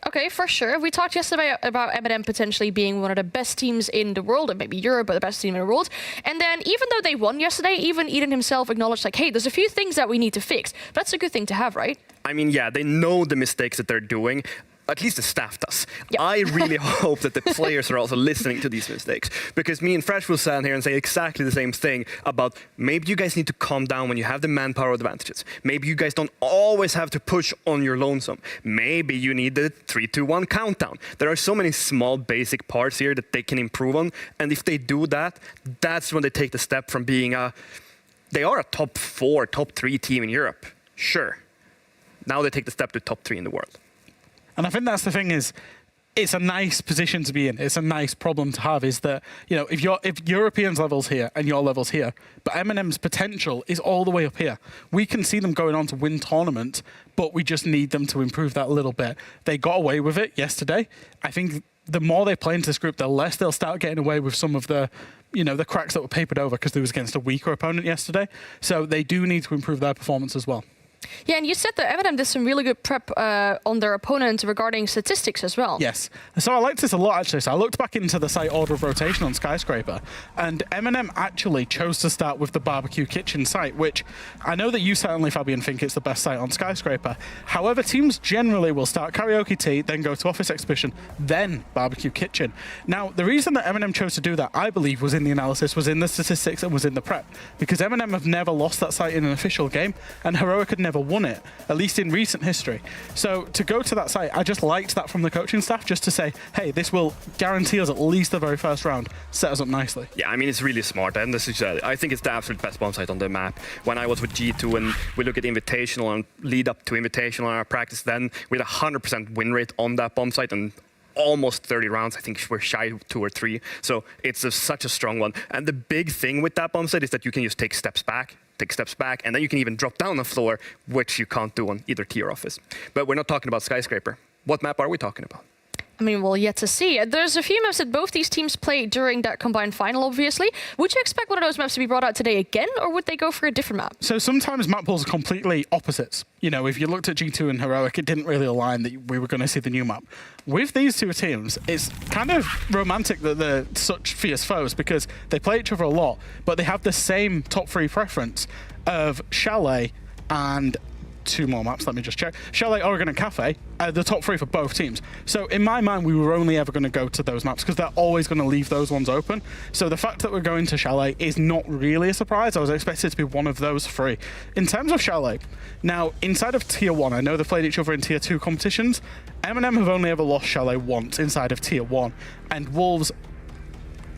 Okay, for sure. We talked yesterday about M&M potentially being one of the best teams in the world, and maybe Europe, but the best team in the world. And then even though they won yesterday, even Eden himself acknowledged like, hey, there's a few things that we need to fix. That's a good thing to have, right? I mean, yeah, they know the mistakes that they're doing. At least the staff does. Yep. I really hope that the players are also listening to these mistakes, because me and Fresh will stand here and say exactly the same thing about maybe you guys need to calm down when you have the manpower advantages. Maybe you guys don't always have to push on your lonesome. Maybe you need the 3, 2, 1 countdown. There are so many small basic parts here that they can improve on, and if they do that, that's when they take the step from being they are a top 4, top 3 team in Europe. Sure. Now they take the step to top 3 in the world. And I think that's the thing is, it's a nice position to be in. It's a nice problem to have, is that, if Europeans levels here and your levels here, but M&M's potential is all the way up here. We can see them going on to win tournaments, but we just need them to improve that a little bit. They got away with it yesterday. I think the more they play into this group, the less they'll start getting away with some of the the cracks that were papered over because they was against a weaker opponent yesterday. So they do need to improve their performance as well. Yeah, and you said that M&M did some really good prep on their opponent regarding statistics as well. Yes. So I liked this a lot, actually. So I looked back into the site order of rotation on Skyscraper, and M&M actually chose to start with the Barbecue Kitchen site, which I know that you certainly, Fabian, think it's the best site on Skyscraper. However, teams generally will start Karaoke Tea, then go to Office Exhibition, then Barbecue Kitchen. Now, the reason that M&M chose to do that, I believe, was in the analysis, was in the statistics, and was in the prep, because M&M have never lost that site in an official game, and Heroic had never won it, at least in recent history. So to go to that site, I just liked that from the coaching staff, just to say, hey, this will guarantee us at least the very first round, set us up nicely. Yeah, I mean, it's really smart, and this is, I think it's the absolute best bomb site on the map. When I was with G2 and we look at Invitational and lead up to Invitational in our practice, then with a 100% win rate on that bomb site and almost 30 rounds. I think we're shy of 2 or 3. So it's such a strong one. And the big thing with that bomb site is that you can just take steps back, and then you can even drop down the floor, which you can't do on either T or Office. But we're not talking about Skyscraper. What map are we talking about? I mean, we'll yet to see. There's a few maps that both these teams played during that combined final, obviously. Would you expect one of those maps to be brought out today again, or would they go for a different map? So sometimes map pools are completely opposites. If you looked at G2 and Heroic, it didn't really align that we were going to see the new map. With these two teams, it's kind of romantic that they're such fierce foes, because they play each other a lot, but they have the same top 3 preference of Chalet and 2 more maps, let me just check. Chalet, Oregon, and Cafe are the top 3 for both teams. So in my mind, we were only ever going to go to those maps because they're always going to leave those ones open. So the fact that we're going to Chalet is not really a surprise. I was expected to be one of those 3. In terms of Chalet, now inside of Tier 1, I know they've played each other in Tier 2 competitions. M&M have only ever lost Chalet once inside of Tier 1, and Wolves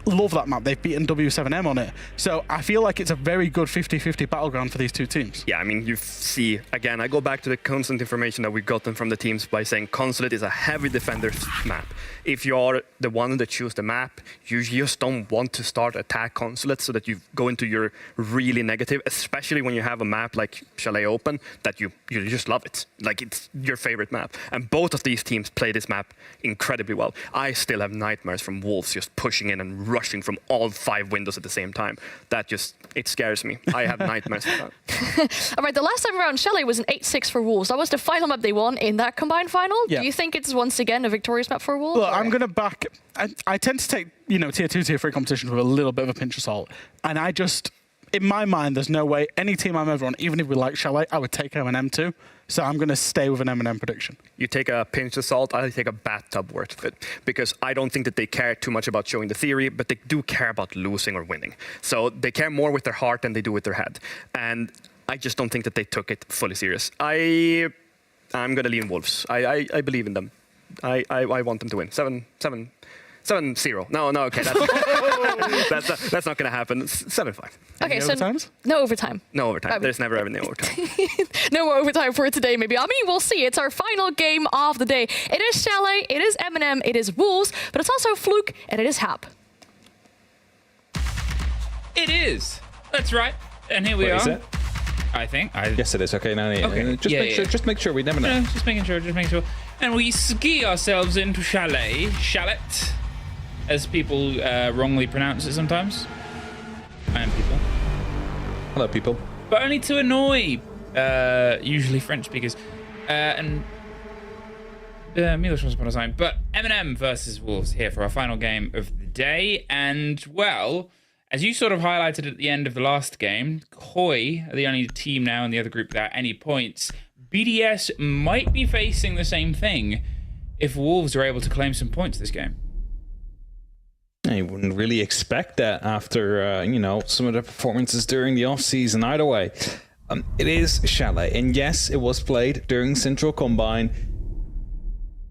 love that map. They've beaten W7M on it. So I feel like it's a very good 50-50 battleground for these two teams. Yeah, I mean, you see, again, I go back to the constant information that we've gotten from the teams by saying Consulate is a heavy defender's map. If you're the one that choose the map, you just don't want to start attack Consulate so that you go into your really negative, especially when you have a map like Chalet Open that you just love it. Like, it's your favorite map. And both of these teams play this map incredibly well. I still have nightmares from Wolves just pushing in and rushing from all 5 windows at the same time. That just, it scares me. I have nightmares for that. All right, the last time around, Chalet was an 8-6 for Wolves. That was the final map they won in that combined final. Yeah. Do you think it's once again a victorious map for Wolves? Look, I'm going to back... I tend to take, you know, tier 2, tier 3 competitions with a little bit of a pinch of salt. And I just... In my mind, there's no way any team I'm ever on, even if we like Chalet, I would take M&M too. So I'm going to stay with an M&M prediction. You take a pinch of salt, I take a bathtub worth of it. Because I don't think that they care too much about showing the theory, but they do care about losing or winning. So they care more with their heart than they do with their head. And I just don't think that they took it fully serious. I'm going to lean Wolves. I believe in them. I want them to win. 7-0. No, okay. That's not going to happen. 7-5. Okay, so no overtime. No overtime. There's never any overtime. No more overtime for today, maybe. I mean, we'll see. It's our final game of the day. It is Chalet, it is M&M, it is Wolves, but it's also Fluke, and it is Hap. It is. That's right. And here we are. Is it? I think. Yes, it is. Okay, no, yeah. Okay. Just make sure. We never know. No, just making sure. And we ski ourselves into Chalet, as people wrongly pronounce it sometimes. I am people. Hello, people. But only to annoy usually French speakers. And Milos once upon a time. But M&M versus Wolves here for our final game of the day. And, well, as you sort of highlighted at the end of the last game, Koi are the only team now in the other group without any points. BDS might be facing the same thing if Wolves are able to claim some points this game. You wouldn't really expect that after, you know, some of the performances during the off-season either way. It is Chalet, and yes, it was played during Central Combine.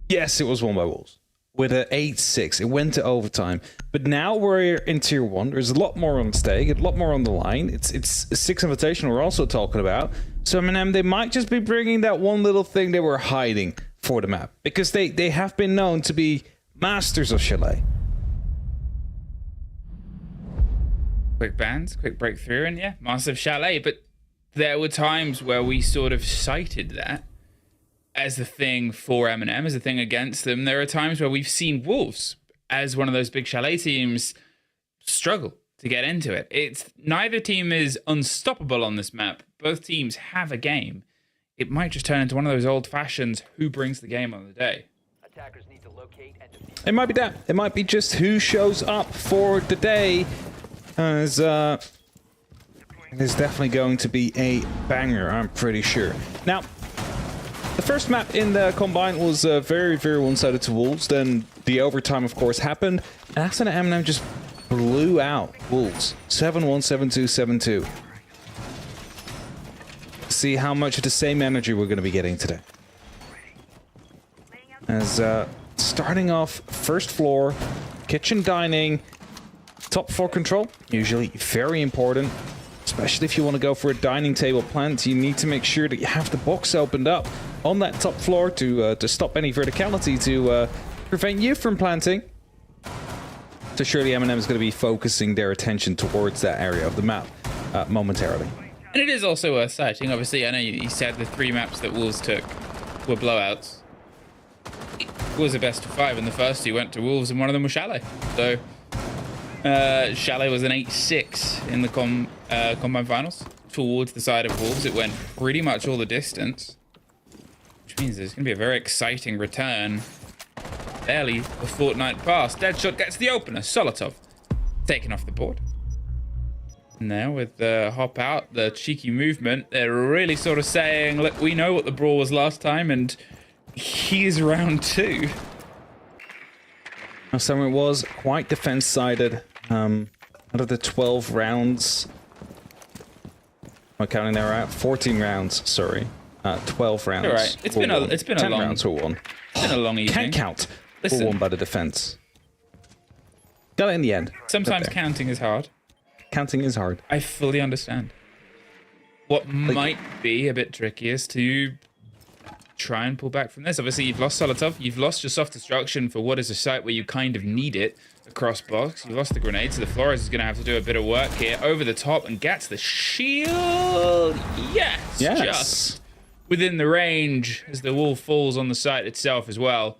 Yes, it was won by Wolves with an 8-6. It went to overtime. But now we're in Tier 1. There's a lot more on stake, a lot more on the line. It's a 6 invitation we're also talking about. So, M&M, they might just be bringing that one little thing they were hiding for the map. Because they have been known to be masters of Chalet. Quick bans, quick breakthrough, and yeah, massive Chalet. But there were times where we sort of cited that as the thing for M&M, as the thing against them. There are times where we've seen Wolves as one of those big Chalet teams struggle to get into it. It's neither team is unstoppable on this map. Both teams have a game. It might just turn into one of those old-fashioned who brings the game on the day. Attackers need to locate and it might be that. It might be just who shows up for the day. As it is definitely going to be a banger, I'm pretty sure. Now, the first map in the Combine was very, very one-sided to Wolves. Then the overtime, of course, happened. And after that, M&M just blew out Wolves. 7-1, 7-2, 7-2. See how much of the same energy we're going to be getting today. As starting off first floor, kitchen dining, top floor control, usually very important. Especially if you want to go for a dining table plant, you need to make sure that you have the box opened up on that top floor to stop any verticality to prevent you from planting. So surely M&M is going to be focusing their attention towards that area of the map momentarily. And it is also worth citing, obviously, I know you said the 3 maps that Wolves took were blowouts. It was a best of 5, and the first 2 went to Wolves, and one of them was Chalet. So Chalet was an 8-6 in the Combine Finals. Towards the side of Wolves, it went pretty much all the distance. Which means there's going to be a very exciting return. Barely a fortnight past. Deadshot gets the opener. Solotov taken off the board. Now with the hop out, the cheeky movement, they're really sort of saying, look, we know what the brawl was last time, and here's round 2. Last time it was quite defense-sided. Out of the 12 rounds, am I counting there out? 14 rounds, sorry. 12 rounds. All right. It's been a 10 long rounds were won. It's been a long evening. Can't count. Listen. Were won by the defense. Got it in the end. Sometimes counting is hard. Counting is hard. I fully understand. What might be a bit tricky is to try and pull back from this. Obviously, you've lost Solotov. You've lost your soft destruction for what is a site where you kind of need it across box. You've lost the grenade, so the Flores is going to have to do a bit of work here over the top and gets the shield. Yes. Just within the range as the wall falls on the site itself as well.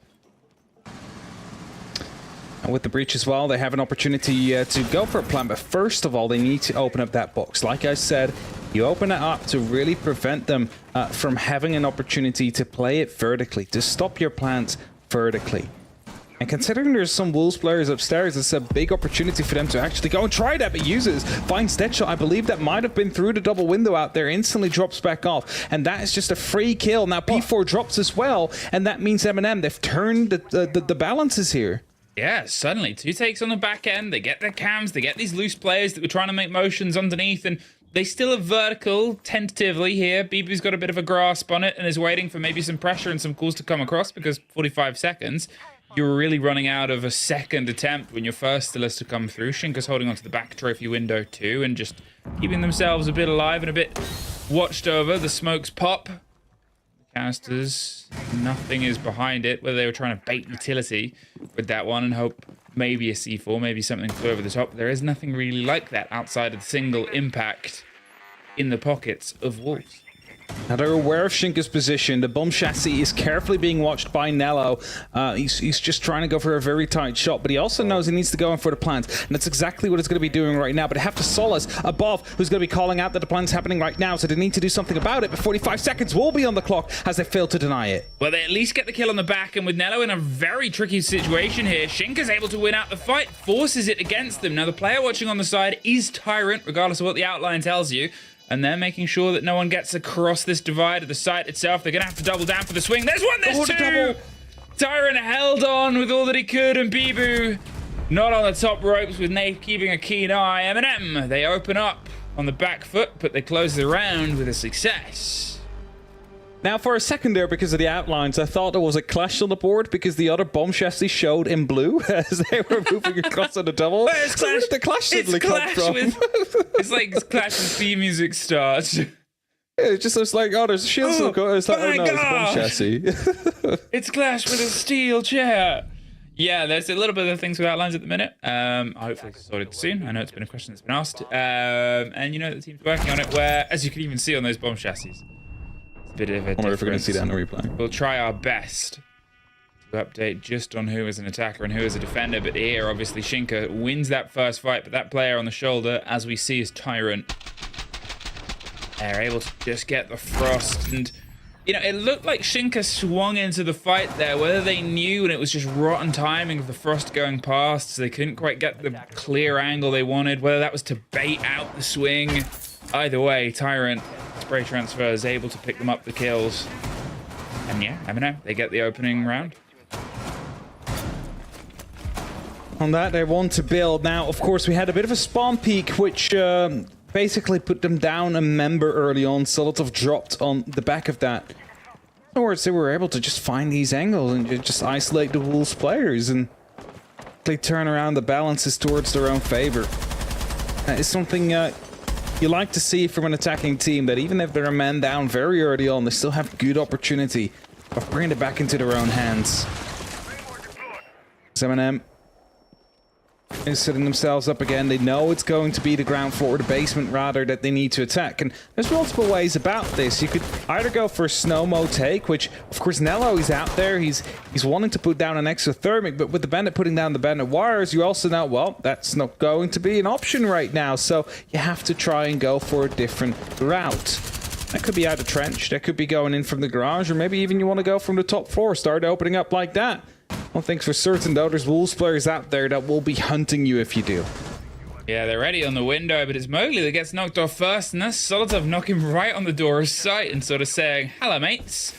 And with the breach as well, they have an opportunity to go for a plan. But first of all, they need to open up that box. Like I said, you open it up to really prevent them from having an opportunity to play it vertically, to stop your plants vertically. And considering there's some Wolves players upstairs, it's a big opportunity for them to actually go and try that, but uses finds Deadshot. I believe that might have been through the double window out there, instantly drops back off, and that is just a free kill. Now P4 drops as well, and that means M&M, they've turned the balances here. Yeah, suddenly 2 takes on the back end. They get their cams, they get these loose players that were trying to make motions underneath, and they still are vertical tentatively here. BB's got a bit of a grasp on it and is waiting for maybe some pressure and some calls to come across, because 45 seconds, you're really running out of a second attempt when your first still has to come through. Shinka's holding onto the back trophy window too and just keeping themselves a bit alive and a bit watched over. The smokes pop. The canisters, nothing is behind it, whether they were trying to bait utility with that one and hope maybe a C4, maybe something flew over the top. There is nothing really like that outside of the single impact in the pockets of Wolves. Now they're aware of Shinka's position. The bomb chassis is carefully being watched by Nello. He's just trying to go for a very tight shot, but he also knows he needs to go in for the plant, and that's exactly what he's going to be doing right now. But they have to Solace above, who's going to be calling out that the plant's happening right now, so they need to do something about it. But 45 seconds will be on the clock as they fail to deny it. Well, they at least get the kill on the back, and with Nello in a very tricky situation here, Shinka's able to win out the fight, forces it against them. Now the player watching on the side is Tyrant, regardless of what the outline tells you. And they're making sure that no one gets across this divide of the site itself. They're going to have to double down for the swing. There's one, there's two! Tyrant held on with all that he could, and Bibu not on the top ropes with Nate keeping a keen eye. M&M, they open up on the back foot, but they close the round with a success. Now, for a second there, because of the outlines, I thought there was a clash on the board because the other bomb chassis showed in blue as they were moving across on the double. Well, it's Where did the clash suddenly come from? It's like Clash with theme music starts. It just looks like, oh, there's a shield still going. It's like, oh no, it's a bomb chassis. It's Clash with a steel chair. Yeah, there's a little bit of things with outlines at the minute. Hopefully it's sorted soon. I know it's been a question that's been asked. And you know the team's working on it where, as you can even see on those bomb chassis, it's a bit of a I wonder if we're going to see that in the replay. We'll try our best to update just on who is an attacker and who is a defender. But here, obviously, Shinka wins that first fight. But that player on the shoulder, as we see, is Tyrant. They're able to just get the frost. And, you know, it looked like Shinka swung into the fight there. Whether they knew and it was just rotten timing of the frost going past, so they couldn't quite get the clear angle they wanted. Whether that was to bait out the swing. Either way, Tyrant, spray transfer, is able to pick them up the kills. And yeah, I don't know, they get the opening round. On that, they want to build. Now, of course, we had a bit of a spawn peak, which basically put them down a member early on. Solotov dropped on the back of that. In other words, they were able to just find these angles and just isolate the Wolves players and they turn around the balances towards their own favor. It's something you like to see from an attacking team, that even if they're a man down very early on, they still have good opportunity of bringing it back into their own hands. M&M is setting themselves up again. They know it's going to be the ground floor, the basement rather, that they need to attack. And there's multiple ways about this. You could either go for a snow mode take, which of course Nello is out there. He's wanting to put down an extra thermic, but with the bandit putting down the bandit wires, you also know, well, that's not going to be an option right now. So you have to try and go for a different route. That could be out of trench. That could be going in from the garage, or maybe even you want to go from the top floor, start opening up like that. One thing's for certain, though, there's Wolves players out there that will be hunting you if you do. Yeah, they're ready on the window, but it's Mowgli that gets knocked off first, and that's Solotov knocking right on the door of sight and sort of saying, hello, mates.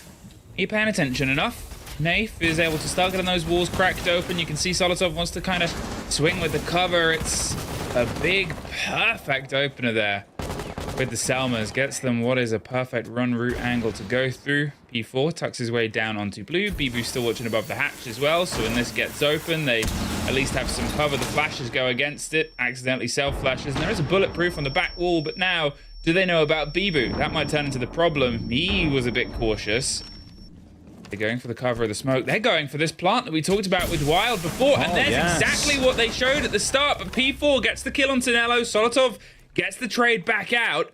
Are you paying attention enough? Nafe is able to start getting those walls cracked open. You can see Solotov wants to kind of swing with the cover. It's a big, perfect opener there. with the Selmas, gets them what is a perfect run route angle to go through. P4 tucks his way down onto blue. Bibu's still watching above the hatch as well, so when this gets open, they at least have some cover. The flashes go against it, accidentally self-flashes, and there is a bulletproof on the back wall, but now, do they know about Bibu? That might turn into the problem. He was a bit cautious. They're going for the cover of the smoke. They're going for this plant that we talked about with Wild before, and there's exactly what they showed at the start, but P4 gets the kill on Tonello. Solotov gets the trade back out.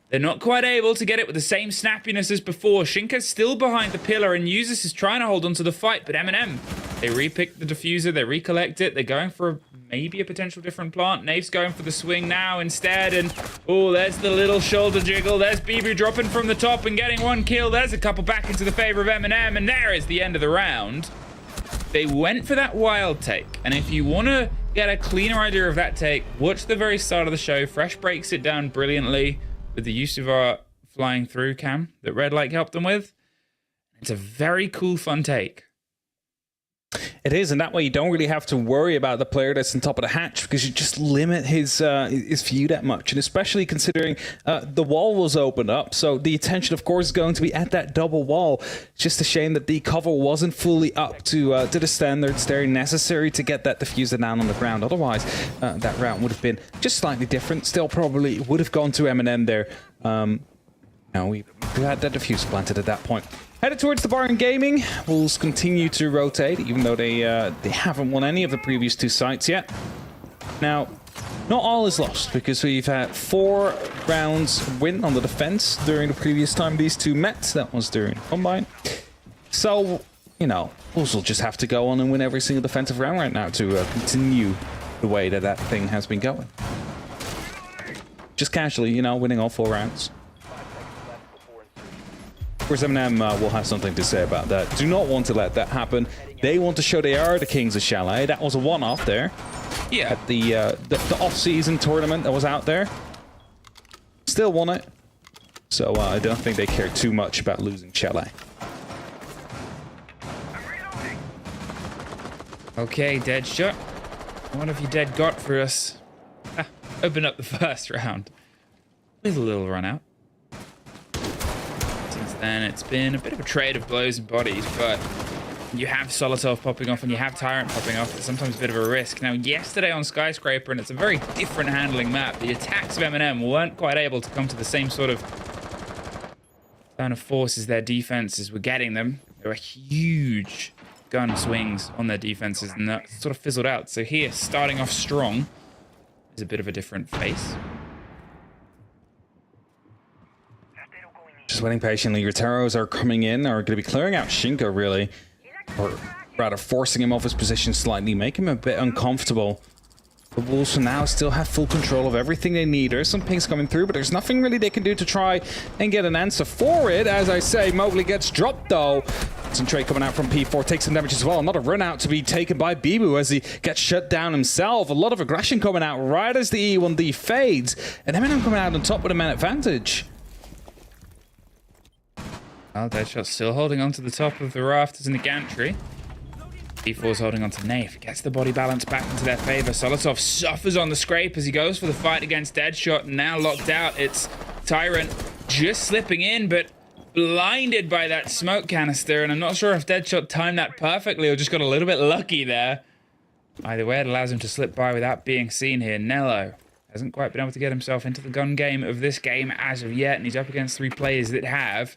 They're not quite able to get it with the same snappiness as before. Shinka's still behind the pillar, and Usus is trying to hold on to the fight, but M&M, they repick the diffuser, they recollect it, they're going for maybe a potential different plant. Nave's going for the swing now instead, and oh, there's the little shoulder jiggle. There's Bibu dropping from the top and getting one kill. There's a couple back into the favor of M&M, and there is the end of the round. They went for that wild take, and if you want to get a cleaner idea of that take, watch the very start of the show. Fresh breaks it down brilliantly with the use of our flying through cam that Red Light helped them with. It's a very cool, fun take. It is, and that way you don't really have to worry about the player that's on top of the hatch because you just limit his view that much, and especially considering the wall was opened up, so the attention, of course, is going to be at that double wall. It's just a shame that the cover wasn't fully up to the standards there necessary to get that diffuser down on the ground. Otherwise, that round would have been just slightly different. Still, probably would have gone to M&M there. Now we had that diffuser planted at that point. Headed towards the bar in gaming. Wolves continue to rotate, even though they haven't won any of the previous two sites yet. Now, not all is lost, because we've had 4 rounds win on the defense during the previous time these two met. That was during Combine. So, you know, Wolves will just have to go on and win every single defensive round right now to continue the way that that thing has been going. Just casually, you know, winning all 4 rounds. Of course, M&M will have something to say about that. Do not want to let that happen. They want to show they are the kings of Chalet. That was a one-off there. Yeah. At the off-season tournament that was out there. Still won it. So I don't think they care too much about losing Chalet. Okay, dead shot. What have you dead got for us? Open up the first round with a little run out. And it's been a bit of a trade of blows and bodies, but you have Solotov popping off and you have Tyrant popping off. It's sometimes a bit of a risk. Now, yesterday on Skyscraper, and it's a very different handling map, the attacks of M&M weren't quite able to come to the same sort of amount of force as their defenses were getting them. There were huge gun swings on their defenses, and that sort of fizzled out. So here, starting off strong, is a bit of a different face. Just waiting patiently. Roteros are coming in, are going to be clearing out Shinka, really. Or rather, forcing him off his position slightly, make him a bit uncomfortable. The Wolves for now still have full control of everything they need. There's some pings coming through, but there's nothing really they can do to try and get an answer for it. As I say, Mowgli gets dropped, though. Some trade coming out from P4, takes some damage as well. Another run out to be taken by Bibu as he gets shut down himself. A lot of aggression coming out right as the E1D fades. And M&M coming out on top with a man advantage. Well, Deadshot's still holding on to the top of the rafters in the gantry. P4's holding on to Nave. Gets the body balance back into their favor. Solotov suffers on the scrape as he goes for the fight against Deadshot. And now locked out, it's Tyrant just slipping in, but blinded by that smoke canister. And I'm not sure if Deadshot timed that perfectly or just got a little bit lucky there. Either way, it allows him to slip by without being seen here. Nello hasn't quite been able to get himself into the gun game of this game as of yet. And he's up against 3 players that have.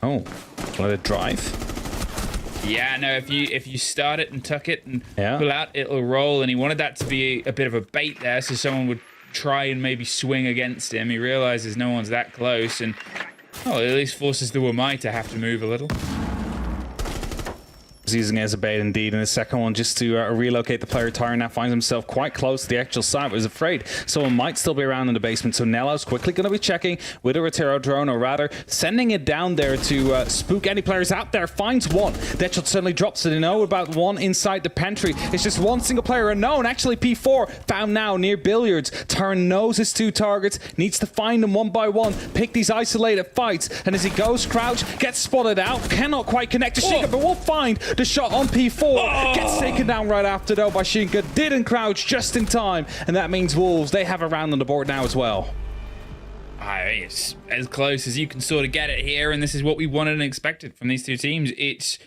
Oh, let it drive. Yeah, no, if you start it and tuck it and pull out, it'll roll. And he wanted that to be a bit of a bait there, so someone would try and maybe swing against him. He realizes no one's that close, and at least forces the Wamai to have to move a little. Using it as a bait indeed, and the second one just to relocate the player. Tyrant now finds himself quite close to the actual site, but is afraid someone might still be around in the basement. So Nello's quickly going to be checking with a Rotero drone, or rather sending it down there to spook any players out there. Finds one. Deadshot suddenly drops it. They know about one inside the pantry. It's just one single player unknown. Actually, P4 found now near Billiards. Tyrant knows his 2 targets, needs to find them one by one, pick these isolated fights, and as he goes crouch, gets spotted out, cannot quite connect to Shinka, but will find The shot on P4 gets taken down right after though by Shinka. Didn't crouch just in time, and that means Wolves, they have a round on the board now as well. It's as close as you can sort of get it here, and this is what we wanted and expected from these two teams. It's,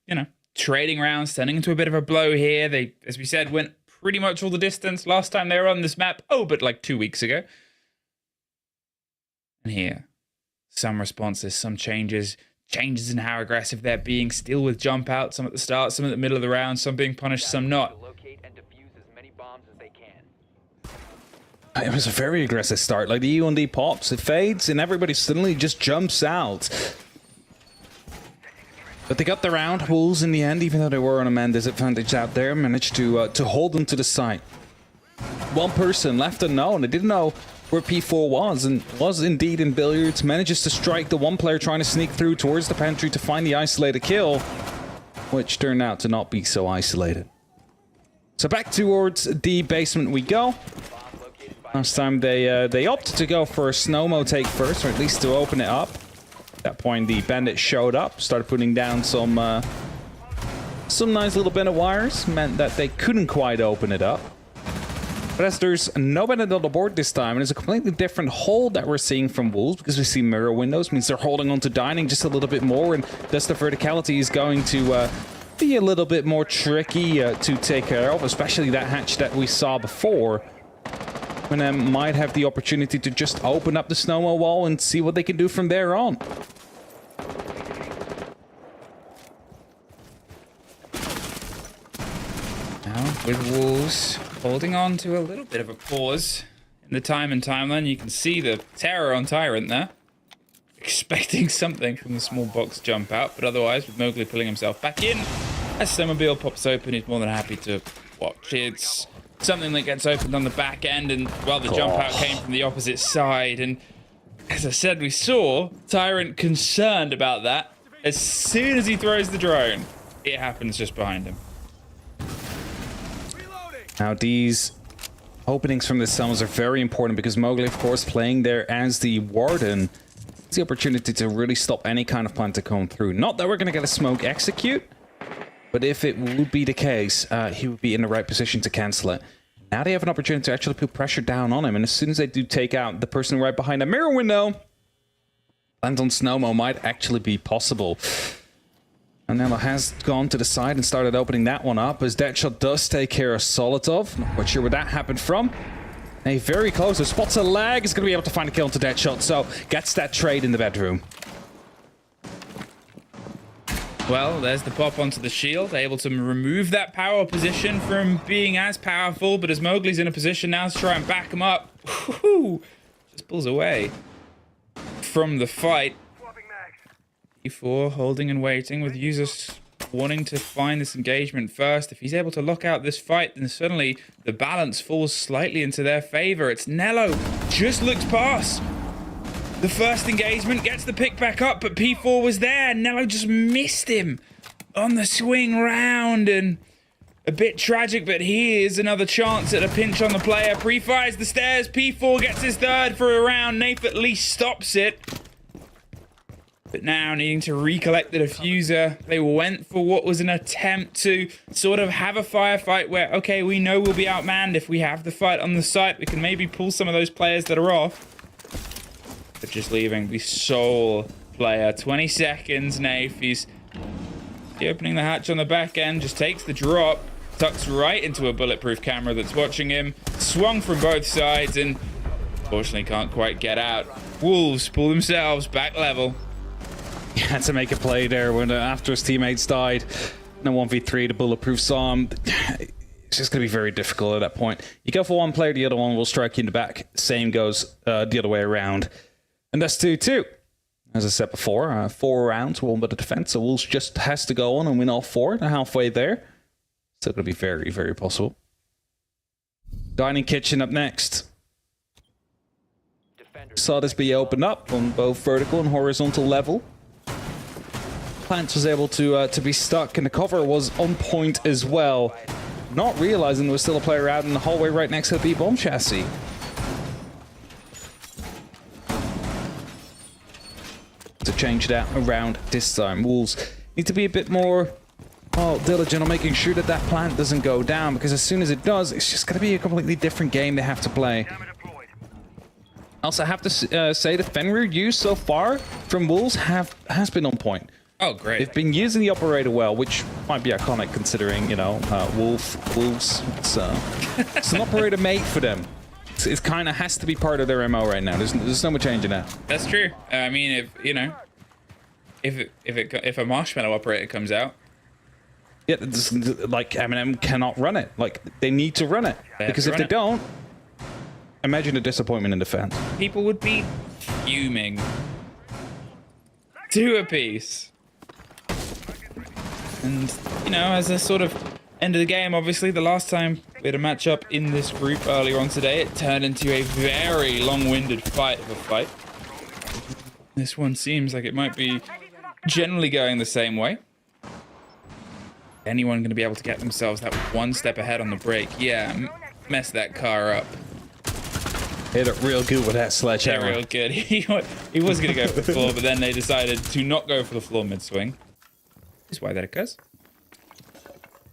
you know, trading rounds, turning into a bit of a blow here. They, as we said, went pretty much all the distance last time they were on this map. Oh, but like 2 weeks ago. And here, some responses, some changes in how aggressive they're being, still with jump out, some at the start, some at the middle of the round, some being punished, some not. It was a very aggressive start. Like the E1D pops, it fades, and everybody suddenly just jumps out. But they got the round. Wolves in the end, even though they were on a man disadvantage out there, managed to hold them to the side. One person left unknown. They didn't know where P4 was, and was indeed in billiards. Manages to strike the one player trying to sneak through towards the pantry to find the isolated kill, which turned out to not be so isolated. So back towards the basement we go. Last time they opted to go for a Snowmo take first, or at least to open it up. At that point, the bandit showed up, started putting down some nice little bit of wires, meant that they couldn't quite open it up. But as there's no bandit on the board this time, and it's a completely different hold that we're seeing from Wolves, because we see mirror windows, means they're holding on to dining just a little bit more, and thus the verticality is going to be a little bit more tricky to take care of, especially that hatch that we saw before. And then might have the opportunity to just open up the Snowmo wall and see what they can do from there on. Now, with Wolves holding on to a little bit of a pause in the time and timeline, you can see the terror on Tyrant there. Expecting something from the small box jump out, but otherwise, with Mowgli pulling himself back in, as Snowmobile pops open, he's more than happy to watch. It's something that gets opened on the back end, and well, the jump out came from the opposite side, and as I said, we saw Tyrant concerned about that. As soon as he throws the drone, it happens just behind him. Now these openings from the summons are very important, because Mowgli, of course, playing there as the Warden, has the opportunity to really stop any kind of plan to come through. Not that we're going to get a smoke execute, but if it would be the case, he would be in the right position to cancel it. Now they have an opportunity to actually put pressure down on him, and as soon as they do take out the person right behind a mirror window, land on Snowmo might actually be possible. And Nella has gone to the side and started opening that one up, as Deadshot does take care of Solotov. Not quite sure where that happened from. Hey, very close. So spots a lag, is going to be able to find a kill into Deadshot, so gets that trade in the bedroom. Well, there's the pop onto the shield, able to remove that power position from being as powerful, but as Mowgli's in a position now to try and back him up, just pulls away from the fight. E4 holding and waiting, with users wanting to find this engagement first. If he's able to lock out this fight, then suddenly the balance falls slightly into their favor. It's Nello, just looks past the first engagement, gets the pick back up, but P4 was there. Nello just missed him on the swing round, and a bit tragic, but here's another chance at a pinch on the player. Pre-fires the stairs. P4 gets his third for a round. Nath at least stops it. But now needing to recollect the diffuser, they went for what was an attempt to sort of have a firefight where, okay, we know we'll be outmanned if we have the fight on the site. We can maybe pull some of those players that are off. But just leaving the sole player. 20 seconds, Nath. He's opening the hatch on the back end, just takes the drop, tucks right into a bulletproof camera that's watching him, swung from both sides, and unfortunately can't quite get out. Wolves pull themselves back level. He had to make a play there when after his teammates died. No 1v3, the bulletproof saw him. It's just going to be very difficult at that point. You go for one player, the other one will strike you in the back. Same goes the other way around. And that's 2-2. As I said before, 4 rounds, won by the defense. So Wolves just has to go on and win all 4. They're halfway there. Still going to be very, very possible. Dining kitchen up next. Saw this be opened up on both vertical and horizontal level. Plants was able to be stuck, and the cover was on point as well. Not realizing there was still a player out in the hallway right next to the B-bomb chassis. To change that around this time. Wolves need to be a bit more all diligent on making sure that that plant doesn't go down, because as soon as it does, it's just going to be a completely different game they have to play. Also, I have to say the Fenrir use so far from Wolves has been on point. Oh, great. They've been using the operator well, which might be iconic considering, you know, Wolves. It's an operator made for them. It kind of has to be part of their MO right now. There's no more changing that. That's true. I mean, if you know, if a marshmallow operator comes out, yeah, like M&M cannot run it. Like they need to run it because if they don't, imagine the disappointment in the fans. People would be fuming. 2 apiece. And you know, as a sort of end of the game, obviously, the last time we had a matchup in this group earlier on today, it turned into a very long-winded fight of a fight. This one seems like it might be generally going the same way. Anyone going to be able to get themselves that one step ahead on the break? Yeah, mess that car up. Hit it real good with that sledgehammer. Real good. He was going to go for the floor, but then they decided to not go for the floor mid-swing. Is why that occurs.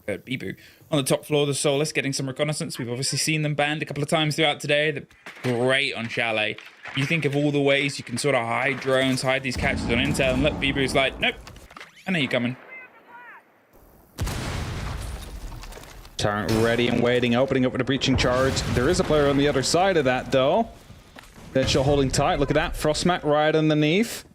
Bibu on the top floor of the Solus getting some reconnaissance. We've obviously seen them banned a couple of times throughout today. They're great on Chalet. You think of all the ways you can sort of hide drones, hide these catches on intel, and look, Bibu's like, nope, I know you're coming. Tyrant ready and waiting, opening up with a breaching charge. There is a player on the other side of that, though. Deadshot holding tight. Look at that. Frostmat right underneath.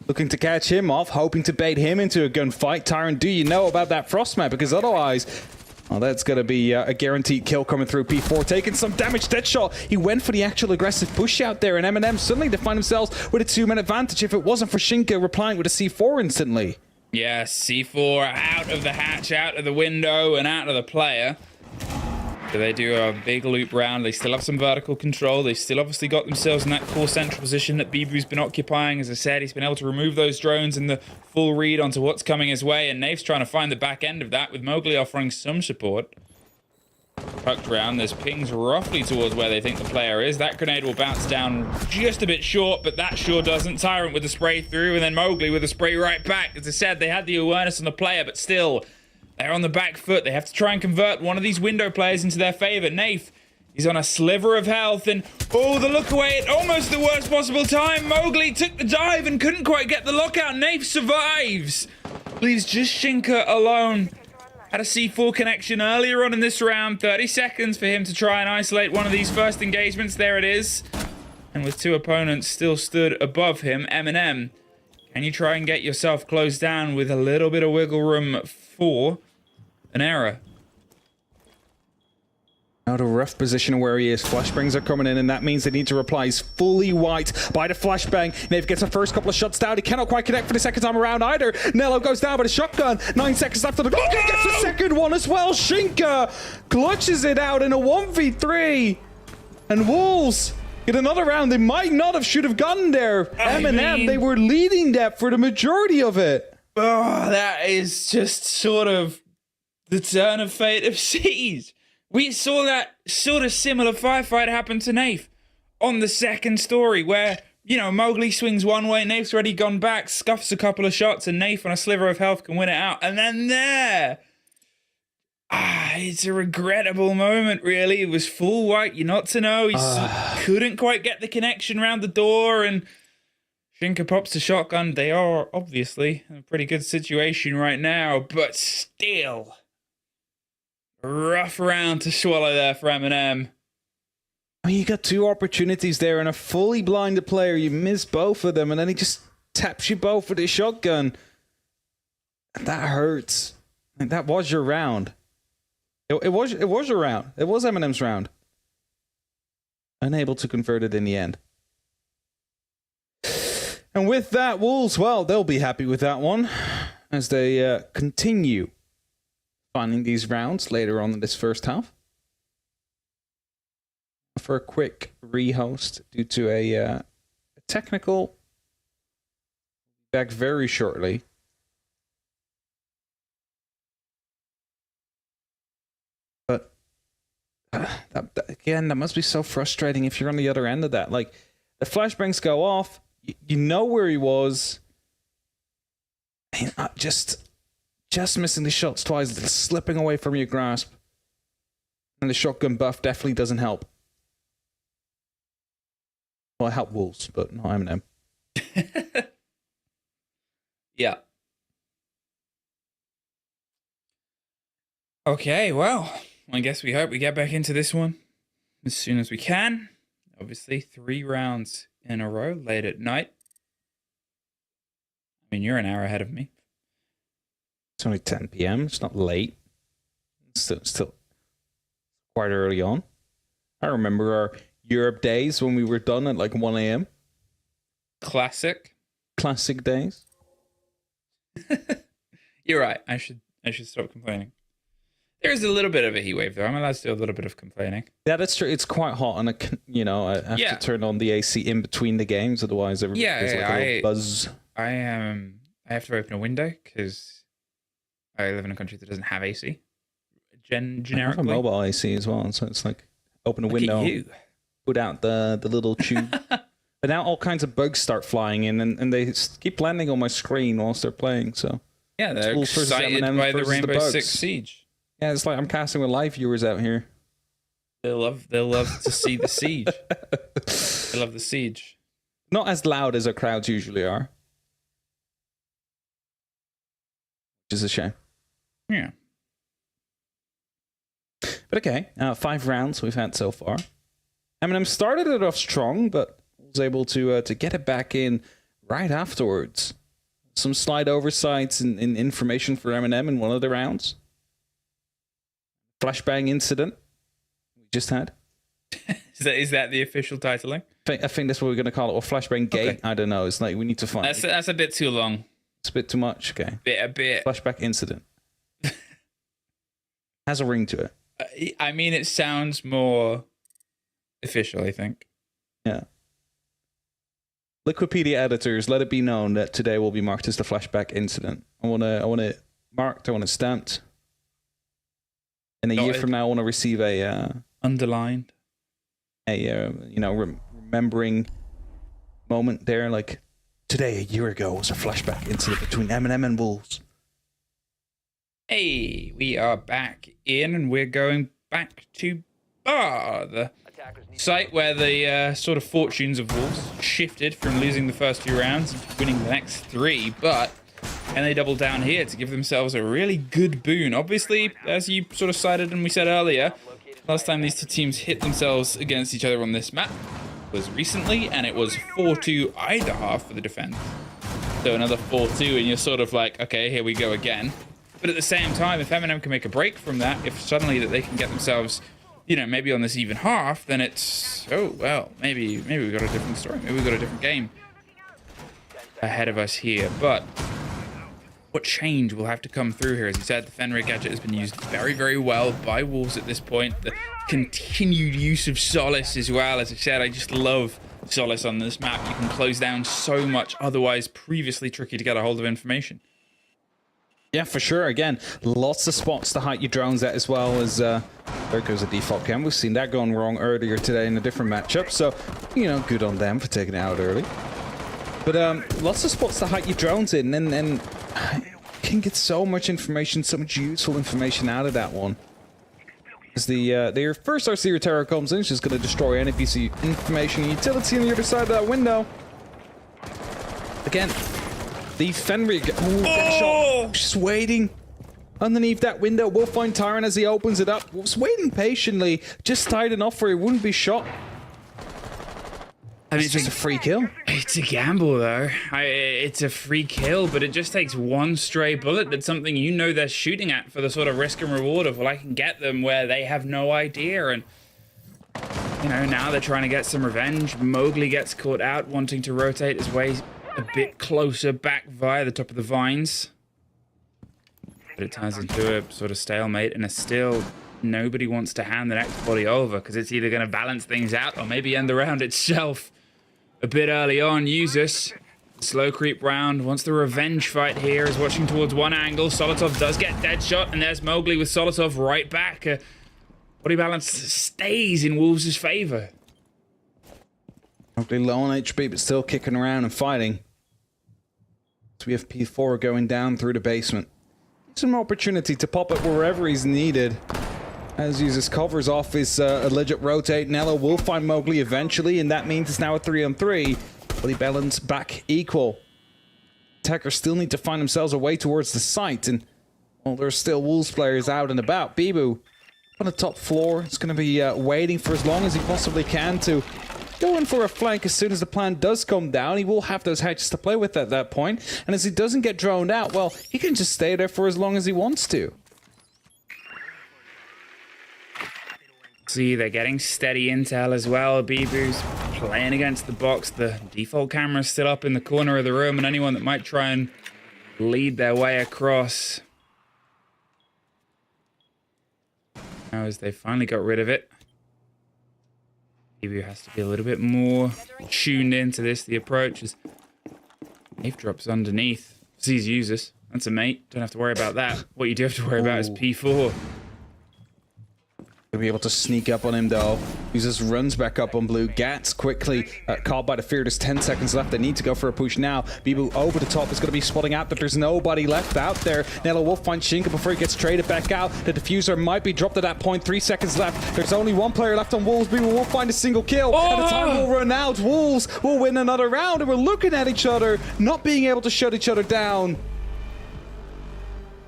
Looking to catch him off, hoping to bait him into a gunfight. Tyrant, do you know about that Frostmat? Because otherwise, well, that's going to be a guaranteed kill coming through. P4 taking some damage. Deadshot, he went for the actual aggressive push out there. And M&M suddenly they find themselves with a 2-man advantage if it wasn't for Shinka replying with a C4 instantly. Yeah, C4 out of the hatch, out of the window, and out of the player. So they do a big loop round. They still have some vertical control. They've still obviously got themselves in that core central position that Bibu's been occupying. As I said, he's been able to remove those drones in the full read onto what's coming his way. And Nave's trying to find the back end of that with Mowgli offering some support. Tucked round, there's pings roughly towards where they think the player is. That grenade will bounce down just a bit short, but that sure doesn't. Tyrant with the spray through, and then Mowgli with the spray right back. As I said, they had the awareness on the player, but still, they're on the back foot. They have to try and convert one of these window players into their favor. Nafe, he's on a sliver of health, and oh, the look away at almost the worst possible time. Mowgli took the dive and couldn't quite get the lockout. Nafe survives. Leaves just Shinka alone. Had a C4 connection earlier on in this round. 30 seconds for him to try and isolate one of these first engagements. There it is. And with 2 opponents still stood above him, M&M, can you try and get yourself closed down with a little bit of wiggle room for an error? Out of a rough position where he is. Flashbangs are coming in, and that means they need to reply. He's fully white by the flashbang. Nave gets the first couple of shots down. He cannot quite connect for the second time around either. Nello goes down by the shotgun. 9 seconds left on the clock. He gets the second one as well. Shinka clutches it out in a 1v3. And Wolves get another round. They might not should have gotten there. M&M, they were leading that for the majority of it. Oh, that is just sort of the turn of fate of Siege. We saw that sort of similar firefight happen to Nafe on the second story where, you know, Mowgli swings one way, Nafe's already gone back, scuffs a couple of shots, and Nafe on a sliver of health can win it out. And then there, it's a regrettable moment, really. It was full white, you're not to know. He couldn't quite get the connection around the door, and Shinka pops the shotgun. They are obviously in a pretty good situation right now, but still, rough round to swallow there for M&M. I mean, you got 2 opportunities there and a fully blinded player. You miss both of them, and then he just taps you both with his shotgun. And that hurts. And that was your round. It was your round. It was M&M's round. Unable to convert it in the end. And with that, Wolves, well, they'll be happy with that one as they continue finding these rounds later on in this first half. For a quick rehost due to a technical. Back very shortly. But again, that must be so frustrating if you're on the other end of that. Like, the flashbangs go off, you know where he was, and just Just missing the shots twice, slipping away from your grasp. And the shotgun buff definitely doesn't help. Well, it helped Wolves, but not Eminem. Yeah. Okay, well, I guess we hope we get back into this one as soon as we can. Obviously, 3 rounds in a row, late at night. I mean, you're an hour ahead of me. It's only 10 p.m. It's not late. It's still quite early on. I remember our Europe days when we were done at like 1 a.m. Classic days. You're right. I should stop complaining. There is a little bit of a heat wave, though. I'm allowed to do a little bit of complaining. Yeah, that's true. It's quite hot, and I have to turn on the AC in between the games, otherwise everybody gets like a little buzz. I have to open a window because I live in a country that doesn't have AC. Generically, I have a mobile AC as well, so it's like open a window, put out the little tube. But now all kinds of bugs start flying in, and they keep landing on my screen whilst they're playing. So yeah, they're excited by the Rainbow Six Siege. Yeah, it's like I'm casting with live viewers out here. They'll love to see the siege. They love the siege. Not as loud as our crowds usually are, which is a shame. Yeah. But okay, 5 rounds we've had so far. Eminem started it off strong, but was able to get it back in right afterwards. Some slide oversights and information for Eminem in one of the rounds. Flashbang incident we just had. Is that the official titling? I think that's what we're going to call it, or flashbang gate. Okay. I don't know. It's like we need to find. That's a bit too long. It's a bit too much. Okay. A bit. Flashback incident has a ring to it. I mean, it sounds more official, I think. Yeah. Wikipedia editors, let it be known that today will be marked as the flashback incident. I want it marked. I want it stamped. And a year from now, I want to receive a underlined, remembering moment there. Like today, a year ago, was a flashback incident between Eminem and Wolves. Hey, we are back in, and we're going back to BR, the site where the sort of fortunes of Wolves shifted from losing the first 2 rounds to winning the next 3, but. And they double down here to give themselves a really good boon. Obviously, as you sort of cited and we said earlier, last time these 2 teams hit themselves against each other on this map was recently, and it was 4-2 either half for the defense. So another 4-2, and you're sort of like, okay, here we go again. But at the same time, if Eminem can make a break from that, if suddenly that they can get themselves, maybe on this even half, then it's, oh, well, maybe we've got a different story. Maybe we've got a different game ahead of us here. But what change will have to come through here? As you said, the Fenrir gadget has been used very, very well by Wolves at this point. The continued use of Solace as well. As I said, I just love Solace on this map. You can close down so much otherwise previously tricky to get a hold of information. Yeah, for sure. Again, lots of spots to hide your drones at, as well as there goes a default cam. We've seen that going wrong earlier today in a different matchup. So, good on them for taking it out early. But lots of spots to hide your drones in, and you can get so much information, so much useful information out of that one. As their first RC terror comes in, it's just going to destroy any piece of information and utility on the other side of that window. Again, the Fenrir, shot, just waiting underneath that window. We'll find Tyron as he opens it up. Was waiting patiently, just tight enough where he wouldn't be shot. I mean, it's just a free kill. It's a gamble, though. It's a free kill, but it just takes one stray bullet. That's something they're shooting at for the sort of risk and reward of, well, I can get them where they have no idea. And, now they're trying to get some revenge. Mowgli gets caught out, wanting to rotate his way a bit closer back via the top of the vines. But it turns into a sort of stalemate, and still nobody wants to hand the next body over because it's either going to balance things out or maybe end the round itself. A bit early on, Usus, slow creep round, wants the revenge fight here, is watching towards one angle. Solotov does get dead shot, and there's Mowgli with Solotov right back. Body balance stays in Wolves' favor. Mowgli low on HP, but still kicking around and fighting. So we have P4 going down through the basement. Some opportunity to pop it wherever he's needed. As uses covers off his legit rotate, Nello will find Mowgli eventually, and that means it's now a 3-on-3. Willie Bellin's back equal. Attackers still need to find themselves a way towards the site, and well, there's still Wolves players out and about. Bibu on the top floor is going to be waiting for as long as he possibly can to go in for a flank as soon as the plan does come down. He will have those hedges to play with at that point, and as he doesn't get droned out, well, he can just stay there for as long as he wants to. See, they're getting steady intel as well. Bibu's playing against the box. The default camera's still up in the corner of the room, and anyone that might try and lead their way across. Now as they finally got rid of it, Bibu has to be a little bit more tuned into this. The approach is Nave drops underneath. Sees users. That's a mate. Don't have to worry about that. What you do have to worry about is P4. Be able to sneak up on him though. Uses runs back up on blue. Gats quickly caught by the fear. There's 10 seconds left. They need to go for a push now. Bibu over the top is going to be spotting out that there's nobody left out there. Nello will find Shinka before he gets traded back out. The diffuser might be dropped at that point. 3 seconds left. There's only one player left on Wolves. Bibu will find a single kill. And the time will run out. Wolves will win another round, and we're looking at each other, not being able to shut each other down.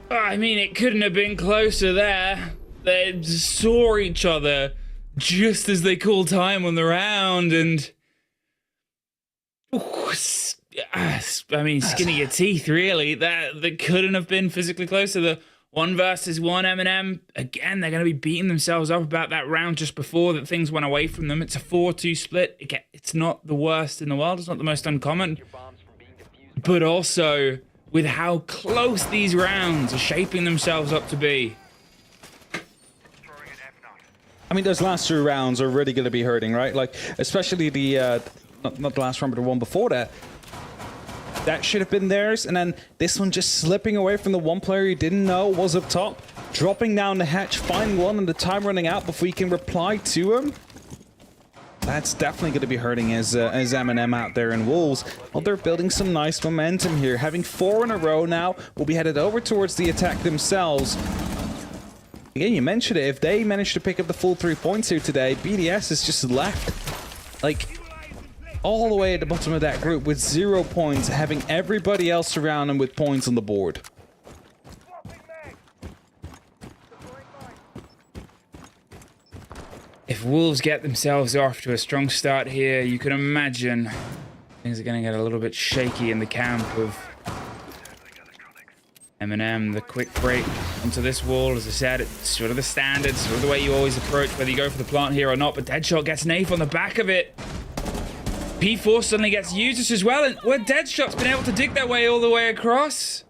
I mean, it couldn't have been closer there. They saw each other just as they called time on the round, and I mean, skin of your teeth, really. That couldn't have been physically closer. The 1 versus 1 M&M, again, they're going to be beating themselves up about that round just before that things went away from them. It's a 4-2 split. Again, it's not the worst in the world. It's not the most uncommon, but also with how close these rounds are shaping themselves up to be. I mean, those last 2 rounds are really going to be hurting, right? Like, especially the, not the last round, but the one before that. That should have been theirs, and then this one just slipping away from the one player you didn't know was up top. Dropping down the hatch, finding one, and the time running out before you can reply to him. That's definitely going to be hurting as M&M out there in Wolves. Well, they're building some nice momentum here. Having 4 in a row now, will be headed over towards the attack themselves. Again, you mentioned it, if they manage to pick up the full 3 points here today, BDS is just left, like, all the way at the bottom of that group with 0 points, having everybody else around them with points on the board. If Wolves get themselves off to a strong start here, you can imagine things are going to get a little bit shaky in the camp of M&M. The quick break onto this wall, as I said, it's sort of the standard, sort of the way you always approach, whether you go for the plant here or not, but Deadshot gets Nafe on the back of it. P4 suddenly gets users as well, and where Deadshot's been able to dig their way all the way across.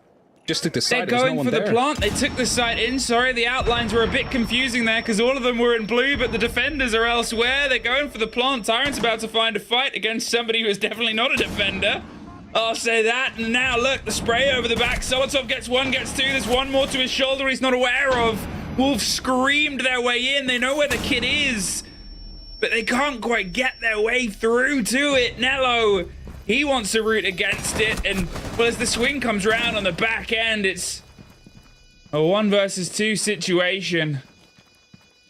Just took the side. They're going for the plant. They took the site in. Sorry, the outlines were a bit confusing there because all of them were in blue, but the defenders are elsewhere. They're going for the plant. Tyrant's about to find a fight against somebody who is definitely not a defender. I'll say that. And now, look, the spray over the back. Solotov gets 1, gets 2. There's 1 more to his shoulder he's not aware of. Wolves screamed their way in. They know where the kid is, but they can't quite get their way through to it. Nello, he wants to root against it. And, well, as the swing comes round on the back end, it's a 1 versus 2 situation.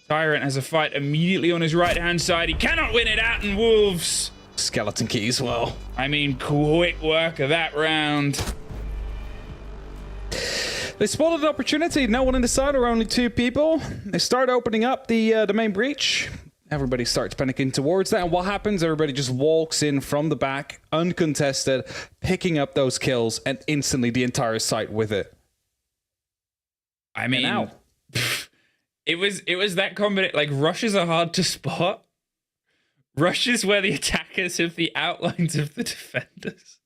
Tyrant has a fight immediately on his right-hand side. He cannot win it out in Wolves. Skeleton key as well. I mean, quick work of that round. They spotted an opportunity. No one in the side, or only 2 people. They start opening up the main breach. Everybody starts panicking towards that. And what happens? Everybody just walks in from the back, uncontested, picking up those kills, and instantly the entire site with it. I mean, it was that combination. Like, rushes are hard to spot. Rushes where the attackers have the outlines of the defenders.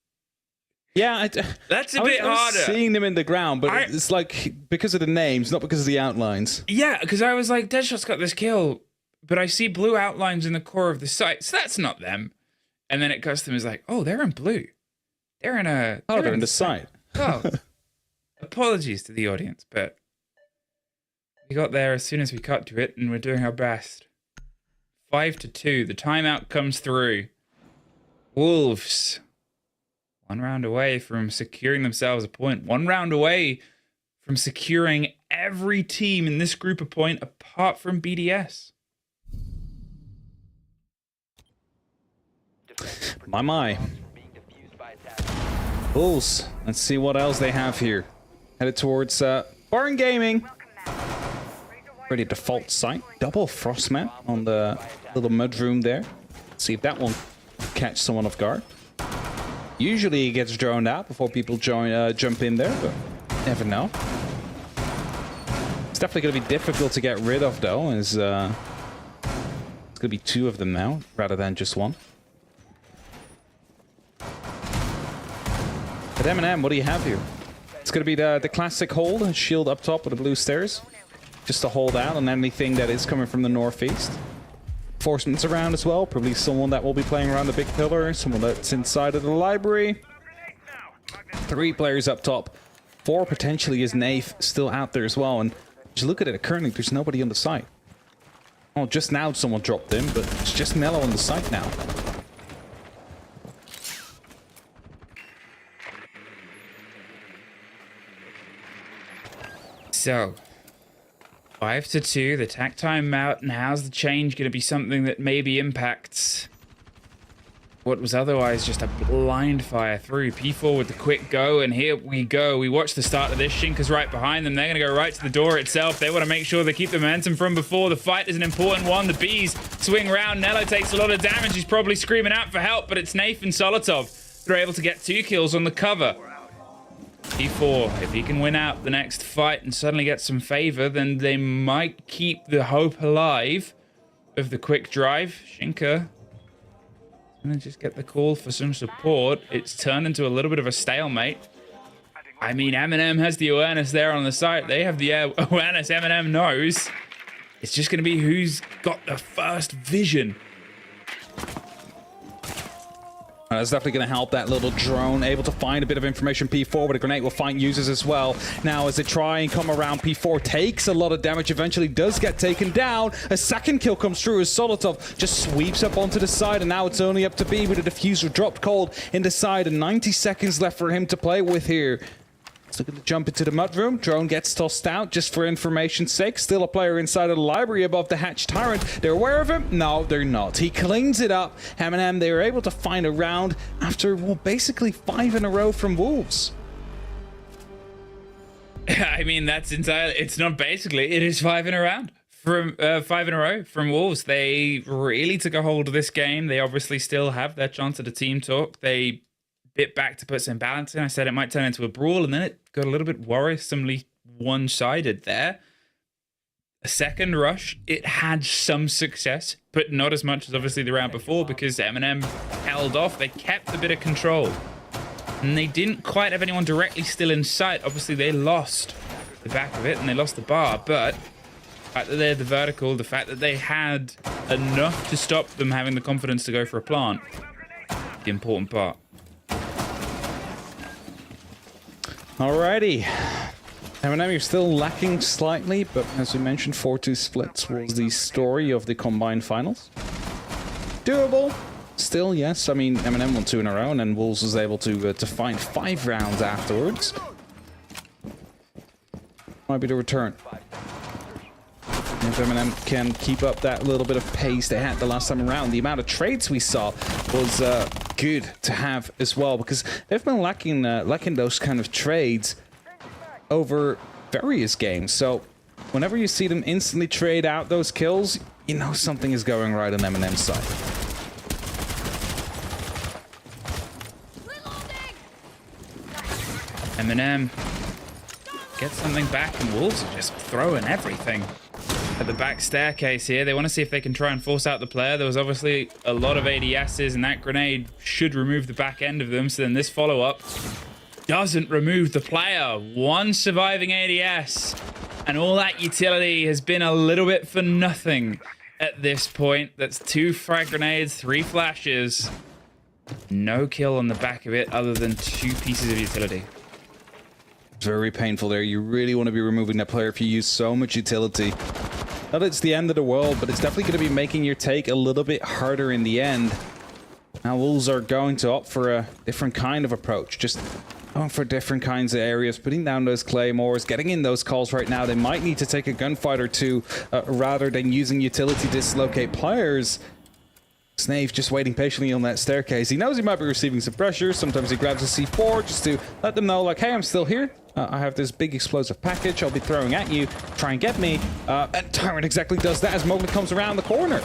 Yeah, that's a bit harder. I was seeing them in the ground, but it's like because of the names, not because of the outlines. Yeah, because I was like, Deadshot's got this kill, but I see blue outlines in the core of the site, so that's not them. And then it goes to them as like, oh, they're in blue. They're in a. Oh, they're in the site. Oh, apologies to the audience, but we got there as soon as we cut to it, and we're doing our best. 5-2. The timeout comes through. Wolves 1 round away from securing themselves a point. 1 round away from securing every team in this group a point apart from BDS. My. Bulls. Let's see what else they have here. Headed towards Barn Gaming. Pretty default site. Double Frostman on the little mud room there. Let's see if that one catch someone off guard. Usually it gets droned out before people jump in there, but never know. It's definitely going to be difficult to get rid of, though, as it's going to be 2 of them now rather than just 1. But M&M, what do you have here? It's going to be the classic hold, shield up top with the blue stairs. Just to hold out on anything that is coming from the northeast. Enforcement's around as well. Probably someone that will be playing around the big pillar. Someone that's inside of the library. 3 players up top. 4 potentially is Naif still out there as well. And just look at it. Currently, there's nobody on the site. Oh, just now someone dropped in, but it's just Mello on the site now. So, 5-2, the tack time out, and how's the change going to be something that maybe impacts what was otherwise just a blind fire through? P4 with the quick go, and here we go. We watch the start of this. Shinka's right behind them. They're going to go right to the door itself. They want to make sure they keep the momentum from before. The fight is an important one. The bees swing round. Nello takes a lot of damage. He's probably screaming out for help, but it's Naif and Solotov. They're able to get 2 kills on the cover. P4, if he can win out the next fight and suddenly get some favor, then they might keep the hope alive of the quick drive. Shinka gonna just get the call for some support. It's turned into a little bit of a stalemate. I mean, M&M has the awareness there on the site. They have the awareness M&M knows. It's just gonna be who's got the first vision. That's definitely going to help that little drone, able to find a bit of information. P4 with a grenade will find users as well. Now, as they try and come around, P4 takes a lot of damage, eventually does get taken down. A second kill comes through as Solotov just sweeps up onto the side, and now it's only up to B with a diffuser dropped cold in the side, and 90 seconds left for him to play with here. So going to jump into the mudroom. Drone gets tossed out just for information's sake. Still a player inside of the library above the hatch tyrant. They're aware of him? No, they're not. He cleans it up. M&M, they were able to find a round after, well, basically 5 in a row from Wolves. I mean, that's entirely, it's not basically, it is 5 in a round. From 5 in a row from Wolves. They really took a hold of this game. They obviously still have their chance at a team talk. They bit back to put some balance in. I said it might turn into a brawl, and then it got a little bit worrisomely one-sided there. A second rush, it had some success, but not as much as obviously the round before, because M&M held off. They kept a bit of control, and they didn't quite have anyone directly still in sight. Obviously, they lost the back of it, and they lost the bar, but the fact that they had the vertical, the fact that they had enough to stop them having the confidence to go for a plant, the important part. Alrighty. M&M, you're still lacking slightly, but as we mentioned, 4-2 splits was the story of the combined finals. Doable. Still, yes. I mean, M&M won 2 in a row, and then Wolves was able to find 5 rounds afterwards. Might be the return. If M&M can keep up that little bit of pace they had the last time around, the amount of trades we saw was good to have as well, because they've been lacking those kind of trades over various games. So whenever you see them instantly trade out those kills, you know something is going right on M&M's side. M&M get something back, and Wolves are just throwing everything at the back staircase here. They want to see if they can try and force out the player. There was obviously a lot of ADSs, and that grenade should remove the back end of them. So then this follow-up doesn't remove the player. 1 surviving ADS, and all that utility has been a little bit for nothing at this point. That's 2 frag grenades, 3 flashes. No kill on the back of it other than 2 pieces of utility. Very painful there. You really want to be removing that player if you use so much utility. Not that it's the end of the world, but it's definitely going to be making your take a little bit harder in the end. Now Wolves are going to opt for a different kind of approach. Just Going for different kinds of areas, putting down those claymores, getting in those calls right now. They might need to take a gunfight or two rather than using utility to dislocate players. Snave just waiting patiently on that staircase. He knows he might be receiving some pressure. Sometimes he grabs a C4 just to let them know, like, hey, I'm still here. I have this big explosive package I'll be throwing at you. Try and get me. And Tyrant exactly does that as Mowgli comes around the corner.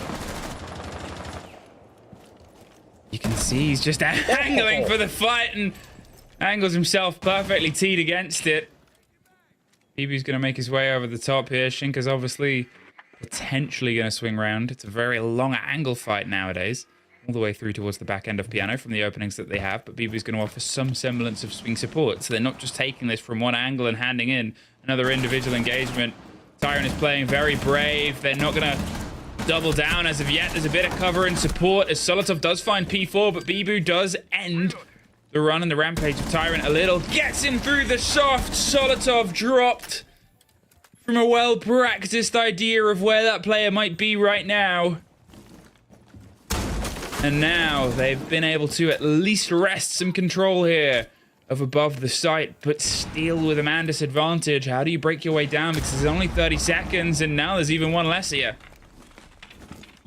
You can see he's just angling for the fight and angles himself perfectly teed against it. BB's going to make his way over the top here. Shinka's obviously potentially going to swing around. It's a very long angle fight nowadays, all the way through towards the back end of Piano from the openings that they have. But BB's going to offer some semblance of swing support. So they're not just taking this from one angle and handing in another individual engagement. Tyrant is playing very brave. They're not going to double down as of yet. There's a bit of cover and support as Solotov does find P4, but Bibu does end the run and the rampage of Tyrant a little. Gets him through the soft. Solotov dropped from a well-practiced idea of where that player might be right now. And now they've been able to at least wrest some control here of above the site, but still with a man disadvantage. How do you break your way down? Because there's only 30 seconds, and now there's even one less here.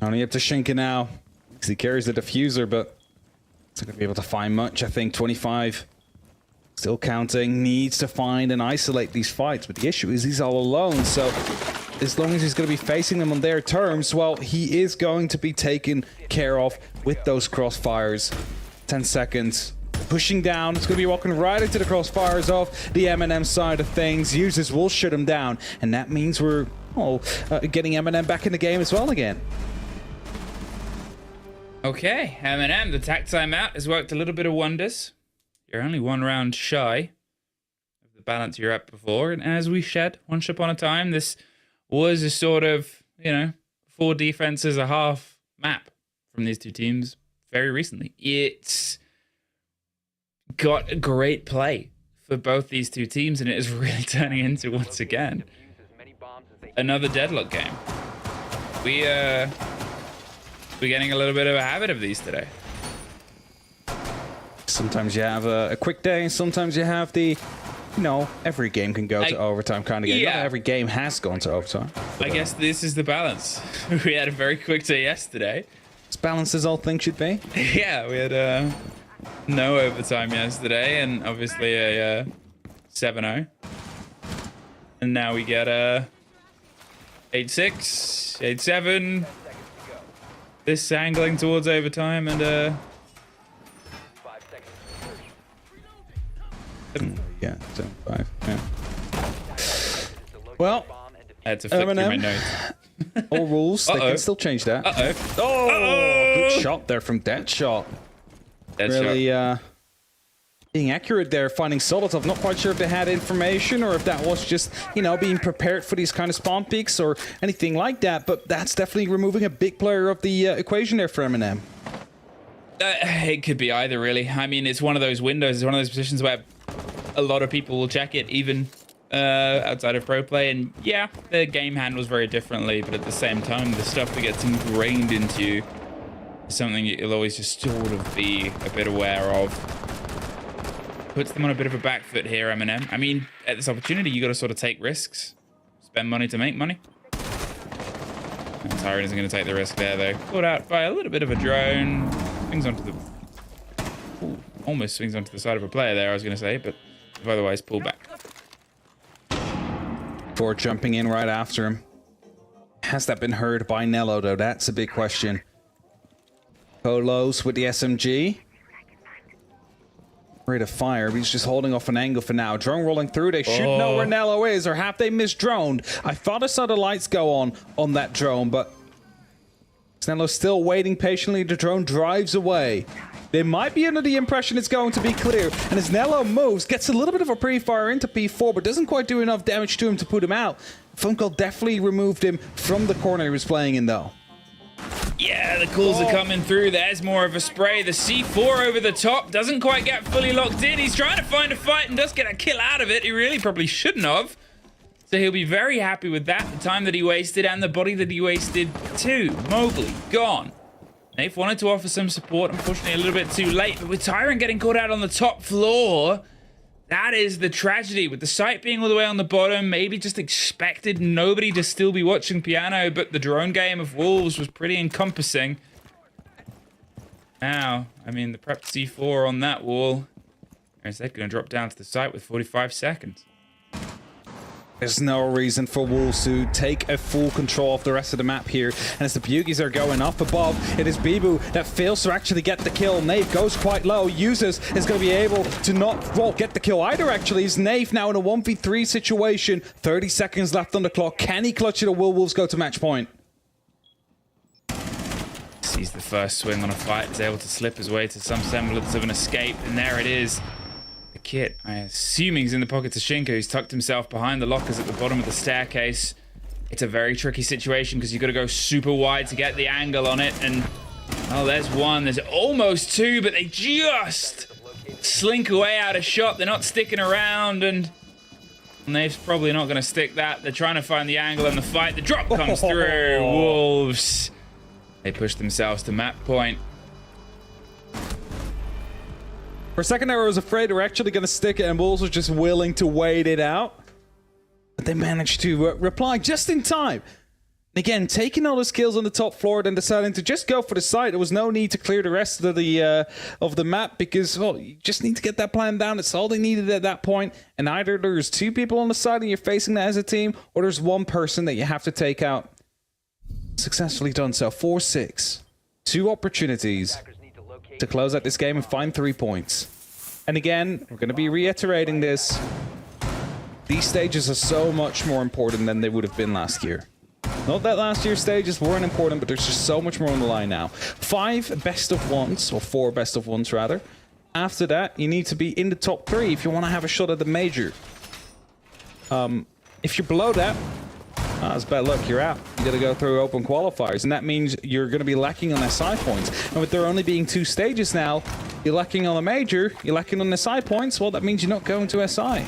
Only up to Shinka now. Because he carries the diffuser, but it's not going to be able to find much. I think 25, still counting, needs to find and isolate these fights. But the issue is he's all alone. So as long as he's going to be facing them on their terms, well, he is going to be taken care of with those crossfires. 10 seconds. Pushing down. It's going to be walking right into the crossfires of the M&M side of things. Users will shut him down. And that means we're getting M&M back in the game as well again. Okay, M&M, the tac timeout has worked a little bit of wonders. You're only one round shy of the balance you're at before. And as we said, once upon a time, this was a sort of, 4 defenses, a half map from these two teams very recently. It's got great play for both these two teams, and it is really turning into, once again, another deadlock game. We're getting a little bit of a habit of these today. Sometimes you have a quick day, sometimes you have the, every game can go to overtime kind of game. Yeah. Not every game has gone to overtime. I guess this is the balance. We had a very quick day yesterday. As balanced as all things should be. Yeah, we had no overtime yesterday, and obviously a 7-0. And now we get a 8-6, 8-7. This angling towards overtime, and yeah, 7-5. Yeah. Well, I had to flip through my notes. All rules, they can still change that. Good shot there from Deadshot. Really being accurate there, finding Solotov. Not quite sure if they had information or if that was just, being prepared for these kind of spawn peaks or anything like that. But that's definitely removing a big player of the equation there for M&M. It could be either, really. I mean, it's one of those windows. It's one of those positions where a lot of people will check it, even outside of pro play. And yeah, the game handles very differently. But at the same time, the stuff that gets ingrained into you is something you'll always just sort of be a bit aware of. Puts them on a bit of a back foot here, M&M. I mean, at this opportunity, you got to sort of take risks. Spend money to make money. And Tyrant isn't going to take the risk there, though. Caught out by a little bit of a drone. Swings onto the... Ooh, almost swings onto the side of a player there, I was going to say, but otherwise pull back. For jumping in right after him. Has that been heard by Nello, though? That's a big question. Polos with the SMG. Ready to fire, but he's just holding off an angle for now. Drone rolling through. They should know where Nello is, or have they misdroned? I thought I saw the lights go on that drone, but Nello's still waiting patiently. The drone drives away. They might be under the impression it's going to be clear, and as Nello moves, gets a little bit of a pre-fire into P4, but doesn't quite do enough damage to him to put him out. Funko definitely removed him from the corner he was playing in, though. Yeah, the calls are coming through. There's more of a spray. The C4 over the top doesn't quite get fully locked in. He's trying to find a fight and does get a kill out of it. He really probably shouldn't have. So he'll be very happy with that. The time that he wasted and the body that he wasted too. Mowgli, gone. Nath wanted to offer some support. Unfortunately, a little bit too late. But with Tyrant getting caught out on the top floor, That is the tragedy with the site being all the way on the bottom. Maybe just expected nobody to still be watching Piano, but the drone game of Wolves was pretty encompassing. Now, I mean, the prep C4 on that wall. Is that going to drop down to the site with 45 seconds? There's no reason for Wolves to take a full control of the rest of the map here. And as the Bugies are going up above, it is Bibu that fails to actually get the kill. Nave goes quite low. Users is going to be able to not, well, get the kill either, actually. Is Nave now in a 1v3 situation? 30 seconds left on the clock. Can he clutch it, or will Wolves go to match point? Sees the first swing on a fight. Is able to slip his way to some semblance of an escape. And there it is. Kit, I assume he's in the pockets of Shinka, who's tucked himself behind the lockers at the bottom of the staircase. It's a very tricky situation because you've got to go super wide to get the angle on it. And, oh, there's one. There's almost two, but they just slink away out of shot. They're not sticking around, and Nave's probably not going to stick that. They're trying to find the angle in the fight. The drop comes through. Wolves. They push themselves to map point. For a second there, I was afraid they were actually going to stick it, and Wolves were just willing to wait it out. But they managed to reply just in time. And again, taking all the skills on the top floor, then deciding to just go for the site. There was no need to clear the rest of the map because, well, you just need to get that plan down. It's all they needed at that point. And either there's two people on the side and you're facing that as a team, or there's one person that you have to take out. Successfully done so. 4-6. 2 opportunities to close out this game and find 3 points. And again, we're going to be reiterating this. These stages are so much more important than they would have been last year. Not that last year's stages weren't important, but there's just so much more on the line now. 5 best of ones, or 4 best of ones rather. After that, you need to be in the top 3 if you want to have a shot at the major. If you're below that, it's bad luck, you're out. You gotta go through open qualifiers, and that means you're gonna be lacking on SI points. And with there only being 2 stages now, you're lacking on a major, you're lacking on SI points, well, that means you're not going to SI.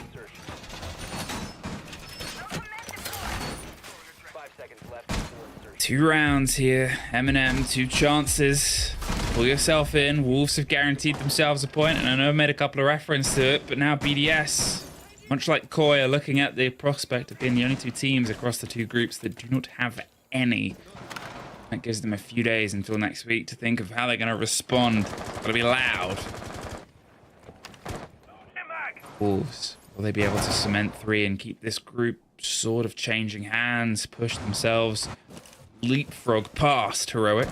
Two rounds here. Eminem, 2 chances. Pull yourself in. Wolves have guaranteed themselves a point, and I know I made a couple of references to it, but now BDS, much like Koi, are looking at the prospect of being the only 2 teams across the 2 groups that do not have any. That gives them a few days until next week to think of how they're going to respond. It's got to be loud. Wolves, will they be able to cement 3 and keep this group sort of changing hands, push themselves, leapfrog past Heroic?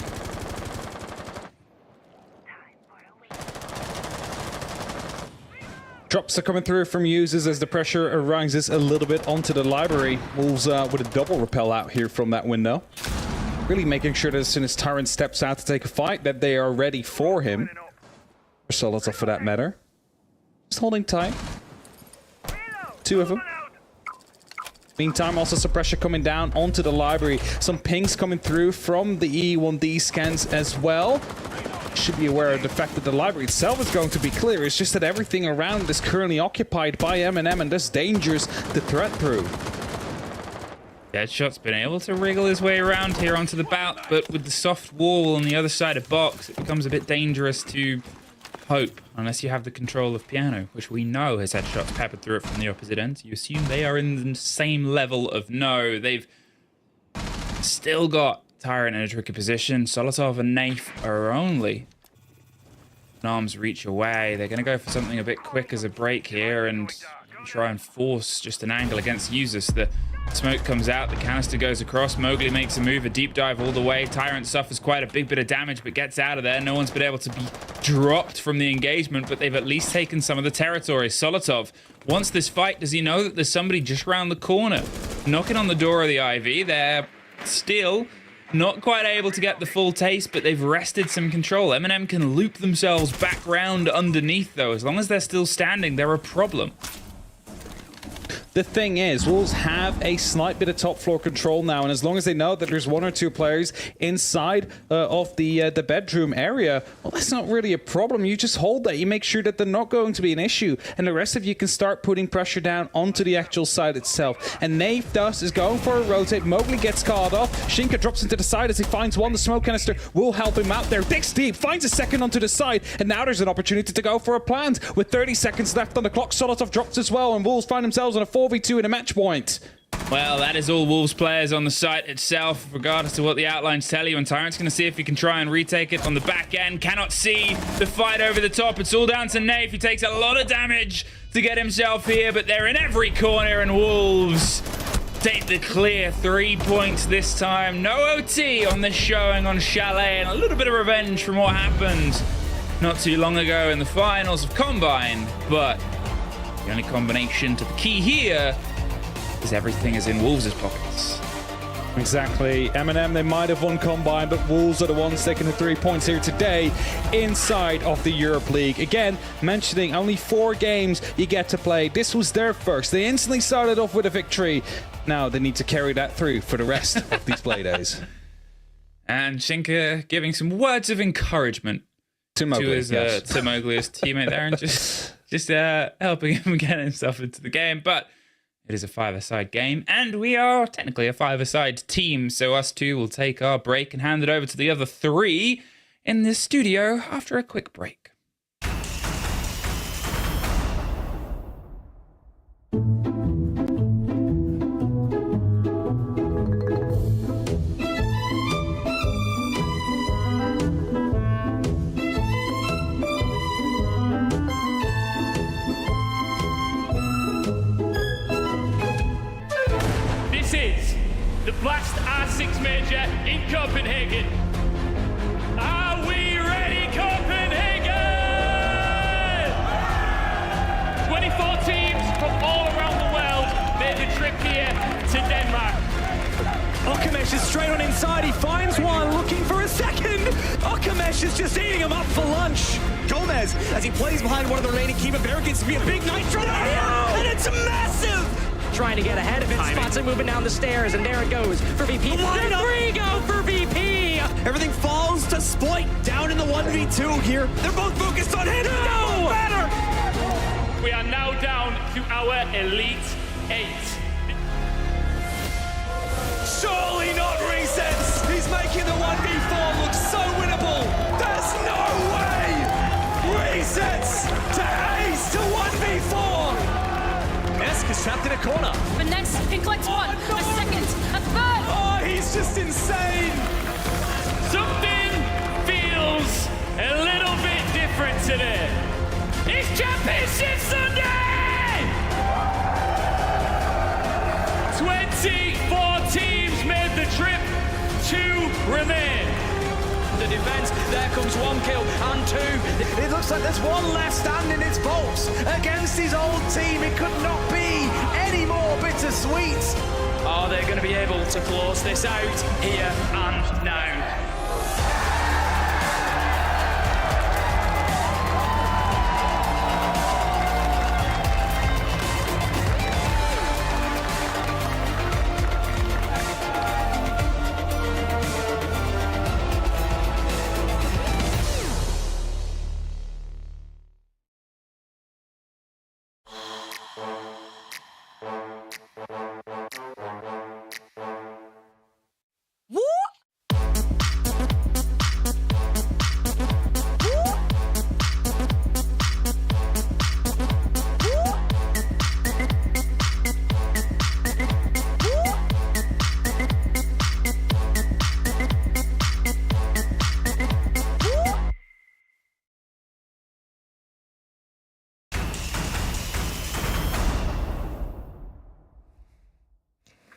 Drops are coming through from users as the pressure arises a little bit onto the library. Wolves with a double repel out here from that window. Really making sure that as soon as Tyrant steps out to take a fight, that they are ready for him. Or Solotov for that matter. Just holding tight. 2 of them. Meantime, also some pressure coming down onto the library. Some pings coming through from the E1D scans as well. Should be aware of the fact that the library itself is going to be clear. It's just that everything around is currently occupied by Eminem, and this dangerous to threat through. Deadshot's been able to wriggle his way around here onto the bout, but with the soft wall on the other side of box, it becomes a bit dangerous to hope, unless you have the control of Piano, which we know has had shots peppered through it from the opposite end. You assume they are in the same level of no. They've still got Tyrant in a tricky position. Solotov and Nafe are only an arm's reach away. They're going to go for something a bit quick as a break here and try and force just an angle against users. The smoke comes out, the canister goes across, Mowgli makes a move, a deep dive all the way. Tyrant suffers quite a big bit of damage but gets out of there. No one's been able to be dropped from the engagement, but they've at least taken some of the territory. Solotov wants this fight. Does he know that there's somebody just around the corner knocking on the door of the IV? They're still not quite able to get the full taste, but they've wrested some control. Eminem can loop themselves back round underneath, though. As long as they're still standing, they're a problem. The thing is, Wolves have a slight bit of top floor control now, and as long as they know that there's 1 or 2 players inside of the bedroom area, well, that's not really a problem. You just hold that. You make sure that they're not going to be an issue, and the rest of you can start putting pressure down onto the actual side itself. And Nave thus is going for a rotate. Mowgli gets caught off. Shinka drops into the side as he finds one. The smoke canister will help him out there. Digs deep, finds a second onto the side, and now there's an opportunity to go for a plant. With 30 seconds left on the clock, Solotov drops as well, and Wolves find themselves on a 4v2 in a match point. Well, that is all Wolves players on the site itself, regardless of what the outlines tell you. And Tyrant's going to see if he can try and retake it on the back end. Cannot see the fight over the top. It's all down to Nave. He takes a lot of damage to get himself here, but they're in every corner, and Wolves take the clear 3 points this time. No OT on this showing on Chalet, and a little bit of revenge from what happened not too long ago in the finals of Combine, but the only combination to the key here is everything is in Wolves' pockets. Exactly. M&M, they might have won Combine, but Wolves are the ones taking the 3 points here today inside of the Europe League. Again, mentioning only 4 games you get to play. This was their first. They instantly started off with a victory. Now they need to carry that through for the rest of these play days. And Shinka giving some words of encouragement to Mowgli, his teammate there, and just helping him get himself into the game. But it is a 5-a-side game, and we are technically a 5-a-side team, so us two will take our break and hand it over to the other 3 in the studio after a quick break. The Blast R6 Major in Copenhagen. Are we ready, Copenhagen? 24 teams from all around the world made the trip here to Denmark. Okamesh is straight on inside. He finds one, looking for a second. Okamesh is just eating him up for lunch. Gomez, as he plays behind one of the remaining keeper barricades, to be a big nitro here, and it's massive. Trying to get ahead of it, spots it moving down the stairs, and there it goes for VP. Line up. 3 go for VP! Everything falls to Sploit, down in the 1v2 here. They're both focused on him. No! Better! We are now down to our Elite 8. Surely not resets! He's making the 1v4 look so winnable! There's no way! Resets to ace to 1v4! Esk is trapped in a corner. Finesse can collect 1, a second, a third. Oh, he's just insane. Something feels a little bit different today. It's Championship Sunday! 24 teams made the trip, 2 remain. The defense, there comes 1 kill and 2. It looks like there's 1 left standing. It's Bolts against his old team. It could not be any more bittersweet. Are they going to be able to close this out here and now?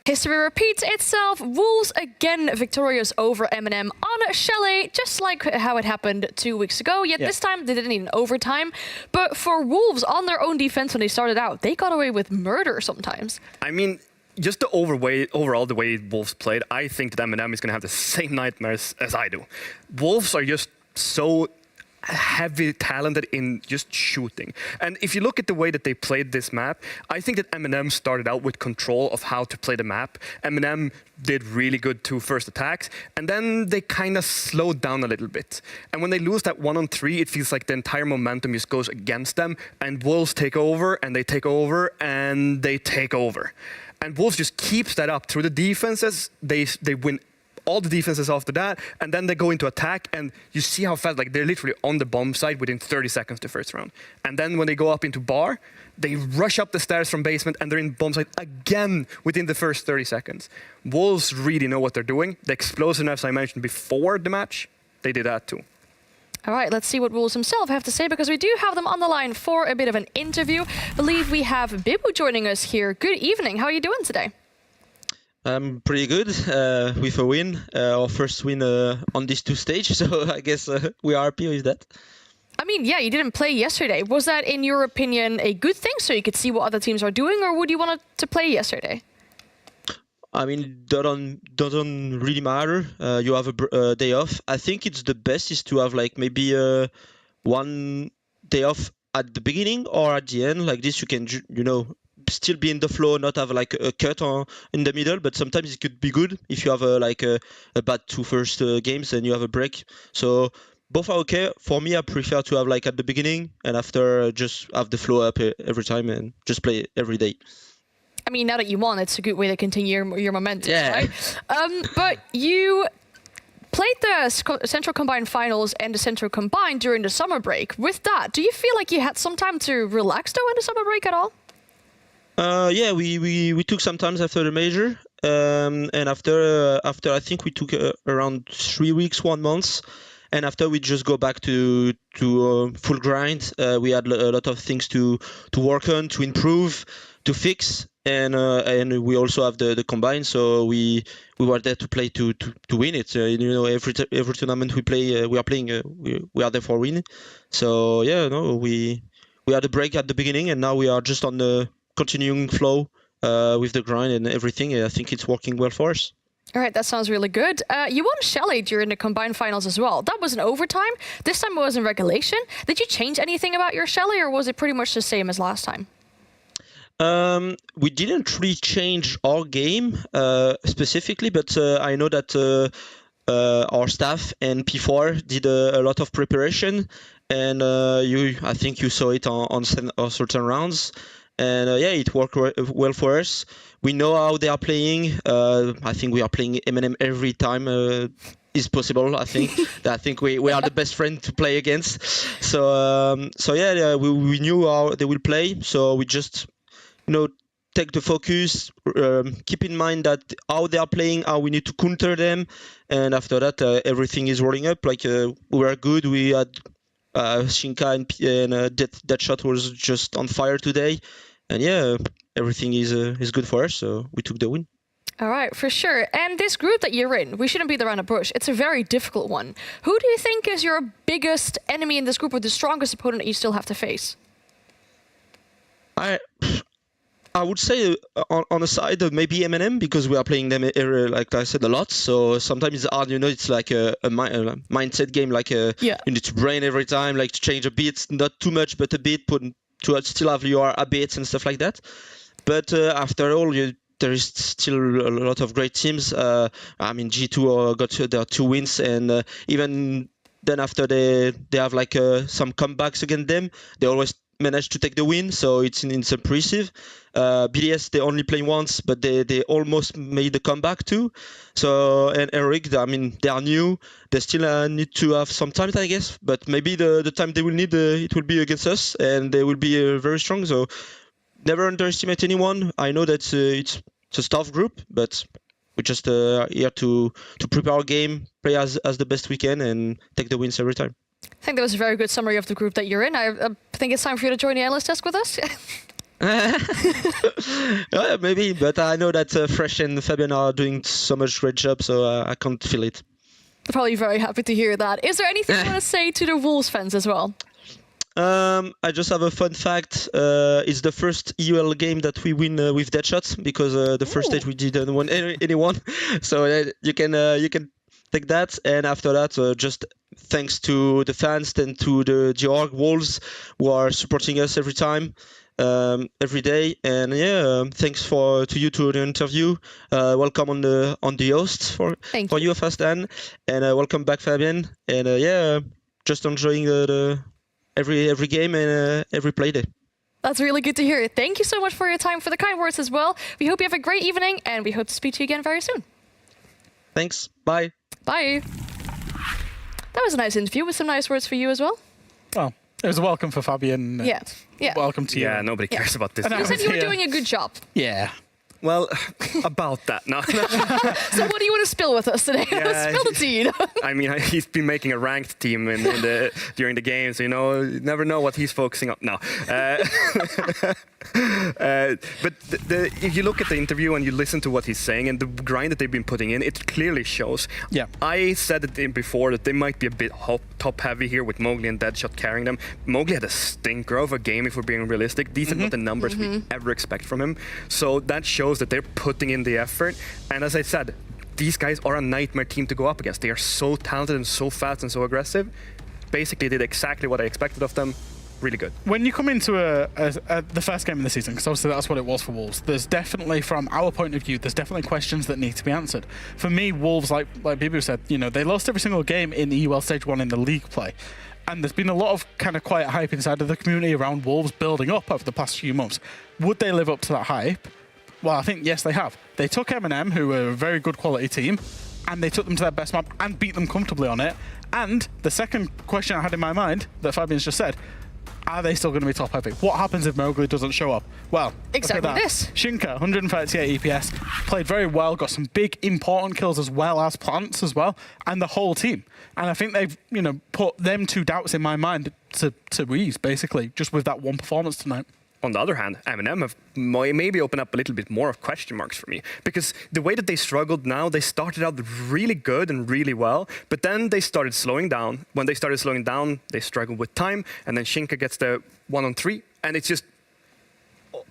History repeats itself. Wolves again victorious over M&M on Chalet, just like how it happened 2 weeks ago. Yet this time they didn't need an overtime. But for Wolves, on their own defense when they started out, they got away with murder sometimes. I mean, just the overall the way Wolves played, I think that M&M is going to have the same nightmares as I do. Wolves are just so heavy talented in just shooting. And if you look at the way that they played this map, I think that Eminem started out with control of how to play the map. Eminem did really good 2 first attacks, and then they kind of slowed down a little bit. And when they lose that 1-on-3, it feels like the entire momentum just goes against them, and Wolves take over, and they take over, and they take over. And Wolves just keeps that up through the defenses. They win all the defenses after that, and then they go into attack, and you see how fast, like, they're literally on the bomb side within 30 seconds the first round. And then when they go up into bar, they rush up the stairs from basement, and they're in bomb side again within the first 30 seconds. Wolves really know what they're doing. The explosiveness I mentioned before the match, they did that too. All right, let's see what Wolves himself have to say, because we do have them on the line for a bit of an interview. I believe we have Bibu joining us here. Good evening. How are you doing today? I'm pretty good with a win, our first win on these 2 stages, so I guess we are happy with that. I mean, yeah, you didn't play yesterday. Was that, in your opinion, a good thing so you could see what other teams are doing, or would you want to play yesterday? I mean, doesn't really matter. You have a day off. I think it's the best is to have like maybe 1 day off at the beginning or at the end. Like this, you can, you know, still be in the flow, not have like a cut in the middle, but sometimes it could be good if you have a bad 2 first games and you have a break. So both are okay. For me, I prefer to have like at the beginning, and after just have the flow up every time and just play every day. I mean, now that you won, it's a good way to continue your momentum, yeah. Right? But you played the Central Combined Finals and the Central Combined during the summer break. With that, do you feel like you had some time to relax though in the summer break at all? Yeah, we took some time after the major, and after I think we took around 3 weeks, 1 month, and after we just go back to full grind. We had a lot of things to work on, to improve, to fix, and we also have the combine. So we were there to play to win it. You know, every tournament we play, we are playing. We are there for win. So yeah, no, we had a break at the beginning, and now we are just on the continuing flow with the grind and everything. I think it's working well for us. All right, that sounds really good. You won Chalet during the combined finals as well. That was in overtime. This time it was in regulation. Did you change anything about your Chalet, or was it pretty much the same as last time? We didn't really change our game specifically, but I know that our staff and P4 did a lot of preparation, and I think you saw it on certain rounds. And yeah, it worked well for us. We know how they are playing. I think we are playing Eminem every time is possible. I think we are the best friend to play against. So yeah, we knew how they will play. So we just take the focus, keep in mind that how they are playing, how we need to counter them, and after that everything is rolling up. Like we were good. We had Shinka and that shot was just on fire today. And yeah, everything is good for us, so we took the win. All right, for sure. And this group that you're in, we shouldn't beat around the bush. It's a very difficult one. Who do you think is your biggest enemy in this group, or the strongest opponent that you still have to face? I would say on the side of maybe Eminem, because we are playing them, like I said, a lot. So sometimes it's hard, it's like a mindset game, like you need to brain every time, like to change a bit, not too much, but a bit, to still have your habits and stuff like that. But after all, there is still a lot of great teams. I mean, G2 got their 2 wins, and even then after they have like some comebacks against them, they always managed to take the win, so it's impressive. BDS, they only play once, but they almost made the comeback too. So, and Eric, I mean, they are new. They still need to have some time, I guess, but maybe the time they will need, it will be against us, and they will be very strong. So never underestimate anyone. I know that it's a tough group, but we're just here to prepare our game, play as the best we can, and take the wins every time. I think that was a very good summary of the group that you're in. I think it's time for you to join the analyst desk with us. Maybe, but I know that Fresh and Fabian are doing so much great job, so I can't feel it. Probably very happy to hear that. Is there anything you want to say to the Wolves fans as well? I just have a fun fact. It's the first EUL game that we win with Deadshot, because the first stage we didn't win anyone. So you can take that, and after that, just thanks to the fans and to the Georg Wolves who are supporting us every time. Every day, and thanks to you to the interview. Welcome on the host for you, Fastan, and welcome back, Fabian. And just enjoying the every game and every play day. That's really good to hear. Thank you so much for your time, for the kind words as well. We hope you have a great evening, and we hope to speak to you again very soon. Thanks. Bye. Bye. That was a nice interview with some nice words for you as well. Well, it was a welcome for Fabian. Yeah. Welcome to you. Yeah, nobody cares about this. You said you were doing a good job. Yeah. Well, about that. No. So what do you want to spill with us today? Spill the tea. I mean, he's been making a ranked team during the game, so you never know what he's focusing on. No. But if you look at the interview and you listen to what he's saying and the grind that they've been putting in, it clearly shows. Yeah. I said it before that they might be a bit top heavy here with Mowgli and Deadshot carrying them. Mowgli had a stinker of a game, if we're being realistic. These are not the numbers we ever expect from him. So that shows that they're putting in the effort. And as I said, these guys are a nightmare team to go up against. They are so talented and so fast and so aggressive. Basically did exactly what I expected of them. Really good. When you come into the first game of the season, because obviously that's what it was for Wolves, there's definitely, from our point of view, there's definitely questions that need to be answered. For me, Wolves, like Bibu said, they lost every single game in the EUL Stage 1 in the league play. And there's been a lot of kind of quiet hype inside of the community around Wolves building up over the past few months. Would they live up to that hype? Well, I think, yes, they have. They took M&M, who were a very good quality team, and they took them to their best map and beat them comfortably on it. And the second question I had in my mind, that Fabian's just said, are they still going to be top heavy? What happens if Mowgli doesn't show up? Well, exactly this. Shinka, 138 EPS, played very well, got some big important kills as well as plants as well, and the whole team. And I think they've, put them two doubts in my mind to ease, basically, just with that one performance tonight. On the other hand, M&M have maybe opened up a little bit more of question marks for me, because the way that they struggled now, they started out really good and really well, but then they started slowing down. When they started slowing down, they struggled with time, and then Shinka gets the 1-on-3, and it's just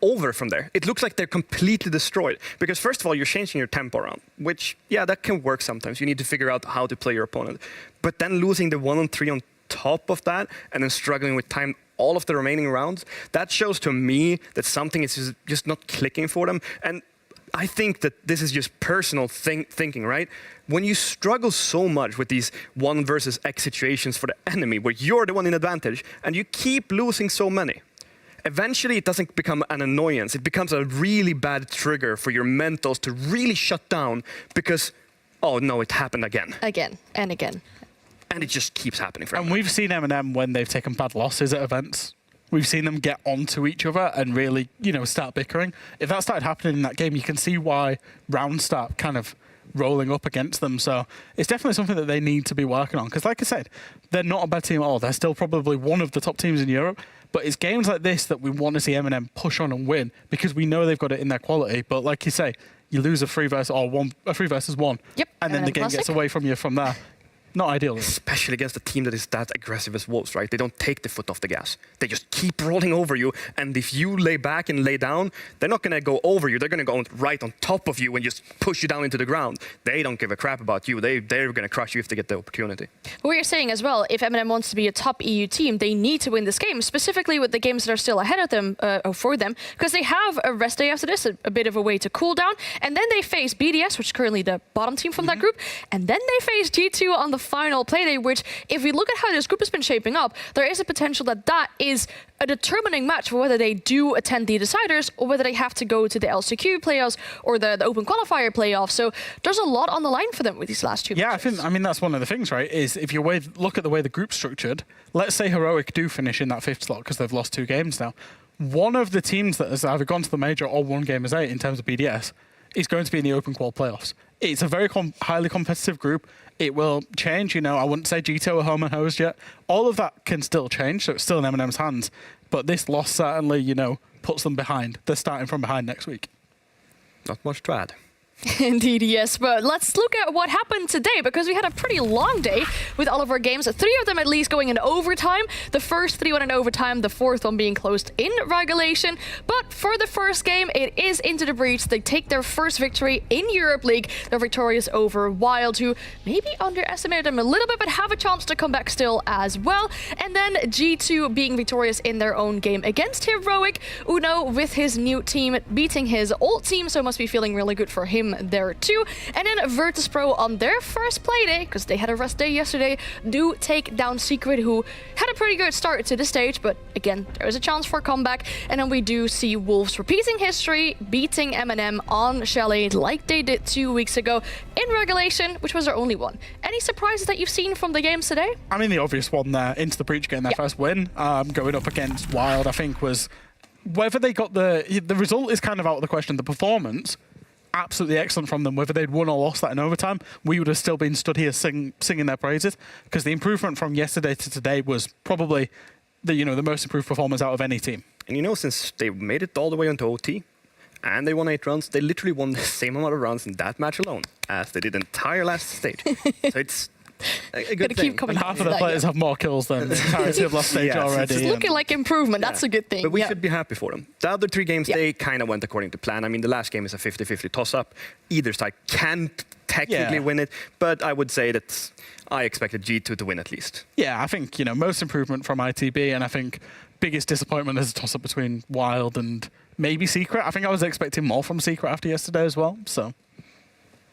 over from there. It looks like they're completely destroyed, because first of all, you're changing your tempo around, which, that can work sometimes. You need to figure out how to play your opponent. But then losing the 1-on-3 on top of that, and then struggling with time all of the remaining rounds, that shows to me that something is just not clicking for them. And I think that this is just personal thinking, right? When you struggle so much with these 1 versus X situations for the enemy, where you're the one in advantage, and you keep losing so many, eventually it doesn't become an annoyance. It becomes a really bad trigger for your mentals to really shut down because, oh no, it happened again. Again and again. And it just keeps happening for everyone. And we've seen M&M when they've taken bad losses at events. We've seen them get onto each other and really, start bickering. If that started happening in that game, you can see why rounds start kind of rolling up against them. So it's definitely something that they need to be working on. Because like I said, they're not a bad team at all. They're still probably one of the top teams in Europe. But it's games like this that we want to see M&M push on and win, because we know they've got it in their quality. But like you say, you lose a 3 versus 1. Yep. And then the game gets away from you from there. Not ideal. Especially against a team that is that aggressive as Wolves, right? They don't take the foot off the gas. They just keep rolling over you. And if you lay back and lay down, they're not going to go over you. They're going to go right on top of you and just push you down into the ground. They don't give a crap about you. They're going to crush you if they get the opportunity. What you're saying as well, if M&M wants to be a top EU team, they need to win this game, specifically with the games that are still ahead of them, for them, because they have a rest day after this, a bit of a way to cool down. And then they face BDS, which is currently the bottom team from that group. And then they face G2 on the final playday, which, if we look at how this group has been shaping up, there is a potential that is a determining match for whether they do attend the deciders or whether they have to go to the LCQ playoffs or the open qualifier playoff. So there's a lot on the line for them with these last two matches. I mean, that's one of the things, right, is if you look at the way the group's structured, let's say Heroic do finish in that 5th slot because they've lost 2 games now. One of the teams that has either gone to the major or won game as 8 in terms of BDS is going to be in the open qual playoffs. It's a very highly competitive group. It will change, I wouldn't say G2 are home and hosed yet. All of that can still change, so it's still in M&M's hands. But this loss certainly, puts them behind. They're starting from behind next week. Not much to add. Indeed, yes. But let's look at what happened today, because we had a pretty long day with all of our games. 3 of them at least going in overtime. The first 3 went in overtime, the 4th one being closed in regulation. But for the first game, it is Into the Breach. They take their first victory in Europe League. They're victorious over Wild, who maybe underestimated them a little bit, but have a chance to come back still as well. And then G2 being victorious in their own game against Heroic. Uno with his new team beating his old team, so must be feeling really good for him there too. And then Virtus Pro on their first play day, because they had a rest day yesterday, do take down Secret, who had a pretty good start to the stage, but again, there is a chance for a comeback. And then we do see Wolves repeating history, beating M&M on Chalet like they did 2 weeks ago in regulation, which was their only one. Any surprises that you've seen from the games today? I mean, the obvious one there, Into the Breach getting their first win, going up against Wild, I think was whether they got the result is kind of out of the question. The performance, absolutely excellent from them. Whether they'd won or lost that in overtime, we would have still been stood here singing their praises, because the improvement from yesterday to today was probably the most improved performance out of any team. And since they made it all the way onto OT and they won 8 rounds, they literally won the same amount of rounds in that match alone as they did the entire last stage. So it's a good thing. And half of the players have more kills than the entirety of last stage already. It's looking like improvement. That's a good thing. But we should be happy for them. The other 3 games, they kind of went according to plan. I mean, the last game is a 50-50 toss-up. Either side can technically win it, but I would say that I expected G2 to win at least. Yeah, I think, most improvement from ITB, and I think biggest disappointment is a toss-up between Wild and maybe Secret. I think I was expecting more from Secret after yesterday as well, so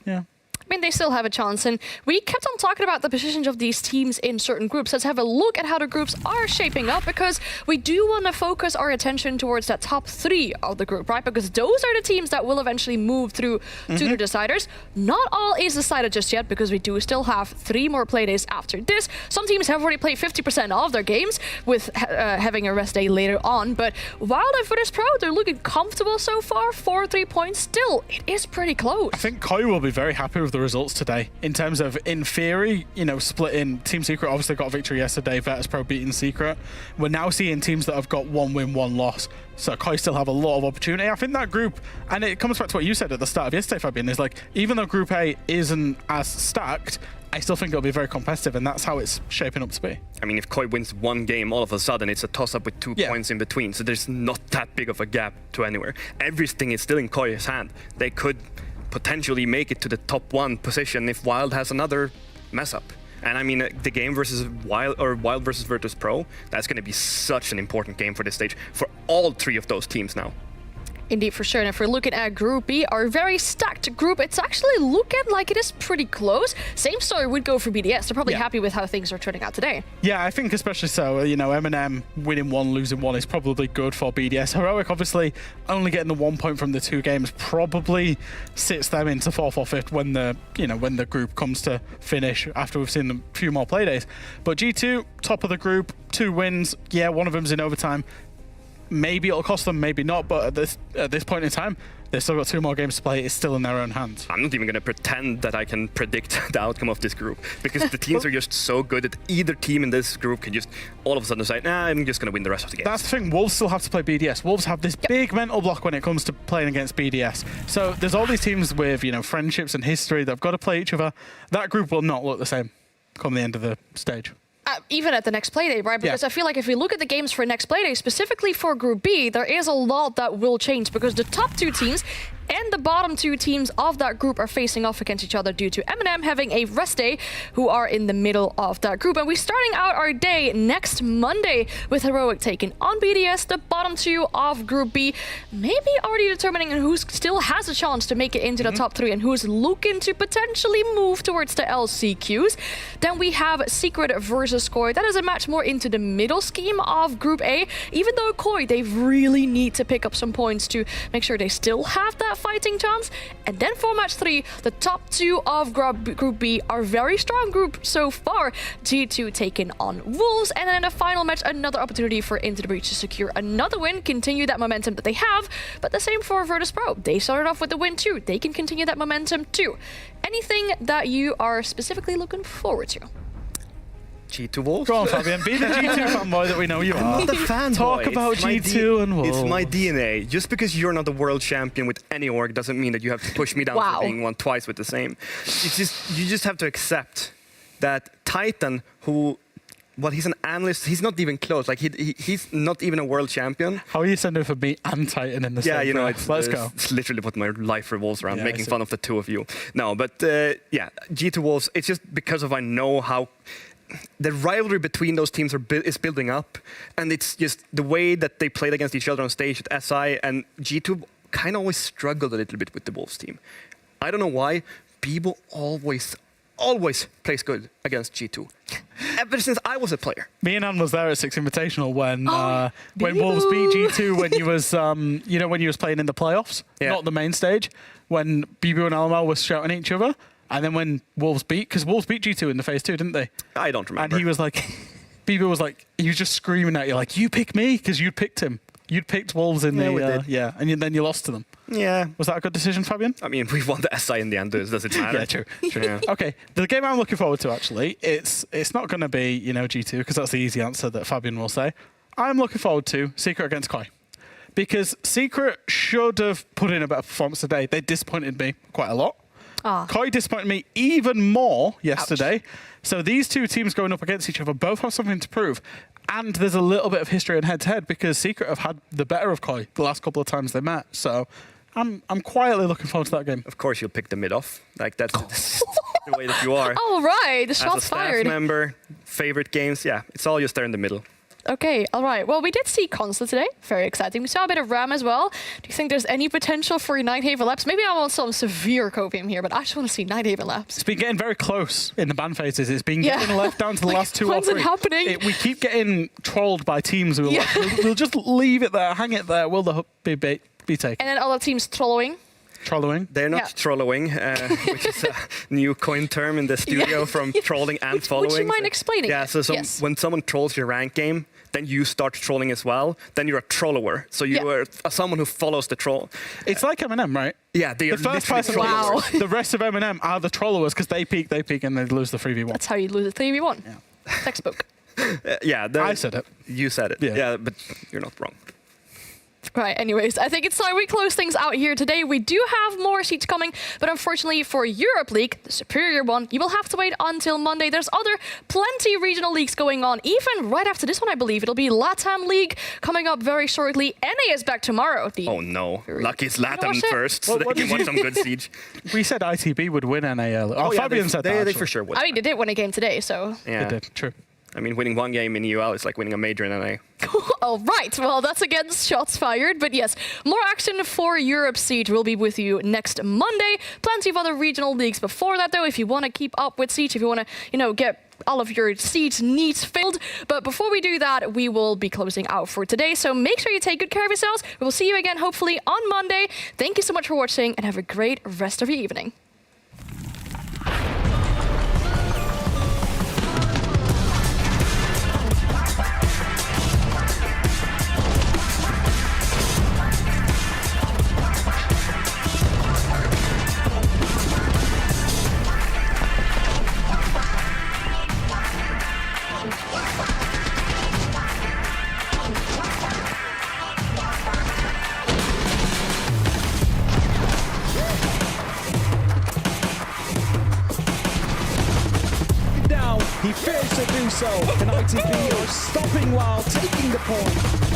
yeah. I mean, they still have a chance, and we kept on talking about the positions of these teams in certain groups. Let's have a look at how the groups are shaping up, because we do want to focus our attention towards that top 3 of the group, right? Because those are the teams that will eventually move through to the deciders. Not all is decided just yet, because we do still have 3 more play days after this. Some teams have already played 50% of their games, with having a rest day later on. But Wild and Virtus Pro, they're looking comfortable so far. 4 3-points. Still, it is pretty close. I think Koi will be very happy with the results today, in terms of, in theory, splitting. Team Secret obviously got a victory yesterday, Virtus Pro beating Secret. We're now seeing teams that have got 1 win, 1 loss, so Koi still have a lot of opportunity. I think that group, and it comes back to what you said at the start of yesterday, Fabian, is like, even though Group A isn't as stacked, I still think it'll be very competitive, and that's how it's shaping up to be. I mean, if Koi wins 1 game, all of a sudden it's a toss-up with 2 points in between, so there's not that big of a gap to anywhere. Everything is still in Koi's hand. They could potentially make it to the top 1 position if Wild has another mess up. And I mean, the game versus Wild versus Virtus Pro, that's going to be such an important game for this stage for all 3 of those teams now. Indeed, for sure. And if we're looking at Group B, our very stacked group, it's actually looking like it is pretty close. Same story would go for BDS. They're probably happy with how things are turning out today. Yeah, I think especially so. M&M winning 1, losing 1 is probably good for BDS. Heroic, obviously, only getting the 1 point from the 2 games probably sits them into 4th or 5th when the group comes to finish after we've seen a few more play days. But G2, top of the group, 2 wins. Yeah, one of them's in overtime. Maybe it'll cost them, maybe not, but at this point in time, they've still got 2 more games to play. It's still in their own hands. I'm not even going to pretend that I can predict the outcome of this group, because the teams are just so good that either team in this group can just all of a sudden decide, I'm just going to win the rest of the games. That's the thing. Wolves still have to play BDS. Wolves have this big mental block when it comes to playing against BDS. So there's all these teams with, friendships and history that have got to play each other. That group will not look the same come the end of the stage. Even at the next playday, right? Because I feel like if we look at the games for next playday, specifically for Group B, there is a lot that will change, because the top 2 teams and the bottom 2 teams of that group are facing off against each other due to M&M having a rest day, who are in the middle of that group. And we're starting out our day next Monday with Heroic taking on BDS, the bottom 2 of Group B, maybe already determining who still has a chance to make it into the top 3 and who's looking to potentially move towards the LCQs. Then we have Secret versus Koi. That is a match more into the middle scheme of Group A, even though Koi, they really need to pick up some points to make sure they still have that fighting chance. And then for match 3, the top 2 of Group B are very strong group so far. G2 taking on Wolves, and then in the final match, another opportunity for Into the Breach to secure another win, continue that momentum that they have. But the same for Virtus Pro. They started off with the win too. They can continue that momentum too. Anything that you are specifically looking forward to? G2 Wolves. Go on, Fabian. Be the G2 fanboy that we know you are. I'm not the fanboy. Talk about G2 and Wolves. It's my DNA. Just because you're not the world champion with any org doesn't mean that you have to push me down for being one twice with the same. You just have to accept that Titan, he's an analyst. He's not even close. Like he's not even a world champion. How are you sending for me and Titan in the same? Yeah, Let's go. It's literally what my life revolves around, making fun of the two of you. No, but G2 Wolves. It's just because I know how the rivalry between those teams is building up, and it's just the way that they played against each other on stage at SI, and G2 kind of always struggled a little bit with the Wolves team. I don't know why. Bibo always plays good against G2. Ever since I was a player. Me and Anne was there at Six Invitational when Wolves beat G2 when you was when you was playing in the playoffs, not the main stage, when Bibo and Almar was shouting at each other, and then when Wolves beat G2 in the phase 2, didn't they? I don't remember. And he was like, Bibo was like, he was just screaming at you like, you pick me because you picked him. You'd picked Wolves in and then you lost to them. Yeah. Was that a good decision, Fabian? I mean, we won the SI in the end. Does it matter? Yeah, true. Yeah. Okay, the game I'm looking forward to, actually, it's not going to be, G2, because that's the easy answer that Fabian will say. I'm looking forward to Secret against Koi. Because Secret should have put in a better performance today. They disappointed me quite a lot. Koi disappointed me even more yesterday. Ouch. So these two teams going up against each other both have something to prove. And there's a little bit of history in head-to-head because Secret have had the better of Koi the last couple of times they met. So I'm quietly looking forward to that game. Of course, you'll pick the mid off. Like that's the way that you are. All right, the shots As a staff fired. member, favorite games, it's all just there in the middle. Okay, all right. Well, we did see Consta today. Very exciting. We saw a bit of Ram as well. Do you think there's any potential for Nighthaven Labs? Maybe I want some severe copium here, but I just want to see Nighthaven Labs. It's been getting very close in the ban phases. It's been getting left down to the last 2 or 3. When's it happening? We keep getting trolled by teams who are like, we'll just leave it there, hang it there. Will the hook be taken? And then other teams trollowing. Trollowing? They're not trollowing, which is a new coin term in the studio from trolling and following. Would you mind explaining? Yeah, so when someone trolls your rank game, then you start trolling as well, then you're a trollower. So you are someone who follows the troll. It's like M&M, right? Yeah, they are the first person. Wow. The rest of M&M are the trollowers because they peak, and they lose the 3v1. That's how you lose the 3v1. Yeah. Textbook. I said it. You said it. Yeah, but you're not wrong. Right, anyways, I think it's time we close things out here today. We do have more seats coming, but unfortunately for Europe League, the superior one, you will have to wait until Monday. There's plenty regional leagues going on. Even right after this one, I believe, it'll be LATAM League coming up very shortly. NA is back tomorrow. Oh no, lucky it's LATAM first, so they can watch some good Siege. We said ITB would win NA. Fabian said that. They for sure would. I mean, they did win a game today, so... Yeah, they did, true. I mean, winning one game in UL is like winning a major in NA. All right, well, that's against shots fired. But yes, more action for Europe Siege will be with you next Monday. Plenty of other regional leagues before that, though, if you want to keep up with Siege, if you want to, get all of your Siege needs filled. But before we do that, we will be closing out for today. So make sure you take good care of yourselves. We will see you again, hopefully, on Monday. Thank you so much for watching, and have a great rest of your evening. He fears to do so, and ITB are stopping while taking the point.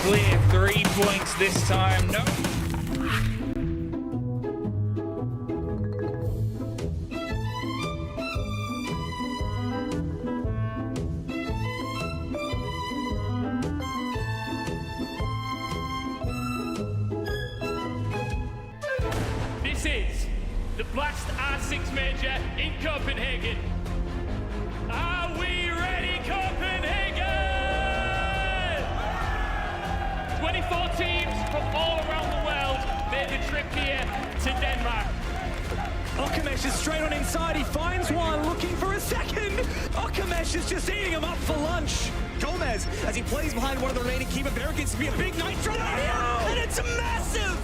clear 3 points this time. No. This is the Blast R6 Major in Copenhagen. Are we ready, Copenhagen? 24 teams from all around the world made the trip here to Denmark. Okamesh is straight on inside. He finds one, looking for a second. Okamesh is just eating him up for lunch. Gomez, as he plays behind one of the remaining Kiva barricades, to be a big nitro here, and it's massive.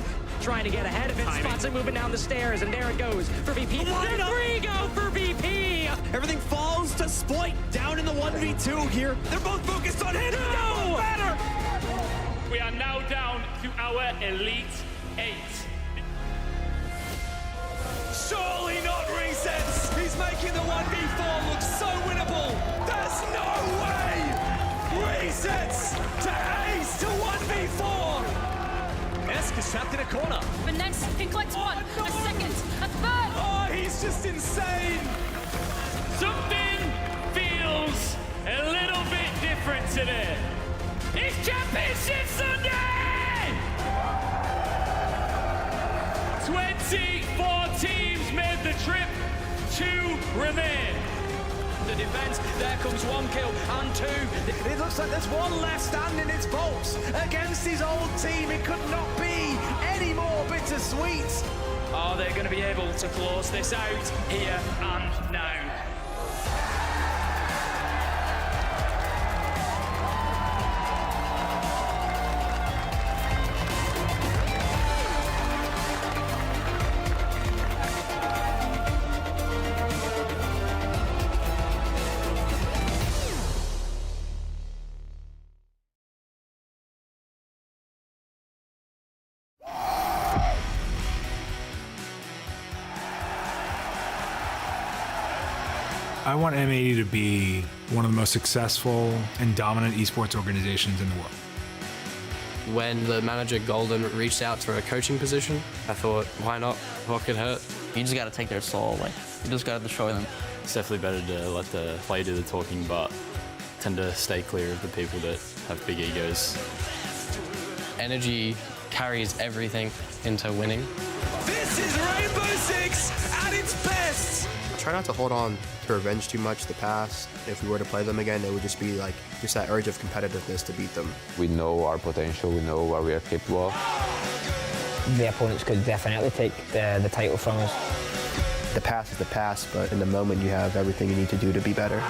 Trying to get ahead of it. Spots it moving down the stairs, and there it goes for VP. The free go for VP. Everything falls to Sploit down in the 1v2 here. They're both focused on him. No matter. We are now down to our Elite 8. Surely not resets. He's making the 1v4 look so winnable. There's no way. Resets to ace to 1v4. Esk is trapped in a corner. The next can collect one, a second, a third. Oh, he's just insane. Something feels a little bit different today. It's Championship Sunday! 24 teams made the trip, 2 remain. The defense, there comes 1 kill and 2. It looks like there's one left standing. It's Bolts against his old team. It could not be any more bittersweet. Are they going to be able to close this out here and now? I want M80 to be one of the most successful and dominant esports organizations in the world. When the manager Golden reached out for a coaching position, I thought, why not? What could hurt? You just got to take their soul. Like, you just got to destroy them. It's definitely better to let the play do the talking, but tend to stay clear of the people that have big egos. Energy carries everything into winning. This is Rainbow Six at its best. Try not to hold on to revenge too much the past. If we were to play them again, it would just be like just that urge of competitiveness to beat them. We know our potential, we know what we are capable of. The opponents could definitely take the title from us. The past is the past, but in the moment you have everything you need to do to be better.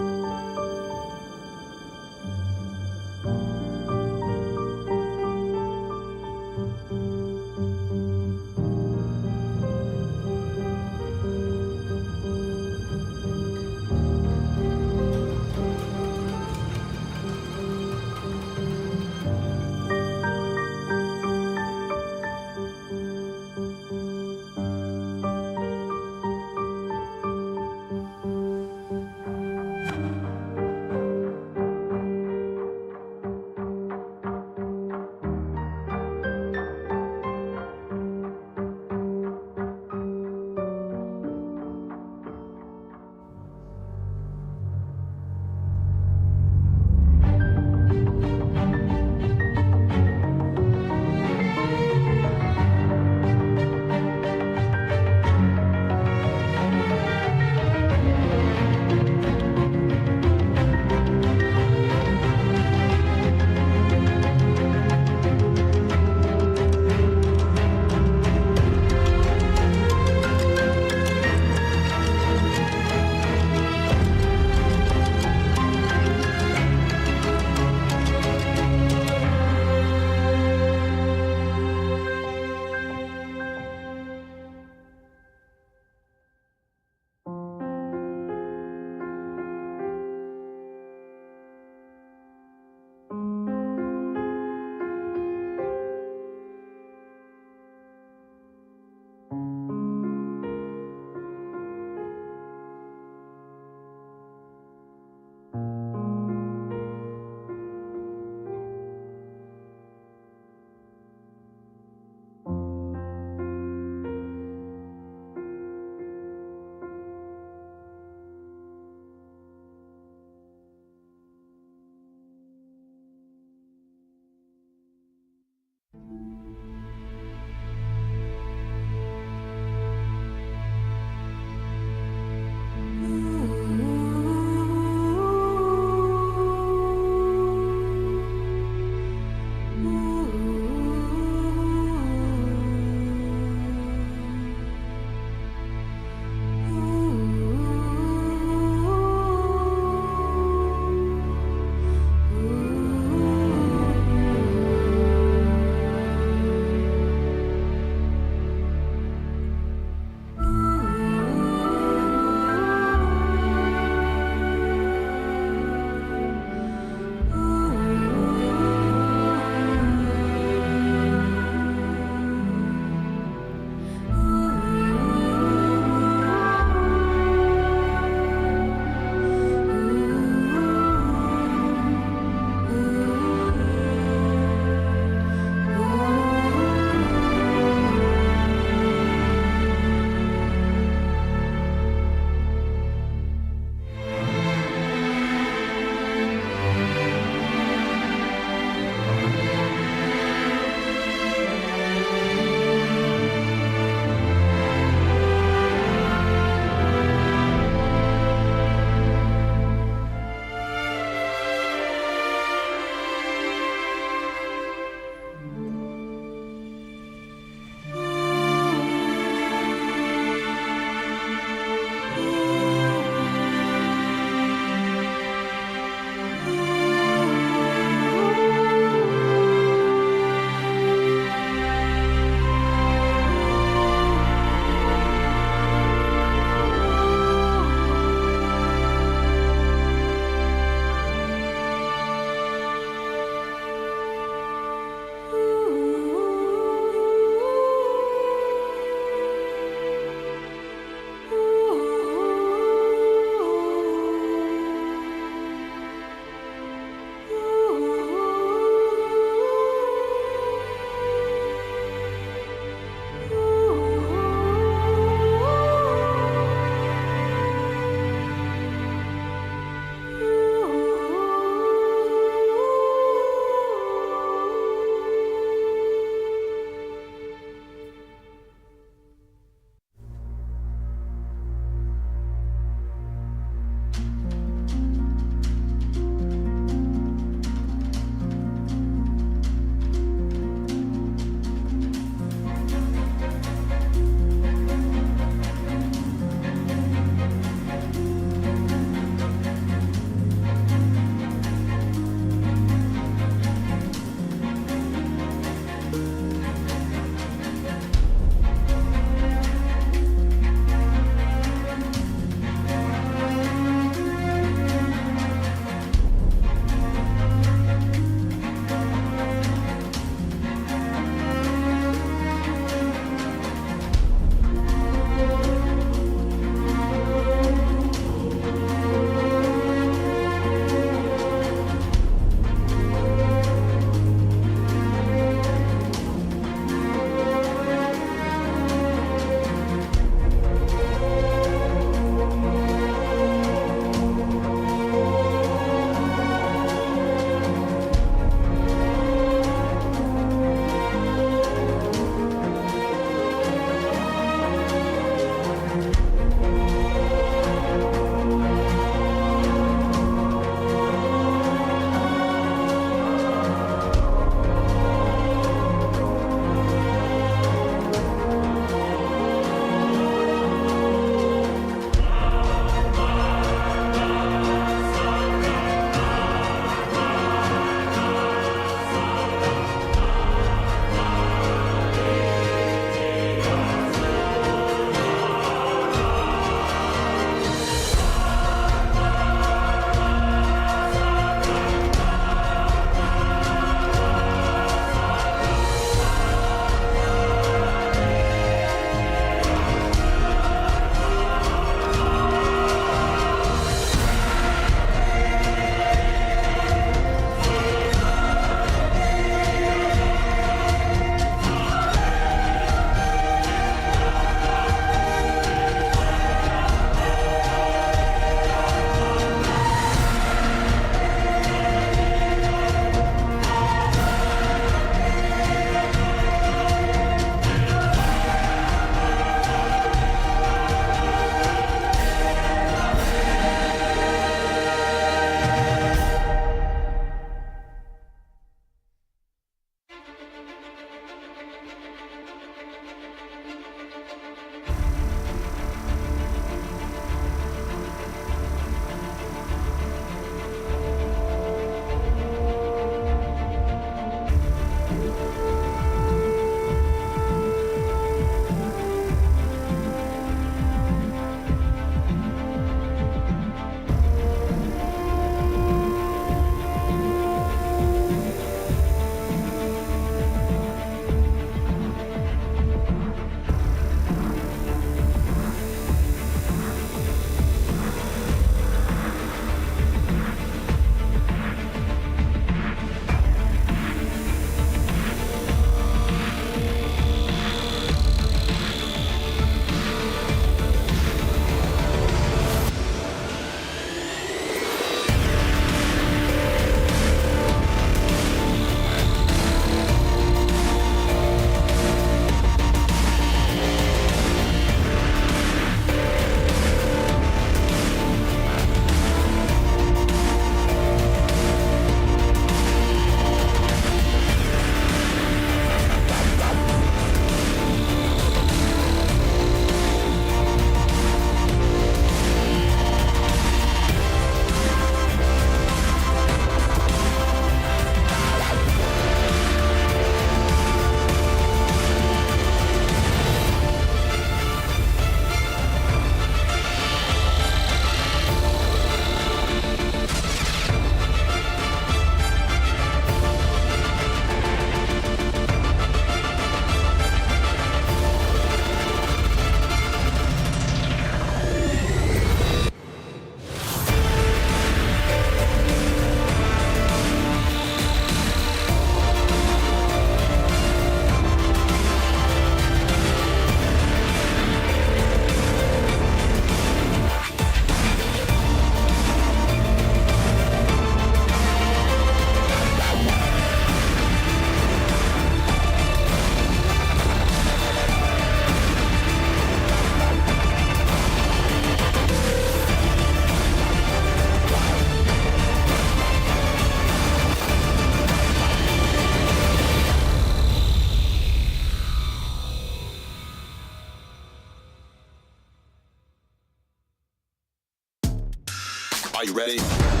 Are you ready?